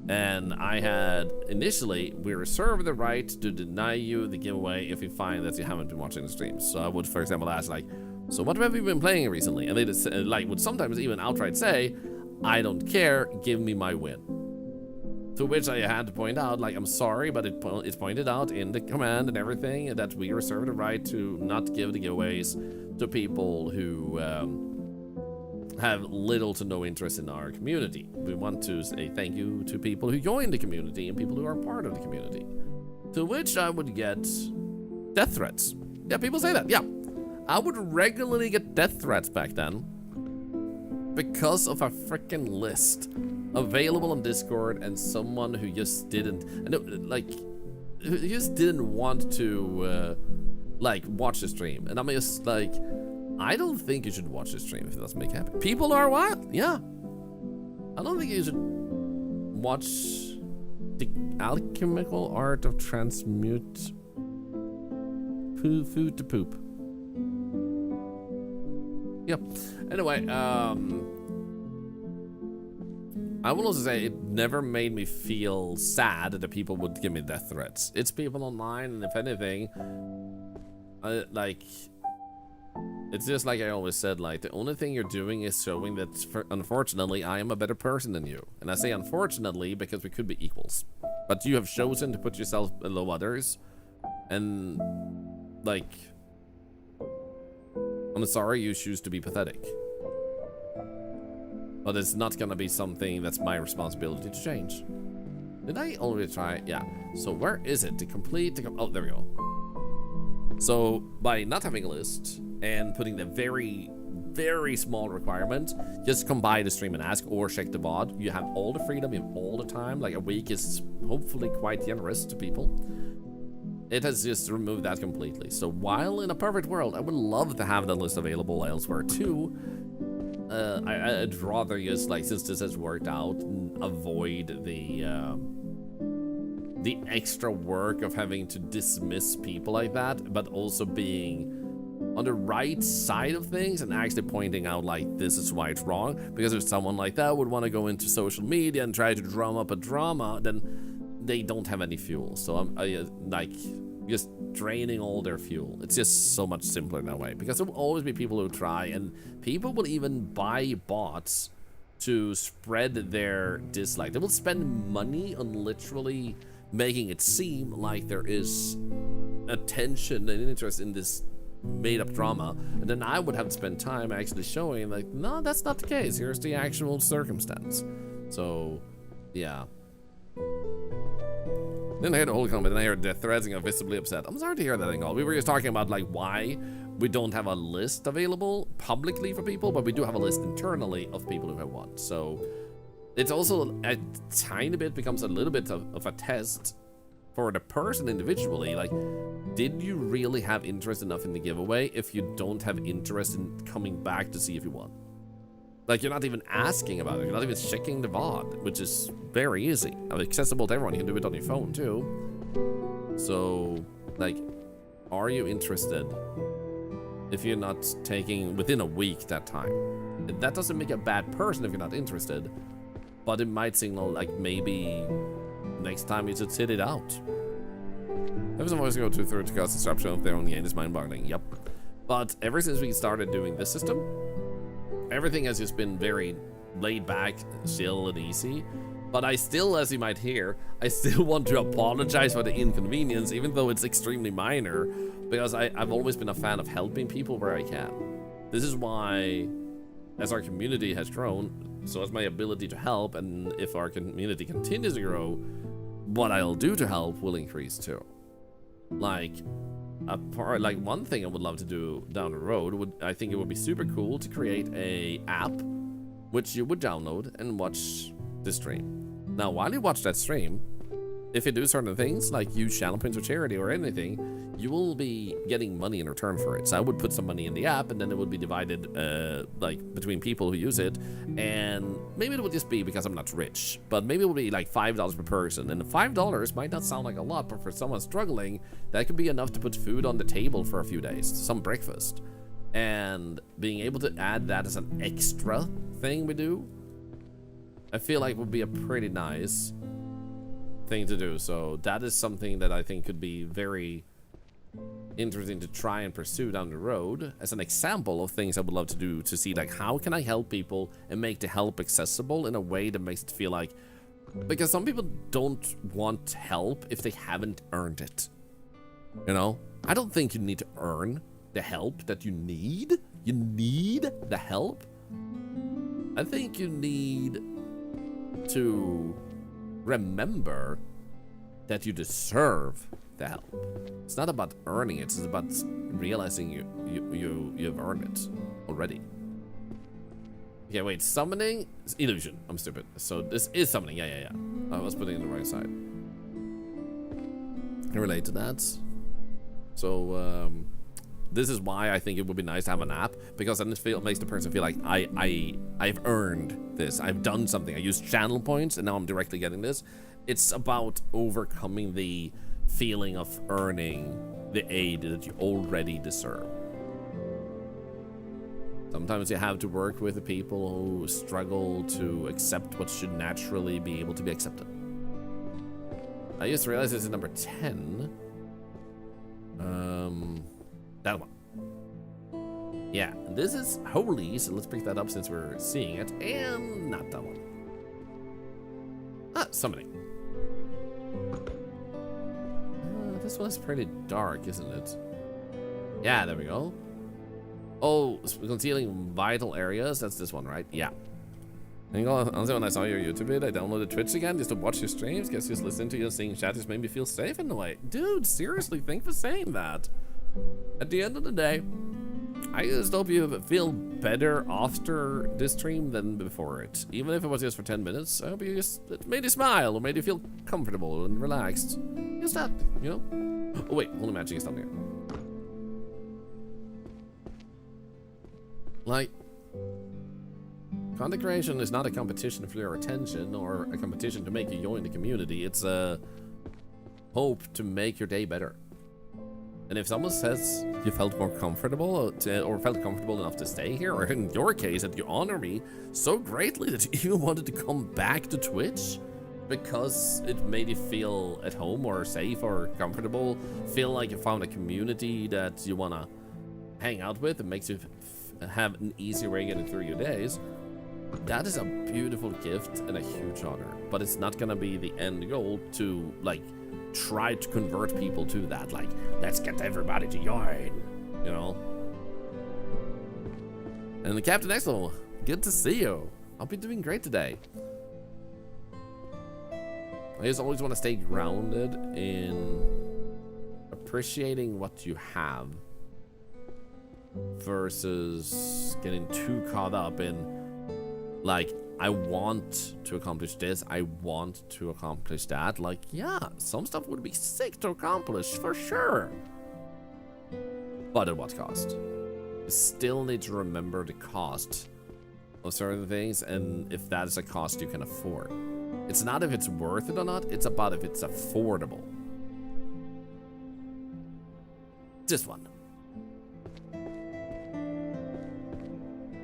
And I had, initially, we reserve the right to deny you the giveaway if we find that you haven't been watching the streams. So I would, for example, ask, like, so what have you been playing recently? And they just, like, would sometimes even outright say, I don't care, give me my win. To which I had to point out, like, I'm sorry, but it's pointed out in the command and everything that we reserve the right to not give the giveaways to people who have little to no interest in our community. We want to say thank you to people who join the community and people who are part of the community. To which I would get death threats. Yeah, people say that, yeah. I would regularly get death threats back then because of a freaking list available on Discord, and someone who just didn't, who just didn't want to, like, watch the stream. And I'm just like, I don't think you should watch the stream if it doesn't make you happy. People are wild, yeah. I don't think you should watch the alchemical art of transmute food to poop. Yep. Anyway, I will also say it never made me feel sad that people would give me death threats. It's people online, and if anything, like, it's just like I always said, like, the only thing you're doing is showing that, unfortunately, I am a better person than you. And I say unfortunately because we could be equals. But you have chosen to put yourself below others, and, like, I'm sorry you choose to be pathetic. But it's not gonna be something that's my responsibility to change. Did I already try? Yeah. So where is it? To complete the... Oh, there we go. So by not having a list and putting the very, very small requirement, just come by the stream and ask, or check the VOD. You have all the freedom, you have all the time. Like, a week is hopefully quite generous to people. It has just removed that completely. So while in a perfect world, I would love to have that list available elsewhere too. I'd rather just, like, since this has worked out, avoid the extra work of having to dismiss people like that, but also being on the right side of things and actually pointing out like this is why it's wrong. Because if someone like that would want to go into social media and try to drum up a drama, then they don't have any fuel. So I'm like just draining all their fuel. It's just so much simpler that way, because there will always be people who try, and people will even buy bots to spread their dislike. They will spend money on literally making it seem like there is attention and interest in this made-up drama, and then I would have to spend time actually showing like, no, that's not the case. Here's the actual circumstance. So yeah. Then I heard the whole comment, and I heard the threads and got visibly upset. I'm sorry to hear that thing all. We were just talking about like why we don't have a list available publicly for people, but we do have a list internally of people who have won. So it's also a tiny bit becomes a little bit of a test for the person individually. Like, did you really have interest enough in the giveaway if you don't have interest in coming back to see if you won? Like, you're not even asking about it. You're not even checking the VOD, which is very easy. Accessible to everyone. You can do it on your phone, too. So, like, are you interested if you're not taking within a week that time? That doesn't make you a bad person if you're not interested, but it might signal, like, maybe next time you should sit it out. If someone always go to cause disruption of their own game is mind-boggling. Yep. But ever since we started doing this system, everything has just been very laid back, chill, and easy. But I still, as you might hear, I still want to apologize for the inconvenience, even though it's extremely minor, because I've always been a fan of helping people where I can. This is why, as our community has grown, so has my ability to help, and if our community continues to grow, what I'll do to help will increase too. Like one thing I would love to do down the road I think it would be super cool to create a app which you would download and watch the stream. Now, while you watch that stream, if you do certain things like use channel points or charity or anything, you will be getting money in return for it. So I would put some money in the app, and then it would be divided like between people who use it. And maybe it would just be because I'm not rich, but maybe it would be like $5 per person. And $5 might not sound like a lot, but for someone struggling, that could be enough to put food on the table for a few days, some breakfast. And being able to add that as an extra thing we do, I feel like would be a pretty nice thing to do. So that is something that I think could be very interesting to try and pursue down the road as an example of things I would love to do, to see like how can I help people and make the help accessible in a way that makes it feel like, because some people don't want help if they haven't earned it. You know, I don't think you need to earn the help that you need. You need the help. I think you need to remember that you deserve the help. It's not about earning it, it's about realizing you've earned it already. Okay, wait, summoning is illusion. I'm stupid. So this is summoning. Yeah. I was putting it on the right side. I relate to that. So this is why I think it would be nice to have an app, because then it makes the person feel like I've earned this. I've done something. I used channel points and now I'm directly getting this. It's about overcoming the feeling of earning the aid that you already deserve. Sometimes you have to work with the people who struggle to accept what should naturally be able to be accepted. I just realized this is number 10. That one. Yeah, this is holy, so let's pick that up since we're seeing it, and not that one. Ah, summoning. This one's pretty dark, isn't it? Yeah, there we go. Oh, concealing vital areas. That's this one, right? Yeah. And honestly, when I saw your YouTube vid, I downloaded Twitch again just to watch your streams. Guess just listening to you and seeing chat just made me feel safe in a way. Dude, seriously, thanks for saying that. At the end of the day, I just hope you feel better after this stream than before it. Even if it was just for 10 minutes, I hope you just it made you smile or made you feel comfortable and relaxed. Just that, you know? Oh wait, only matching is down here. Like, content creation is not a competition for your attention or a competition to make you join the community. It's a hope to make your day better. And if someone says you felt more comfortable or felt comfortable enough to stay here, or in your case that you honor me so greatly that you even wanted to come back to Twitch because it made you feel at home or safe or comfortable, feel like you found a community that you want to hang out with, it makes you have an easier way getting through your days, that is a beautiful gift and a huge honor. But it's not gonna be the end goal to like try to convert people to that, like let's get everybody to join, you know. And the Captain Exo, good to see you. I'll be doing great today. I just always want to stay grounded in appreciating what you have versus getting too caught up in like, I want to accomplish this, I want to accomplish that. Like, yeah, some stuff would be sick to accomplish for sure, but at what cost? You still need to remember the cost of certain things, and if that is a cost you can afford. It's not if it's worth it or not, it's about if it's affordable. Just one.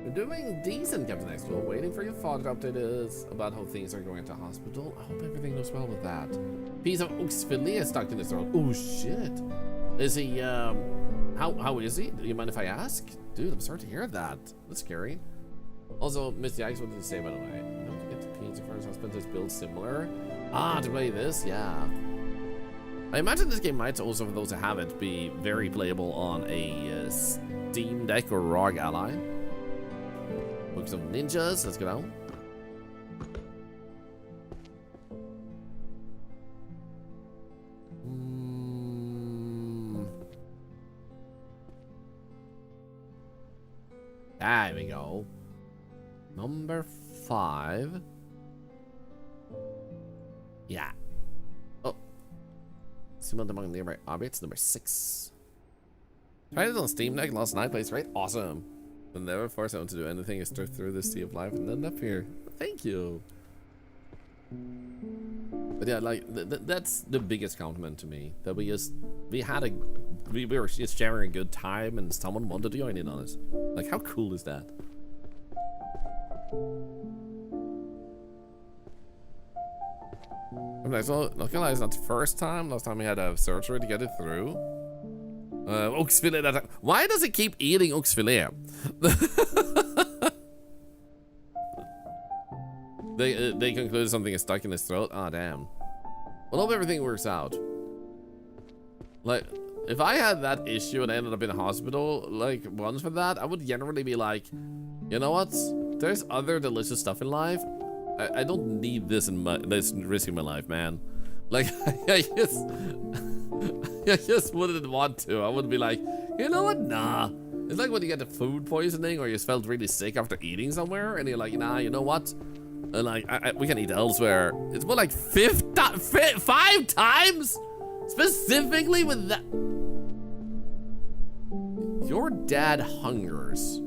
We're doing decent, Captain Expo. Waiting for your father to update us about how things are going at the hospital. I hope everything goes well with that. Piece of ox fillet stuck in his throat. Oh shit. Is he how is he? Do you mind if I ask? Dude, I'm sorry to hear that. That's scary. Also, Miss Yikes, what did you say, by the way? Don't get the pizza first husband is built similar. Ah, to play this, yeah. I imagine this game might also, for those who have it, be very playable on a Steam Deck or ROG Ally. Books of Ninjas, let's go down. There we go. Number 5. Yeah. Oh. Similar among nearby objects. Number 6. Tried it on Steam Deck last night. Plays great. Awesome. Will never force anyone to do anything is drift through the sea of life and end up here. Thank you. But yeah, like that's the biggest compliment to me, that we were just sharing a good time and someone wanted to join in on it. Like, how cool is that? I'm like, so not gonna lie, it's not the first time. Last time we had to have surgery to get it through. Ox fillet. Why does it keep eating ox fillet? They concluded something is stuck in his throat. Ah, damn. Well, hope everything works out. Like, if I had that issue and I ended up in a hospital, like, once for that, I would generally be like, you know what? There's other delicious stuff in life. I don't need this risking my life, man. Like, I just wouldn't want to. I would be like, you know what? Nah. It's like when you get the food poisoning or you felt really sick after eating somewhere and you're like, nah, you know what? And like, we can eat elsewhere. It's more like 5 times? Specifically with that. Your dad hungers.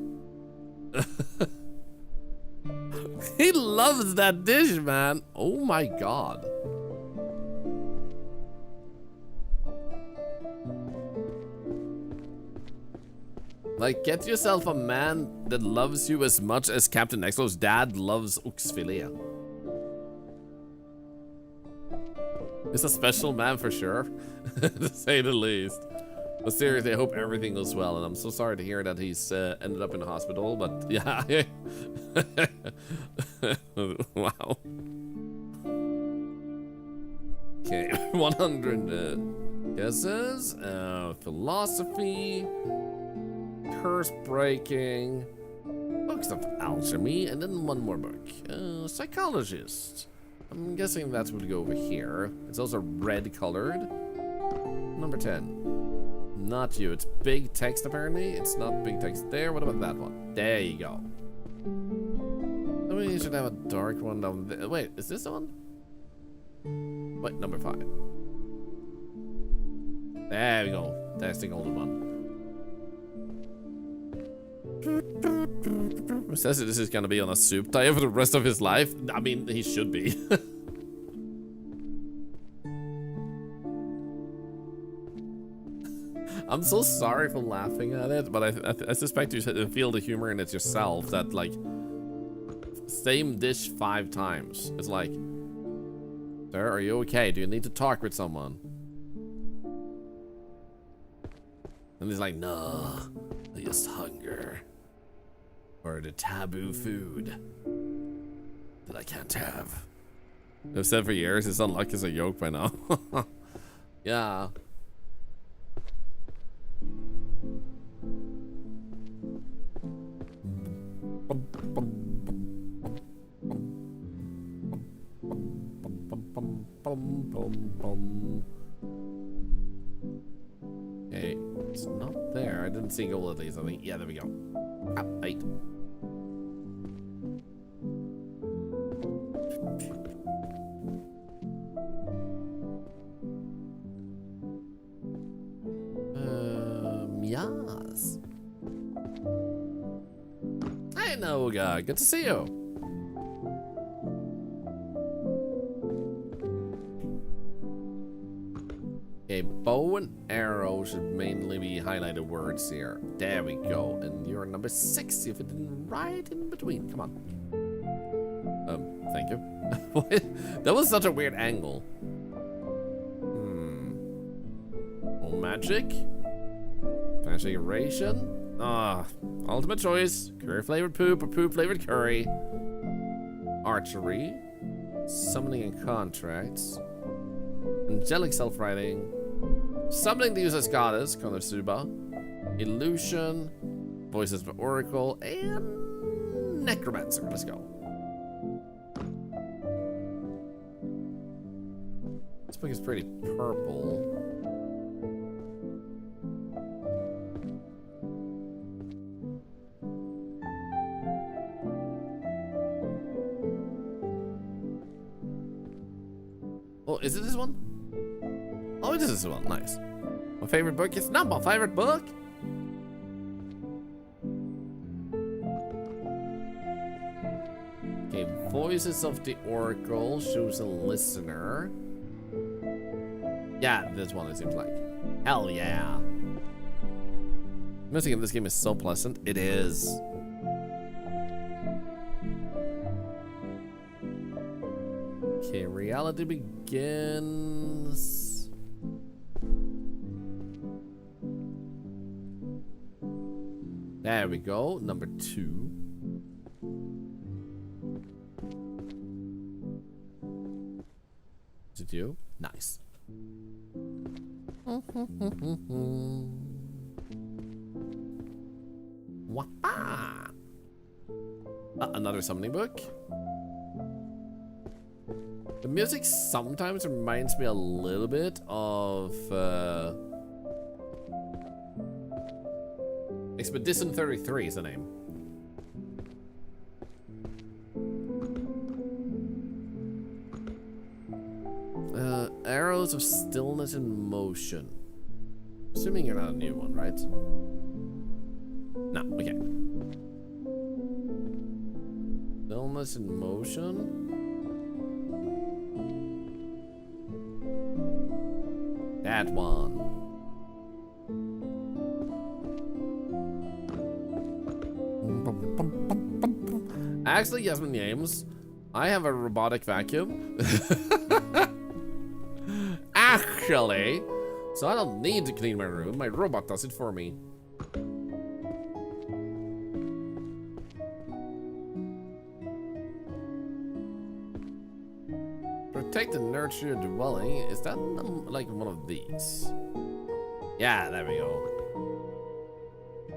He loves that dish, man. Oh my god. Like, get yourself a man that loves you as much as Captain Exo's dad loves ox fillet. He's a special man for sure, to say the least. But seriously, I hope everything goes well, and I'm so sorry to hear that he's ended up in the hospital, but yeah. Wow. Okay, 100 guesses. Philosophy. Curse breaking, books of alchemy, and then one more book. Psychologist. I'm guessing that would go over here. It's also red colored. Number 10. Not you. It's big text apparently. It's not big text there. What about that one? There you go. We should have a dark one down there. Wait, is this the one? Wait, number 5. There we go. That's the golden one. It says this is gonna be on a soup diet for the rest of his life. I mean, he should be. I'm so sorry for laughing at it, but I suspect you feel the humor in it yourself. That like, same dish 5 times. It's like, sir, are you okay? Do you need to talk with someone? And he's like, no, I just hunger for the taboo food that I can't have. I've said for years, it's unlucky as a joke by now. Yeah. Okay, it's not there. I didn't see all of these. I think, yeah, there we go. Ah, 8. Yes. Hey, Noga. Good to see you. Okay, bow and arrow should mainly be highlighted words here. There we go. And you're number 6 if it didn't right in between. Come on. Thank you. That was such a weird angle. Oh, magic. Transfiguration. Ultimate choice. Curry flavored poop or poop flavored curry. Archery. Summoning and contracts. Angelic self-writing. Summoning the user's goddess, Konosuba. Illusion. Voices of Oracle. And Necromancer. Let's go. This book is pretty purple. Oh, is it this one? Oh, it is this one. Nice. My favorite book? It's not my favorite book. Okay, Voices of the Oracle shows a listener. Yeah, this one it seems like. Hell yeah. Music in this game is so pleasant. It is. Okay, reality begins. There we go, number 2. Is it you? Nice. Wah-ah! Another summoning book. The music sometimes reminds me a little bit of Expedition 33 is the name. Arrows of Stillness in Motion. Assuming you're not a new one, right? No, okay. Stillness in Motion. That one. Actually, Yasmin James, I have a robotic vacuum. Actually, so I don't need to clean my room. My robot does it for me. Protect and nurture your dwelling. Is that like one of these? Yeah, there we go.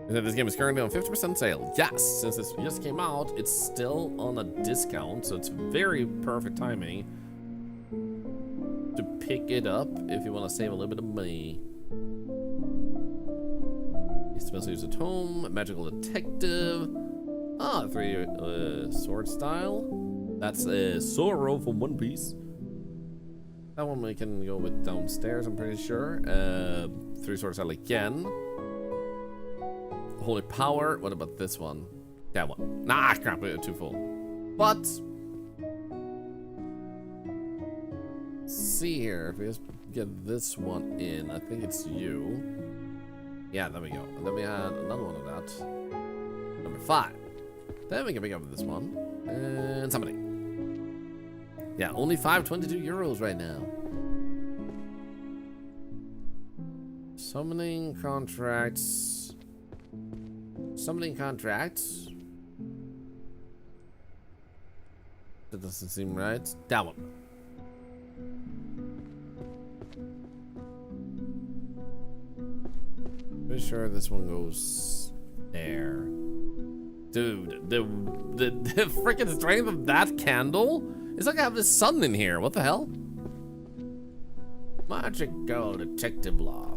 This game is currently on 50% sale. Yes, since this just came out, it's still on a discount, so it's very perfect timing to pick it up if you want to save a little bit of money. Special use at home, magical detective. 3 sword style. That's Sorrow from One Piece. That one we can go with downstairs, I'm pretty sure. 3 sword style again. Holy Power. What about this one? That one. Nah, crap, we're too full. But see here, if we just get this one in, I think it's you. Yeah, there we go. And then we had another one of that. Number 5. Then we can pick up this one. And somebody. Yeah, only 522 euros right now. Summoning contracts. Summoning contracts. That doesn't seem right. That one. Pretty sure this one goes there. Dude, the freaking strength of that candle? It's like I have the sun in here. What the hell? Magical detective law.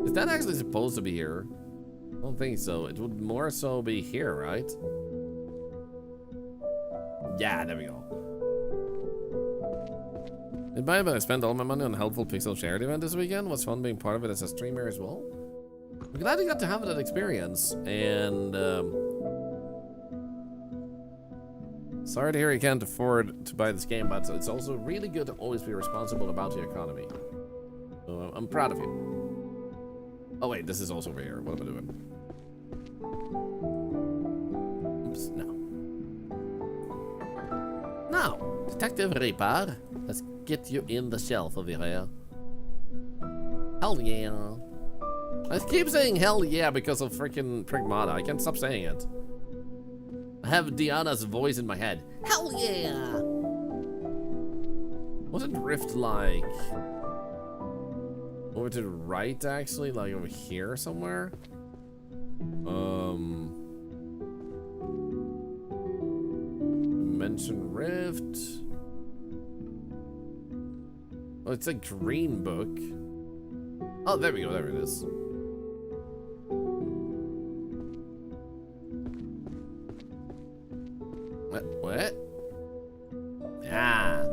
Is that actually supposed to be here? I don't think so. It would more so be here, right? Yeah, there we go. I spent all my money on helpful pixel charity event this weekend. Was fun being part of it as a streamer as well. I'm glad you got to have that experience. And sorry to hear you can't afford to buy this game, but it's also really good to always be responsible about the economy. So I'm proud of you. Oh wait, this is also over here. What am I doing? Oops, no. Now, Detective Reaper, let's get you in the shelf over here. Hell yeah. I keep saying hell yeah because of freaking Pragmata. I can't stop saying it. I have Diana's voice in my head. Hell yeah! Wasn't Rift like over to the right actually? Like over here somewhere? Mention Rift. Oh, it's a green book. Oh, there we go. There it is. What? Yeah.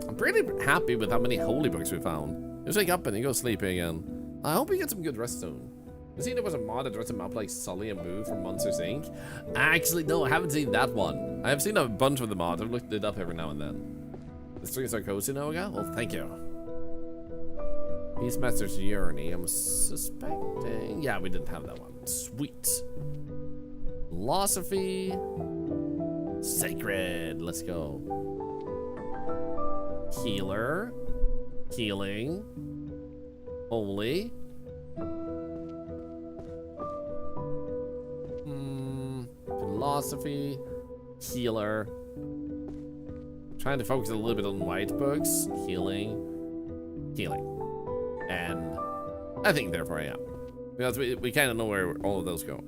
I'm pretty happy with how many holy books we found. You just wake up and you go sleeping, and I hope you get some good rest soon. You see, there was a mod that dressed him up like Sully and Boo from Monsters Inc. Actually, no, I haven't seen that one. I have seen a bunch of the mods. I've looked it up every now and then. The strings are cozy, Noga? Well, thank you. Beastmaster's Journey, I'm suspecting. Yeah, we didn't have that one. Sweet. Philosophy. Sacred. Let's go. Healer. Healing. Holy. Philosophy. Healer. Trying to focus a little bit on white books. Healing. Healing. And I think therefore I am. Because we kind of know where all of those go.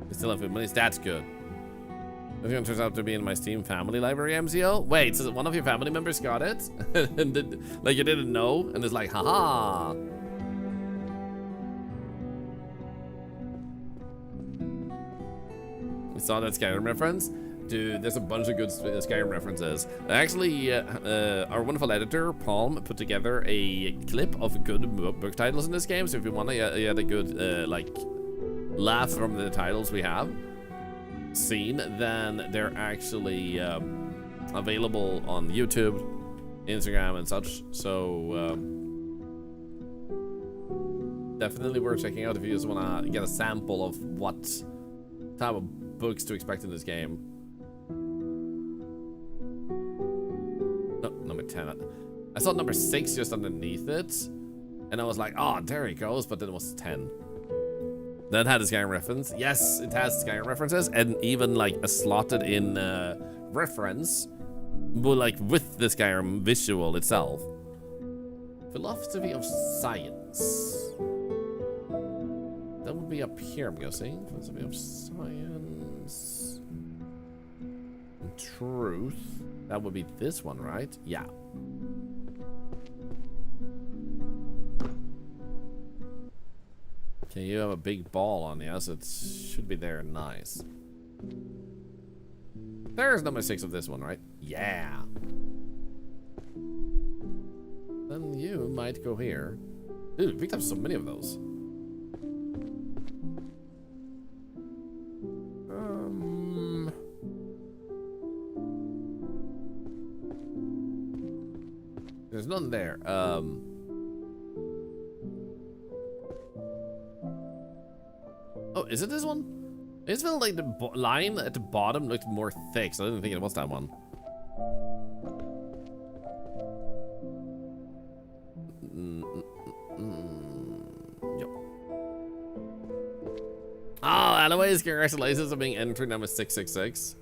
We still have good money. That's good. This one turns out to be in my Steam family library, MCO. Wait, so one of your family members got it? And like you didn't know? And it's like, haha. You saw that Skyrim reference? Dude, there's a bunch of good Skyrim references. Actually, our wonderful editor, Palm, put together a clip of good book titles in this game. So if you want to get a good, like, laugh from the titles we have seen, then they're actually available on YouTube, Instagram, and such. So, definitely worth checking out if you just want to get a sample of what type of books to expect in this game. No, number 10. I saw number 6 just underneath it, and I was like, oh, there it goes, but then it was 10. That had a Skyrim reference. Yes, it has Skyrim references, and even like a slotted in reference, but like with the Skyrim visual itself. Philosophy of science. That would be up here, I'm guessing. Philosophy of science. And truth. That would be this one, right? Yeah. Okay, you have a big ball on you, so it should be there. Nice. There's number 6 of this one, right? Yeah. Then you might go here. Dude, we picked up so many of those. There's none there. Oh, is it this one? I just felt like the line at the bottom looked more thick, so I didn't think it was that one. Yep. Oh, anyways, congratulations on being entry number 666.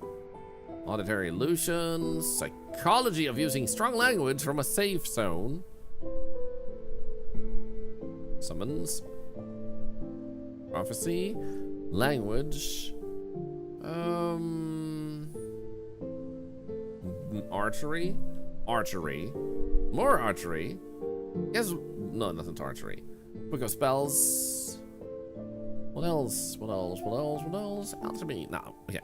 Auditory illusions, psychology of using strong language from a safe zone. Summons. Prophecy. Language. Archery. Archery. More archery. Yes. No, nothing archery. Book of spells. What else? What else? What else? What else? Alchemy. No. Okay.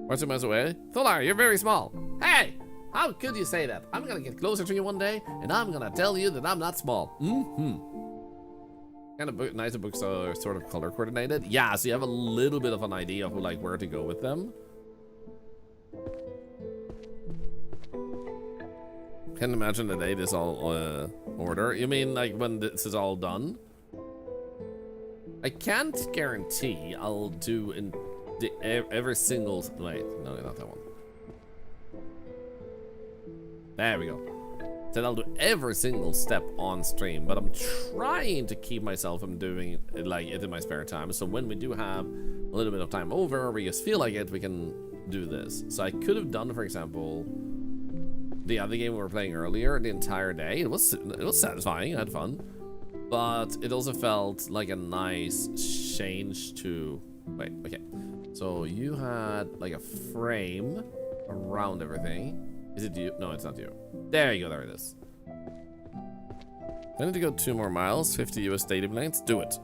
Where's 2 miles away? Thorlar, you're very small. Hey! How could you say that? I'm gonna get closer to you one day, and I'm gonna tell you that I'm not small. Kind of nice the books are sort of color coordinated. Yeah, so you have a little bit of an idea of like where to go with them. Can't imagine the day this all order. You mean like when this is all done? I can't guarantee I'll do in every single. Wait, no, not that one. There we go. Said I'll do every single step on stream, but I'm trying to keep myself from doing it like it in my spare time. So when we do have a little bit of time over, or we just feel like it, we can do this. So I could have done, for example, the other game we were playing earlier the entire day. It was satisfying. I had fun, but it also felt like a nice change to. Wait, okay. So you had like a frame around everything. Is it you? No, it's not you. There you go, there it is. I need to go 2 more miles, 50 US stadium lengths. Do it.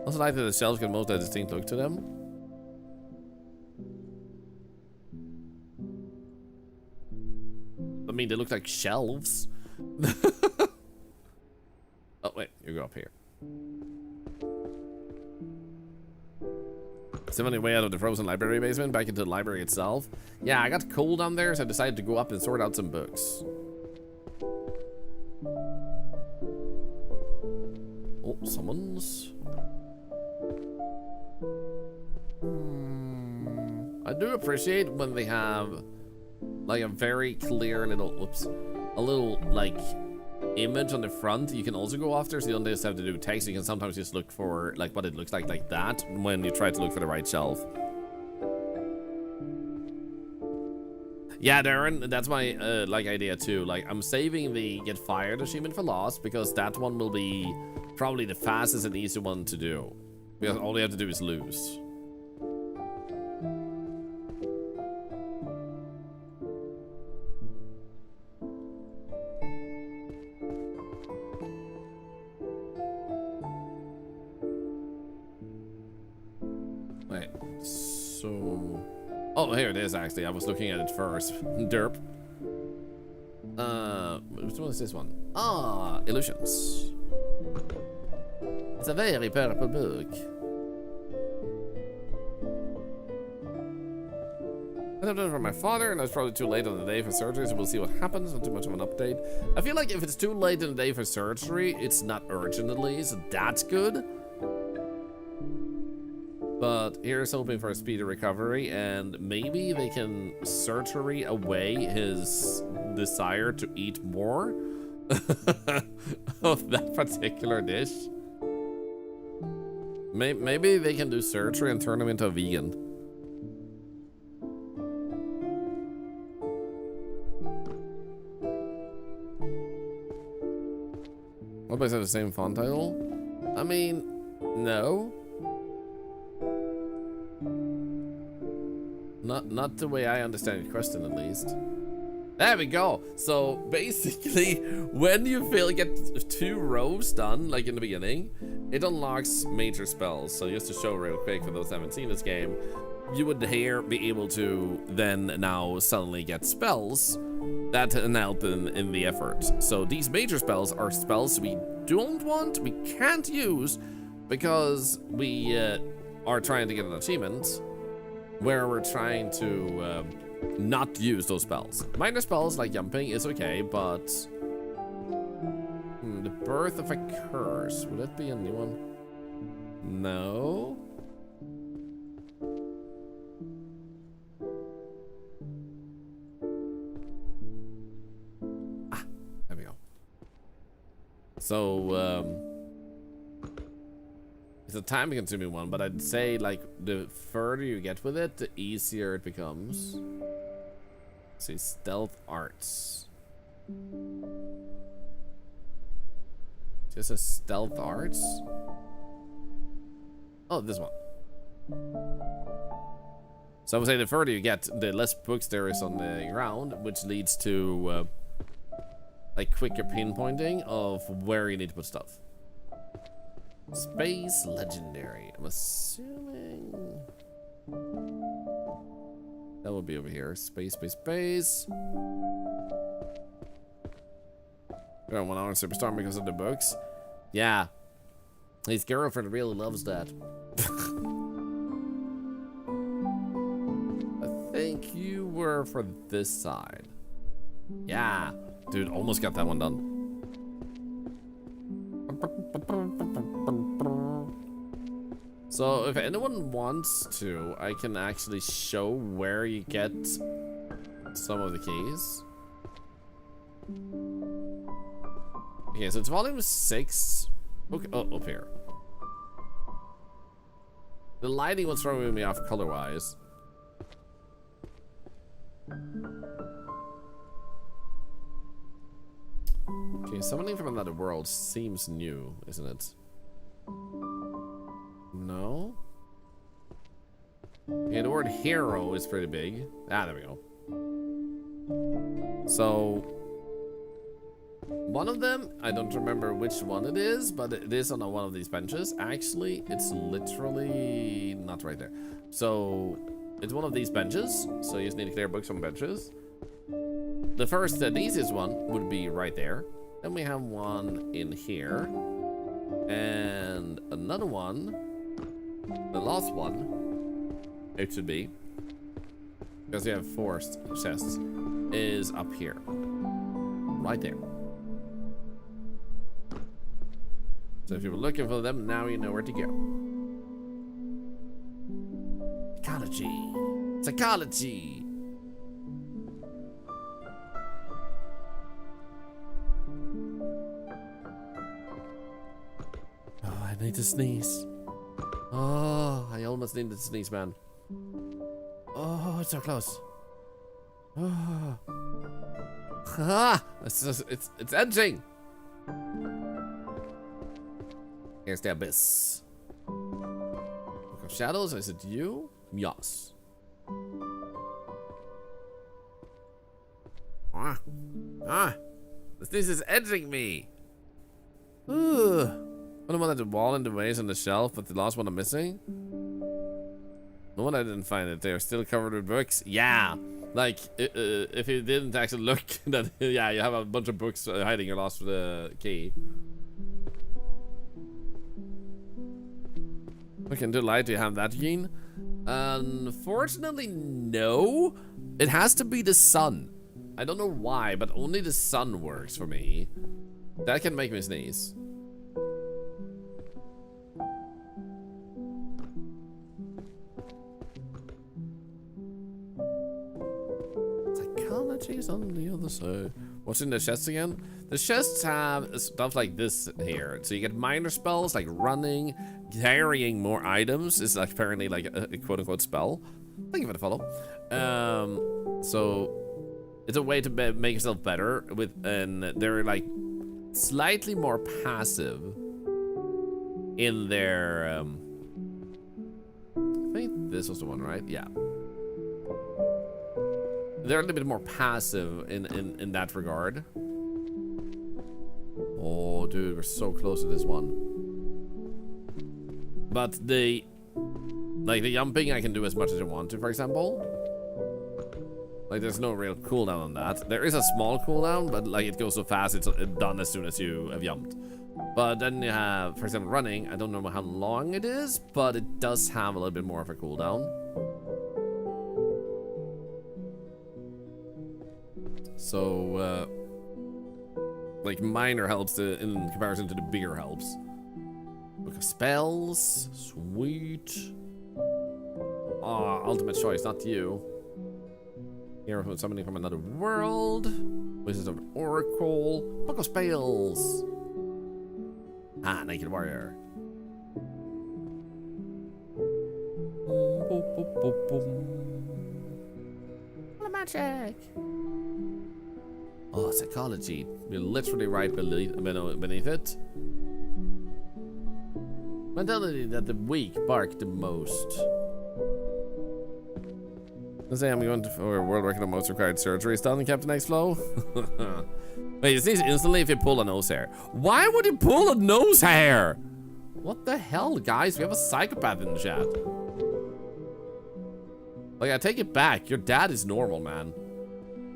Also like that the shelves get most of a distinct look to them. I mean, they look like shelves. Oh, wait, you go up here. Similarly, way out of the frozen library basement, back into the library itself. Yeah, I got cold down there, so I decided to go up and sort out some books. Oh, summons. I do appreciate when they have like a very clear little, oops, a little like image on the front you can also go after, so you don't just have to do text. You can sometimes just look for like what it looks like that when you try to look for the right shelf. Yeah, Darren, that's my like idea too. Like I'm saving the get fired achievement for lost because that one will be probably the fastest and easy one to do, because all you have to do is lose. Wait, so... Oh, here it is, actually. I was looking at it first. Derp. Which one is this one? Ah, Illusions. It's a very purple book. I have done it for my father, and it's probably too late on the day for surgery, so we'll see what happens. Not too much of an update. I feel like if it's too late in the day for surgery, it's not urgent at least, so that's good. But here's hoping for a speedy recovery, and maybe they can surgery away his desire to eat more of that particular dish. Maybe they can do surgery and turn him into a vegan. What place have the same font title? I mean, no. Not the way I understand your question, at least. There we go. So basically, when you get 2 rows done, like in the beginning, it unlocks major spells. So just to show real quick for those who haven't seen this game, you would here be able to then now suddenly get spells that can help in the effort. So these major spells are spells we don't want, we can't use, because we are trying to get an achievement where we're trying to not use those spells. Minor spells like jumping is okay, but the birth of a curse, would that be a new one? No. So, it's a time-consuming one, but I'd say, like, the further you get with it, the easier it becomes. Let's see, stealth arts. Just a stealth arts? Oh, this one. So I would say the further you get, the less books there is on the ground, which leads to like quicker pinpointing of where you need to put stuff. Space legendary. I'm assuming that would be over here. Space. I don't want to superstar because of the books. Yeah, his girlfriend really loves that. I think you were for this side. Yeah, dude, almost got that one done. So if anyone wants to, I can actually show where you get some of the keys. Okay, so it's volume 6. Okay, oh, up here. The lighting was throwing me off color-wise. Okay, summoning from another world seems new, isn't it? No? Okay, the word hero is pretty big. Ah, there we go. So one of them, I don't remember which one it is, but it is on one of these benches. Actually, it's literally not right there. So it's one of these benches. So you just need to clear books from benches. The first and easiest one would be right there. Then we have one in here. And another one. The last one, it should be, because we have 4 chests, is up here. Right there. So if you were looking for them, now you know where to go. Ecology. Psychology. Oh, I need to sneeze. Oh, I almost needed to sneeze, man. Oh, it's so close. Oh. Ah, it's edging. Here's the abyss. Book of Shadows, is it you? Yes. This is edging me. Ooh. I don't want the wall and the ways on the shelf, but the last one I'm missing. No one, I didn't find it. They're still covered with books. Yeah, like if you didn't actually look, then yeah, you have a bunch of books hiding your lost key. Okay, do light. Do you have that gene? Unfortunately, no. It has to be the sun. I don't know why, but only the sun works for me. That can make me sneeze. Psychology's on the other side. What's in the chests again? The chests have stuff like this here. So you get minor spells like running, carrying more items is like apparently like a quote-unquote spell. Thank you for the follow. So it's a way to make yourself better with, and they're like slightly more passive in their I think this was the one, right? Yeah. They're a little bit more passive in that regard. Oh, dude, we're so close to this one. But the jumping, I can do as much as I want to, for example. Like, there's no real cooldown on that. There is a small cooldown, but like it goes so fast, it's done as soon as you have jumped. But then you have, for example, running. I don't know how long it is, but it does have a little bit more of a cooldown. So, like, minor helps in comparison to the bigger helps. Book of Spells. Sweet. Ah, ultimate choice, not you. Here with somebody from another world. Wizards of Oracle. Book of Spells. Ah, naked warrior. Magic. Oh, psychology. We're literally right beneath it. Mentality that the weak bark the most. Let's say I'm going to for world record of most required surgeries done in Captain X Flow. Wait, you sneeze instantly if you pull a nose hair. Why would you pull a nose hair? What the hell, guys? We have a psychopath in the chat. Like, I take it back. Your dad is normal, man.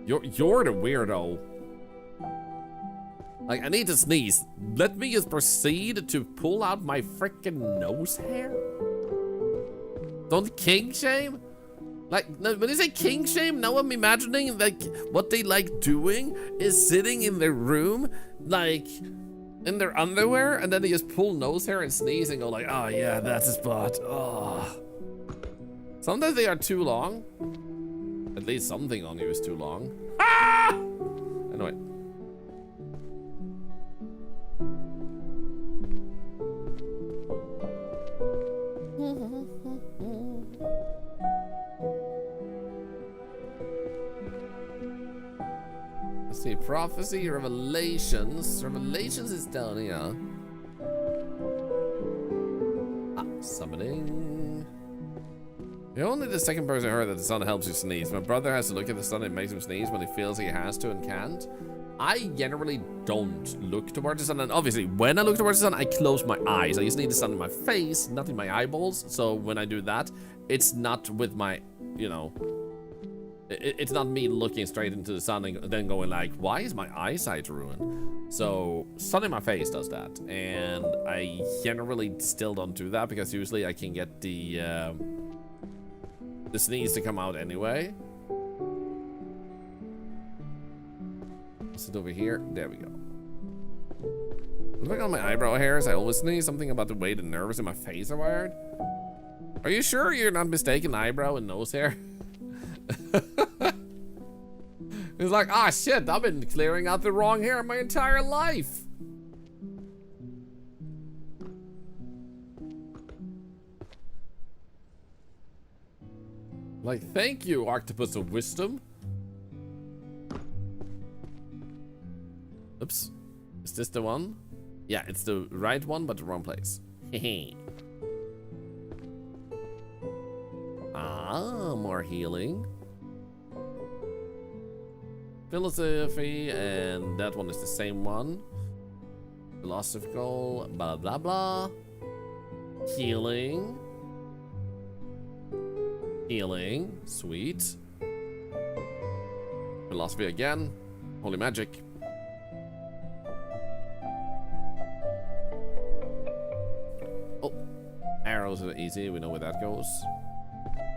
You're the weirdo. Like, I need to sneeze. Let me just proceed to pull out my freaking nose hair. Don't king shame? Like, when you say king shame, now I'm imagining, like, what they like doing is sitting in their room, like, in their underwear, and then they just pull nose hair and sneeze and go like, oh yeah, that's a spot. Oh. Sometimes they are too long. At least something on you is too long. Ah! Anyway. Let's see, prophecy, revelations. Revelations is down here. Ah, summoning. You're only the second person I heard that the sun helps you sneeze. My brother has to look at the sun and it makes him sneeze when he feels he has to and can't. I generally don't look towards the sun, and obviously when I look towards the sun, I close my eyes. I just need the sun in my face, not in my eyeballs. So when I do that, it's not with my, you know, it's not me looking straight into the sun and then going like, why is my eyesight ruined? So sun in my face does that, and I generally still don't do that because usually I can get the sneeze to come out anyway. Sit over here. There we go. Look on my eyebrow hairs. I always sneeze. Something about the way the nerves in my face are wired. Are you sure you're not mistaken eyebrow and nose hair? It's like, ah, shit, I've been clearing out the wrong hair my entire life. Like, thank you, Octopus of Wisdom. Oops. Is this the one? Yeah, it's the right one, but the wrong place. Hehe. Ah, more healing. Philosophy, and that one is the same one. Philosophical, blah, blah, blah. Healing. Healing, sweet. Philosophy again. Holy magic. Oh, arrows are easy. We know where that goes.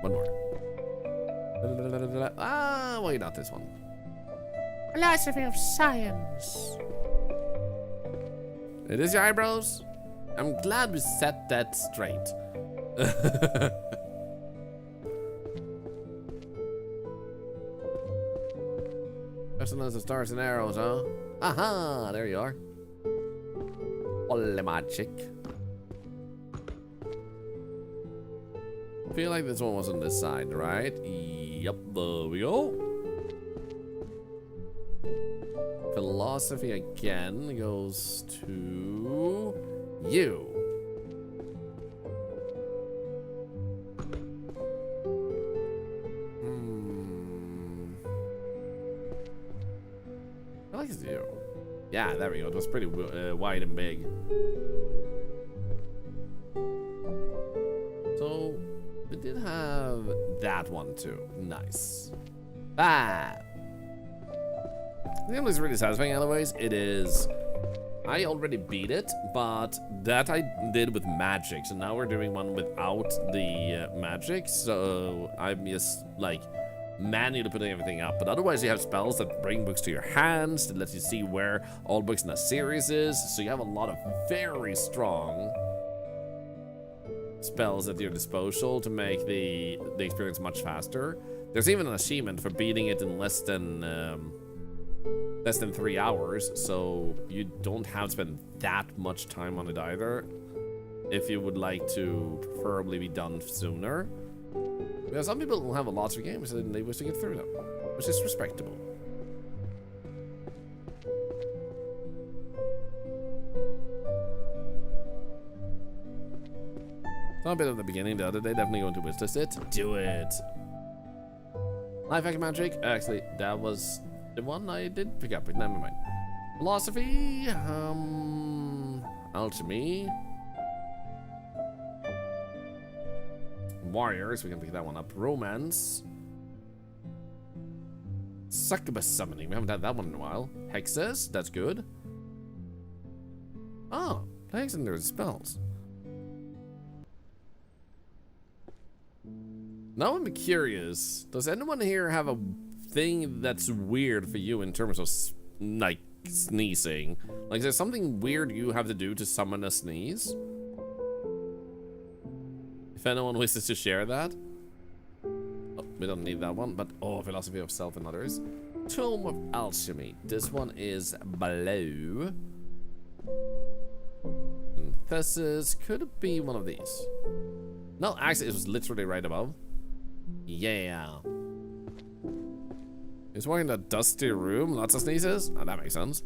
One more. Ah, why not this one? Philosophy of science. It is your eyebrows. I'm glad we set that straight. Personalize the stars and arrows, huh? Aha! There you are. Holy magic. I feel like this one was on this side, right? Yep, there we go. Philosophy again goes to you. I like it's you. Yeah, there we go. It was pretty wide and big. So we did have that one too. Nice. Ah. The game is really satisfying otherwise. It is. I already beat it, but that I did with magic. So now we're doing one without the magic. So I'm just like manually putting everything up. But otherwise you have spells that bring books to your hands, that let you see where all books in a series is. So you have a lot of very strong spells at your disposal to make the experience much faster. There's even an achievement for beating it in less than less than 3 hours, so you don't have to spend that much time on it either. If you would like to preferably be done sooner. Because some people will have a lot of games and they wish to get through them, which is respectable. Saw a bit at the beginning the other day, definitely going to wishlist it. Do it! Life Hack Magic, actually, that was the one I did pick up, but never mind. Philosophy, alchemy. Warriors, we can pick that one up. Romance. Succubus summoning, we haven't had that one in a while. Hexes, that's good. Oh, plagues and there's spells. Now I'm curious, does anyone here have a thing that's weird for you in terms of, like, sneezing? Like, is there something weird you have to do to summon a sneeze? If anyone wishes to share that. Oh, we don't need that one, but oh, philosophy of self and others. Tome of alchemy. This one is below. Synthesis could be one of these. No, actually, it was literally right above. Yeah. He's walking in a dusty room. Lots of sneezes. Oh, that makes sense.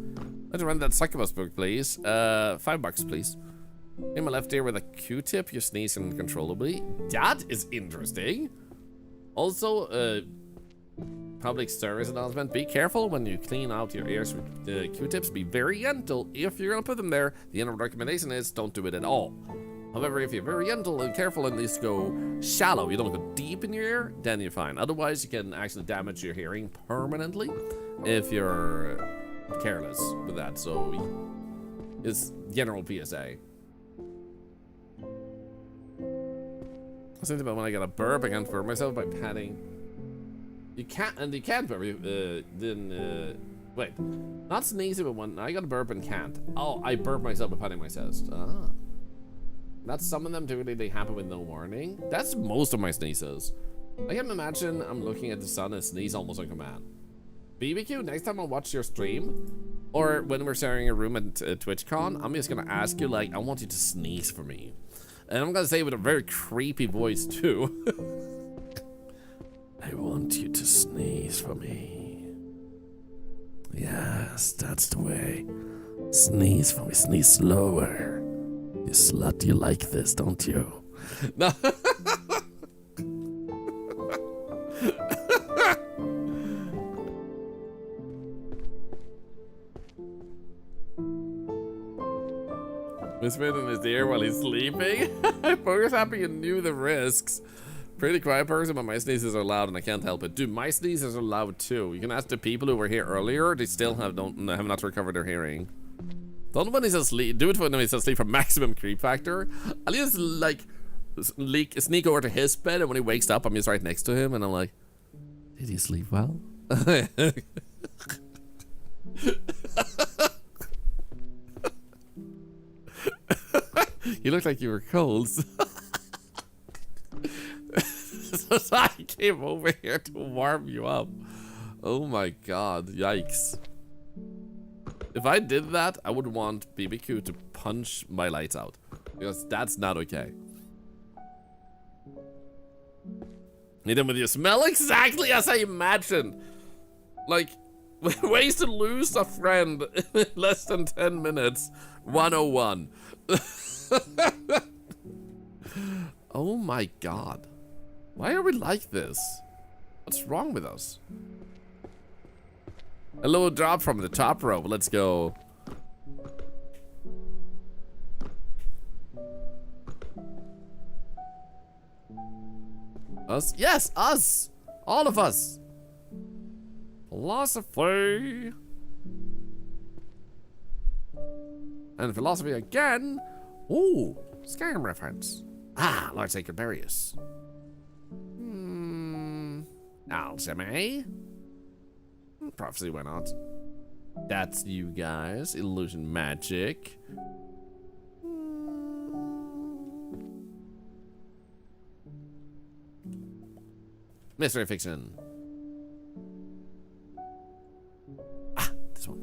Let's rent that succubus book, please. $5, please. In my left ear with a Q-tip, you sneeze uncontrollably. That is interesting. Also, public service announcement. Be careful when you clean out your ears with Q-tips. Be very gentle if you're gonna put them there. The general recommendation is don't do it at all. However, if you're very gentle and careful and these go shallow, you don't go deep in your ear, then you're fine. Otherwise, you can actually damage your hearing permanently if you're careless with that. So, it's general PSA. I think about when I get a burp, I can't burp myself by patting. You can't, and you can't burp. Wait, not sneezing, but when I got a burp and can't. Oh, I burp myself by patting my chest. Ah. That's some of them typically they happen with no warning. That's most of my sneezes. I can imagine I'm looking at the sun and sneeze almost on command. BBQ, next time I watch your stream, or when we're sharing a room at TwitchCon, I'm just gonna ask you, like, I want you to sneeze for me. And I'm gonna say it with a very creepy voice too. I want you to sneeze for me. Yes, that's the way. Sneeze for me, sneeze slower. You slut, you like this, don't you? No. Whispered in his ear while he's sleeping. Poker's happy you knew the risks. Pretty quiet person, but my sneezes are loud and I can't help it. Dude, my sneezes are loud too. You can ask the people who were here earlier. They still have not recovered their hearing. Don't when he's asleep. Do it when he's asleep for maximum creep factor. I'll just like sneak over to his bed, and when he wakes up, I'm just right next to him, and I'm like, "Did you sleep well?" You look like you were cold. So I came over here to warm you up. Oh my god, yikes. If I did that, I would want BBQ to punch my lights out. Because that's not okay. Hit him with your smell exactly as I imagined. Like, ways to lose a friend in less than 10 minutes. 101. Oh my god. Why are we like this? What's wrong with us? A little drop from the top rope. Let's go. Us? Yes, us. All of us. Philosophy. And philosophy again. Ooh, Skyrim reference. Ah, Lord Sacred Barriers. Alchemy. Prophecy, why not? That's you guys. Illusion magic. Mystery fiction. Ah, this one.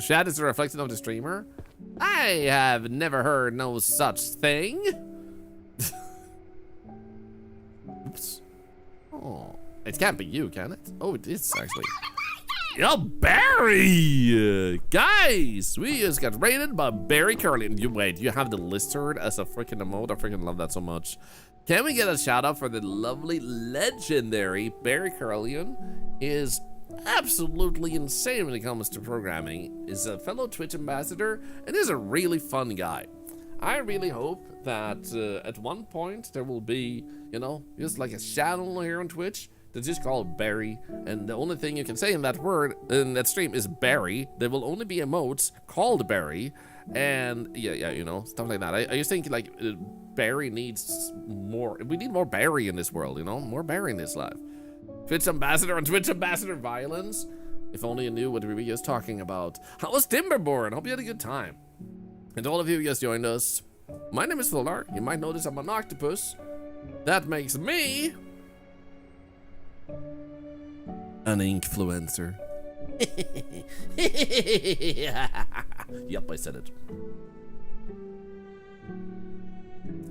The chat is a reflection of the streamer? I have never heard no such thing. Oops. Oh, it can't be you, can it? Oh, it is actually. Yo, Barry! Guys, we just got raided by Barry Curly. Wait, you have the lizard as a freaking emote? I freaking love that so much. Can we get a shout out for the lovely, legendary Barry Curlian? Is absolutely insane when it comes to programming. Is a fellow Twitch ambassador and is a really fun guy. I really hope that at one point there will be, you know, just like a channel here on Twitch that's just called Barry, and the only thing you can say in that word in that stream is Barry. There will only be emotes called Barry, and yeah, you know, stuff like that. I just think like Barry needs more. We need more Barry in this world, you know, more Barry in this life. Twitch ambassador on Twitch ambassador violence. If only you knew what we were just talking about. How was Timberborn? Hope you had a good time. And to all of you who just joined us, my name is Thorlar. You might notice I'm an octopus. That makes me an influencer. Yep, I said it.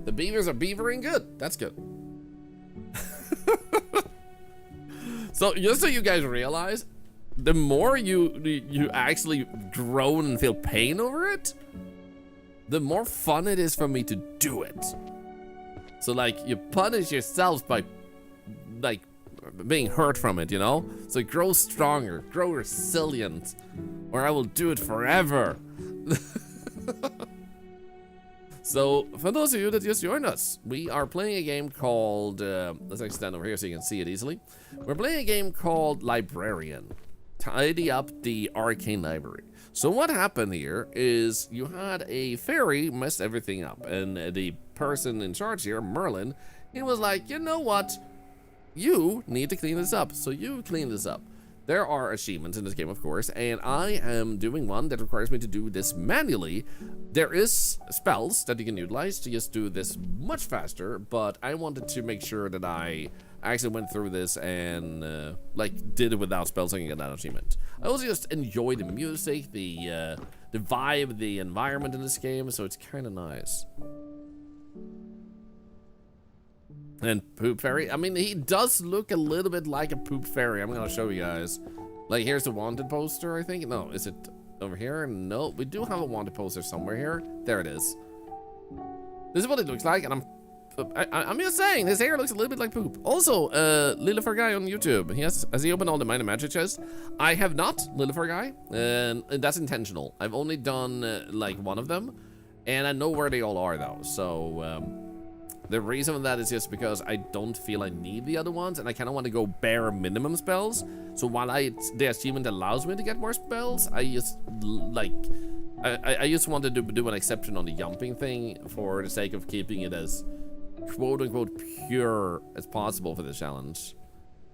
The beavers are beavering good. That's good. So just so you guys realize, the more you actually groan and feel pain over it, the more fun it is for me to do it. So like you punish yourself by like being hurt from it, you know? So grow stronger, grow resilient, or I will do it forever. So for those of you that just joined us, we are playing a game called, let's actually stand over here so you can see it easily. We're playing a game called Librarian. Tidy up the arcane library. So what happened here is you had a fairy mess everything up, and the person in charge here, Merlin, he was like, you know what? You need to clean this up. So you clean this up. There are achievements in this game, of course, and I am doing one that requires me to do this manually. There is spells that you can utilize to just do this much faster, but I wanted to make sure that I actually went through this and like did it without spells so I can get that achievement. I also just enjoy the music, the vibe, the environment in this game, so it's kind of nice. And Poop Fairy, I mean, he does look a little bit like a Poop Fairy. I'm gonna show you guys. Like, here's the wanted poster, I think. No, is it over here? No, we do have a wanted poster somewhere here. There it is. This is what it looks like, and I'm just saying, his hair looks a little bit like poop. Also, Lilifer Guy on YouTube, has he opened all the minor magic chests? I have not, Lilifer Guy, and that's intentional. I've only done like one of them, and I know where they all are though. So the reason for that is just because I don't feel I need the other ones, and I kind of want to go bare minimum spells. So while the achievement allows me to get more spells, I just like I just wanted to do an exception on the jumping thing for the sake of keeping it as quote-unquote pure as possible for the challenge.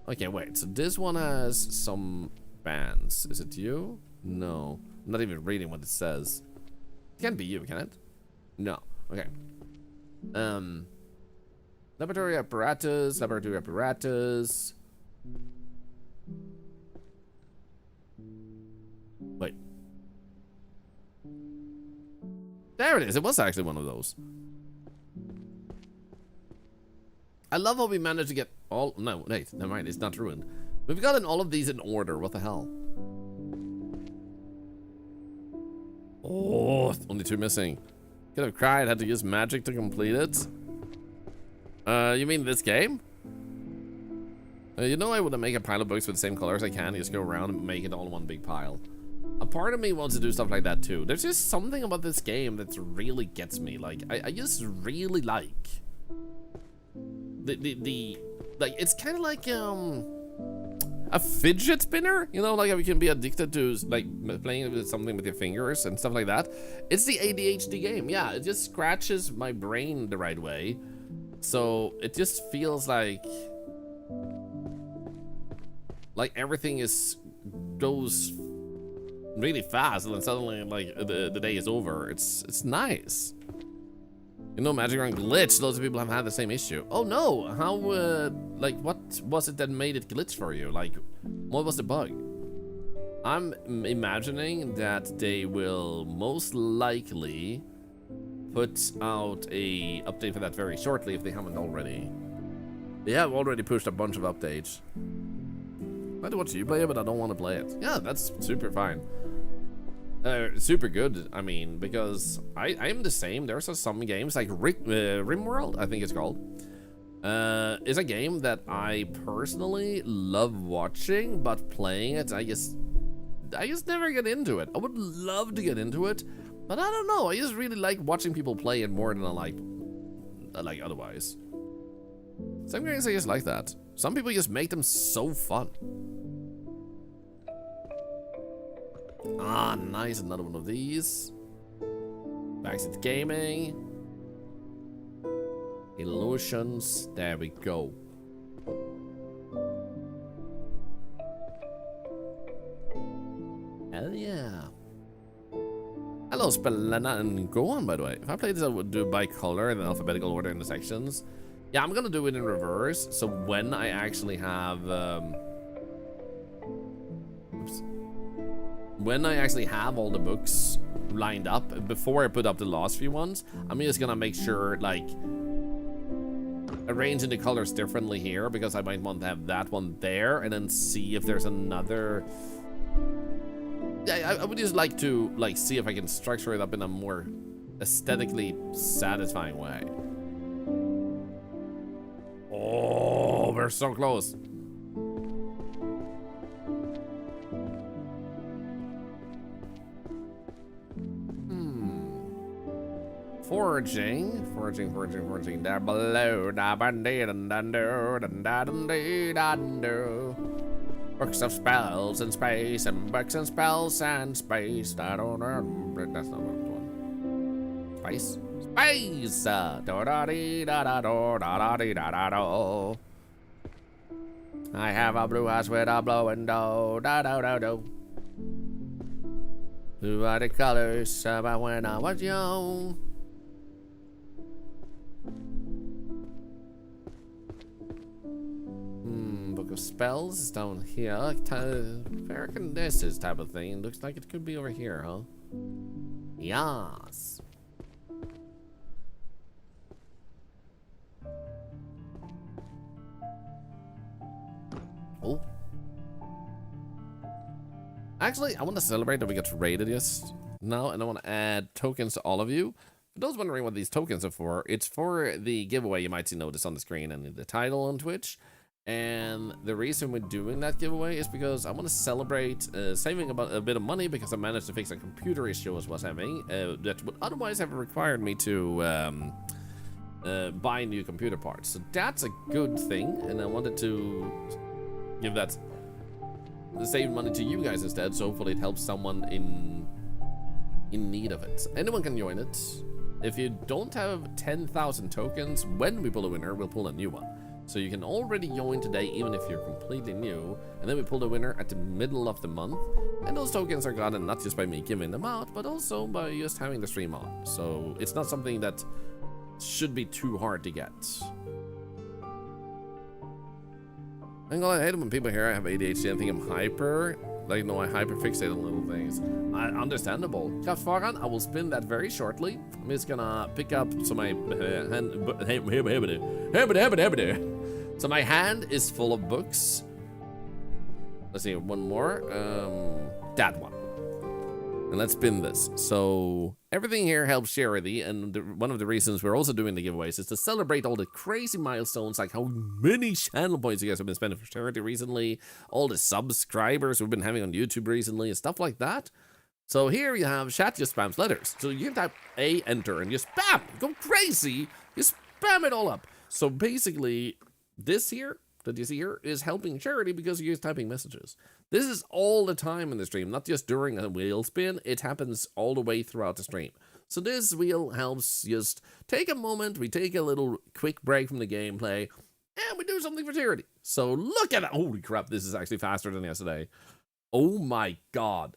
Okay, wait, so this one has some bands. Is it you? No, I'm not even reading what it says. It can't be you, can it? No. Okay. Laboratory apparatus. Wait. There it is. It was actually one of those. I love how we managed to get all... No, wait, never mind, it's not ruined. We've gotten all of these in order, what the hell? Oh, only 2 missing. Could have cried, had to use magic to complete it. You mean this game? You know I want to make a pile of books with the same colors I can, just go around and make it all in one big pile. A part of me wants to do stuff like that too. There's just something about this game that really gets me. Like, I just really like... like, it's kind of like a fidget spinner, you know, like how you can be addicted to like playing with something with your fingers and stuff like that. It's the ADHD game. Yeah, it just scratches my brain the right way, so it just feels like everything goes really fast, and then suddenly like the day is over. It's nice. You know, Magic Run glitch. Lots of people have had the same issue. Oh no! How, like, what was it that made it glitch for you? Like, what was the bug? I'm imagining that they will most likely put out a update for that very shortly if they haven't already. They have already pushed a bunch of updates. I do want you play it, but I don't want to play it. Yeah, that's super fine. Super good, I mean, because I'm the same. There's some games like RimWorld, I think it's called. Is a game that I personally love watching, but playing it, I just never get into it. I would love to get into it, but I don't know. I just really like watching people play it more than I like otherwise. Some games I just like that. Some people just make them so fun. Ah, nice, another one of these. Backseat Gaming. Illusions, there we go. Hell yeah. Hello, Spellena, and go on, by the way. If I play this, I would do it by color in alphabetical order in the sections. Yeah, I'm gonna do it in reverse, so when I actually have, when I actually have all the books lined up, before I put up the last few ones, I'm just gonna make sure, like, arranging the colors differently here, because I might want to have that one there, and then see if there's another... Yeah, I would just like to, like, see if I can structure it up in a more aesthetically satisfying way. Oh, we're so close. Foraging down below. Books of spells and space, and books and spells and space. I don't know. That's not what one. Space. Space. Da da dee da da do da da dee da da do. I have a blue house with a blowing do da da da do. Who are the colors about when I was young? Book of spells is down here. This type of thing. Looks like it could be over here, huh? Yes. Oh. Actually, I want to celebrate that we got rated just now, and I want to add tokens to all of you. For those wondering what these tokens are for, it's for the giveaway you might see notice on the screen and in the title on Twitch. And the reason we're doing that giveaway is because I want to celebrate saving about a bit of money, because I managed to fix a computer issue I was having that would otherwise have required me to buy new computer parts. So that's a good thing, and I wanted to give that save money to you guys instead, so hopefully it helps someone in need of it. Anyone can join it. If you don't have 10,000 tokens, when we pull a winner, we'll pull a new one. So you can already join today, even if you're completely new, and then we pull the winner at the middle of the month. And those tokens are gotten not just by me giving them out, but also by just having the stream on. So it's not something that should be too hard to get. I'm gonna hate it when people hear I have ADHD and think I'm hyper. Like, no, I hyperfixate on little things. Understandable. Kraftfahren, I will spin that very shortly. I'm just gonna pick up, so my hand... So my hand is full of books. Let's see, one more. That one. And let's spin this. So everything here helps charity, and one of the reasons we're also doing the giveaways is to celebrate all the crazy milestones, like how many channel points you guys have been spending for charity recently, all the subscribers we've been having on YouTube recently, and stuff like that. So here you have chat just spams letters. So you can type A, enter, and just spam, go crazy, you spam it all up. So basically, this here that you see here is helping charity because you're typing messages. This is all the time in the stream, not just during a wheel spin. It happens all the way throughout the stream. So this wheel helps just take a moment, we take a little quick break from the gameplay, and we do something for charity. So look at that. Holy crap, this is actually faster than yesterday. Oh my god.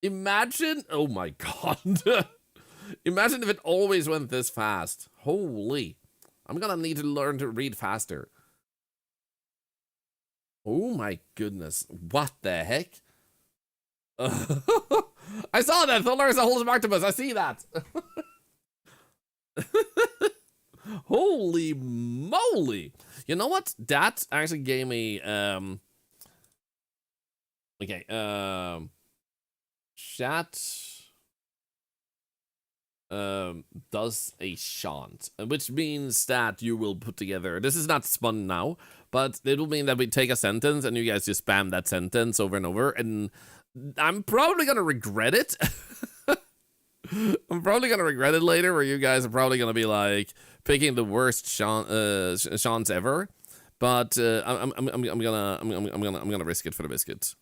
Imagine, oh my god. Imagine if it always went this fast. Holy. I'm gonna need to learn to read faster. Oh my goodness. What the heck? I saw that. Thorlar is a wholesome octopus. I see that. Holy moly. You know what? That actually gave me okay, chat does a shan't, which means that you will put together, this is not spun now, but it will mean that we take a sentence and you guys just spam that sentence over and over, and I'm probably gonna regret it. I'm probably gonna regret it later, where you guys are probably gonna be like picking the worst shants ever. But I'm gonna risk it for the biscuit.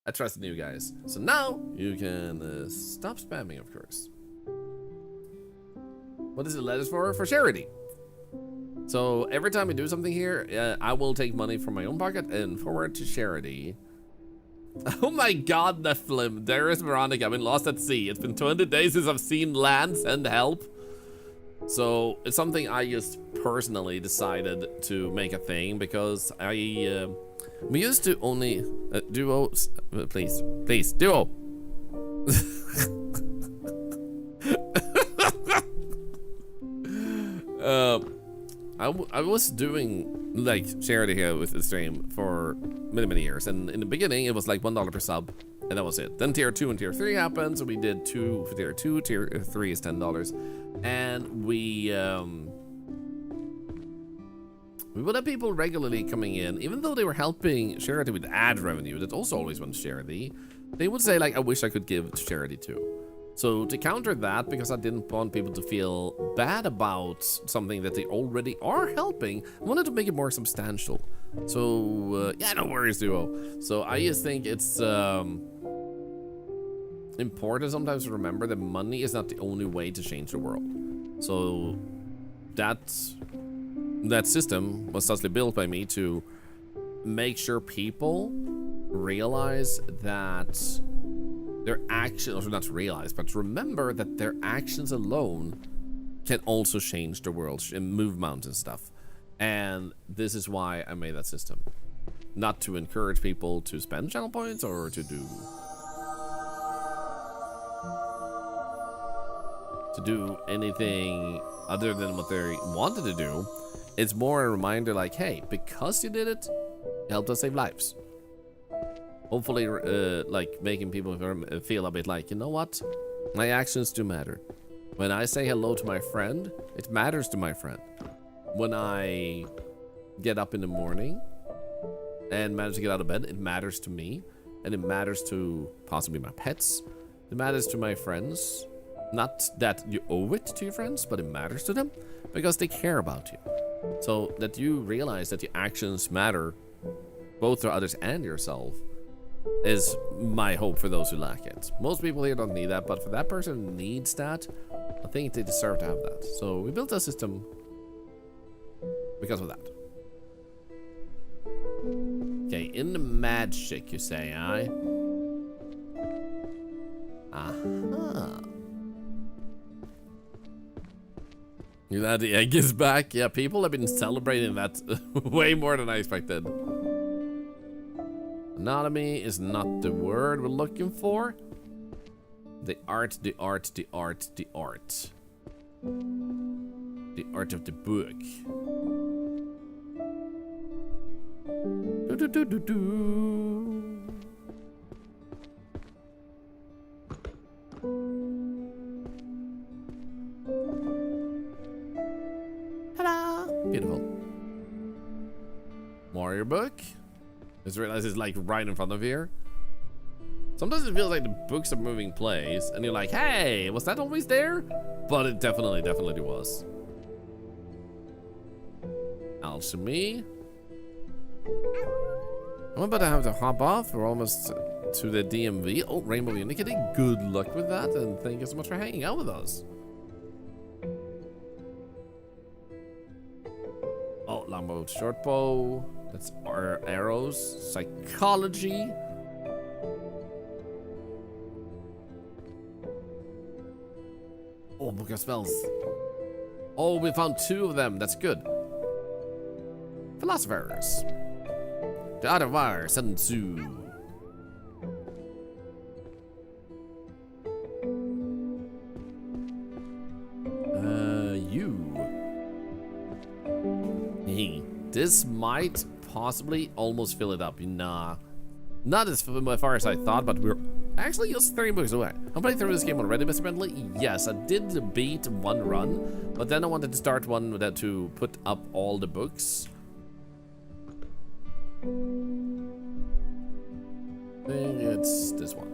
I trust in you guys. So now you can stop spamming, of course. What is the letters for? For charity. So every time we do something here, I will take money from my own pocket and forward to charity. Oh my god, Nephilim. There is Veronica. I've been lost at sea. It's been 20 days since I've seen land. Send help. So it's something I just personally decided to make a thing, because we used to only duo. Please, duo. I was doing like charity here with the stream for many years, and in the beginning it was like $1 per sub, and that was it. Then tier 2 and tier 3 happened, so we did 2 for tier 2, tier 3 is $10, and we would have people regularly coming in, even though they were helping charity with ad revenue that also always went to charity. They would say like, I wish I could give to charity too. So to counter that, because I didn't want people to feel bad about something that they already are helping, I wanted to make it more substantial. So yeah, no worries, duo. So I just think it's important sometimes to remember that money is not the only way to change the world. So that system was thusly built by me to make sure people realize that their actions, or not to realize, but to remember that their actions alone can also change the world and move mountains and stuff. And this is why I made that system. Not to encourage people to spend channel points or to do anything other than what they wanted to do. It's more a reminder like, hey, because you did it, it helped us save lives. Hopefully, like making people feel a bit like, you know what? My actions do matter. When I say hello to my friend, it matters to my friend. When I get up in the morning and manage to get out of bed, it matters to me. And it matters to possibly my pets. It matters to my friends. Not that you owe it to your friends, but it matters to them because they care about you. So that you realize that your actions matter both to others and yourself is my hope for those who lack it. Most people here don't need that, but for that person who needs that, I think they deserve to have that. So we built a system because of that. Okay, in the magic, you say, aye? Aha. You glad the egg is back? Yeah, people have been celebrating that way more than I expected. Anatomy is not the word we're looking for. The art, the art, the art, the art. The art of the book. Do do do do do. Ta-da! Beautiful. Warrior book. Just realize it's like right in front of here. Sometimes it feels like the books are moving place, and you're like, hey, was that always there? But it definitely was. Alchemy. I'm about to have to hop off. We're almost to the DMV. Oh, Rainbow Unikitty, good luck with that, and thank you so much for hanging out with us. Oh, longbow, short bow. That's our arrows. Psychology. Oh, book of spells. Oh, we found 2 of them. That's good. Philosophers. The other wire, Sun Tzu. This might possibly almost fill it up. Nah. Not as far as I thought, but we're actually just 3 books away. I'm playing through this game already, Mr. Bentley. Yes, I did beat one run, but then I wanted to start one with that to put up all the books. I think it's this one.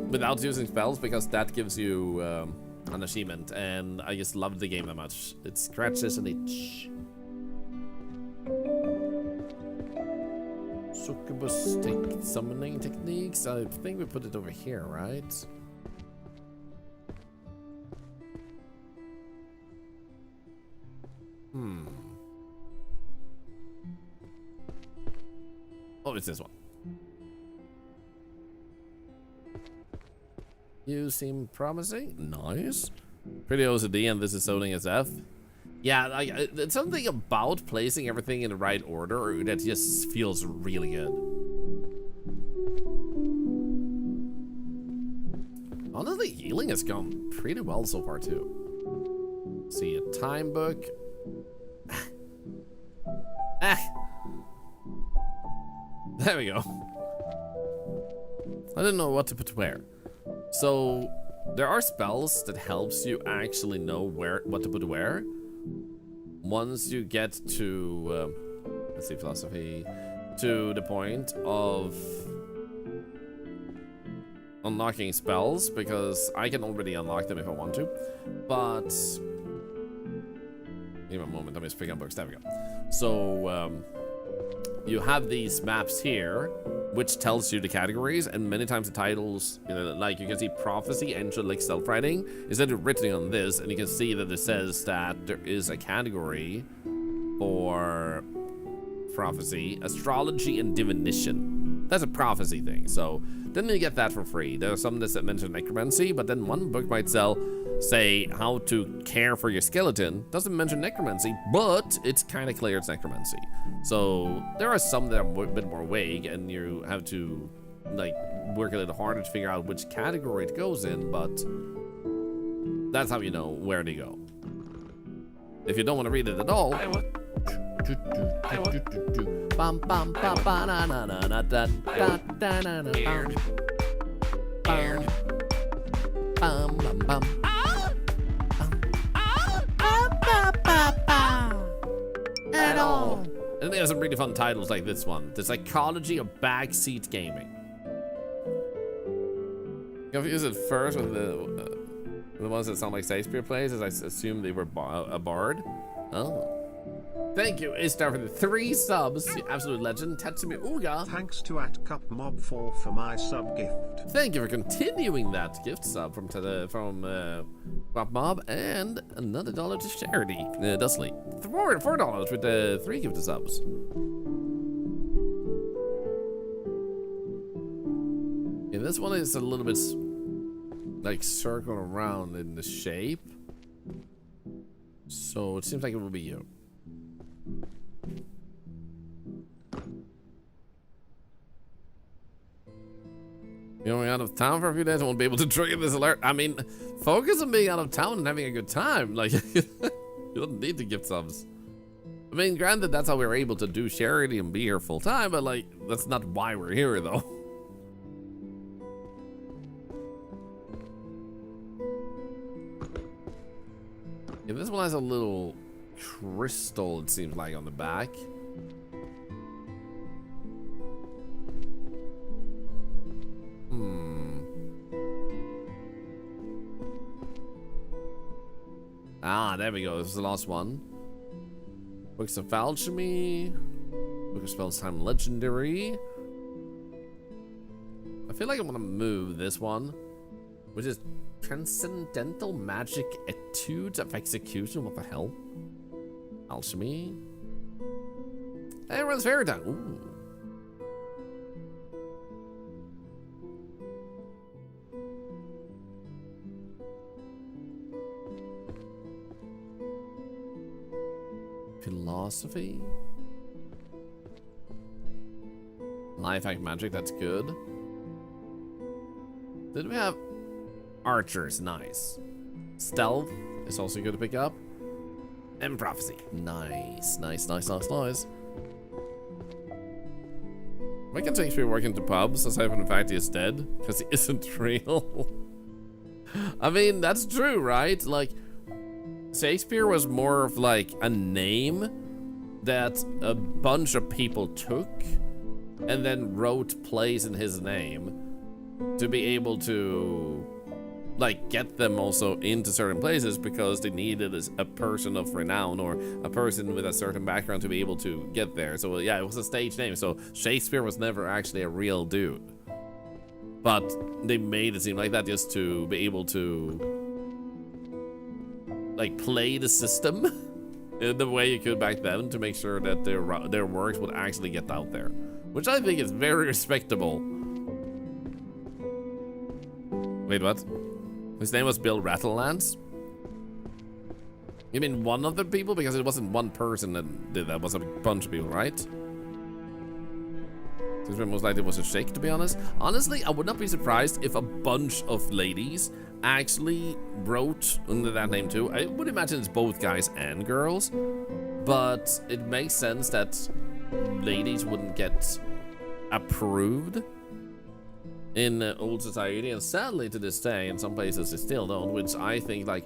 Without using spells, because that gives you an achievement, and I just loved the game that much. It scratches an itch. Succubus summoning techniques. I think we put it over here, right? Oh, it's this one. You seem promising. Nice. Pretty OCD, and this is zoning as F. Yeah, it's something about placing everything in the right order that just feels really good. Honestly, healing has gone pretty well so far too. See a time book. There we go. I didn't know what to put where. So there are spells that helps you actually know what to put where. Once you get to let's see, philosophy, to the point of unlocking spells, because I can already unlock them if I want to, but give me a moment, let me just pick up books. There we go. So you have these maps here, which tells you the categories, and many times the titles, you know, like you can see prophecy, angelic, self-writing, is written on this, and you can see that it says that there is a category for prophecy, astrology, and divination. That's a prophecy thing. So then you get that for free. There are some that mention necromancy, but then one book might say how to care for your skeleton. Doesn't mention necromancy, but it's kind of clear it's necromancy. So there are some that are a bit more vague, and you have to like work a little harder to figure out which category it goes in, but that's how you know where to go. If you don't want to read it at all, at all. And there's some really fun titles like this one, The Psychology of Backseat Gaming. Confuse it first with the ones that sound like Shakespeare plays, as I assume they were a bard. Oh. Thank you, Istar, for the 3 subs. The absolute legend, Tatsumi Uga. Thanks to @CupMob4 for my sub gift. Thank you for continuing that gift sub from CupMob, and another $1 to charity, Dustley. $4 with the 3 gifted subs. Yeah, this one is a little bit like circle around in the shape, so it seems like it will be you. Going out of town for a few days, I won't be able to trigger this alert. I mean, focus on being out of town and having a good time. Like, you don't need to gift subs. I mean, granted, that's how we're able to do charity and be here full time, but like, that's not why we're here, though. Yeah, this one has a little crystal, it seems like, on the back. Ah, there we go. This is the last one. Books of Alchemy. Book of Spells Time Legendary. I feel like I want to move this one, which is Transcendental Magic Etudes of Execution. What the hell? Alchemy. Everyone's favorite time. Ooh. Philosophy. Life hack magic, that's good. Did we have archers? Nice. Stealth is also good to pick up. And prophecy. Nice, nice, nice, nice, nice. We can take work into pubs aside from the fact he is dead, because he isn't real. I mean, that's true, right? Like, Shakespeare was more of like a name that a bunch of people took and then wrote plays in his name to be able to like get them also into certain places because they needed a person of renown or a person with a certain background to be able to get there. So yeah, it was a stage name. So Shakespeare was never actually a real dude, but they made it seem like that just to be able to like play the system in the way you could back then to make sure that their works would actually get out there, which I think is very respectable. Wait, what? His name was Bill Rattlelance? You mean one of the people? Because it wasn't one person that did that, it was a bunch of people, right? Most likely it was a shake, to be honest. Honestly, I would not be surprised if a bunch of ladies actually wrote under that name too. I would imagine it's both guys and girls, but it makes sense that ladies wouldn't get approved in old society, and sadly to this day in some places they still don't, which I think, like,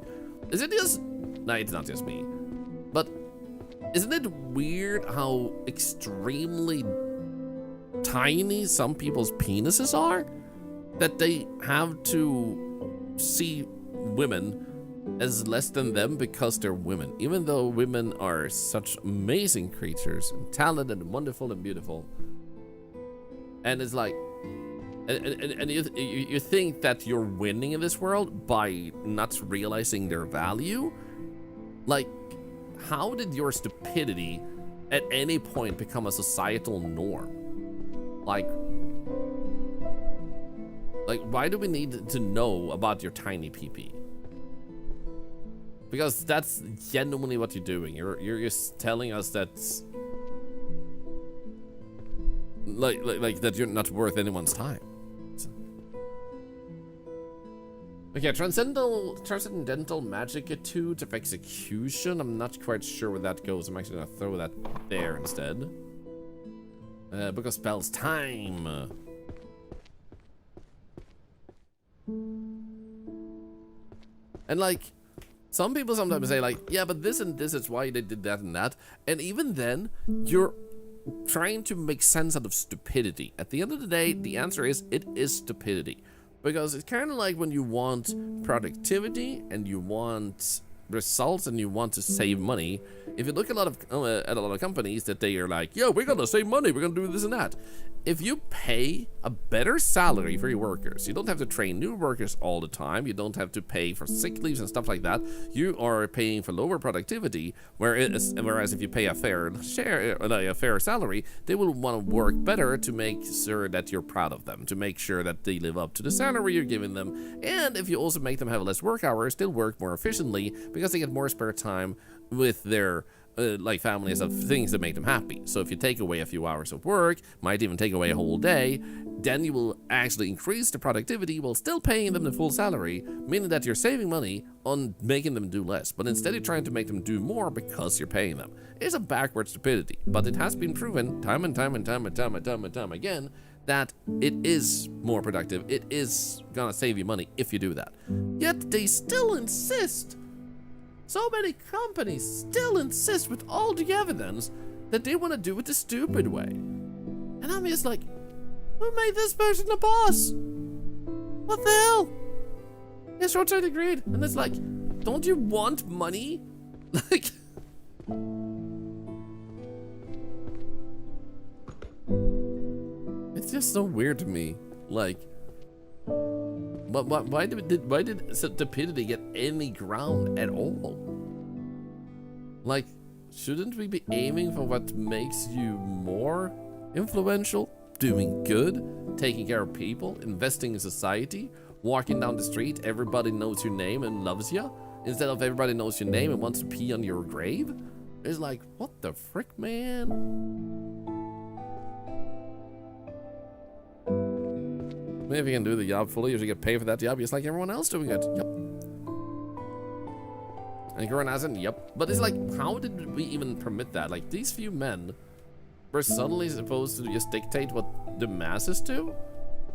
is it just, no, it's not just me, but isn't it weird how extremely tiny some people's penises are, that they have to see women as less than them because they're women, even though women are such amazing creatures and talented and wonderful and beautiful. And it's like, and you think that you're winning in this world by not realizing their value? Like, how did your stupidity at any point become a societal norm? Like, why do we need to know about your tiny pee-pee? Because that's genuinely what you're doing. You're just telling us that, like that you're not worth anyone's time. Okay, transcendental magic etudes of execution. I'm not quite sure where that goes. I'm actually gonna throw that there instead. Book of Spells time. And like, some people sometimes say like, yeah, but this and this is why they did that and that. And even then, you're trying to make sense out of stupidity. At the end of the day, the answer is, it is stupidity. Because it's kind of like when you want productivity and you want results and you want to save money. If you look at a lot of companies that they are like, yo, we're gonna save money, we're gonna do this and that. If you pay a better salary for your workers, you don't have to train new workers all the time, you don't have to pay for sick leaves and stuff like that, you are paying for lower productivity, whereas if you pay a fair salary, they will want to work better to make sure that you're proud of them, to make sure that they live up to the salary you're giving them. And if you also make them have less work hours, they'll work more efficiently because they get more spare time with their like families of things that make them happy. So if you take away a few hours of work, might even take away a whole day, then you will actually increase the productivity while still paying them the full salary, meaning that you're saving money on making them do less, but instead you're trying to make them do more because you're paying them. It's a backward stupidity, but it has been proven time and time again that it is more productive, it is gonna save you money if you do that. Yet they still insist. So many companies still insist with all the evidence that they want to do it the stupid way. And I'm just like, who made this person a boss? What the hell? Yes, short-sighted greed. And it's like, don't you want money? Like, it's just so weird to me. Like, why did stupidity get any ground at all? Like, shouldn't we be aiming for what makes you more influential, doing good, taking care of people, investing in society, walking down the street, everybody knows your name and loves you, instead of everybody knows your name and wants to pee on your grave? It's like, what the frick, man? If you can do the job fully, you should get paid for that job just like everyone else doing it. Yep. And Goran hasn't, yep. But it's like, how did we even permit that? Like, these few men were suddenly supposed to just dictate what the masses do?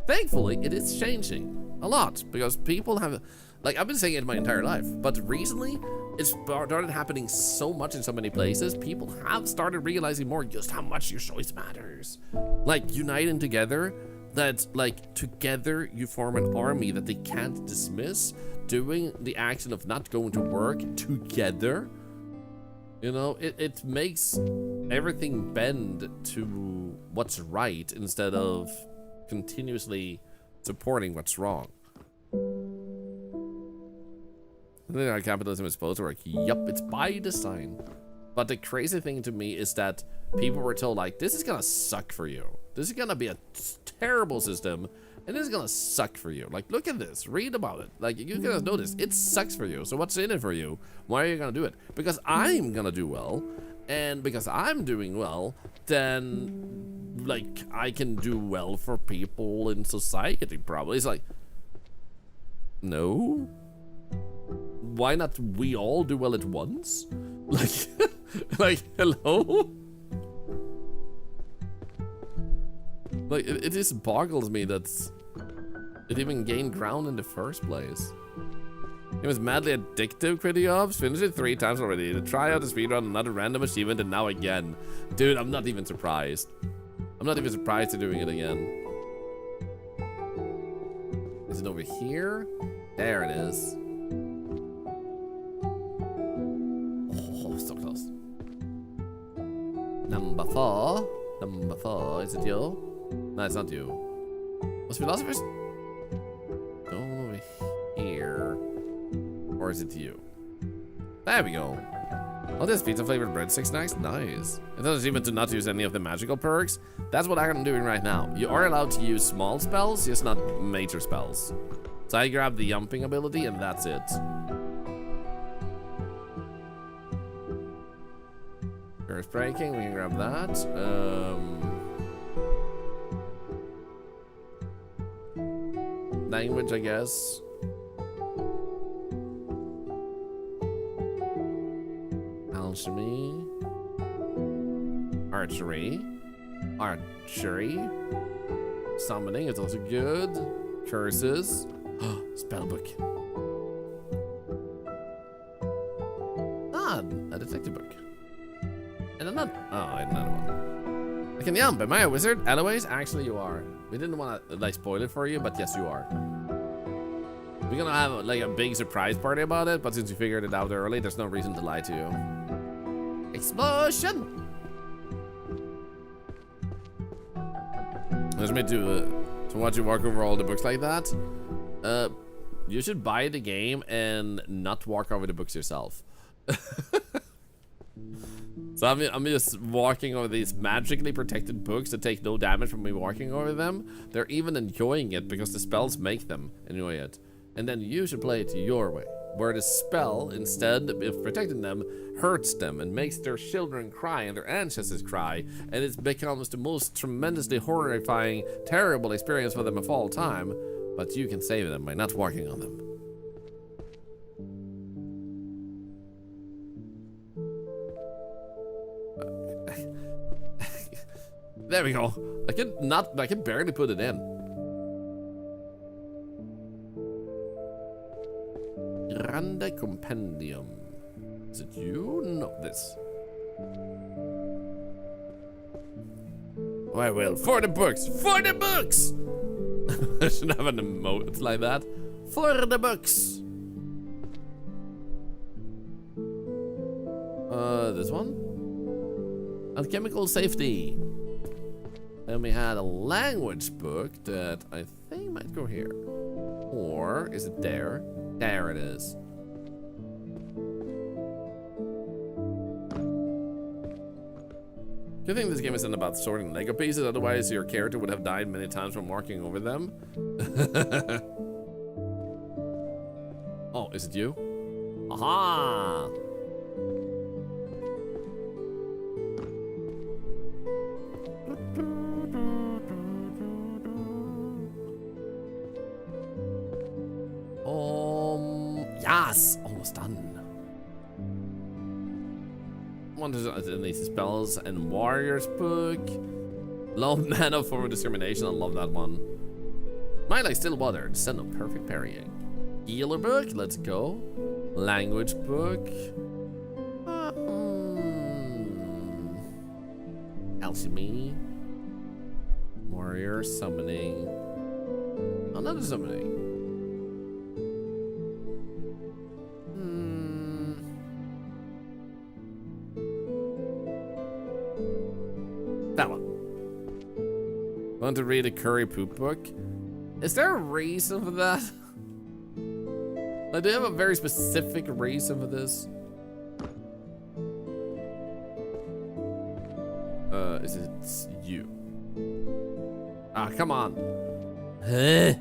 Thankfully, it is changing a lot because people have, like, I've been saying it my entire life, but recently it's started happening so much in so many places. People have started realizing more just how much your choice matters. Like, uniting together, that, like, together you form an army that they can't dismiss, doing the action of not going to work together. You know, it makes everything bend to what's right instead of continuously supporting what's wrong. I think our capitalism is supposed to work. Yup, it's by design. But the crazy thing to me is that people were told, like, this is gonna suck for you. This is gonna be a terrible system, and this is gonna suck for you. Like, look at this, read about it. Like, you're gonna notice, it sucks for you. So what's in it for you? Why are you gonna do it? Because I'm gonna do well, and because I'm doing well, then, like, I can do well for people in society, probably. It's like, no? Why not we all do well at once? Like, like, hello? Like, it just boggles me that it even gained ground in the first place. It was madly addictive, Critty Ops. Finished it 3 times already. To try out the speedrun, another random achievement, and now again. Dude, I'm not even surprised. I'm not even surprised they're doing it again. Is it over here? There it is. Oh, so close. Number 4. Number 4. Is it you? No, it's not you. Was philosophers? Over here. Or is it you? There we go. Oh, this pizza flavored breadstick snacks, nice. It doesn't even to not use any of the magical perks. That's what I'm doing right now. You are allowed to use small spells, just not major spells. So I grab the jumping ability and that's it. Curse breaking, we can grab that. Language, I guess. Alchemy. Archery. Archery. Summoning is also good. Curses. Spellbook. Ah, a detective book. And another. Oh, another one. I can jump. Am I a wizard? Anyways, actually you are. We didn't want to like spoil it for you, but yes, you are. We're gonna have like a big surprise party about it, but since you figured it out early, there's no reason to lie to you. Explosion! There's me to watch you walk over all the books like that. You should buy the game and not walk over the books yourself. So I'm just walking over these magically protected books that take no damage from me walking over them. They're even enjoying it because the spells make them enjoy it. And then you should play it your way, where the spell, instead of protecting them, hurts them and makes their children cry and their ancestors cry, and it becomes the most tremendously horrifying, terrible experience for them of all time. But you can save them by not walking on them. There we go. I can barely put it in. Grande Compendium. Is it you? No, this. I will. For the books! For the books! I should have an emote like that. For the books! This one? Alchemical safety. Then we had a language book that I think might go here. Or is it there? There it is. Do you think this game isn't about sorting Lego pieces? Otherwise, your character would have died many times from walking over them. Oh, is it you? Aha! Yes! Almost done. One of these spells and warriors book. Love mana for discrimination. I love that one. Might like still water. Send a perfect parrying. Healer book. Let's go. Language book. Alchemy. Warrior summoning. Another summoning. That one. Want to read a curry poop book? Is there a reason for that? I do have a very specific reason for this. Is it you? Ah, come on. Huh?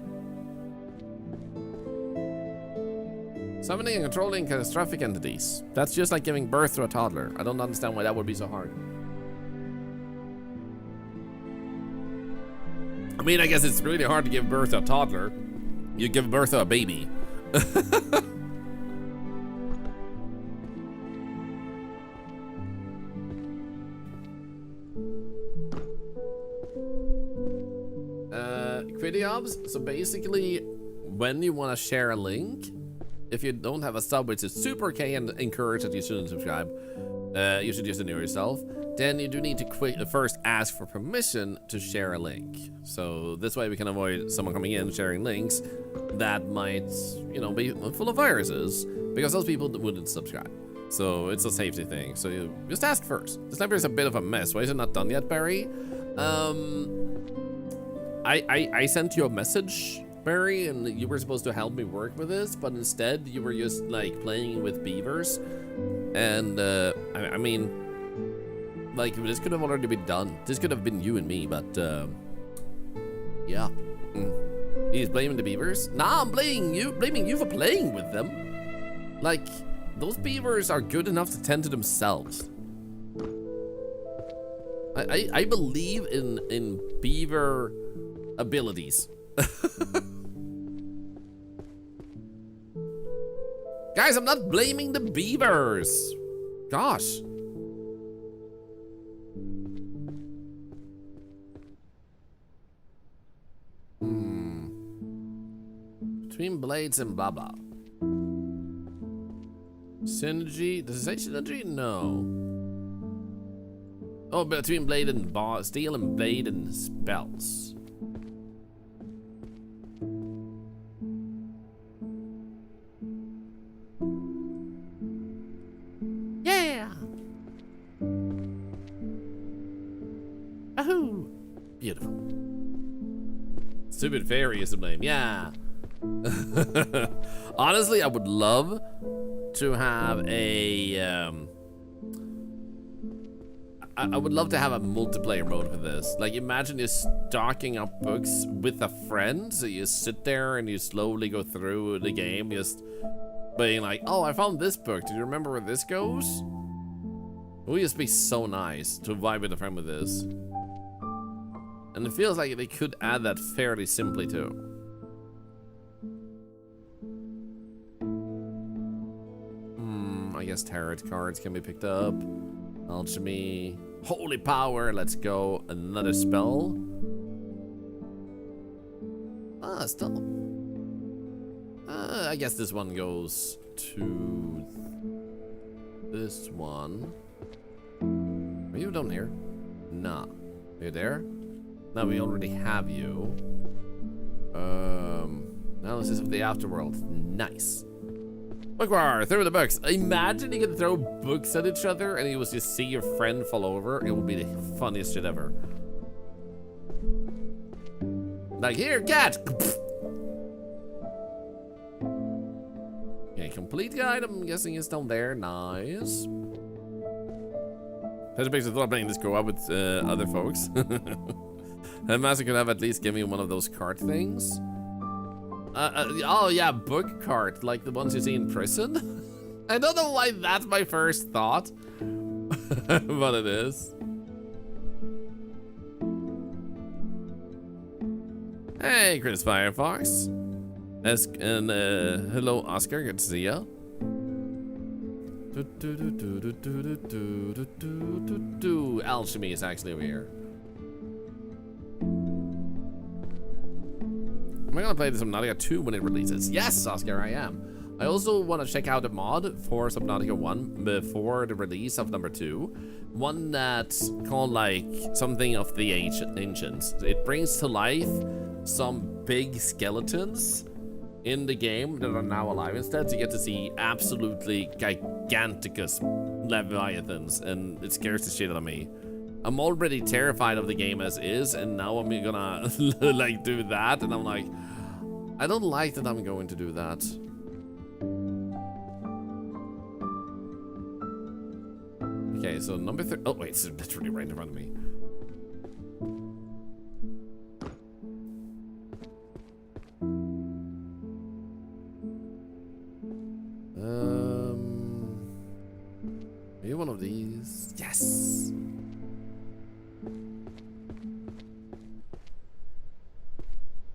Summoning and controlling catastrophic entities. That's just like giving birth to a toddler. I don't understand why that would be so hard. I mean, I guess it's really hard to give birth to a toddler. You give birth to a baby. Quidiobs. So basically, when you want to share a link, if you don't have a sub, which is super K and encourage that you shouldn't subscribe, you should just know yourself. Then you do need to first ask for permission to share a link. So this way we can avoid someone coming in sharing links that might, you know, be full of viruses, because those people wouldn't subscribe. So it's a safety thing. So you just ask first. This library is a bit of a mess. Why is it not done yet, Barry? I sent you a message, Barry, and you were supposed to help me work with this, but instead you were just like playing with beavers. And I mean, like, this could have already been done. This could have been you and me, but yeah. He's blaming the beavers. Nah, I'm blaming you for playing with them. Like, those beavers are good enough to tend to themselves. I believe in beaver abilities. Guys, I'm not blaming the beavers. Gosh. Between blades and blah blah. Synergy? Does it say synergy? No. Oh, between blade and steel and blade and spells. Yeah. Ahoo. Beautiful. Stupid fairy is to blame. Yeah. Honestly, I would love to have a I would love to have a multiplayer mode for this. Like, imagine you're stocking up books with a friend, so you sit there and you slowly go through the game, just being like, oh, I found this book, do you remember where this goes? It would just be so nice to vibe with a friend with this. And it feels like they could add that fairly simply too. I guess tarot cards can be picked up. Alchemy. Holy power. Let's go. Another spell. Ah, still. I guess this one goes to this one. Are you down here? Nah. Are you there? No, we already have you. Analysis of the afterworld. Nice. Bookbar, throw the books. Imagine you could throw books at each other and you would just see your friend fall over. It would be the funniest shit ever. Like, here, catch! Okay, complete guide. I'm guessing it's down there. Nice. Pleasure pictures. I thought playing this co-op with other folks. Headmaster could have at least given me one of those card things. Oh yeah, book cart, like the ones you see in prison. I don't know why that's my first thought, but it is. Hey, Chris Firefox. And hello, Oscar. Good to see you. Alchemy is actually over here. Am I gonna play this Subnautica 2 when it releases? Yes, Oscar, I am. I also want to check out a mod for Subnautica 1 before the release of number 2. One that's called like something of the ancients. It brings to life some big skeletons in the game that are now alive. Instead, you get to see absolutely giganticus leviathans, and it scares the shit out of me. I'm already terrified of the game as is, and now I'm gonna like do that, and I'm like, I don't like that I'm going to do that. Okay, so number 3. Oh wait, it's literally right in front of me. Maybe one of these. Yes.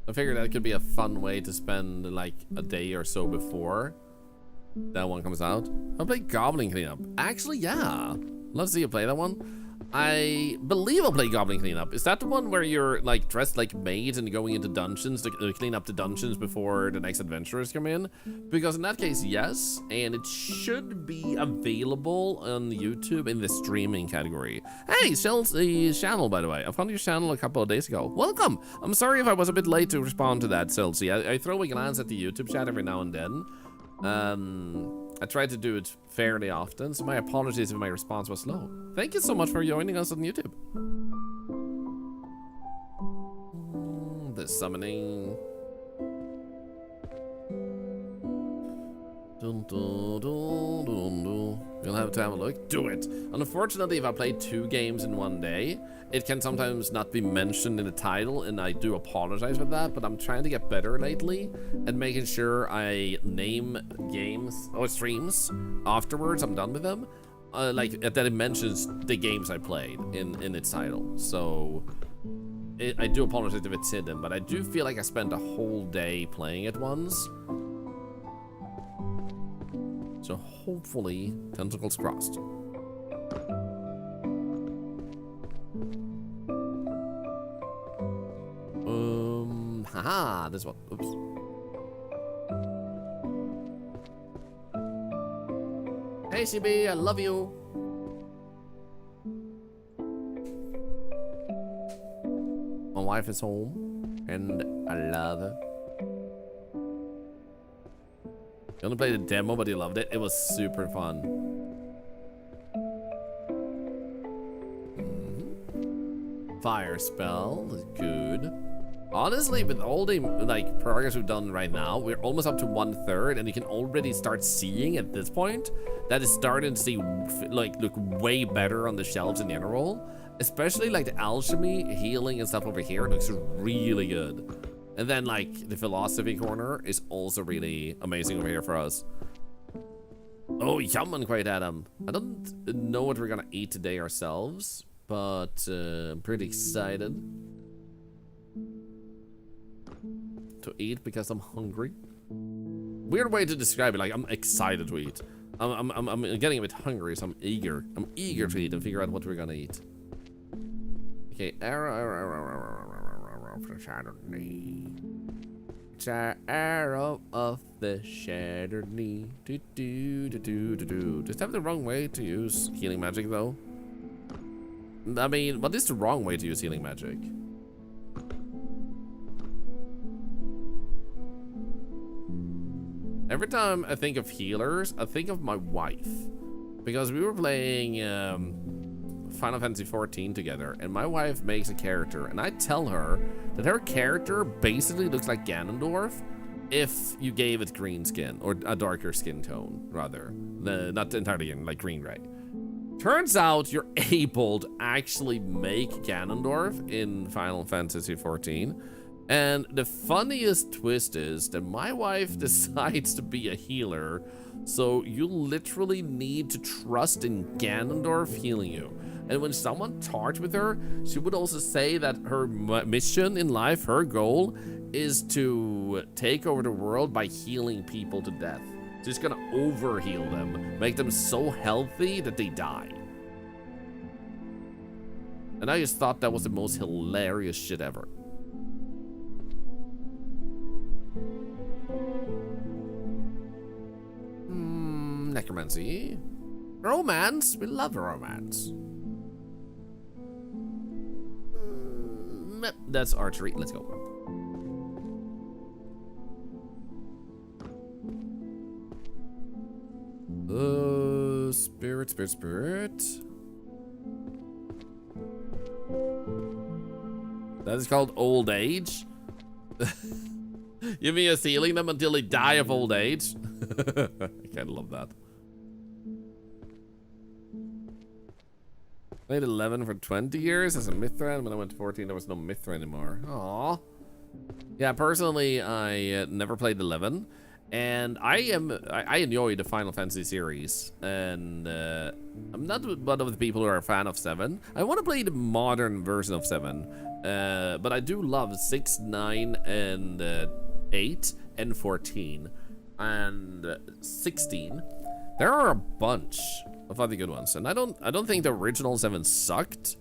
I figured that could be a fun way to spend like a day or so before that one comes out. I'll play Goblin Cleanup. Actually, yeah. Love to see you play that one. I believe I'll play Goblin Cleanup. Is that the one where you're like dressed like maids and going into dungeons to clean up the dungeons before the next adventurers come in? Because in that case, yes. And it should be available on YouTube in the streaming category. Hey, Chelsea channel, by the way. I found your channel a couple of days ago. Welcome. I'm sorry if I was a bit late to respond to that, Chelsea. I throw a glance at the YouTube chat every now and then. I try to do it fairly often, so my apologies if my response was slow. Thank you so much for joining us on YouTube. The summoning. Dun, dun, dun, dun, dun. You'll have to have a look. Do it. Unfortunately, if I play 2 games in one day, it can sometimes not be mentioned in the title, and I do apologize for that, but I'm trying to get better lately and making sure I name games or streams afterwards I'm done with them. Like that it mentions the games I played in its title. So I do apologize if it's hidden, but I do feel like I spent a whole day playing it once. So hopefully, tentacles crossed. Haha, this one. Oops. Hey CB, I love you. My wife is home, and I love her. You only played the demo, but you loved it. It was super fun. Fire spell is good. Honestly, with all the like progress we've done right now, we're almost up to 1/3, and you can already start seeing at this point that it's starting to see like look way better on the shelves in general. Especially like the alchemy, healing, and stuff over here looks really good. And then like the philosophy corner is also really amazing over here for us. Oh, yum and quite Adam. I don't know what we're gonna eat today ourselves, but I'm pretty excited to eat because I'm hungry. Weird way to describe it. Like I'm excited to eat. I'm getting a bit hungry, so I'm eager. I'm eager to eat and figure out what we're gonna eat. Okay, arrow of the shattered knee. It's an arrow of the shattered knee. Do do do do do do. Just have the wrong way to use healing magic, though. I mean, what is the wrong way to use healing magic? Every time I think of healers, I think of my wife. Because we were playing Final Fantasy 14 together, and my wife makes a character, and I tell her that her character basically looks like Ganondorf if you gave it green skin, or a darker skin tone, rather. Not entirely green, like green-gray. Turns out you're able to actually make Ganondorf in Final Fantasy 14. And the funniest twist is that my wife decides to be a healer, so you literally need to trust in Ganondorf healing you. And when someone talked with her, she would also say that her mission in life, her goal, is to take over the world by healing people to death. Just gonna overheal them, make them so healthy that they die. And I just thought that was the most hilarious shit ever. Necromancy. Romance. We love romance. That's archery. Let's go. Spirit. That is called old age. You mean you're healing them until they die of old age? I kind of love that. Played 11 for 20 years as a Mithra, and when I went to 14, there was no Mithra anymore. Aww. Yeah, personally, I never played 11, and I enjoy the Final Fantasy series, and I'm not one of the people who are a fan of 7. I want to play the modern version of 7, but I do love 6, 9, and 8, and 14, and 16. There are a bunch of other good ones, and I don't think the original 7 sucked.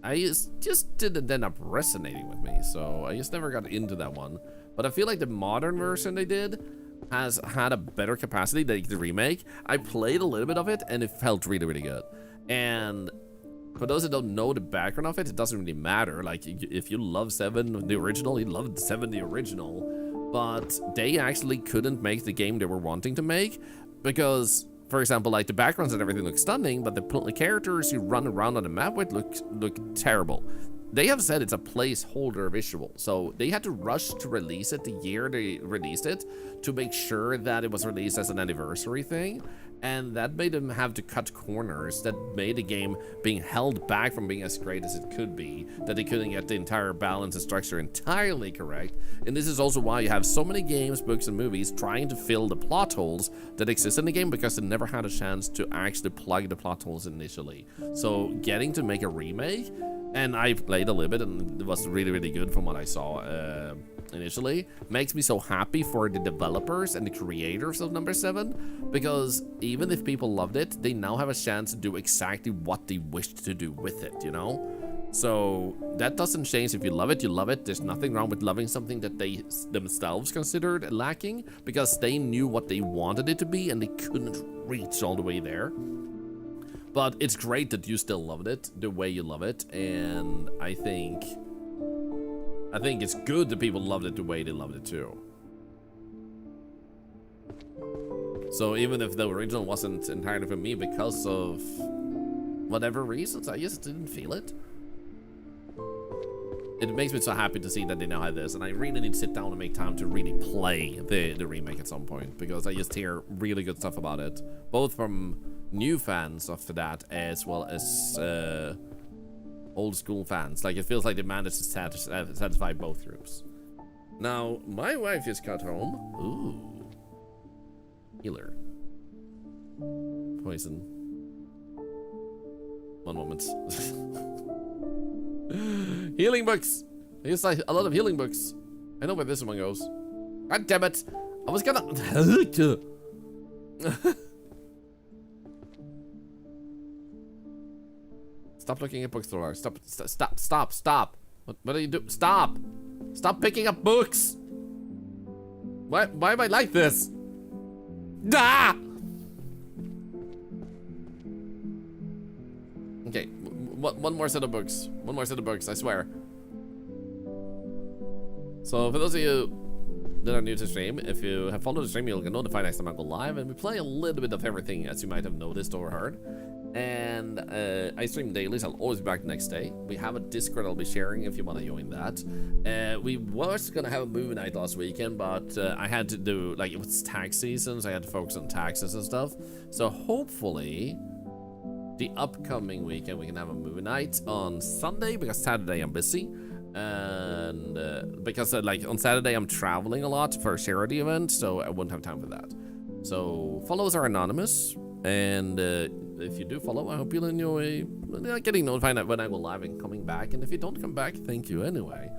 I just didn't end up resonating with me, so I just never got into that one. But I feel like the modern version they did has had a better capacity than the remake. I played a little bit of it, and it felt really, really good. And for those that don't know the background of it, it doesn't really matter. Like, if you love 7, the original, you loved 7, the original. But they actually couldn't make the game they were wanting to make because, for example, like the backgrounds and everything look stunning, but the characters you run around on the map with look terrible. They have said it's a placeholder visual, so they had to rush to release it the year they released it to make sure that it was released as an anniversary thing, and that made them have to cut corners that made the game being held back from being as great as it could be, that they couldn't get the entire balance and structure entirely correct. And this is also why you have so many games, books, and movies trying to fill the plot holes that exist in the game because they never had a chance to actually plug the plot holes initially. So getting to make a remake, and I played a little bit and it was really, really good from what I saw initially, makes me so happy for the developers and the creators of number 7, because even if people loved it, they now have a chance to do exactly what they wished to do with it, you know? So that doesn't change. If you love it, you love it. There's nothing wrong with loving something that they themselves considered lacking because they knew what they wanted it to be and they couldn't reach all the way there. But it's great that you still loved it the way you love it, and I think it's good that people loved it the way they loved it too. So even if the original wasn't entirely for me because of whatever reasons, I just didn't feel it. It makes me so happy to see that they now have this, and I really need to sit down and make time to really play the remake at some point, because I just hear really good stuff about it, both from new fans after that as well as old school fans. Like, it feels like they managed to satisfy both groups. Now, my wife just got home. Ooh. Healer. Poison. One moment. Healing books. I used a lot of healing books. I know where this one goes. God damn it. I was gonna... Stop looking at books, Thorlar. Stop. What are you doing? Stop picking up books. Why am I like this? Ah! Okay, one more set of books. One more set of books, I swear. So for those of you that are new to the stream, if you have followed the stream, you'll get notified next time I go live, and we play a little bit of everything, as you might have noticed or heard. And I stream daily, so I'll always be back the next day. We have a Discord I'll be sharing if you want to join that. We was gonna have a movie night last weekend, but I had to do, like, it was tax season, so I had to focus on taxes and stuff. So hopefully the upcoming weekend we can have a movie night on Sunday, because Saturday I'm busy. And because like on Saturday I'm traveling a lot for a charity event, so I wouldn't have time for that. So follows are anonymous, and if you do follow, I hope you'll enjoy getting notified when I go live and coming back. And if you don't come back, thank you anyway.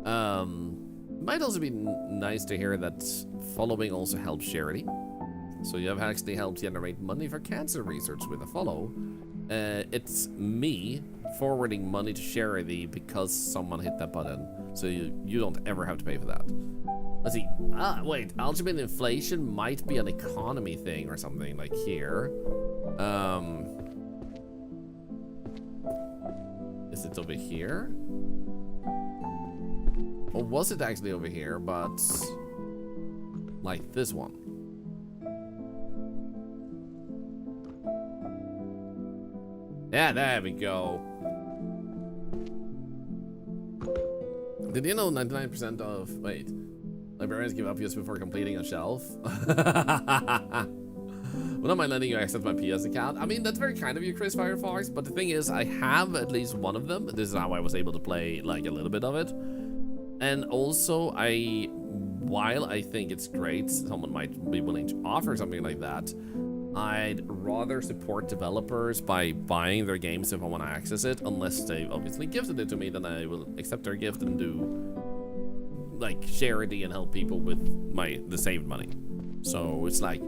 Might also be nice to hear that following also helps charity. So you have actually helped generate money for cancer research with a follow. It's me forwarding money to charity because someone hit that button. So you don't ever have to pay for that. Let's see. Wait, ultimate inflation might be an economy thing or something like here. Is it over here? Or was it actually over here, but like this one? Yeah, there we go. Did you know 99% of... Wait. Librarians give up just before completing a shelf? Well, am I letting you access my PS account? I mean, that's very kind of you, Chris Firefox, but the thing is, I have at least one of them. This is how I was able to play, like, a little bit of it. And also, while I think it's great, someone might be willing to offer something like that, I'd rather support developers by buying their games if I want to access it, unless they've obviously gifted it to me, then I will accept their gift and do, like, charity and help people with the saved money. So it's like,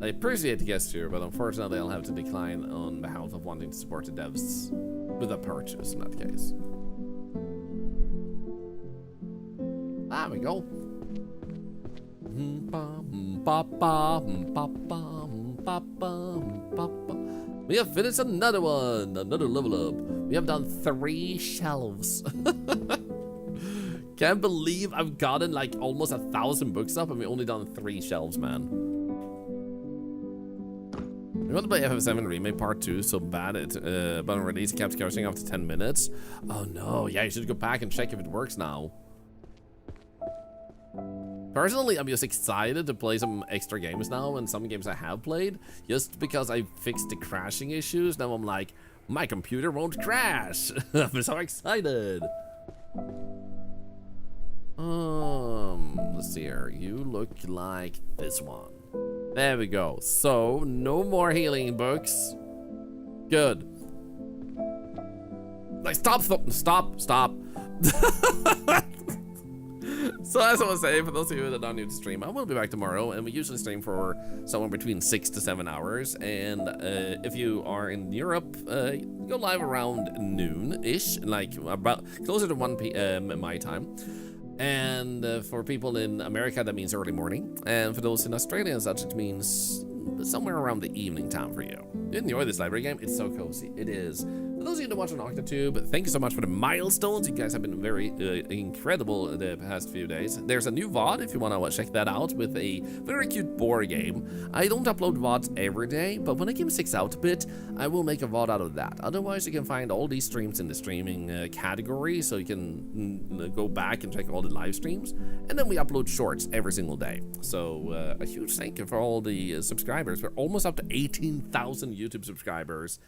I appreciate the gesture, but unfortunately I'll have to decline on behalf of wanting to support the devs with a purchase in that case. There we go. We have finished another one, another level up. We have done 3 shelves. Can't believe I've gotten like almost 1,000 books up and we've only done 3 shelves, man. We want to play FF7 Remake Part 2 so bad but on release it kept crashing after 10 minutes. Oh no, yeah, you should go back and check if it works now. Personally, I'm just excited to play some extra games now, and some games I have played, just because I fixed the crashing issues. Now I'm like, my computer won't crash. I'm so excited. Let's see here. You look like this one. There we go. So, no more healing books. Good. Like, stop. So as I was saying, for those of you that are new to stream, I will be back tomorrow, and we usually stream for somewhere between 6 to 7 hours. And if you are in Europe, go live around noon-ish, like about closer to 1 p.m. my time. And for people in America, that means early morning. And for those in Australia and such, it means somewhere around the evening time for you. Enjoy this library game. It's so cozy. It is. For those of you that watch on Octotube, thank you so much for the milestones. You guys have been very incredible the past few days. There's a new VOD if you want to check that out with a very cute board game. I don't upload VODs every day, but when the game sticks out a bit, I will make a VOD out of that. Otherwise, you can find all these streams in the streaming category, so you can go back and check all the live streams. And then we upload shorts every single day. So a huge thank you for all the subscribers. We're almost up to 18,000 YouTube subscribers.